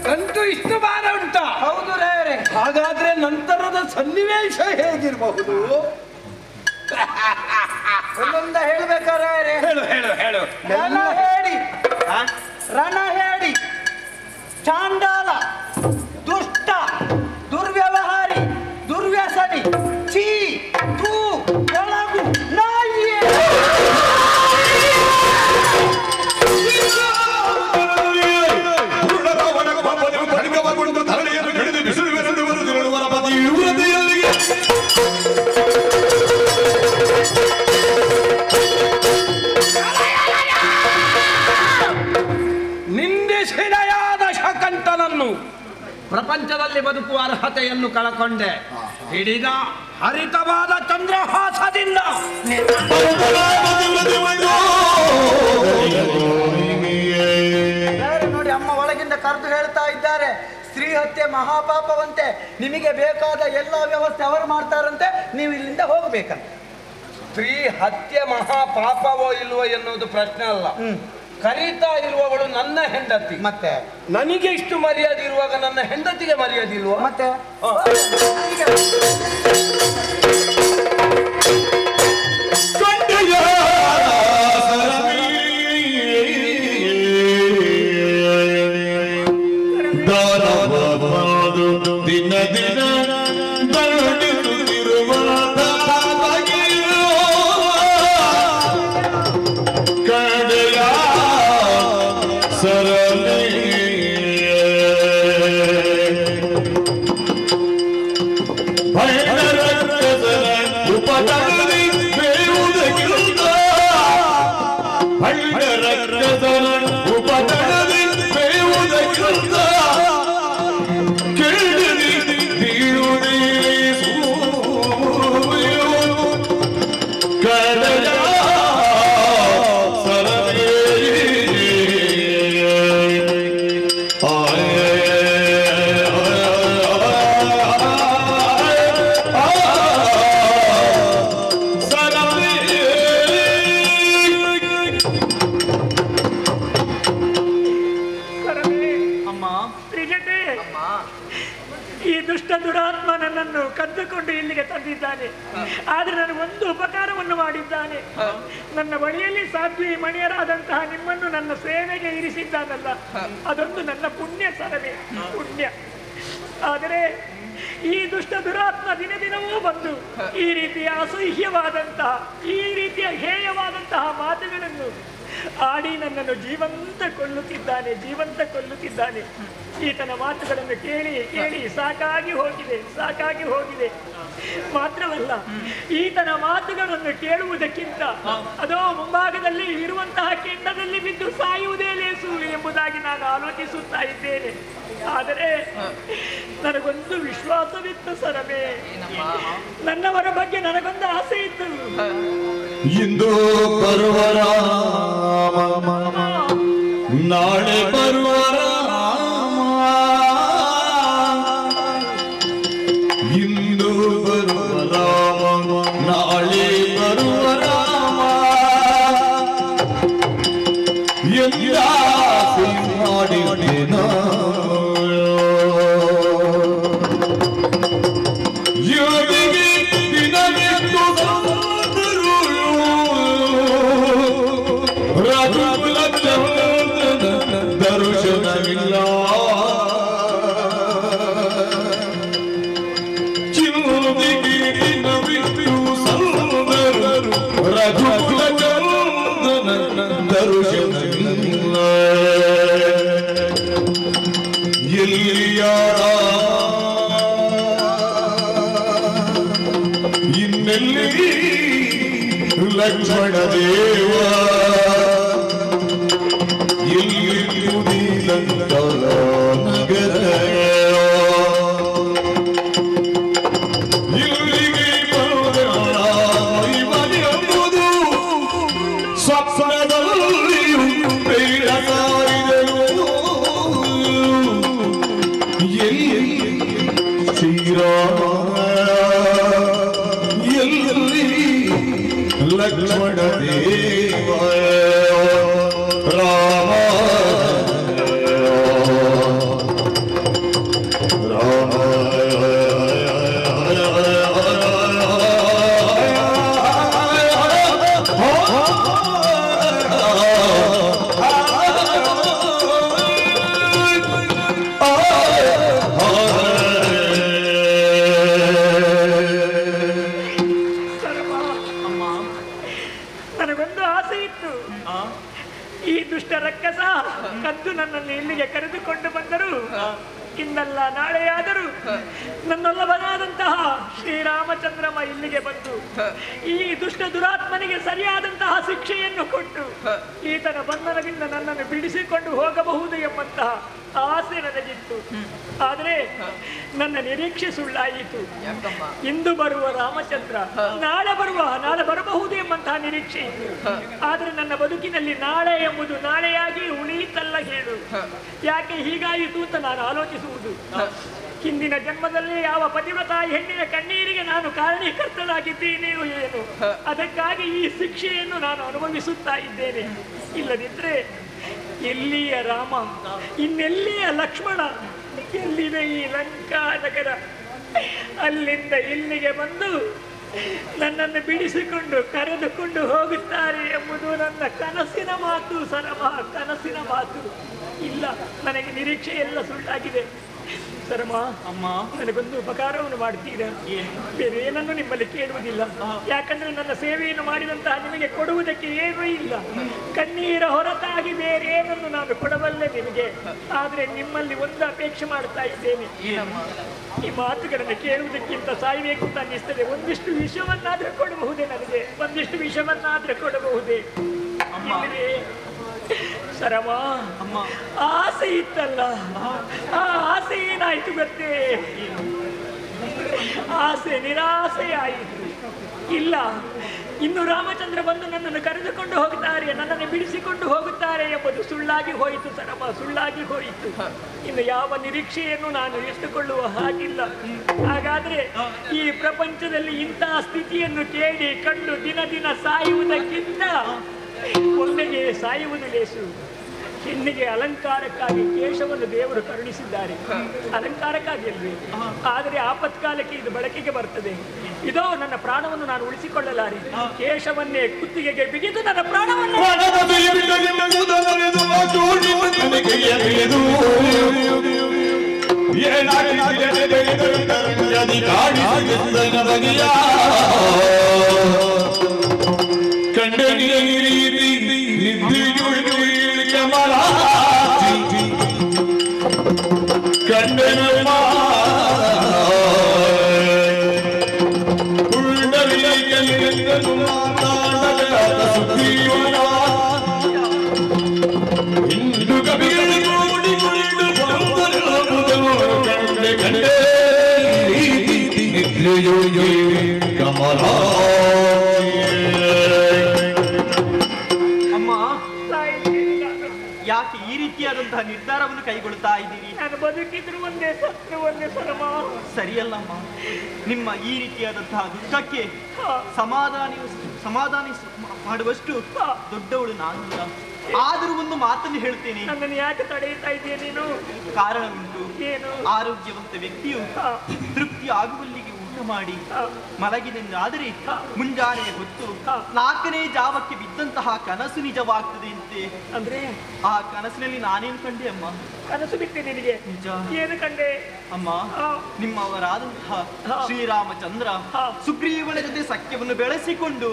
ಗಂಟು ಇಷ್ಟು ಭಾರ ಉಂಟಾ? ಹೌದು ರಾಯರೇ. ಹಾಗಾದ್ರೆ ನಂತರದ ಸನ್ನಿವೇಶ ಹೇಗಿರಬಹುದು? ಒಂದೊಂದ ಹೇಳ್ಬೇಕಾರೆ ಹೇಳು. ರಣ ಹೇಳಿ ಚಾಂಡಾಲ, ದುಷ್ಟ, ದುರ್ವ್ಯವಹಾರಿ, ದುರ್ವ್ಯಸನಿ, ಚೀ, ತೂ, ಒಳಗು, ನಾಯಿ. ನಿಂದಿಸಿದೆಯಾದ ಶಕಂಠನನ್ನು ಪ್ರಪಂಚದಲ್ಲಿ ಬದುಕುವ ಅರ್ಹತೆಯನ್ನು ಕಳಕೊಂಡೆ. ಹಿಡಿದ ಹರಿತವಾದ ಚಂದ್ರಹಾಸದಿಂದ ನೋಡಿ, ಅಮ್ಮ ಒಳಗಿಂದ ಕರೆದು ಹೇಳ್ತಾ ಇದ್ದಾರೆ, ಸ್ತ್ರೀ ಹತ್ಯೆ ಮಹಾಪಾಪವಂತೆ, ನಿಮಗೆ ಬೇಕಾದ ಎಲ್ಲ ವ್ಯವಸ್ಥೆ ಅವರು ಮಾಡ್ತಾರಂತೆ, ನೀವು ಇಲ್ಲಿಂದ ಹೋಗಬೇಕಂತ. ಸ್ತ್ರೀ ಹತ್ಯೆ ಮಹಾಪಾಪವೋ ಇಲ್ವೋ ಎನ್ನುವುದು ಪ್ರಶ್ನೆ ಅಲ್ಲ. ಕರೀತಾ ಇರುವವಳು ನನ್ನ ಹೆಂಡತಿ. ಮತ್ತೆ ನನಗೆ ಇಷ್ಟು ಮರ್ಯಾದೆ ಇರುವಾಗ ನನ್ನ ಹೆಂಡತಿಗೆ ಮರ್ಯಾದೆ ಇಲ್ವೋ? ಮತ್ತೆ ದಿನ ದಿನ ಕರೆದುಕೊಂಡು ಇಲ್ಲಿಗೆ ತಂದಿದ್ದಾನೆ. ಆದ್ರೆ ನನಗೊಂದು ಉಪಕಾರವನ್ನು ಮಾಡಿದ್ದಾನೆ. ನನ್ನ ಬಳಿಯಲ್ಲಿ ಸಾಧ್ವಿ ಮಣಿಯರಾದಂತಹ ನಿಮ್ಮನ್ನು ನನ್ನ ಸೇವೆಗೆ ಇರಿಸಿದ್ದಾನಲ್ಲ, ಅದೊಂದು ನನ್ನ ಪುಣ್ಯ ಸರವೆ, ಪುಣ್ಯ. ಆದರೆ ಈ ದುಷ್ಟ ದುರಾತ್ಮ ದಿನ ದಿನವೂ ಬಂದು ಈ ರೀತಿಯ ಅಸಹ್ಯವಾದಂತಹ, ಈ ರೀತಿಯ ಹೇಯವಾದಂತಹ ಮಾತುಗಳನ್ನು ಆಡಿ ನನ್ನನ್ನು ಜೀವಂತ ಕೊಲ್ಲುತ್ತಿದ್ದಾನೆ. ಈತನ ಮಾತುಗಳನ್ನು ಕೇಳಿ ಕೇಳಿ ಸಾಕಾಗಿ ಹೋಗಿದೆ. ಮಾತ್ರವಲ್ಲ, ಈತನ ಮಾತುಗಳನ್ನು ಕೇಳುವುದಕ್ಕಿಂತ ಅದೋ ಮುಂಭಾಗದಲ್ಲಿ ಇರುವಂತಹ ಕೆಂಡದಲ್ಲಿ ಬಿದ್ದು ಸಾಯುವುದೇ ಲೇಸು ಎಂಬುದಾಗಿ ನಾನು ಆಲೋಚಿಸುತ್ತಾ ಇದ್ದೇನೆ. ಆದರೆ ನನಗೊಂದು ವಿಶ್ವಾಸವಿತ್ತು ಸರಮೆ, ನನ್ನವರ ಬಗ್ಗೆ ನನಗೊಂದು ಆಸೆ ಇತ್ತು. ಇಂದು ಬರುವರ ನಾಳೆ ಬರುವರ ಇಂದು ಬರುವರ ನಾಳೆ ಬರುವರ ಎಲ್ಲ ಮಾಡಿದ್ದೇನ ದರ್ಶನವಿಲ್ಲ ಚಿನ್ನವಿಟ್ಟು ಸಂದರು ರಘುಕುಲ ಚಂದನ ದರ್ಶನವಿಲ್ಲ ಎಲ್ಲಿಯಾರ ಇನ್ನೆಲ್ಲಿ ಲಕ್ಷ್ಮಣ ದೇವ ನಗರ ಇಲ್ಲಿಗೆ ಎಂಬುದು ಸ್ವಪ್ನದಲ್ಲಿಯೂ ಬೇಡ ಸಾರಿದನು. ಎಲ್ಲಿ ಶ್ರೀರಾಮ ಎಲ್ಲಿ ಲಕ್ಷ್ಮಣ ದೇವ ರಾಮ ಕದ್ದು ನನ್ನನ್ನು ಇಲ್ಲಿಗೆ ಕರೆದುಕೊಂಡು ಬಂದರು. ಇಂದಲ್ಲ ನಾಳೆಯಾದರೂ ನನ್ನೊಲ್ಲವನಾದಂತಹ ಶ್ರೀರಾಮಚಂದ್ರಮ ಇಲ್ಲಿಗೆ ಬಂದು ಈ ದುಷ್ಟ ದುರಾತ್ಮನಿಗೆ ಸರಿಯಾದಂತಹ ಶಿಕ್ಷೆಯನ್ನು ಕೊಟ್ಟು ಈತನ ಬಂಧನದಿಂದ ನನ್ನನ್ನು ಬಿಡಿಸಿಕೊಂಡು ಹೋಗಬಹುದು ಎಂಬಂತಹ ಆಸೆ ನನಗಿತ್ತು. ಆದರೆ ನನ್ನ ನಿರೀಕ್ಷೆ ಸುಳ್ಳಾಯಿತು. ಇಂದು ಬರುವ ರಾಮಚಂದ್ರ ನಾಳೆ ಬರಬಹುದು ಎಂಬಂತಹ ನಿರೀಕ್ಷೆ ಇತ್ತು. ಆದರೆ ನನ್ನ ಬದುಕಿನಲ್ಲಿ ನಾಳೆ ಎಂಬುದು ನಾಳೆಯಾಗಿ ಉಳಿಯಿತಲ್ಲ ಹೇಳು. ಯಾಕೆ ಹೀಗಾಯಿತು ಅಂತ ನಾನು ಆಲೋಚಿಸುವುದು. ಹಿಂದಿನ ಜನ್ಮದಲ್ಲಿ ಯಾವ ಪತಿವ್ರತ ಹೆಣ್ಣಿನ ಕಣ್ಣೀರಿಗೆ ನಾನು ಕಾರಣೀಕರ್ತನಾಗಿದ್ದೇನೆಯೋ ಏನು, ಅದಕ್ಕಾಗಿ ಈ ಶಿಕ್ಷೆಯನ್ನು ನಾನು ಅನುಭವಿಸುತ್ತಾ ಇದ್ದೇನೆ. ಇಲ್ಲದಿದ್ದರೆ ಎಲ್ಲಿಯ ರಾಮ, ಇನ್ನೆಲ್ಲಿಯ ಲಕ್ಷ್ಮಣ, ಎಲ್ಲಿದೆ ಈ ಲಂಕಾ ನಗರ? ಅಲ್ಲಿಂದ ಇಲ್ಲಿಗೆ ಬಂದು ನನ್ನನ್ನು ಬಿಡಿಸಿಕೊಂಡು ಕರೆದುಕೊಂಡು ಹೋಗುತ್ತಾರೆ ಎಂಬುದು ನನ್ನ ಕನಸಿನ ಮಾತು ಸರಮ, ಕನಸಿನ ಮಾತು. ಇಲ್ಲ, ನನಗೆ ನಿರೀಕ್ಷೆ ಎಲ್ಲ ಸುಳ್ಳಾಗಿದೆ. ಸರಮ, ಅಮ್ಮ, ನನಗೊಂದು ಉಪಕಾರವನ್ನು ಮಾಡ್ತೀರಾ? ಬೇರೆ ಏನನ್ನು ನಿಮ್ಮಲ್ಲಿ ಕೇಳುವುದಿಲ್ಲ. ಯಾಕಂದ್ರೆ ನನ್ನ ಸೇವೆಯನ್ನು ಮಾಡಿದಂತಹ ನಿಮಗೆ ಕೊಡುವುದಕ್ಕೆ ಏನೂ ಇಲ್ಲ. ಕಣ್ಣೀರ ಹೊರತಾಗಿ ಬೇರೆ ಏನನ್ನು ನಾನು ಕೊಡಬಲ್ಲೆ ನಿಮಗೆ. ಆದ್ರೆ ನಿಮ್ಮಲ್ಲಿ ಒಂದು ಅಪೇಕ್ಷೆ ಮಾಡ್ತಾ ಇದ್ದೇನೆ. ಈ ಮಾತುಗಳನ್ನು ಕೇಳುವುದಕ್ಕಿಂತ ಸಾಯಬೇಕು ಅಂತ ಅನ್ನಿಸ್ತದೆ. ಒಂದಿಷ್ಟು ವಿಷಯವನ್ನಾದ್ರೂ ಕೊಡಬಹುದೇ ನನಗೆ? ಒಂದಿಷ್ಟು ವಿಷಯವನ್ನಾದ್ರೂ ಕೊಡಬಹುದೇ? ಸರಮ, ಆಸೆ ಇತ್ತಲ್ಲ, ಆ ಆಸೆ ಏನಾಯ್ತು ಗೊತ್ತೇ? ಆಸೆ ನಿರಾಸೆಯಾಯಿತು. ಇಲ್ಲ, ಇನ್ನು ರಾಮಚಂದ್ರ ಬಂದು ನನ್ನನ್ನು ಕರೆದುಕೊಂಡು ಹೋಗುತ್ತಾರೆ, ನನ್ನನ್ನು ಬಿಡಿಸಿಕೊಂಡು ಹೋಗುತ್ತಾರೆ ಎಂಬುದು ಸುಳ್ಳಾಗಿ ಹೋಯಿತು ಸರಮ, ಸುಳ್ಳಾಗಿ ಹೋಯಿತು. ಇನ್ನು ಯಾವ ನಿರೀಕ್ಷೆಯನ್ನು ನಾನು ಇಟ್ಟುಕೊಳ್ಳುವ ಹಾಗಿಲ್ಲ. ಹಾಗಾದ್ರೆ ಈ ಪ್ರಪಂಚದಲ್ಲಿ ಇಂತಹ ಸ್ಥಿತಿಯನ್ನು ಕೇಳಿ ಕಂಡು ದಿನ ದಿನ ಸಾಯುವುದಕ್ಕಿಂತ ಒಮ್ಮೆಗೆ ಸಾಯುವುದು ಲೇಸು. ಹೆಣ್ಣಿಗೆ ಅಲಂಕಾರಕ್ಕಾಗಿ ಕೇಶವನ್ನು ದೇವರು ಕರುಣಿಸಿದ್ದಾರೆ. ಅಲಂಕಾರಕ್ಕಾಗಿ ಅಲ್ವೇ, ಆದರೆ ಆಪತ್ಕಾಲಕ್ಕೆ ಇದು ಬಳಕೆಗೆ ಬರ್ತದೆ. ಇದೋ ನನ್ನ ಪ್ರಾಣವನ್ನು ನಾನು ಉಳಿಸಿಕೊಳ್ಳಲಾರೆ. ಕೇಶವನ್ನೇ ಕುತ್ತಿಗೆಗೆ ಬಿಗಿದು ನನ್ನ ಪ್ರಾಣವನ್ನು ಅಮ್ಮ, ಯಾಕೆ ಈ ರೀತಿಯಾದಂತಹ ನಿರ್ಧಾರವನ್ನು ಕೈಗೊಳ್ಳುತ್ತಾ ಇದ್ದೀರಿ? ನಾನು ಬದುಕಿದ್ರು ಒಂದೇ ಸತ್ರು ಒಂದೇ ಸರಮ. ಸರಿಯಲ್ಲಮ್ಮ, ನಿಮ್ಮ ಈ ರೀತಿಯಾದಂತಹ ದುಃಖಕ್ಕೆ ಸಮಾಧಾನ ಮಾಡುವಷ್ಟು ದೊಡ್ಡವಳು ನಾನಿಲ್ಲ. ಆದರೂ ಒಂದು ಮಾತನ್ನು ಹೇಳ್ತೇನೆ. ನನ್ನನ್ನು ಯಾಕೆ ತಡೆಯುತ್ತಾ ಇದೆಯಾ ನೀನು? ಕಾರಣ ಉಂಟು. ಏನು? ಆರೋಗ್ಯವಂತ ವ್ಯಕ್ತಿಯು ತೃಪ್ತಿ ಆಗುವಲ್ಲಿಗೆ ಊಟ ಮಾಡಿ ಮಲಗಿದೆಂದಾದರೆ ಮುಂಜಾನೆ ಹೊತ್ತು 4ನೇ ಜಾವಕ್ಕೆ ಬಿದ್ದಂತಹ ಕನಸು ನಿಜವಾಗ್ತದೆ ಅಂತೆ. ಅಂದ್ರೆ ಆ ಕನಸಿನಲ್ಲಿ ನಾನೇನು ಕಂಡೆ ಅಮ್ಮ? ಕನಸು ಬಿಟ್ಟೆ ನಿನಗೆ? ನಿಜ. ಏನು ಕಂಡೆ ಅಮ್ಮ? ನಿಮ್ಮವರಾದಂತಹ ಶ್ರೀರಾಮಚಂದ್ರ ಸುಗ್ರೀವನ ಜೊತೆ ಸಖ್ಯವನ್ನು ಬೆಳೆಸಿಕೊಂಡು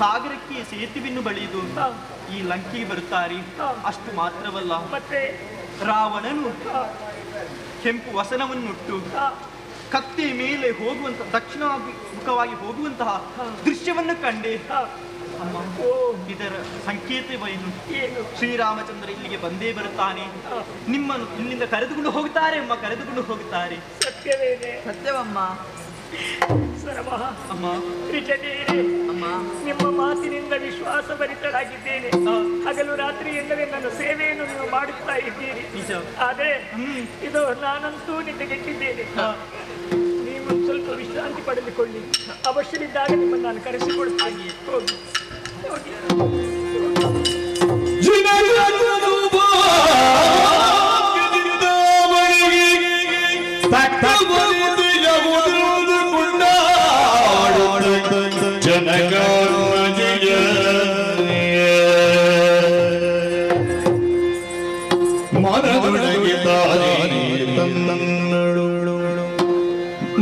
ಸಾಗರಕ್ಕೆ ಸೇತುವೆಯನ್ನು ಬಳಿದು ಈ ಲಂಕೆಗೆ ಬರುತ್ತಾರೆ. ಅಷ್ಟು ಮಾತ್ರವಲ್ಲ, ಮತ್ತೆ ರಾವಣನು ಕೆಂಪು ವಸನವನ್ನುಟ್ಟು ಕತ್ತೆ ಮೇಲೆ ಹೋಗುವಂತಹ ದಕ್ಷಿಣಾಭಿಮುಖವಾಗಿ ಹೋಗುವಂತಹ ದೃಶ್ಯವನ್ನು ಕಂಡೆ ಅಮ್ಮ. ಇದರ ಸಂಕೇತವೇನು? ಶ್ರೀರಾಮಚಂದ್ರ ಇಲ್ಲಿಗೆ ಬಂದೇ ಬರುತ್ತಾನೆ, ನಿಮ್ಮನ್ನು ಇಲ್ಲಿಂದ ಕರೆದುಕೊಂಡು ಹೋಗುತ್ತಾರೆ ಅಮ್ಮ, ಕರೆದುಕೊಂಡು ಹೋಗುತ್ತಾರೆ. ಸತ್ಯವೇನೆ? ಸತ್ಯವಮ್ಮ. ಸರಮ ಅಮ್ಮ, ಅಮ್ಮ, ನಿಮ್ಮ ಮಾತಿನಿಂದ ವಿಶ್ವಾಸ ಭರಿತರಾಗಿದ್ದೇನೆ. ಹಗಲು ರಾತ್ರಿ ಎನ್ನದೆ ನನ್ನ ಸೇವೆಯನ್ನು ನೀವು ಮಾಡುತ್ತಾ ಇದ್ದೀರಿ. ಆದರೆ ಇದು ನಾನಂತೂ ನಿದ್ದೆಗೆಟ್ಟಿದ್ದೇನೆ. ನೀವು ಸ್ವಲ್ಪ ವಿಶ್ರಾಂತಿ ಪಡೆದುಕೊಳ್ಳಿ. ಅವಶ್ಯವಿದ್ದಾಗ ನಿಮ್ಮನ್ನು ನಾನು ಕರೆಸಿಕೊಡುತ್ತೇನೆ. ಹೋಗಿ ಹೋಗಿ.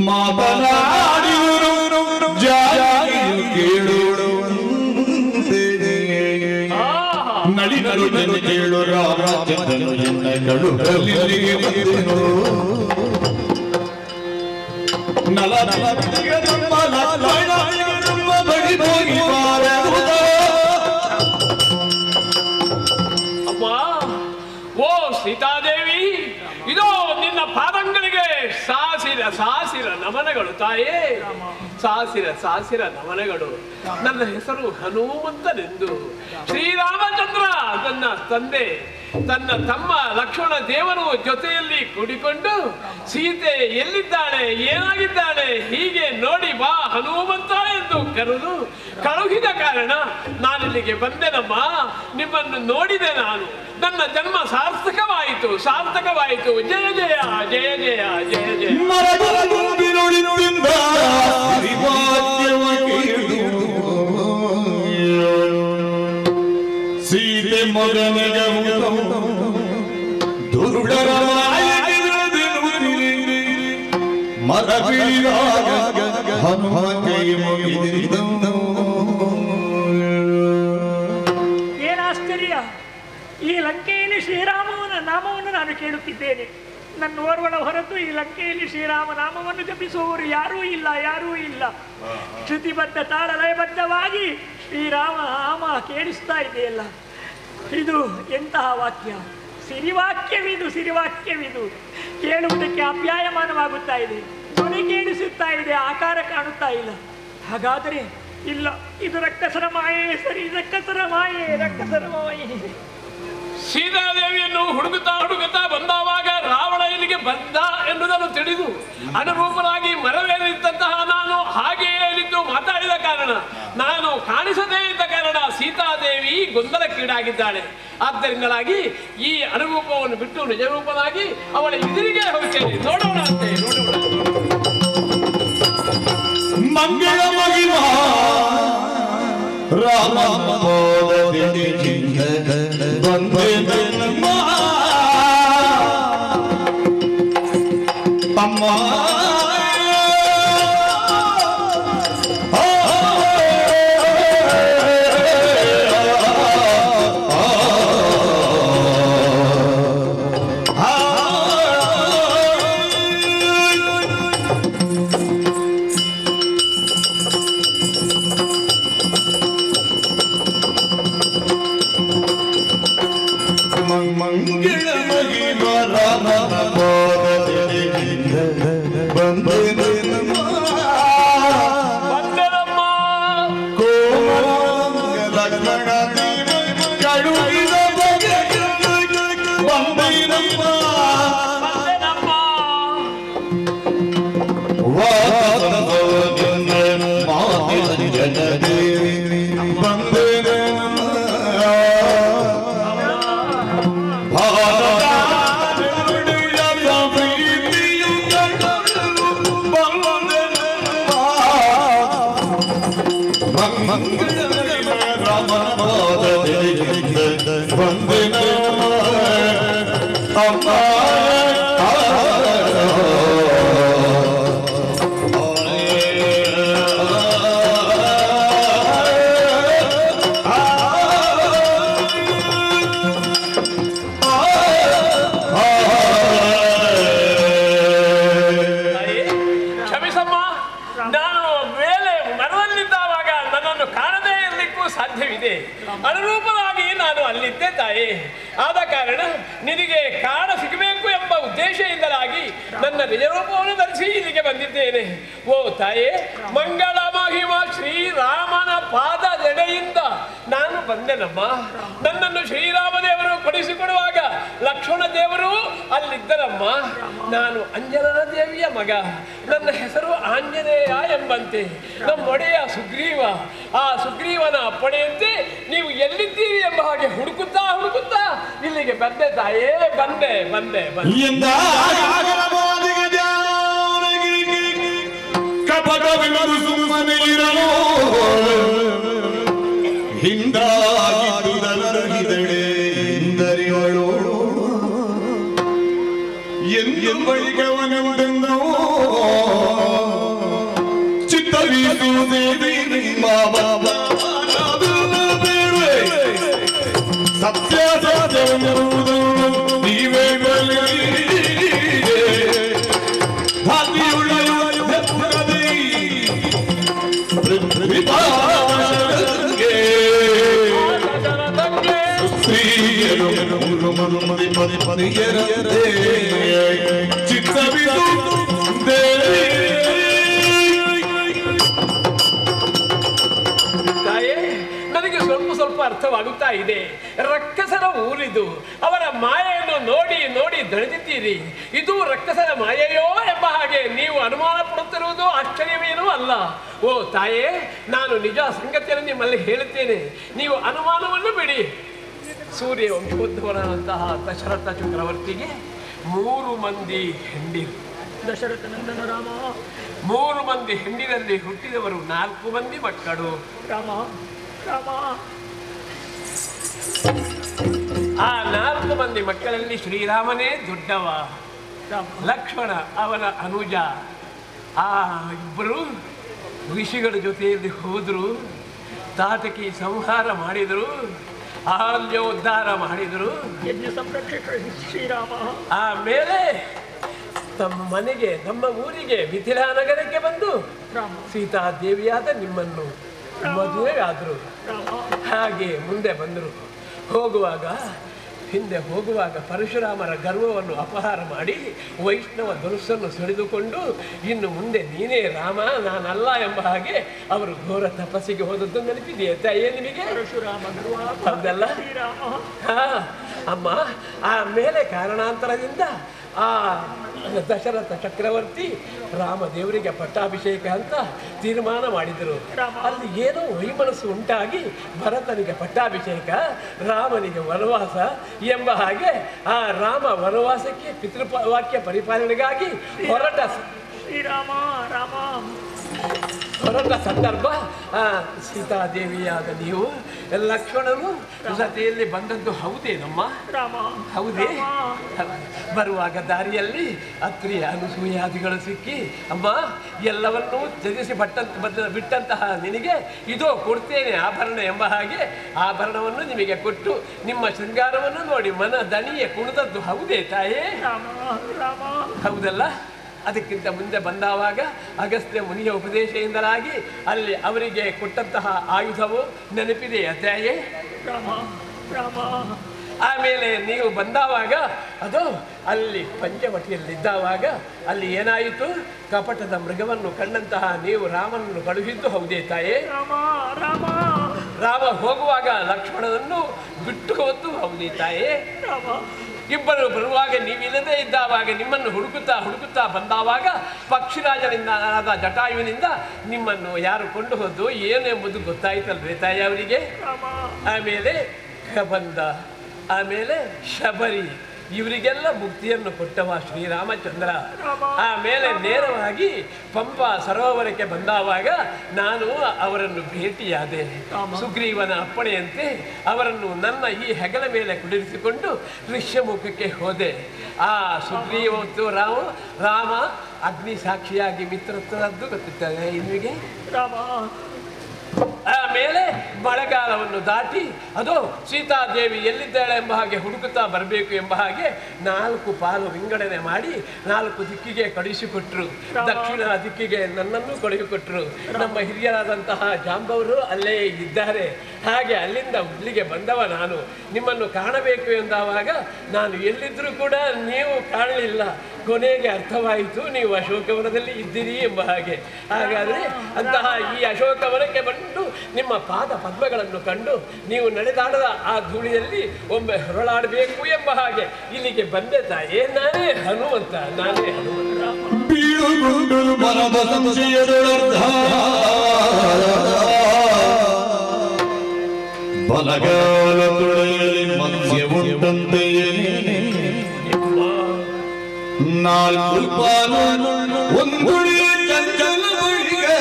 ಮಾತನಾಡಿದರು ಜಾಗಿಯು ಕೇಳು ನಳಿ ನಳಿ ನಲಿ ಕೇಳು ರಾಮಚಂದ್ರನು ಎನ್ನ ಕಳುಕಲಿಗೆ ಬಂದೆನು ನಲ ನಲ ನಮ್ಮ ಲಕ್ಷ್ಮಣ ನಮ್ಮ ಬಳಿ ಹೋಗಿ ಬಾರಹುದ. ಅಮ್ಮ, ಓ ಸೀತಾದೇವಿ, ಇದೋ ನಿನ್ನ ಪಾದಂಗಳಿಗೆ ಸಾಸಿರ ನಮನಗಳು ತಾಯೇ. ಸಾಸಿರ ನಮನಗಳು. ನನ್ನ ಹೆಸರು ಹನುಮಂತನೆಂದು. ಶ್ರೀರಾಮಚಂದ್ರ ತನ್ನ ತಂದೆ ತನ್ನ ತಮ್ಮ ಲಕ್ಷ್ಮಣ ದೇವನು ಜೊತೆಯಲ್ಲಿ ಕೂಡಿಕೊಂಡು ಸೀತೆ ಎಲ್ಲಿದ್ದಾಳೆ ಏನಾಗಿದ್ದಾಳೆ ಹೀಗೆ ನೋಡಿ ಬಾ ಹನುಮಂತ ಎಂದು ಕರೆದು ಕಳುಹಿದ ಕಾರಣ ನಾನಿಲ್ಲಿಗೆ ಬಂದೆನಮ್ಮ. ನಿಮ್ಮನ್ನು ನೋಡಿದೆ ನಾನು. ನನ್ನ ಜನ್ಮ ಸಾರ್ಥಕವಾಯಿತು. ಜಯ ಜಯ ಜಯ ಜಯ ಜಯ ಜಯ. ಸೀತೆ ಮಗನಿಗೆ ದುರುಡರ ಮರ ಬೀಳಾಗ ಹನುಮ ಕೈ ಮುಗಿದನು. ಏನಾಶ್ಚರ್ಯ! ಈ ಲಂಕೆಯಲ್ಲಿ ಶ್ರೀರಾಮನ ನಾಮವನ್ನು ನಾನು ಕೇಳುತ್ತಿದ್ದೇನೆ. ನನ್ನ ಓರ್ವಳ ಹೊರತು ಈ ಲಂಕೆಯಲ್ಲಿ ಶ್ರೀರಾಮ ನಾಮವನ್ನು ಜಪಿಸುವವರು ಯಾರೂ ಇಲ್ಲ. ಶ್ರುತಿಬದ್ಧ ತಾಳ ಲಯಬದ್ಧವಾಗಿ ಶ್ರೀರಾಮ ನಾಮ ಕೇಳಿಸ್ತಾ ಇದೆಯಲ್ಲ, ಇದು ಎಂತಹ ವಾಕ್ಯ! ಸಿರಿವಾಕ್ಯವಿದು ಕೇಳುವುದಕ್ಕೆ ಅಪ್ಯಾಯಮಾನವಾಗುತ್ತಾ ಇದೆ, ಧ್ವನಿ ಕೇಳಿಸುತ್ತಾ ಇದೆ, ಆಕಾರ ಕಾಣುತ್ತಾ ಇಲ್ಲ. ಹಾಗಾದರೆ ಇಲ್ಲ, ಇದು ರಕ್ಕಸರ ಮಾಯೆ. ಸರಿ, ರಕ್ಕಸರ ಮಾಯೆ. ಸೀತಾದೇವಿಯನ್ನು ಹುಡುಗುತ್ತಾ ಬಂದವಾಗ ರಾವಣ ಇಲ್ಲಿಗೆ ಬಂದ ಎನ್ನುವುದನ್ನು ತಿಳಿದು ಅನುರೂಪರಾಗಿ ಮರವೇರಿದ್ದಂತಹ ನಾನು ಹಾಗೆಯೇ ಇಲ್ಲಿದ್ದು ಮಾತಾಡಿದ ಕಾರಣ, ನಾನು ಕಾಣಿಸದೇ ಇದ್ದ ಕಾರಣ ಸೀತಾದೇವಿ ಗೊಂದಲಕ್ಕೀಡಾಗಿದ್ದಾಳೆ. ಆದ್ದರಿಂದಲಾಗಿ ಈ ಅನುರೂಪವನ್ನು ಬಿಟ್ಟು ನಿಜರೂಪನಾಗಿ ಅವಳ ಎದುರಿಗೆ ಹೋಗ್ತೇನೆ. ನೋಡೋಣ ಅಂತೆ, ನೋಡೋಣ. ಮಂಗಳ ಮಹಿಮಾ ರಾಮ ಅಮ್ಮ ಮಂಗಳ ಮಹಿಮ ರಾಮ ಅನುರೂಪವಾಗಿ ನಾನು ಅಲ್ಲಿದ್ದೆ ತಾಯಿ. ಆದ ಕಾರಣ ನಿನಗೆ ಕಾಣ ಸಿಗಬೇಕು ಎಂಬ ಉದ್ದೇಶದಿಂದಲಾಗಿ ನನ್ನ ನಿಜರೂಪವನ್ನು ಧರಿಸಿ ಇಲ್ಲಿಗೆ ಬಂದಿದ್ದೇನೆ. ಓ ತಾಯೇ, ಮಂಗಳ ಮಹಿಮ ಶ್ರೀರಾಮನ ಪಾದದೆಡೆಯಿಂದ ನಾನು ಬಂದೆನಮ್ಮ. ನನ್ನನ್ನು ಶ್ರೀರಾಮದೇವರು ಕೊಡಿಸಿಕೊಡುವಾಗ ಲಕ್ಷ್ಮಣ ದೇವರು ಅಲ್ಲಿದ್ದರಮ್ಮ. ನಾನು ಅಂಜನನ ದೇವಿಯ ಮಗ, ನನ್ನ ಹೆಸರು ಆಂಜನೇಯ ಎಂಬಂತೆ. ನಮ್ಮೊಡೆಯ ಸುಗ್ರೀವ, ಆ ಸುಗ್ರೀವನ ಅಪ್ಪಣೆಯಂತೆ ನೀವು ಎಲ್ಲಿದ್ದೀರಿ ಎಂಬ ಹಾಗೆ ಹುಡುಕುತ್ತಾ ಇಲ್ಲಿಗೆ ಬಂದೆ ತಾಯೇ, ಬಂದೆ ಬಂದೆ ಬಂದೆ. ಕಪಟವೆಂದು ಸುಮ್ಮನೆ ಇರಲು ಹಿಂದಾಗಿದ್ದುದರಹಿದಡೆ ಹಿಂದರಿವಳು ಎಂಬಳಿಗವನೆಂದೆಂದೋ ಚಿತ್ತವೀಸು ದೇವಿ ಸತ್ಯ ಸತ್ಯವೆಂಬುದು ನೀವೇ ತಾಯೇ, ನನಗೆ ಸ್ವಲ್ಪ ಅರ್ಥವಾಗುತ್ತಾ ಇದೆ. ರಕ್ಕಸರ ಊರಿದು, ಅವರ ಮಾಯೆಯನ್ನು ನೋಡಿ ನೋಡಿ ದಣಿದಿದ್ದೀರಿ. ಇದು ರಕ್ಕಸರ ಮಾಯೆಯೋ ಎಂಬ ಹಾಗೆ ನೀವು ಅನುಮಾನ ಪಡುತ್ತಿರುವುದು ಆಶ್ಚರ್ಯವೇನೂ ಅಲ್ಲ. ಓ ತಾಯೇ, ನಾನು ನಿಜ ಸಂಗತಿಯನ್ನು ನಿಮ್ಮಲ್ಲಿ ಹೇಳುತ್ತೇನೆ, ನೀವು ಅನುಮಾನವನ್ನು ಬಿಡಿ. ಸೂರ್ಯ ವಂಶೋದ್ಭವನಾದಂತಹ ದಶರಥ ಚಕ್ರವರ್ತಿಗೆ 3 ಮಂದಿ ಹೆಂಡಿರು. ದಶರಥ ನಂದನ ರಾಮ. 3 ಮಂದಿ ಹೆಂಡಿರಲ್ಲಿ ಹುಟ್ಟಿದವರು 4 ಮಂದಿ ಮಕ್ಕಳು. ರಾಮ ರಾಮ. ಆ 4 ಮಂದಿ ಮಕ್ಕಳಲ್ಲಿ ಶ್ರೀರಾಮನೇ ದೊಡ್ಡವ. ಲಕ್ಷ್ಮಣ ಅವನ ಅನುಜ. ಆ ಇಬ್ಬರು ಋಷಿಗಳ ಜೊತೆಯಲ್ಲಿ ಹೋದರು, ತಾಟಕಿ ಸಂಹಾರ ಮಾಡಿದರು, ಅಹಲ್ಯೋದ್ಧಾರ ಮಾಡಿದರು. ಯಜ್ಞ ಸಂರಕ್ಷಕ ಶ್ರೀರಾಮ. ಆಮೇಲೆ ತಮ್ಮ ಮನೆಗೆ, ನಮ್ಮ ಊರಿಗೆ ಮಿಥಿಲಾ ನಗರಕ್ಕೆ ಬಂದು ಸೀತಾದೇವಿಯಾದ ನಿಮ್ಮನ್ನು ಮದುವೆ ಆದರು. ಹಾಗೆ ಮುಂದೆ ಬಂದರು. ಹಿಂದೆ ಹೋಗುವಾಗ ಪರಶುರಾಮರ ಗರ್ವವನ್ನು ಅಪಹಾರ ಮಾಡಿ ವೈಷ್ಣವ ಧನುಸ್ಸನ್ನು ಸೆಳೆದುಕೊಂಡು ಇನ್ನು ಮುಂದೆ ನೀನೇ ರಾಮ, ನಾನಲ್ಲ ಎಂಬ ಹಾಗೆ ಅವರು ಘೋರ ತಪಸ್ಸಿಗೆ ಹೋದದ್ದು ನೆನಪಿದೆಯೇ ತಾಯಿಯೇ ನಿಮಗೆ? ಹೌದಲ್ಲ? ಅಮ್ಮ, ಆಮೇಲೆ ಕಾರಣಾಂತರದಿಂದ ಆ ದಶರಥ ಚಕ್ರವರ್ತಿ ರಾಮದೇವರಿಗೆ ಪಟ್ಟಾಭಿಷೇಕ ಅಂತ ತೀರ್ಮಾನ ಮಾಡಿದರು. ಅಲ್ಲಿ ಏನೋ ವೈಮನಸ್ಸು ಉಂಟಾಗಿ ಭರತನಿಗೆ ಪಟ್ಟಾಭಿಷೇಕ, ರಾಮನಿಗೆ ವನವಾಸ ಎಂಬ ಹಾಗೆ ಆ ರಾಮ ವನವಾಸಕ್ಕೆ ಪಿತೃವಾಕ್ಯ ಪರಿಪಾಲನೆಗಾಗಿ ಹೊರಟ ಸಂದರ್ಭ ಸೀತಾದೇವಿಯಾದ ನೀವು ಲಕ್ಷ್ಮಣನು ಜೊತೆಯಲ್ಲಿ ಬಂದದ್ದು ಹೌದೇನಮ್ಮ? ಹೌದೇ? ಬರುವಾಗ ದಾರಿಯಲ್ಲಿ ಅತ್ರಿ ಅನುಸೂಯಾದಿಗಳು ಸಿಕ್ಕಿ, ಅಮ್ಮ ಎಲ್ಲವನ್ನೂ ತ್ಯಜಿಸಿ ಬಿಟ್ಟಂತಹ ನಿನಗೆ ಇದೋ ಕೊಡ್ತೇನೆ ಆಭರಣ ಎಂಬ ಹಾಗೆ ಆಭರಣವನ್ನು ನಿಮಗೆ ಕೊಟ್ಟು ನಿಮ್ಮ ಶೃಂಗಾರವನ್ನು ನೋಡಿ ಮನ ದಣಿಯೇ ಕುಣಿದದ್ದು ಹೌದೇ ತಾಯೇ? ಹೌದಲ್ಲ? ಅದಕ್ಕಿಂತ ಮುಂದೆ ಬಂದಾವಾಗ ಅಗಸ್ತ್ಯ ಮುನಿಯ ಉಪದೇಶದಿಂದಲಾಗಿ ಅಲ್ಲಿ ಅವರಿಗೆ ಕೊಟ್ಟಂತಹ ಆಯುಧವು ನೆನಪಿದೆಯಾ ತಾಯೇ? ಆಮೇಲೆ ನೀವು ಬಂದಾವಾಗ ಅದು ಅಲ್ಲಿ ಪಂಚವಟಿಯಲ್ಲಿದ್ದಾವಾಗ ಅಲ್ಲಿ ಏನಾಯಿತು? ಕಪಟದ ಮೃಗವನ್ನು ಕಂಡಂತಹ ನೀವು ರಾಮನನ್ನು ಕಳುಹಿದ್ದು ಹೌದೇ ತಾಯೇ? ರಾಮ ಹೋಗುವಾಗ ಲಕ್ಷ್ಮಣನನ್ನು ಬಿಟ್ಟು ಹೋದ್ದು ಹೌದೇ ತಾಯೇ? ಇಬ್ಬರು ಬರುವಾಗ ನೀವಿಲ್ಲದೆ ಇದ್ದಾವಾಗ ನಿಮ್ಮನ್ನು ಹುಡುಕುತ್ತಾ ಬಂದಾವಾಗ ಪಕ್ಷಿರಾಜನಿಂದ ಆದ ಜಟಾಯುವಿನಿಂದ ನಿಮ್ಮನ್ನು ಯಾರು ಕೊಂಡು ಹೋದ್ದು ಏನೆಂಬುದು ಗೊತ್ತಾಯ್ತಲ್ವೇ ತಾಯಿ ಅವರಿಗೆ? ಆಮೇಲೆ ಕಬಂದ, ಆಮೇಲೆ ಶಬರಿ, ಇವರಿಗೆಲ್ಲ ಮುಕ್ತಿಯನ್ನು ಕೊಟ್ಟವ ಶ್ರೀರಾಮಚಂದ್ರ. ಆಮೇಲೆ ನೇರವಾಗಿ ಪಂಪಾ ಸರೋವರಕ್ಕೆ ಬಂದಾವಾಗ ನಾನು ಅವರನ್ನು ಭೇಟಿಯಾದೆ. ಸುಗ್ರೀವನ ಅಪ್ಪಣೆಯಂತೆ ಅವರನ್ನು ನನ್ನ ಈ ಹೆಗಲ ಮೇಲೆ ಕುಡಿರಿಸಿಕೊಂಡು ಋಷ್ಯಮುಖಕ್ಕೆ ಹೋದೆ. ಆ ಸುಗ್ರೀವ ಮತ್ತು ರಾಮ ಅಗ್ನಿ ಸಾಕ್ಷಿಯಾಗಿ ಮಿತ್ರತ್ವದ್ದು ಗೊತ್ತಿರ್ತದೆ ನಿಮಗೆ. ಆಮೇಲೆ ಮಳೆಗಾಲವನ್ನು ದಾಟಿ ಅದು ಸೀತಾದೇವಿ ಎಲ್ಲಿದ್ದಾಳೆ ಎಂಬ ಹಾಗೆ ಹುಡುಕುತ್ತಾ ಬರಬೇಕು ಎಂಬ ಹಾಗೆ 4 ಪಾಲು ವಿಂಗಡಣೆ ಮಾಡಿ 4 ದಿಕ್ಕಿಗೆ ಕಳುಹಿಸಿಕೊಟ್ರು. ದಕ್ಷಿಣ ದಿಕ್ಕಿಗೆ ನನ್ನನ್ನು ಕಳುಹಿಕೊಟ್ರು. ನಮ್ಮ ಹಿರಿಯರಾದಂತಹ ಜಾಂಬವರು ಅಲ್ಲೇ ಇದ್ದಾರೆ. ಹಾಗೆ ಅಲ್ಲಿಂದ ಇಲ್ಲಿಗೆ ಬಂದವ ನಾನು. ನಿಮ್ಮನ್ನು ಕಾಣಬೇಕು ಎಂದಾವಾಗ ನಾನು ಎಲ್ಲಿದ್ದರೂ ಕೂಡ ನೀವು ಕಾಣಲಿಲ್ಲ. ಕೊನೆಗೆ ಅರ್ಥವಾಯಿತು ನೀವು ಅಶೋಕವನದಲ್ಲಿ ಇದ್ದೀರಿ ಎಂಬ ಹಾಗೆ. ಹಾಗಾದರೆ ಅಂತಹ ಈ ಅಶೋಕವನಕ್ಕೆ ಬಂದು ನಿಮ್ಮ ಪಾದ ಪದ್ಮಗಳನ್ನು ಕಂಡು ನೀವು ನಡೆದಾಡದ ಆ ಧೂಳಿಯಲ್ಲಿ ಒಮ್ಮೆ ಹೊರಳಾಡಬೇಕು ಎಂಬ ಹಾಗೆ ಇಲ್ಲಿಗೆ ಬಂದೆ ತಾಯೇ. ನಾನೇ ಹನುಮಂತ. ಬಲಗಾಲ ತುಳಿಯಲಿ ಮತ್ಸ್ಯ ಉಂಟಂತೆಯೇ ನಾಲ್ಕು ಪಾಲು ಒಂದುಳಿ ಚಂಚಲಗಳಿಗೆ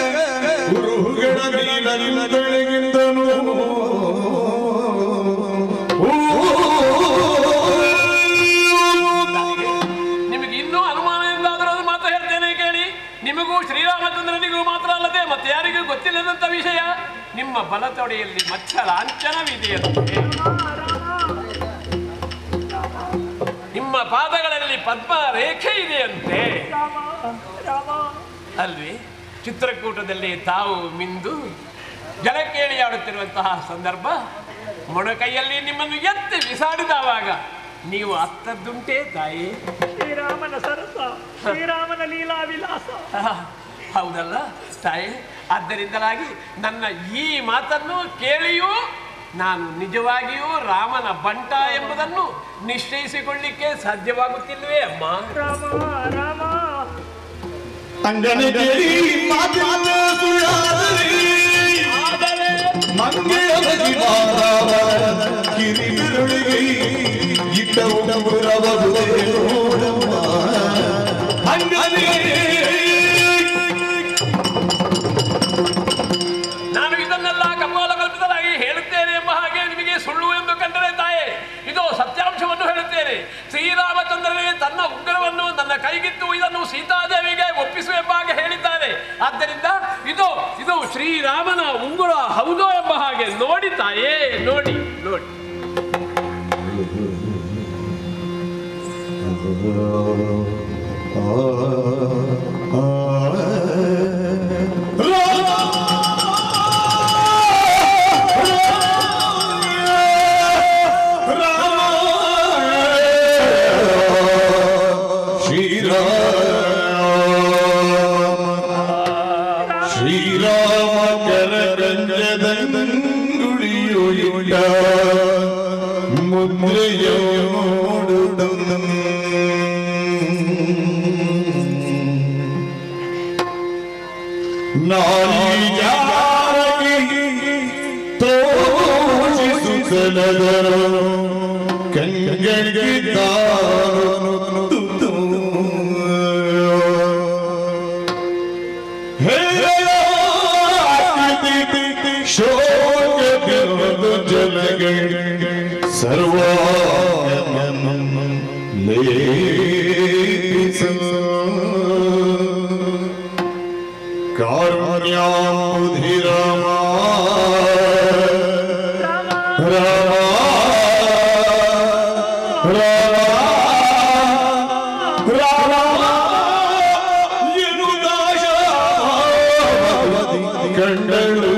ಗುರುಗಳ ನೀಲಗಿಂದನು ನಿಮಗೆ ಇನ್ನೂ ಅನುಮಾನ ಎಂದಾದರೂ ಅದು ಮಾತ್ರ ಹೇಳ್ತೇನೆ ಕೇಳಿ. ನಿಮಗೂ ಶ್ರೀರಾಮಚಂದ್ರನಿಗೂ ಮಾತ್ರ ಅಲ್ಲದೆ ಮತ್ತೆ ಯಾರಿಗೂ ಗೊತ್ತಿಲ್ಲದಂತ ವಿಷಯ. ನಿಮ್ಮ ಬಲತೊಡೆಯಲ್ಲಿ ಮಚ್ಚ ಲಾಂಛನವಿದೆಯಂತೆ. ನಿಮ್ಮ ಪಾದಗಳಲ್ಲಿ ಪದ್ಮ ರೇಖೆ ಇದೆಯಂತೆ ಅಲ್ವಿ? ಚಿತ್ರಕೂಟದಲ್ಲಿ ತಾವು ಮಿಂದು ಜಲಕೇಳಿ ಆಡುತ್ತಿರುವಂತಹ ಸಂದರ್ಭ ಮೊಣಕೈಯಲ್ಲಿ ನಿಮ್ಮನ್ನು ಎತ್ತಿ ಬಿಸಾಡಿದವಾಗ ನೀವು ಅತ್ತದ್ದುಂಟೇ ತಾಯಿ? ಶ್ರೀರಾಮನ ಸರಸ, ಶ್ರೀರಾಮನ ಲೀಲಾ ವಿಲಾಸ. ಹೌದಲ್ಲ ತಾಯಿ? ಆದ್ದರಿಂದಲಾಗಿ ನನ್ನ ಈ ಮಾತನ್ನು ಕೇಳಿಯೂ ನಾನು ನಿಜವಾಗಿಯೂ ರಾಮನ ಬಂಟ ಎಂಬುದನ್ನು ನಿಶ್ಚಯಿಸಿಕೊಳ್ಳಿಕ್ಕೆ ಸಾಧ್ಯವಾಗುತ್ತಿಲ್ವೇ ಅಮ್ಮ? ನಾನು ಇದನ್ನೆಲ್ಲ ಕಪೋಲಕಲ್ಪಿತರಾಗಿ ಹೇಳುತ್ತೇನೆ ಎಂಬ ಹಾಗೆ ನಿಮಗೆ ಸುಳ್ಳು ಎಂದು ಕಂಡರೆ ತಾಯೇ, ಇದು ಸತ್ಯಾಂಶವನ್ನು ಹೇಳುತ್ತೇನೆ. ಶ್ರೀರಾಮಚಂದ್ರನಿಗೆ ತನ್ನ ಉಗ್ರವನ್ನು ನನ್ನ ಕೈಗಿತ್ತು ಇದನ್ನು ಸೀತಾದೇವಿಗೆ ಒಪ್ಪಿಸು ಎಂಬ ಹಾಗೆ ಹೇಳಿದ್ದಾರೆ. ಆದ್ದರಿಂದ ಇದು ಇದು ಶ್ರೀರಾಮನ ಉಂಗುರ ಹೌದೋ ಎಂಬ ಹಾಗೆ ನೋಡಿ ತಾಯೇ, ನೋಡಿ ನೋಡಿ. ನಾಯಿ ಜಾರಗಿ ತೋರಿಸುತ್ತಲದರ ಕಂಗಳಿದ್ದಾನು ಶೋಕ ಜಲಗಳ ಸರ್ವ ಕಾರುಣ್ಯಾಧಿರಮ ಕಂಡಳು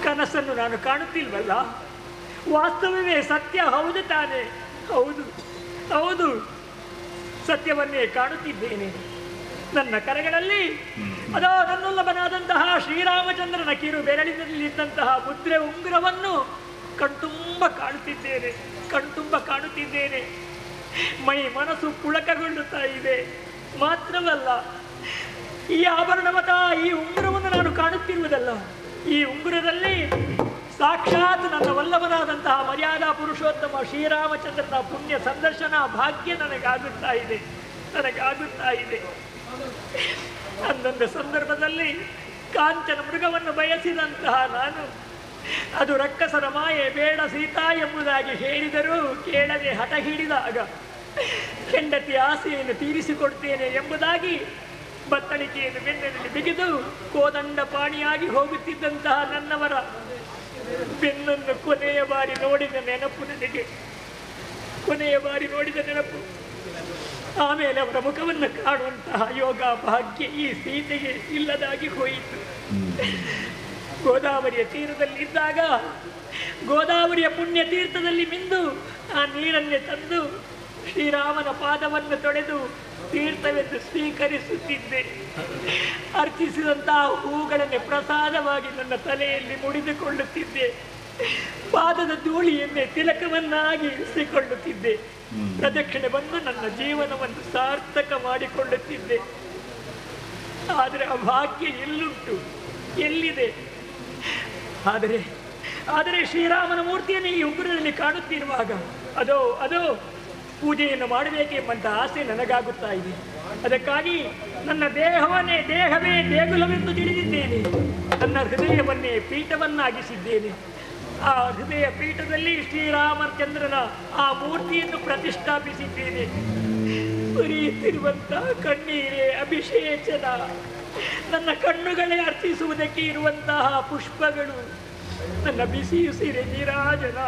ಕನಸನ್ನು ನಾನು ಕಾಣುತ್ತಿಲ್ವಲ್ಲ, ವಾಸ್ತವವೇ ಸತ್ಯ. ಹೌದು ತಾನೆ? ಹೌದು ಹೌದು, ಸತ್ಯವನ್ನೇ ಕಾಣುತ್ತಿದ್ದೇನೆ. ನನ್ನ ಕರೆಗಳಲ್ಲಿ ಅದೋ ನನ್ನೊಲ್ಲಬನಾದಂತಹ ಶ್ರೀರಾಮಚಂದ್ರನ ಕಿರು ಬೆರಳಿನಲ್ಲಿದ್ದಂತಹ ಮುದ್ರೆ ಉಂಗುರವನ್ನು ಕಣ್ತುಂಬ ಕಾಣುತ್ತಿದ್ದೇನೆ. ಮೈ ಮನಸ್ಸು ಪುಳಕಗೊಳ್ಳುತ್ತಾ ಇದೆ. ಮಾತ್ರವಲ್ಲ, ಈ ಆಭರಣ ಮತ ಈ ಉಂಗುರವನ್ನು ನಾನು ಕಾಣುತ್ತಿರುವುದಲ್ಲ, ಈ ಉಂಗುರದಲ್ಲಿ ಸಾಕ್ಷಾತ್ ನನ್ನ ವಲ್ಲಭನಾದಂತಹ ಮರ್ಯಾದಾ ಪುರುಷೋತ್ತಮ ಶ್ರೀರಾಮಚಂದ್ರನ ಪುಣ್ಯ ಸಂದರ್ಶನ ಭಾಗ್ಯ ನನಗಾಗುತ್ತಾ ಇದೆ. ಅಂದೊಂದು ಸಂದರ್ಭದಲ್ಲಿ ಕಾಂಚನ ಮೃಗವನ್ನು ಬಯಸಿದಂತಹ ನಾನು ಅದು ರಕ್ಕಸರ ಮಾಯೆ ಬೇಡ ಸೀತಾ ಎಂಬುದಾಗಿ ಹೇಳಿದರೂ ಕೇಳದೆ ಹಠ ಹಿಡಿದಾಗ ಹೆಂಡತಿ ಆಸೆಯನ್ನು ತೀರಿಸಿಕೊಡ್ತೇನೆ ಎಂಬುದಾಗಿ ಬತ್ತಳಿಕೆಯನ್ನು ಬೆನ್ನಿನಲ್ಲಿ ಬಿಗಿದು ಕೋದಂಡ ಪಾಣಿಯಾಗಿ ಹೋಗುತ್ತಿದ್ದಂತಹ ನನ್ನವರ ಬೆನ್ನನ್ನು ಕೊನೆಯ ಬಾರಿ ನೋಡಿದ ನೆನಪು. ಆಮೇಲೆ ಅವರ ಮುಖವನ್ನು ಕಾಣುವಂತಹ ಯೋಗ ಭಾಗ್ಯ ಈ ಸೀತೆಗೆ ಇಲ್ಲದಾಗಿ ಹೋಯಿತು. ಗೋದಾವರಿಯ ತೀರದಲ್ಲಿದ್ದಾಗ ಗೋದಾವರಿಯ ಪುಣ್ಯ ತೀರ್ಥದಲ್ಲಿ ಮಿಂದು ಆ ನೀರನ್ನೇ ತಂದು ಶ್ರೀರಾಮನ ಪಾದವನ್ನು ತೊಳೆದು ತೀರ್ಥವೆಂದು ಸ್ವೀಕರಿಸುತ್ತಿದ್ದೆ. ಅರ್ಚಿಸಿದಂತಹ ಹೂಗಳನ್ನೇ ಪ್ರಸಾದವಾಗಿ ನನ್ನ ತಲೆಯಲ್ಲಿ ಮುಡಿದುಕೊಳ್ಳುತ್ತಿದ್ದೆ. ಪಾದದ ಧೂಳಿಯನ್ನೇ ತಿಲಕವನ್ನಾಗಿ ಇರಿಸಿಕೊಳ್ಳುತ್ತಿದ್ದೆ. ಪ್ರದಕ್ಷಿಣೆ ಬಂದು ನನ್ನ ಜೀವನವನ್ನು ಸಾರ್ಥಕ ಮಾಡಿಕೊಳ್ಳುತ್ತಿದ್ದೆ. ಆದರೆ ಆ ಭಾಗ್ಯ ಎಲ್ಲುಂಟು, ಎಲ್ಲಿದೆ? ಆದರೆ ಶ್ರೀರಾಮನ ಮೂರ್ತಿಯನ್ನು ಈ ಉಂಗುರದಲ್ಲಿ ಕಾಣುತ್ತಿರುವಾಗ ಅದೋ ಪೂಜೆಯನ್ನು ಮಾಡಬೇಕೆಂಬಂತ ಆಸೆ ನನಗಾಗುತ್ತಾ ಇದೆ. ಅದಕ್ಕಾಗಿ ನನ್ನ ದೇಹವೇ ದೇಗುಲವೆಂದು ತಿಳಿದಿದ್ದೇನೆ. ನನ್ನ ಹೃದಯವನ್ನೇ ಪೀಠವನ್ನಾಗಿಸಿದ್ದೇನೆ. ಆ ಹೃದಯ ಪೀಠದಲ್ಲಿ ಶ್ರೀರಾಮಚಂದ್ರನ ಆ ಮೂರ್ತಿಯನ್ನು ಪ್ರತಿಷ್ಠಾಪಿಸಿದ್ದೇನೆ. ಸುರಿಯುತ್ತಿರುವಂತಹ ಕಣ್ಣೀರೇ ಅಭಿಷೇಚನ, ನನ್ನ ಕಣ್ಣುಗಳೇ ಅರ್ಚಿಸುವುದಕ್ಕೆ ಇರುವಂತಹ ಪುಷ್ಪಗಳು, ನನ್ನ ಬಿಸಿಯುಸಿರೆ ನೀರಾಜನ,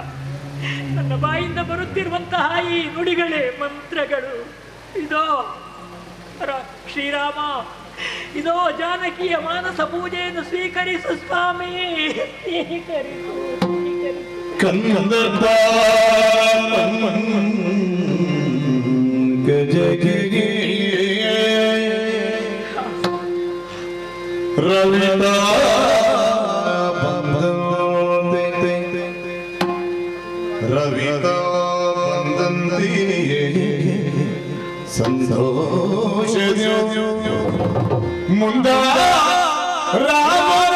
ನನ್ನ ಬಾಯಿಂದ ಬರುತ್ತಿರುವಂತಹ ಈ ನುಡಿಗಳೇ ಮಂತ್ರಗಳು. ಇದೋ ಶ್ರೀರಾಮ, ಇದೋ ಜಾನಕಿಯ ಮಾನಸ ಪೂಜೆಯನ್ನು ಸ್ವೀಕರಿಸು ಸ್ವಾಮಿ, ಸ್ವೀಕರಿಸು. ಕಂದದ ಗಜಗಿರಿ ರವಿತ ಬಂದಂತಿ ಸಂತೋಷ ಮುಂದ ರಾಮನ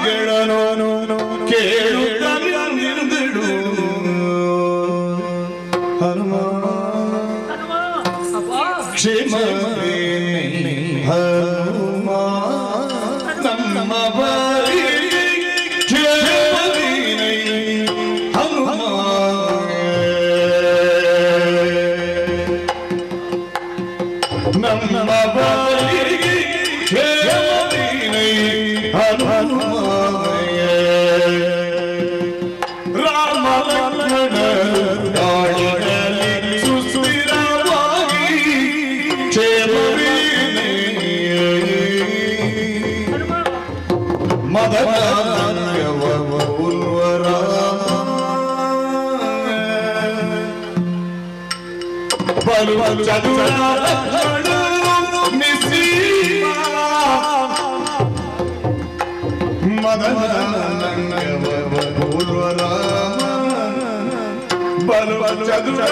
ಜಯಗಳನ್ನು ಕೇಳುತ್ತಿರು ಹನುಮ ಕ್ಷೇಮವೇ ಹನುಮ ನಮ್ಮ ಬರಿ ನಮ್ಮ ಬಲಿಗೆ ಹನುಮಾಯ ರಾಮ ಲಕ್ಷ್ಮಣ ಗಾಳಿಗಳಲ್ಲಿ ಸುಸ್ಥಿರವಾಗಿ ಕ್ಷೇಮವೇ ಮದನಾಂಗವ ಉರ್ವರ ಬಲು ಚದುರ ಮದನಾಂಗವ ಉರ್ವರ ಬಲು ಚದುರ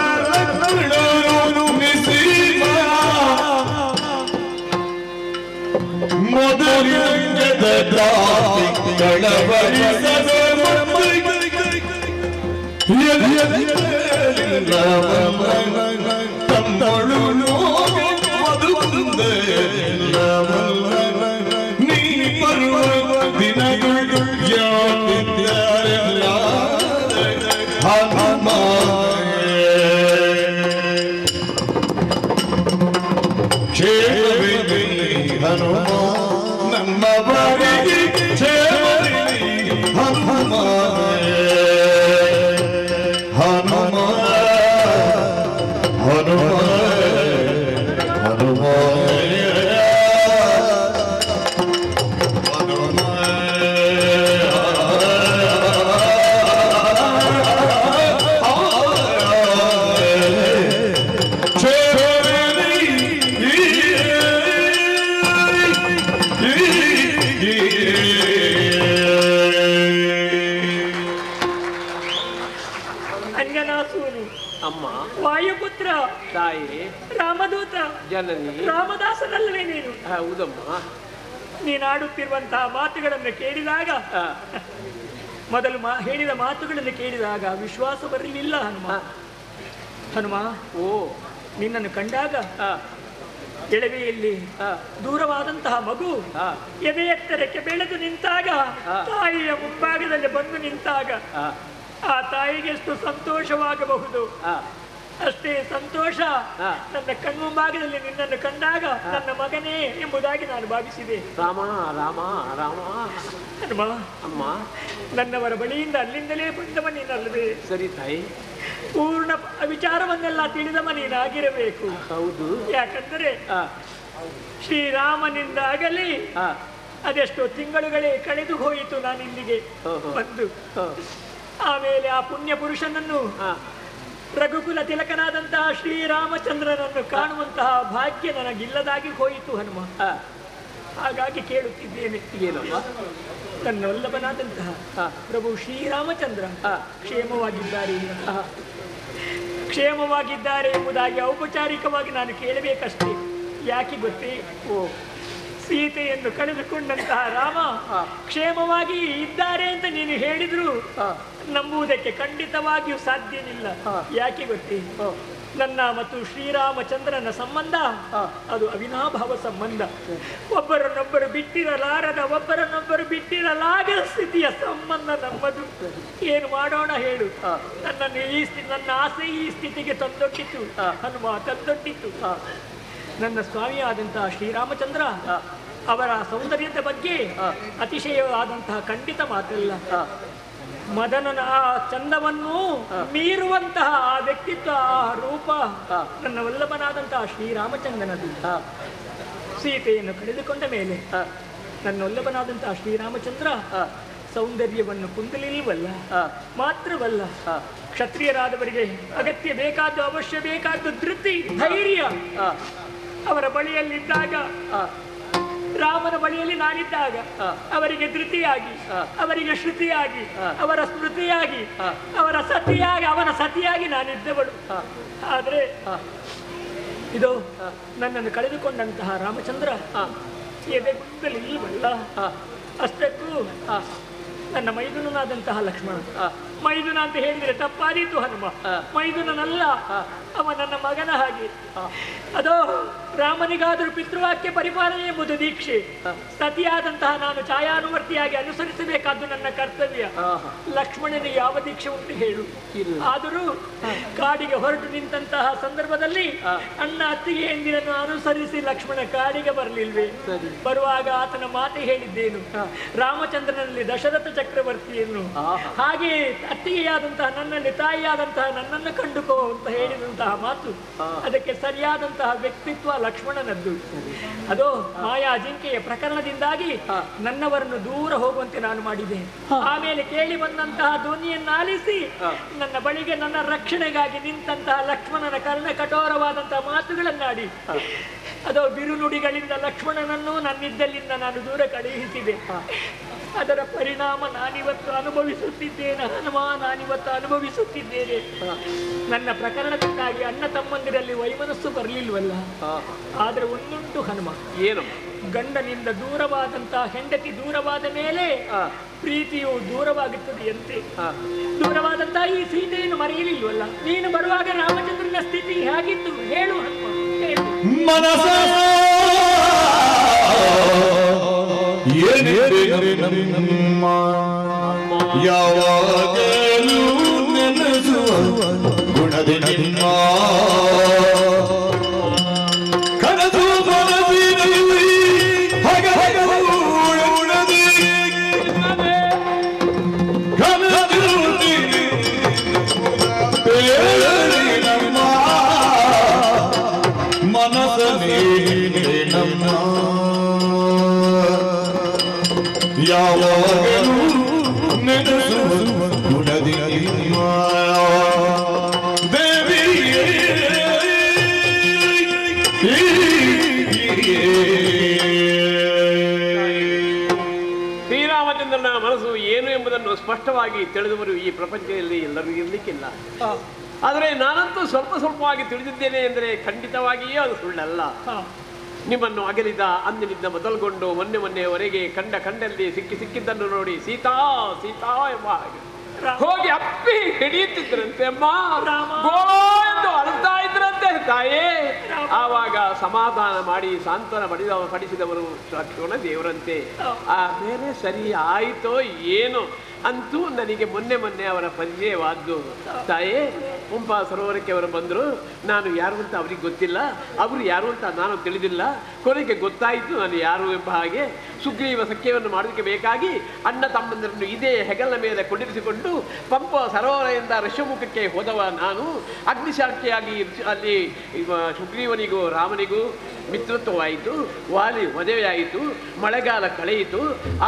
ಮೊದಲಿಂಗದ ಕಳವಳಿಸದ ತಮ್ಮಳು ನೀ ಬರುವ ದಿನಗಳು ಯಾವಿದ್ದಾರಲ್ಲ ಹನುಮ ಹನುಮ ನಮ್ಮ ಬಾರಿಗೆ ಹನುಮ ಹನುಮ ಹನುಮ ಹನುಮ ವಾಯುಪುತ್ರ ತಾಯಿ ರಾಮದೂತ ಜನನಿ ರಾಮದಾಸನಲ್ಲವೇ ನೀನು? ಹೌದಮ್ಮ. ನೀನಾಡುತ್ತಿರುವಂತಹ ಮಾತುಗಳನ್ನು ಕೇಳಿದಾಗ ಮೊದಲು ಹೇಳಿದ ಮಾತುಗಳನ್ನು ಕೇಳಿದಾಗ ವಿಶ್ವಾಸ ಬರಲಿಲ್ಲ ಹನುಮ. ಹನುಮ, ಓ ನಿನ್ನನ್ನು ಕಂಡಾಗ ಎಳವೆಯಲ್ಲಿ ದೂರವಾದಂತಹ ಮಗು ಎದೆ ಎತ್ತರಕ್ಕೆ ಬೆಳೆದು ನಿಂತಾಗ, ತಾಯಿಯ ಮುಂಭಾಗದಲ್ಲಿ ಬಂದು ನಿಂತಾಗ ಆ ತಾಯಿಗೆ ಎಷ್ಟು ಸಂತೋಷವಾಗಬಹುದು. ಅಷ್ಟೇ ಸಂತೋಷ ನನ್ನ ಕಣ್ಮುಂಭಾಗದಲ್ಲಿ ನಿನ್ನನ್ನು ಕಂಡಾಗ ನನ್ನ ಮಗನೇ ಎಂಬುದಾಗಿ ನಾನು ಭಾವಿಸಿದೆ. ರಾಮ ರಾಮ ರಾಮ ಹನುಮ, ಅಮ್ಮ ನನ್ನವರ ಬಳಿಯಿಂದ ಅಲ್ಲಿಂದಲೇ ಬಂದವ ನೀನಲ್ಲವೇ? ಸರಿ ತಾಯಿ, ಪೂರ್ಣ ವಿಚಾರವನ್ನೆಲ್ಲ ತಿಳಿದವ ನೀನಾಗಿರಬೇಕು. ಹೌದು, ಯಾಕಂದರೆ ಶ್ರೀರಾಮನಿಂದಾಗಲಿ ಅದೆಷ್ಟೋ ತಿಂಗಳುಗಳೇ ಕಳೆದು ಹೋಯಿತು ನಾನು ಇಲ್ಲಿಗೆ ಬಂದು. ಆಮೇಲೆ ಆ ಪುಣ್ಯ ಪುರುಷನನ್ನು ರಘುಕುಲ ತಿಲಕನಾದಂತಹ ಶ್ರೀರಾಮಚಂದ್ರನನ್ನು ಕಾಣುವಂತಹ ಭಾಗ್ಯ ನನಗಿಲ್ಲದಾಗಿ ಹೋಯಿತು ಹನುಮ. ಹಾಗಾಗಿ ಕೇಳುತ್ತಿದ್ದೇನೆ, ಏನಮ್ಮ ನನ್ನ ವಲ್ಲಭನಾದಂತಹ ಪ್ರಭು ಶ್ರೀರಾಮಚಂದ್ರ ಕ್ಷೇಮವಾಗಿದ್ದಾರೆ ಕ್ಷೇಮವಾಗಿದ್ದಾರೆ ಎಂಬುದಾಗಿ ಔಪಚಾರಿಕವಾಗಿ ನಾನು ಕೇಳಬೇಕಷ್ಟೇ. ಯಾಕೆ ಗೊತ್ತೇ? ಓ, ಸೀತೆಯನ್ನು ಕಳೆದುಕೊಂಡಂತಹ ರಾಮ ಕ್ಷೇಮವಾಗಿ ಇದ್ದಾರೆ ಅಂತ ನೀನು ಹೇಳಿದ್ರು ನಂಬುವುದಕ್ಕೆ ಖಂಡಿತವಾಗಿಯೂ ಸಾಧ್ಯವಿಲ್ಲ. ಯಾಕೆ ಗೊತ್ತೇ? ನನ್ನ ಮತ್ತು ಶ್ರೀರಾಮಚಂದ್ರನ ಸಂಬಂಧ ಅದು ಅವಿನಾಭಾವ ಸಂಬಂಧ. ಒಬ್ಬರನ್ನೊಬ್ಬರು ಬಿಟ್ಟಿರಲಾರದ, ಒಬ್ಬರನ್ನೊಬ್ಬರು ಬಿಟ್ಟಿರಲಾಗದ ಸ್ಥಿತಿಯ ಸಂಬಂಧ ನಮ್ಮದು. ಏನು ಮಾಡೋಣ ಹೇಳು? ನನ್ನ ಆಸೆ ಈ ಸ್ಥಿತಿಗೆ ತಂದೊಡ್ಡಿತು ಹನುಮ, ತಂದೊಡ್ಡಿತು. ನನ್ನ ಸ್ವಾಮಿಯಾದಂತಹ ಶ್ರೀರಾಮಚಂದ್ರ ಅವರ ಸೌಂದರ್ಯದ ಬಗ್ಗೆ ಅತಿಶಯವಾದಂತಹ ಖಂಡಿತ ಮಾತಲ್ಲ. ಮದನನ ಆ ಚಂದವನ್ನು ಮೀರುವಂತಹ ಆ ವ್ಯಕ್ತಿತ್ವ, ಆ ರೂಪ ನನ್ನ ವಲ್ಲಭನಾದಂತಹ ಶ್ರೀರಾಮಚಂದ್ರನದು. ಸೀತೆಯನ್ನು ಕಳೆದುಕೊಂಡ ಮೇಲೆ ನನ್ನ ವಲ್ಲಭನಾದಂತಹ ಶ್ರೀರಾಮಚಂದ್ರ ಸೌಂದರ್ಯವನ್ನು ಕುಂದಲಿಲ್ವಲ್ಲ, ಮಾತ್ರವಲ್ಲ ಕ್ಷತ್ರಿಯರಾದವರಿಗೆ ಅಗತ್ಯ ಬೇಕಾದ್ದು, ಅವಶ್ಯ ಬೇಕಾದ್ದು ಧೃತಿ, ಧೈರ್ಯ ಅವರ ಬಳಿಯಲ್ಲಿದ್ದಾಗ, ರಾಮನ ಬಳಿಯಲ್ಲಿ ನಾನಿದ್ದಾಗ ಅವರಿಗೆ ಧೃತಿಯಾಗಿ, ಅವರಿಗೆ ಶ್ರುತಿಯಾಗಿ, ಅವರ ಸ್ಮೃತಿಯಾಗಿ, ಅವರ ಸತಿಯಾಗಿ, ಅವನ ಸತಿಯಾಗಿ ನಾನಿದ್ದವಳು. ಆದರೆ ಇದು ನನ್ನನ್ನು ಕಳೆದುಕೊಂಡಂತಹ ರಾಮಚಂದ್ರ ಎದೆಗುಂದಲಿಲ್ವಲ್ಲ. ಅಷ್ಟಕ್ಕೂ ನನ್ನ ಮೈದುನನಾದಂತಹ ಲಕ್ಷ್ಮಣ, ಮೈದುನ ಅಂತ ಹೇಳಿದರೆ ತಪ್ಪಾದೀತು ಹನುಮ, ಮೈದುನನಲ್ಲ, ಅವ ನನ್ನ ಮಗನ ಹಾಗೆ. ಅದೋ ರಾಮನಿಗಾದರೂ ಪಿತೃವಾಕ್ಯ ಪರಿಪಾಲನೆ ಎಂಬುದು ದೀಕ್ಷೆ. ಸತಿಯಾದಂತಹ ನಾನು ಛಾಯಾನುವರ್ತಿಯಾಗಿ ಅನುಸರಿಸಬೇಕಾದ್ದು ನನ್ನ ಕರ್ತವ್ಯ. ಲಕ್ಷ್ಮಣನಿಗೆ ಯಾವ ದೀಕ್ಷೆ ಉಂಟು ಹೇಳು? ಆದರೂ ಕಾಡಿಗೆ ಹೊರಟು ನಿಂತಹ ಸಂದರ್ಭದಲ್ಲಿ ಅಣ್ಣ ಅತ್ತಿಗೆ ಎಂದಿನನ್ನು ಅನುಸರಿಸಿ ಲಕ್ಷ್ಮಣ ಕಾಡಿಗೆ ಬರಲಿಲ್ವೇ? ಬರುವಾಗ ಆತನ ಮಾತೆ ಹೇಳಿದ್ದೇನು, ರಾಮಚಂದ್ರನಲ್ಲಿ ದಶರಥ ಚಕ್ರವರ್ತಿಯನ್ನು, ಹಾಗೆ ಅತ್ತಿಗೆಯಾದಂತಹ ನನ್ನಲ್ಲಿ ತಾಯಿಯಾದಂತಹ ನನ್ನನ್ನು ಕಂಡುಕೋ ಅಂತ ಹೇಳಿದಂತಹ ಹೇಳಿದಂತಹ ಮಾತು ಅದಕ್ಕೆ ಸರಿಯಾದಂತಹ ವ್ಯಕ್ತಿತ್ವ ಲಕ್ಷ್ಮಣನದ್ದು. ಅದು ಮಾಯಾ ಜಿಂಕೆಯ ಪ್ರಕರಣದಿಂದಾಗಿ ನನ್ನವರನ್ನು ದೂರ ಹೋಗುವಂತೆ ನಾನು ಮಾಡಿದೆ. ಆಮೇಲೆ ಕೇಳಿ ಬಂದಂತಹ ಧ್ವನಿಯನ್ನಾಲಿಸಿ ನನ್ನ ಬಳಿಗೆ ನನ್ನ ರಕ್ಷಣೆಗಾಗಿ ನಿಂತಹ ಲಕ್ಷ್ಮಣನ ಕರ್ಣ ಕಠೋರವಾದಂತಹ ಮಾತುಗಳನ್ನಾಡಿ ಅದು ಬಿರುನುಡಿಗಳಿಂದ ಲಕ್ಷ್ಮಣನನ್ನು ನನ್ನಿದ್ದಲ್ಲಿಂದ ನಾನು ದೂರ ಕಳುಹಿಸಿದೆ. ಅದರ ಪರಿಣಾಮ ನಾನಿವತ್ತು ಅನುಭವಿಸುತ್ತಿದ್ದೇನೆ ಹನುಮ, ನಾನಿವತ್ತು ಅನುಭವಿಸುತ್ತಿದ್ದೇನೆ. ನನ್ನ ಪ್ರಕರಣದಿಂದಾಗಿ ಅಣ್ಣ ತಮ್ಮಂದಿರಲ್ಲಿ ವೈಮನಸ್ಸು ಬರಲಿಲ್ವಲ್ಲ. ಆದ್ರೆ ಒಂದುಂಟು ಹನುಮ, ಏನು? ಗಂಡನಿಂದ ದೂರವಾದಂತಹ ಹೆಂಡತಿ ದೂರವಾದ ಮೇಲೆ ಪ್ರೀತಿಯು ದೂರವಾಗುತ್ತದೆಯಂತೆ. ದೂರವಾದಂತಹ ಈ ಸೀತೆಯನ್ನು ಮರೆಯಲಿಲ್ವಲ್ಲ. ನೀನು ಬರುವಾಗ ರಾಮಚಂದ್ರನ ಸ್ಥಿತಿ ಹೇಗಿತ್ತು ಹೇಳು ಹನುಮ, ಹೇಳು. ಮನಸ ಯಾವಾಗಲೂ ನೆನೆಸುವ ಗುಣದಿ ನಿಮ್ಮ ಕನಸು ಮನಸ್ಸಿನಲ್ಲಿ ಹಗಲುಣದಿ ಕನಸುತ್ತಿ ಬೇರೆ ನಮ್ಮ ಮನಸ್ಸನೇ ನಮ್ಮ ಯಾವಾಗಲೂ ನೆನೆಸುವ ಗುಣದಿ ನಿಮ್ಮ ದೇವಿಯೇ ಶ್ರೀರಾಮಚಂದ್ರನ ಮನಸ್ಸು ಏನು ಎಂಬುದನ್ನು ಸ್ಪಷ್ಟವಾಗಿ ತಿಳಿದವರು ಈ ಪ್ರಪಂಚದಲ್ಲಿ ಎಲ್ಲರೂ ಇರಲಿಕ್ಕಿಲ್ಲ. ಆದರೆ ನಾನಂತೂ ಸ್ವಲ್ಪವಾಗಿ ತಿಳಿದಿದ್ದೇನೆ ಎಂದರೆ ಖಂಡಿತವಾಗಿಯೇ ಅದು ಸುಳ್ಳಲ್ಲ. ನಿಮ್ಮನ್ನು ಅಗಲಿದ ಅಂದಿನಿಂದ ಮೊದಲುಗೊಂಡು ಮೊನ್ನೆವರೆಗೆ ಕಂಡಲ್ಲಿ ಸಿಕ್ಕಿದ್ದನ್ನು ನೋಡಿ ಸೀತಾ ಸೀತಾ ಎಂಬ ಹಾಗೆ ಹೋಗಿ ಅಪ್ಪಿ ಹಿಡಿಯುತ್ತಿದ್ರಂತೆ. ಅಮ್ಮ ಗೋ ಎಂದು ಅಳ್ತಾ ಇದ್ರಂತೆ ತಾಯೇ. ಆವಾಗ ಸಮಾಧಾನ ಮಾಡಿ ಸಾಂತ್ವನ ಪಡಿಸಿದವರು ಲಕ್ಷ್ಮಣ ದೇವರಂತೆ. ಆಮೇಲೆ ಸರಿ ಆಯಿತೋ ಏನೋ ಅಂತೂ ನನಗೆ ಮೊನ್ನೆ ಅವರ ಪರಿಚಯವಾದ್ದು. ತಾಯೇ, ಪಂಪಾ ಸರೋವರಕ್ಕೆ ಅವರು ಬಂದರು. ನಾನು ಯಾರು ಅಂತ ಅವ್ರಿಗೆ ಗೊತ್ತಿಲ್ಲ, ಅವರು ಯಾರು ಅಂತ ನಾನು ತಿಳಿದಿಲ್ಲ. ಕೊನೆಗೆ ಗೊತ್ತಾಯಿತು ನಾನು ಯಾರು ಎಂಬ ಹಾಗೆ. ಸುಗ್ರೀವ ಸಖ್ಯವನ್ನು ಮಾಡೋದಕ್ಕೆ ಬೇಕಾಗಿ ಅಣ್ಣ ತಮ್ಮಂದರನ್ನು ಇದೇ ಹೆಗಲ ಮೇಲೆ ಕೊಂಡಿರಿಸಿಕೊಂಡು ಪಂಪ ಸರೋವರದಿಂದ ಋಷ್ಯಮುಖಕ್ಕೆ ಹೋದವ ನಾನು. ಅಗ್ನಿಸಾಕ್ಷಿಯಾಗಿ ಅಲ್ಲಿ ಸುಗ್ರೀವನಿಗೂ ರಾಮನಿಗೂ ಮಿತ್ರತ್ವವಾಯಿತು. ವಾಲಿ ಮದುವೆಯಾಯಿತು. ಮಳೆಗಾಲ ಕಳೆಯಿತು.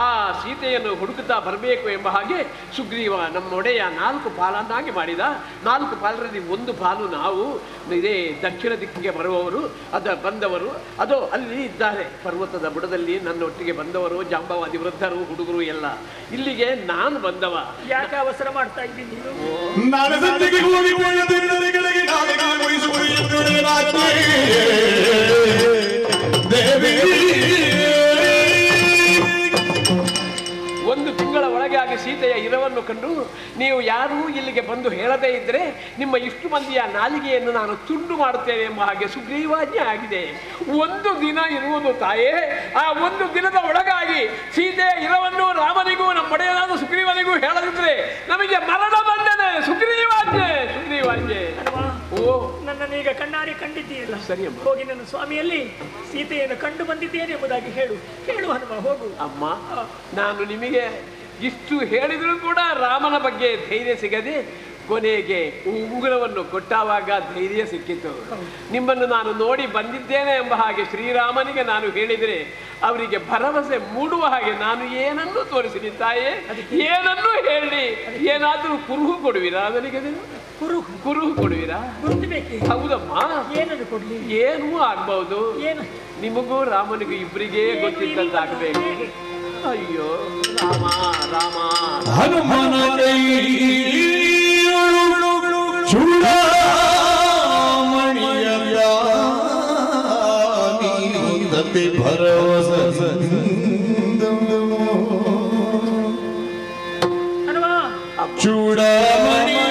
ಆ ಸೀತೆಯನ್ನು ಹುಡುಕುತ್ತಾ ಬರಬೇಕು ಎಂಬ ಹಾಗೆ ಸುಗ್ರೀವ ನಮ್ಮೊಡೆಯ 4 ಪಾಲನ್ನಾಗಿ ಮಾಡಿದ. 4 ಪಾಲರಲ್ಲಿ 1 ಪಾಲು ನಾವು ಇದೇ ದಕ್ಷಿಣ ದಿಕ್ಕಿಗೆ ಬರುವವರು ಬಂದವರು. ಅದು ಅಲ್ಲಿ ಇದ್ದಾರೆ ಪರ್ವತದ ಬುಡದಲ್ಲಿ ನನ್ನೊಟ್ಟಿಗೆ ಬಂದವರು, ಜಾಂಬವಾದಿ ವೃದ್ಧರು, ಹುಡುಗರು ಎಲ್ಲ. ಇಲ್ಲಿಗೆ ನಾನು ಬಂದವ. ಯಾಕೆ ಅವಸರ ಮಾಡ್ತಾ ಇದ್ದೀನಿ? ಒಂದು ತಿಂಗಳ ಒಳಗೆ ಆಗಿ ಸೀತೆಯ ಇರವನ್ನು ಕಂಡು ನೀವು ಯಾರೂ ಇಲ್ಲಿಗೆ ಬಂದು ಹೇಳದೇ ಇದ್ದರೆ ನಿಮ್ಮ ಇಷ್ಟು ಮಂದಿಯ ನಾಲಿಗೆಯನ್ನು ನಾನು ತುಂಡು ಮಾಡುತ್ತೇನೆ ಎಂಬ ಹಾಗೆ ಸುಗ್ರೀವಾಜ್ಞೆ ಆಗಿದೆ. 1 ದಿನ ಇರುವುದು ತಾಯೇ. ಆ 1 ದಿನದ ಒಳಗಾಗಿ ಸೀತೆಯ ಇರವನ್ನು ರಾಮನಿಗೂ ನಮ್ಮ ಒಡೆಯನಾದ ಸುಗ್ರೀವನಿಗೂ ಹೇಳದಿದ್ರೆ ನಮಗೆ ಮರಣ ಬಂದನೆ. ಸುಗ್ರೀವಾಜ್ಞೆ. ಓ, ನನ್ನನ್ನೀಗ ಕಣ್ಣಾರೆ ಕಂಡಿದ್ದೀಯಲ್ಲ. ಸರಿ ಅಮ್ಮ. ಹೋಗಿ ನನ್ನ ಸ್ವಾಮಿಯಲ್ಲಿ ಸೀತೆಯನ್ನು ಕಂಡು ಬಂದಿದ್ದೇನೆ ಎಂಬುದಾಗಿ ಹೇಳು ಹನುಮ, ಹೋಗು. ಅಮ್ಮ, ನಾನು ನಿಮಗೆ ಇಷ್ಟು ಹೇಳಿದರೂ ಕೂಡ ರಾಮನ ಬಗ್ಗೆ ಧೈರ್ಯ ಸಿಗದೆ ಕೊನೆಗೆ ಉಂಗುರವನ್ನು ಕೊಟ್ಟಾವಾಗ ಧೈರ್ಯ ಸಿಕ್ಕಿತು. ನಿಮ್ಮನ್ನು ನಾನು ನೋಡಿ ಬಂದಿದ್ದೇನೆ ಎಂಬ ಹಾಗೆ ಶ್ರೀರಾಮನಿಗೆ ನಾನು ಹೇಳಿದರೆ ಅವರಿಗೆ ಭರವಸೆ ಮೂಡುವ ಹಾಗೆ ನಾನು ಏನನ್ನೂ ತೋರಿಸಿನಿ ತಾಯೇ. ಏನನ್ನೂ ಹೇಳಿ ಏನಾದರೂ ಕುರುಹು ಕೊಡುವಿರಾ ನನಗೆ? ಕುರುಹು ಕೊಡುವಿರಾ? ಹೌದಮ್ಮ. ಏನನ್ನು ಕೊಡ್ಲಿ? ಏನೂ ಆಗ್ಬಹುದು. ನಿಮಗೂ ರಾಮನಿಗೂ ಇಬ್ಬರಿಗೆ ಗೊತ್ತಿದ್ದಂತಾಗಬೇಕು. ಅಯ್ಯೋ ರಾಮ ರಾಮ ಹನುಮನ ಚೂಡಾಮಣಿಯ ಭರವಸೆ ಚೂಡಾಮಣಿಯ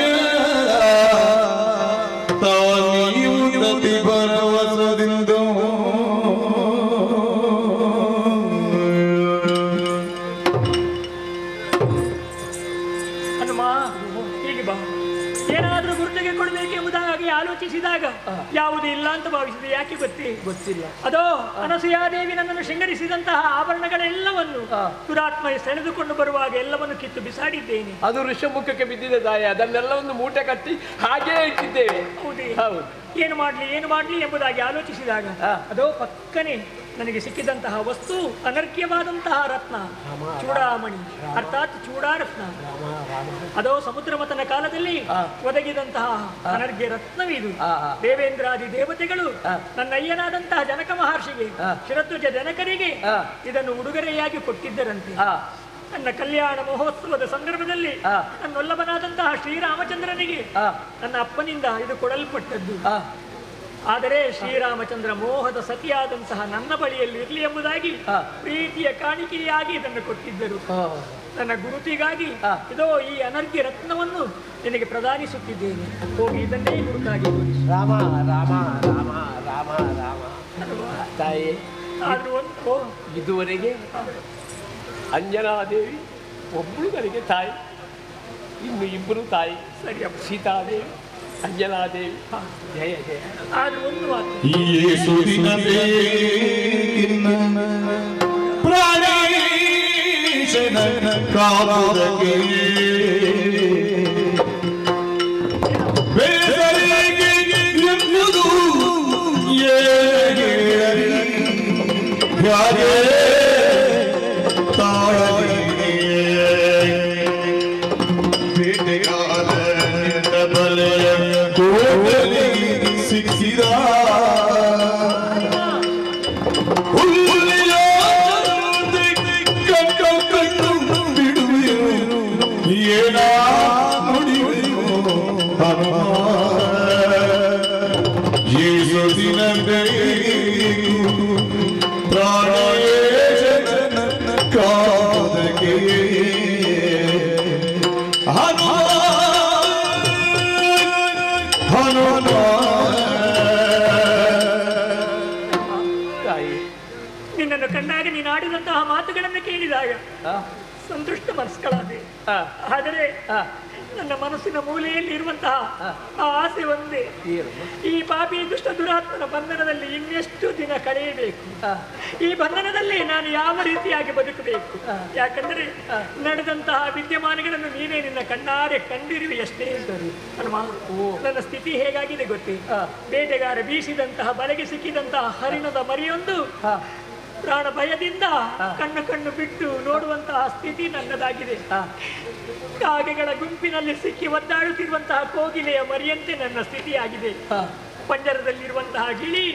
ತಾನಿಯುಂದತಿ ಭರವಸದಿಂದ ಏನಾದ್ರೂ ಗುರುತಿಗೆ ಕೊಡಬೇಕೆಂಬುದಾಗಿ ಆಲೋಚಿಸಿದಾಗ ಯಾವುದು ಇಲ್ಲ ಅಂತ ಭಾವಿಸಿದೆ. ಯಾಕೆ ಗೊತ್ತಿಲ್ಲ. ಅದೋ ಅನಸೂಯಾದೇವಿ ನನ್ನನ್ನು ಶೃಂಗರಿಸಿದಂತಹ ಆಭರಣಗಳೆಲ್ಲವನ್ನು ದುರಾತ್ಮ ಸೆಳೆದುಕೊಂಡು ಬರುವಾಗ ಎಲ್ಲವನ್ನು ಕಿತ್ತು ಬಿಸಾಡಿದ್ದೇನೆ. ಅದು ಋಷಮುಖಕ್ಕೆ ಬಿದ್ದಿದೆ ತಾಯಿ. ಅದನ್ನೆಲ್ಲವನ್ನು ಮೂಟೆ ಕಟ್ಟಿ ಹಾಗೇ ಇಟ್ಟಿದ್ದೇವೆ. ಹೌದು. ಏನು ಮಾಡ್ಲಿ ಎಂಬುದಾಗಿ ಆಲೋಚಿಸಿದಾಗ ಅದೋ ಪಕ್ಕನೆ ನನಗೆ ಸಿಕ್ಕಿದಂತಹ ವಸ್ತು ಅನರ್ಘ್ಯವಾದಂತಹ ರತ್ನ ಚೂಡಾಮಣಿ, ಅರ್ಥಾತ್ ಚೂಡಾರತ್ನ. ಅದೋ ಸಮುದ್ರ ಮಥನ ಕಾಲದಲ್ಲಿ ಒದಗಿದಂತಹ ಅನರ್ಘ್ಯ ರತ್ನವಿದು. ದೇವೇಂದ್ರಾದಿ ದೇವತೆಗಳು ನನ್ನ ಅಯ್ಯನಾದಂತಹ ಜನಕ ಮಹರ್ಷಿಗೆ, ಶಿರಧ್ವಜ ಜನಕರಿಗೆ ಇದನ್ನು ಉಡುಗೊರೆಯಾಗಿ ಕೊಟ್ಟಿದ್ದರಂತೆ. ನನ್ನ ಕಲ್ಯಾಣ ಮಹೋತ್ಸವದ ಸಂದರ್ಭದಲ್ಲಿ ನನ್ನೊಲ್ಲಭನಾದಂತಹ ಶ್ರೀರಾಮಚಂದ್ರನಿಗೆ ನನ್ನ ಅಪ್ಪನಿಂದ ಇದು ಕೊಡಲ್ಪಟ್ಟದ್ದು. ಆದರೆ ಶ್ರೀರಾಮಚಂದ್ರ ಮೋಹದ ಸತಿಯಾದಂತಹ ನನ್ನ ಬಳಿಯಲ್ಲಿ ಇರಲಿ ಎಂಬುದಾಗಿ ಪ್ರೀತಿಯ ಕಾಣಿಕೆಯಾಗಿ ಇದನ್ನು ಕೊಟ್ಟಿದ್ದರು. ನನ್ನ ಗುರುತಿಗಾಗಿ ಇದೋ ಈ ಅನರ್ಘ್ಯ ರತ್ನವನ್ನು ನಿನಗೆ ಪ್ರದಾನಿಸುತ್ತಿದ್ದೇನೆ. ಹೋಗಿ ಇದನ್ನೇ ಗುರುತಾಗಿ ರಾಮ ರಾಮ ರಾಮ ರಾಮ ರಾಮ ತಾಯಿ. ಆದ್ರೂ ಒಂದು ಇದುವರೆಗೆ ಅಂಜನಾದೇವಿ ಒಬ್ಬಳು ನನಗೆ ತಾಯಿ, ಇನ್ನು ಇಬ್ಬರು ತಾಯಿ. ಸರಿ, ಸೀತಾದೇವಿ, ಅಂಜನಾದೇವಿ. ಜಯ ಜಯ. ಆದ್ರೂ ಒಂದು ಮಾತು, ನಿನ್ನನ್ನು ಕಂಡಾಗ ನೀನು ಆಡಿದಂತಹ ಮಾತುಗಳನ್ನು ಕೇಳಿದಾಗ ಸಂತುಷ್ಟ ಮನಸ್ಸುಗಳಾದೆ. ಆದರೆ ನನ್ನ ಮನಸ್ಸಿನ ಮೂಲೆಯಲ್ಲಿ ಇರುವಂತಹ ಆ ಆಸೆ ಒಂದೇ, ಈ ಪಾಪಿ ದುಷ್ಟ ದುರಾತ್ಮನ ಬಂಧನದಲ್ಲಿ ಇನ್ನೆಷ್ಟು ದಿನ ಕಳೆಯಬೇಕು, ಈ ಬಂಧನದಲ್ಲಿ ನಾನು ಯಾವ ರೀತಿಯಾಗಿ ಬದುಕಬೇಕು. ಯಾಕಂದರೆ ನಡೆದಂತಹ ವಿದ್ಯಮಾನಗಳನ್ನು ನೀನೇ ನಿನ್ನ ಕಣ್ಣಾರೆ ಕಂಡಿರುವೆ ಅಷ್ಟೇ. ಹನುಮ, ನನ್ನ ಸ್ಥಿತಿ ಹೇಗಾಗಿದೆ ಗೊತ್ತೇ? ಬೇಟೆಗಾರ ಬೀಸಿದಂತಹ ಬಲೆಗೆ ಸಿಕ್ಕಿದಂತಹ ಹರಿಣದ ಮರಿಯೊಂದು ಪ್ರಾಣ ಭಯದಿಂದ ಕಣ್ಣು ಬಿಟ್ಟು ನೋಡುವಂತಹ ಸ್ಥಿತಿ ನನ್ನದಾಗಿದೆ. ಕಾಗೆಗಳ ಗುಂಪಿನಲ್ಲಿ ಸಿಕ್ಕಿ ಒದ್ದಾಡುತ್ತಿರುವಂತಹ ಕೋಗಿಲೆಯ ಮರಿಯಂತೆ ನನ್ನ ಸ್ಥಿತಿಯಾಗಿದೆ. ಪಂಜರದಲ್ಲಿರುವಂತಹ ಗಿಳಿ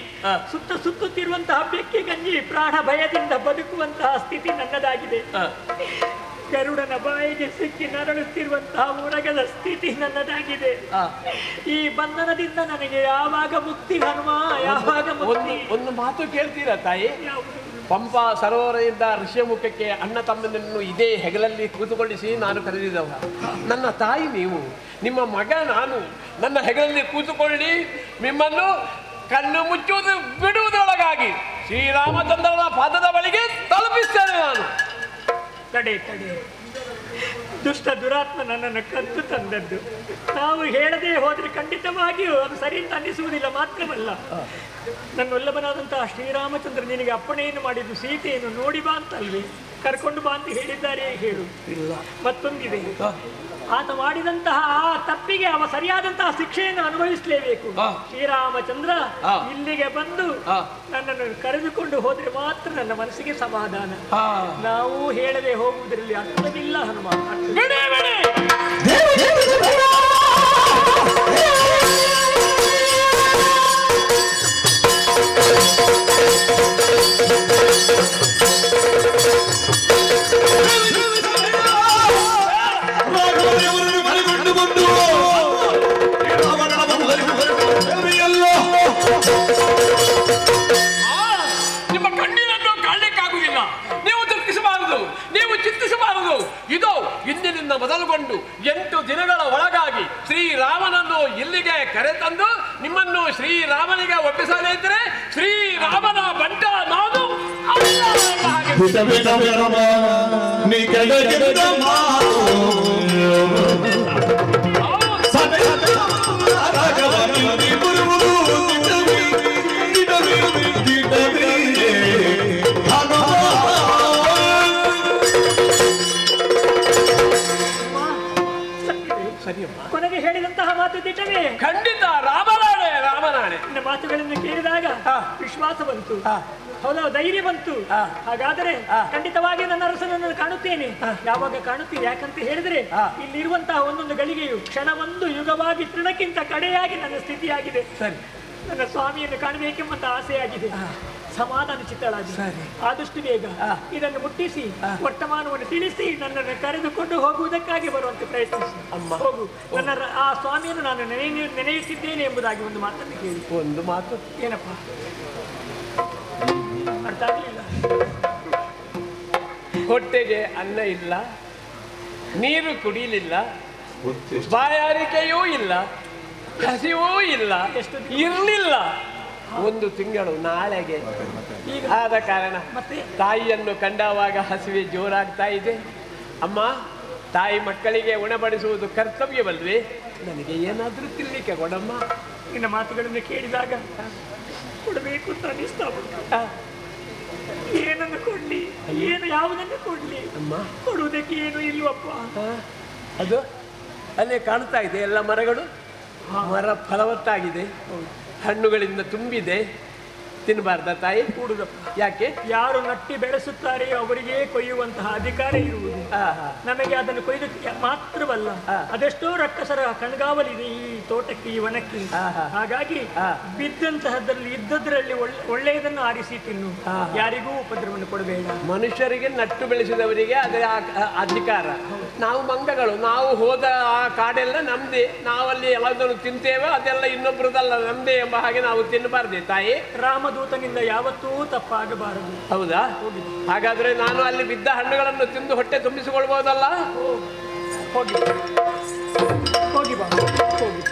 ಸುತ್ತುತ್ತಿರುವಂತಹ ಬೆಕ್ಕಿ ಗಂಜಿ ಪ್ರಾಣ ಭಯದಿಂದ ಬದುಕುವಂತಹ ಸ್ಥಿತಿ ನನ್ನದಾಗಿದೆ. ಗರುಡನ ಬಾಯಿಗೆ ಸಿಕ್ಕಿ ನರಳುತ್ತಿರುವಂತಹ ಉರಗದ ಸ್ಥಿತಿ ನನ್ನದಾಗಿದೆ. ಈ ಬಂಧನದಿಂದ ನನಗೆ ಯಾವಾಗ ಮುಕ್ತಿ ಹನುಮ, ಯಾವಾಗ ಮುಕ್ತಿ? ಒಂದು ಮಾತು ಕೇಳ್ತೀರಾ ತಾಯಿ? ಪಂಪಾ ಸರೋವರದಿಂದ ಋಷ್ಯಮುಖಕ್ಕೆ ಅಣ್ಣ ತಮ್ಮನನ್ನು ಇದೇ ಹೆಗಲಲ್ಲಿ ಕೂತುಕೊಳ್ಳಿಸಿ ನಾನು ಕರೆದಿದ್ದವ. ನನ್ನ ತಾಯಿ ನೀವು, ನಿಮ್ಮ ಮಗ ನಾನು. ನನ್ನ ಹೆಗಲಲ್ಲಿ ಕೂತುಕೊಳ್ಳಿ ನಿಮ್ಮನ್ನು ಕಣ್ಣು ಮುಚ್ಚುವುದು ಬಿಡುವುದರೊಳಗಾಗಿ ಶ್ರೀರಾಮಚಂದ್ರನ ಪಾದದ ಬಳಿಗೆ ತಲುಪಿಸ್ತೇನೆ ನಾನು. ತಡೆ, ದುಷ್ಟ ದುರಾತ್ಮ ನನ್ನನ್ನು ಕದ್ದು ತಂದದ್ದು. ನಾವು ಹೇಳದೆ ಹೋದರೆ ಖಂಡಿತವಾಗಿಯೂ ಅದು ಸರಿ ಅಂತ ಅನ್ನಿಸುವುದಿಲ್ಲ. ಮಾತ್ರವಲ್ಲ, ನನ್ನೊಲ್ಲಭನಾದಂತಹ ಶ್ರೀರಾಮಚಂದ್ರ ನಿನಗೆ ಅಪ್ಪಣೆಯನ್ನು ಮಾಡಿದ್ದು ಸೀತೆಯನ್ನು ನೋಡಿ ಬಾ ಅಂತಲ್ವೇ? ಕರ್ಕೊಂಡು ಬಾ ಅಂತ ಹೇಳಿದ್ದಾರೆ. ಹೇಳು. ಮತ್ತೊಂದಿದೆ, ಆತ ಮಾಡಿದಂತಹ ಆ ತಪ್ಪಿಗೆ ಅವ ಸರಿಯಾದಂತಹ ಶಿಕ್ಷೆಯನ್ನು ಅನುಭವಿಸಲೇಬೇಕು. ಶ್ರೀರಾಮಚಂದ್ರ ಇಲ್ಲಿಗೆ ಬಂದು ನನ್ನನ್ನು ಕರೆದುಕೊಂಡು ಹೋದ್ರೆ ಮಾತ್ರ ನನ್ನ ಮನಸ್ಸಿಗೆ ಸಮಾಧಾನ. ನಾವು ಹೇಳದೆ ಹೋಗುವುದರಲ್ಲಿ ಅರ್ಥವಿಲ್ಲ ಹನುಮ. ನಿಮ್ಮ ಕಣ್ಣೀರನ್ನು ಕಾಣಲಿಕ್ಕಾಗುವುದಿಲ್ಲ. ನೀವು ದುಃಖಿಸಬಾರದು, ನೀವು ಚಿಂತಿಸಬಾರದು. ಇದು ಇಂದಿನಿಂದ ಮೊದಲುಗೊಂಡು 8 ದಿನಗಳ ಒಳಗಾಗಿ ಶ್ರೀರಾಮನನ್ನು ಇಲ್ಲಿಗೆ ಕರೆತಂದು ನಿಮ್ಮನ್ನು ಶ್ರೀರಾಮನಿಗೆ ಒಪ್ಪಿಸಲಿದ್ದರೆ ಶ್ರೀರಾಮನ ಬಂಟ ನಾನು. ನೀ ವಿಶ್ವಾಸ ಬಂತು, ಹೌದಾ, ಧೈರ್ಯ ಬಂತು. ಹಾಗಾದರೆ ಖಂಡಿತವಾಗಿ ನನ್ನ ಅರಸನನ್ನು ಕಾಣುತ್ತೇನೆ. ಯಾವಾಗ ಕಾಣುತ್ತೀನಿ? ಯಾಕಂತ ಹೇಳಿದ್ರೆ ಇಲ್ಲಿರುವಂತಹ ಒಂದೊಂದು ಗಳಿಗೆಯು ಕ್ಷಣವೊಂದು ಯುಗವಾಗಿ ತೃಣಕ್ಕಿಂತ ಕಡೆಯಾಗಿ ನನ್ನ ಸ್ಥಿತಿಯಾಗಿದೆ. ನನ್ನ ಸ್ವಾಮಿಯನ್ನು ಕಾಣಬೇಕೆಂಬಂತ ಆಸೆಯಾಗಿದೆ. ಸಮಾಧಾನ ಚಿತ್ತಳಾಗಿ ಆದಷ್ಟು ಬೇಗ ಇದನ್ನು ಮುಟ್ಟಿಸಿ ವರ್ತಮಾನವನ್ನು ತಿಳಿಸಿ ನನ್ನನ್ನು ಕರೆದುಕೊಂಡು ಹೋಗುವುದಕ್ಕಾಗಿ ಬರುವಂತೆ ಪ್ರಯತ್ನಿಸಿ. ಅಮ್ಮ ಹೋಗು, ನನ್ನ ಆ ಸ್ವಾಮಿಯನ್ನು ನಾನು ನೆನೆಯುತ್ತಿದ್ದೇನೆ ಎಂಬುದಾಗಿ ಒಂದು ಮಾತನ್ನು ಕೇಳಿ. ಒಂದು ಮಾತು ಏನಪ್ಪ? ಅರ್ಥ ಆಗಲಿಲ್ಲ. ಹೊಟ್ಟೆಗೆ ಅನ್ನ ಇಲ್ಲ, ನೀರು ಕುಡಿಯಲಿಲ್ಲ, ಬಾಯಾರಿಕೆಯೂ ಇಲ್ಲ, ಹಸಿವೂ ಇಲ್ಲ, ಇರಲಿಲ್ಲ. ಒಂದು ತಿಂಗಳು ನಾಳೆಗೆ. ಆದ ಕಾರಣ ತಾಯಿಯನ್ನು ಕಂಡಾಗ ಹಸಿವೆ ಜೋರಾಗ್ತಾ ಇದೆ. ಅಮ್ಮ, ತಾಯಿ ಮಕ್ಕಳಿಗೆ ಉಣಬಡಿಸುವುದು ಕರ್ತವ್ಯವಲ್ವೇ? ನನಗೆ ಏನಾದರೂ ತಿನ್ನಲಿಕ್ಕೆ ಕೊಡಮ್ಮ. ನಿನ್ನ ಮಾತುಗಳನ್ನು ಕೇಳಿದಾಗ ಕೊಡಬೇಕು ಅಂತ ಅನಿಸ್ತಾ ಉಂಟು. ಏನನ್ನು ಕೊಡ್ಲಿ, ಏನು ಯಾವುದನ್ನು ಕೊಡ್ಲಿ? ಅಮ್ಮ, ಕೊಡುವುದಕ್ಕೆ ಏನು ಇಲ್ವಪ್ಪ. ಅದು ಅಲ್ಲೇ ಕಾಣ್ತಾ ಇದೆ, ಎಲ್ಲ ಮರಗಳು. ಮರ ಫಲವತ್ತಾಗಿದೆ, ಹಣ್ಣುಗಳಿಂದ ತುಂಬಿದೆ. ತಿನ್ನಬಾರ್ದ ತಾಯಿ? ಕೂಡುದಪ್ಪ. ಯಾಕೆ? ಯಾರು ನಟ್ಟಿ ಬೆಳೆಸುತ್ತಾರೆಯೋ ಅವರಿಗೆ ಕೊಯ್ಯುವಂತಹ ಅಧಿಕಾರ ಇರುವುದು. ನಮಗೆ ಅದನ್ನು ಕೊಯ್ದು ಮಾತ್ರವಲ್ಲ, ಅದೆಷ್ಟೋ ರಕ್ಕಸರ ಕಣ್ಗಾವಲಿದೆ ಈ ತೋಟಕ್ಕೆ, ಈ ವನಕ್ಕೆ. ಹಾಗಾಗಿ ಬಿದ್ದಂತಹದ್ರಲ್ಲಿ ಇದ್ದದ್ರಲ್ಲಿ ಒಳ್ಳೆಯದನ್ನು ಆರಿಸಿ ತಿನ್ನು, ಯಾರಿಗೂ ಉಪದ್ರವವನ್ನು ಕೊಡಬೇಡ. ಮನುಷ್ಯರಿಗೆ ನಟ್ಟು ಬೆಳೆಸಿದವರಿಗೆ ಅದೇ ಅಧಿಕಾರ. ನಾವು ಮಂಗಗಳು, ನಾವು ಹೋದ ಆ ಕಾಡೆಲ್ಲ ನಮ್ದೇ, ನಾವಲ್ಲಿ ಎಲ್ಲದನ್ನು ತಿಂತೇವೆ, ಅದೆಲ್ಲ ಇನ್ನೊಬ್ರದಲ್ಲ ನಮ್ದೇ ಎಂಬ ಹಾಗೆ ನಾವು ತಿನ್ನಬಾರ್ದೆ ತಾಯಿ? ರಾಮದೂತನಿಂದ ಯಾವತ್ತೂ ತಪ್ಪಾಗಬಾರದು. ಹೌದಾ? ಹಾಗಾದ್ರೆ ನಾನು ಅಲ್ಲಿ ಬಿದ್ದ ಹಣ್ಣುಗಳನ್ನು ತಿಂದು ಹೊಟ್ಟೆ ತುಂಬಿಸಿಕೊಳ್ಬಹುದಲ್ಲ? ಹೋಗಿ ಹೋಗಿ ಬಾ, ಹೋಗಿ.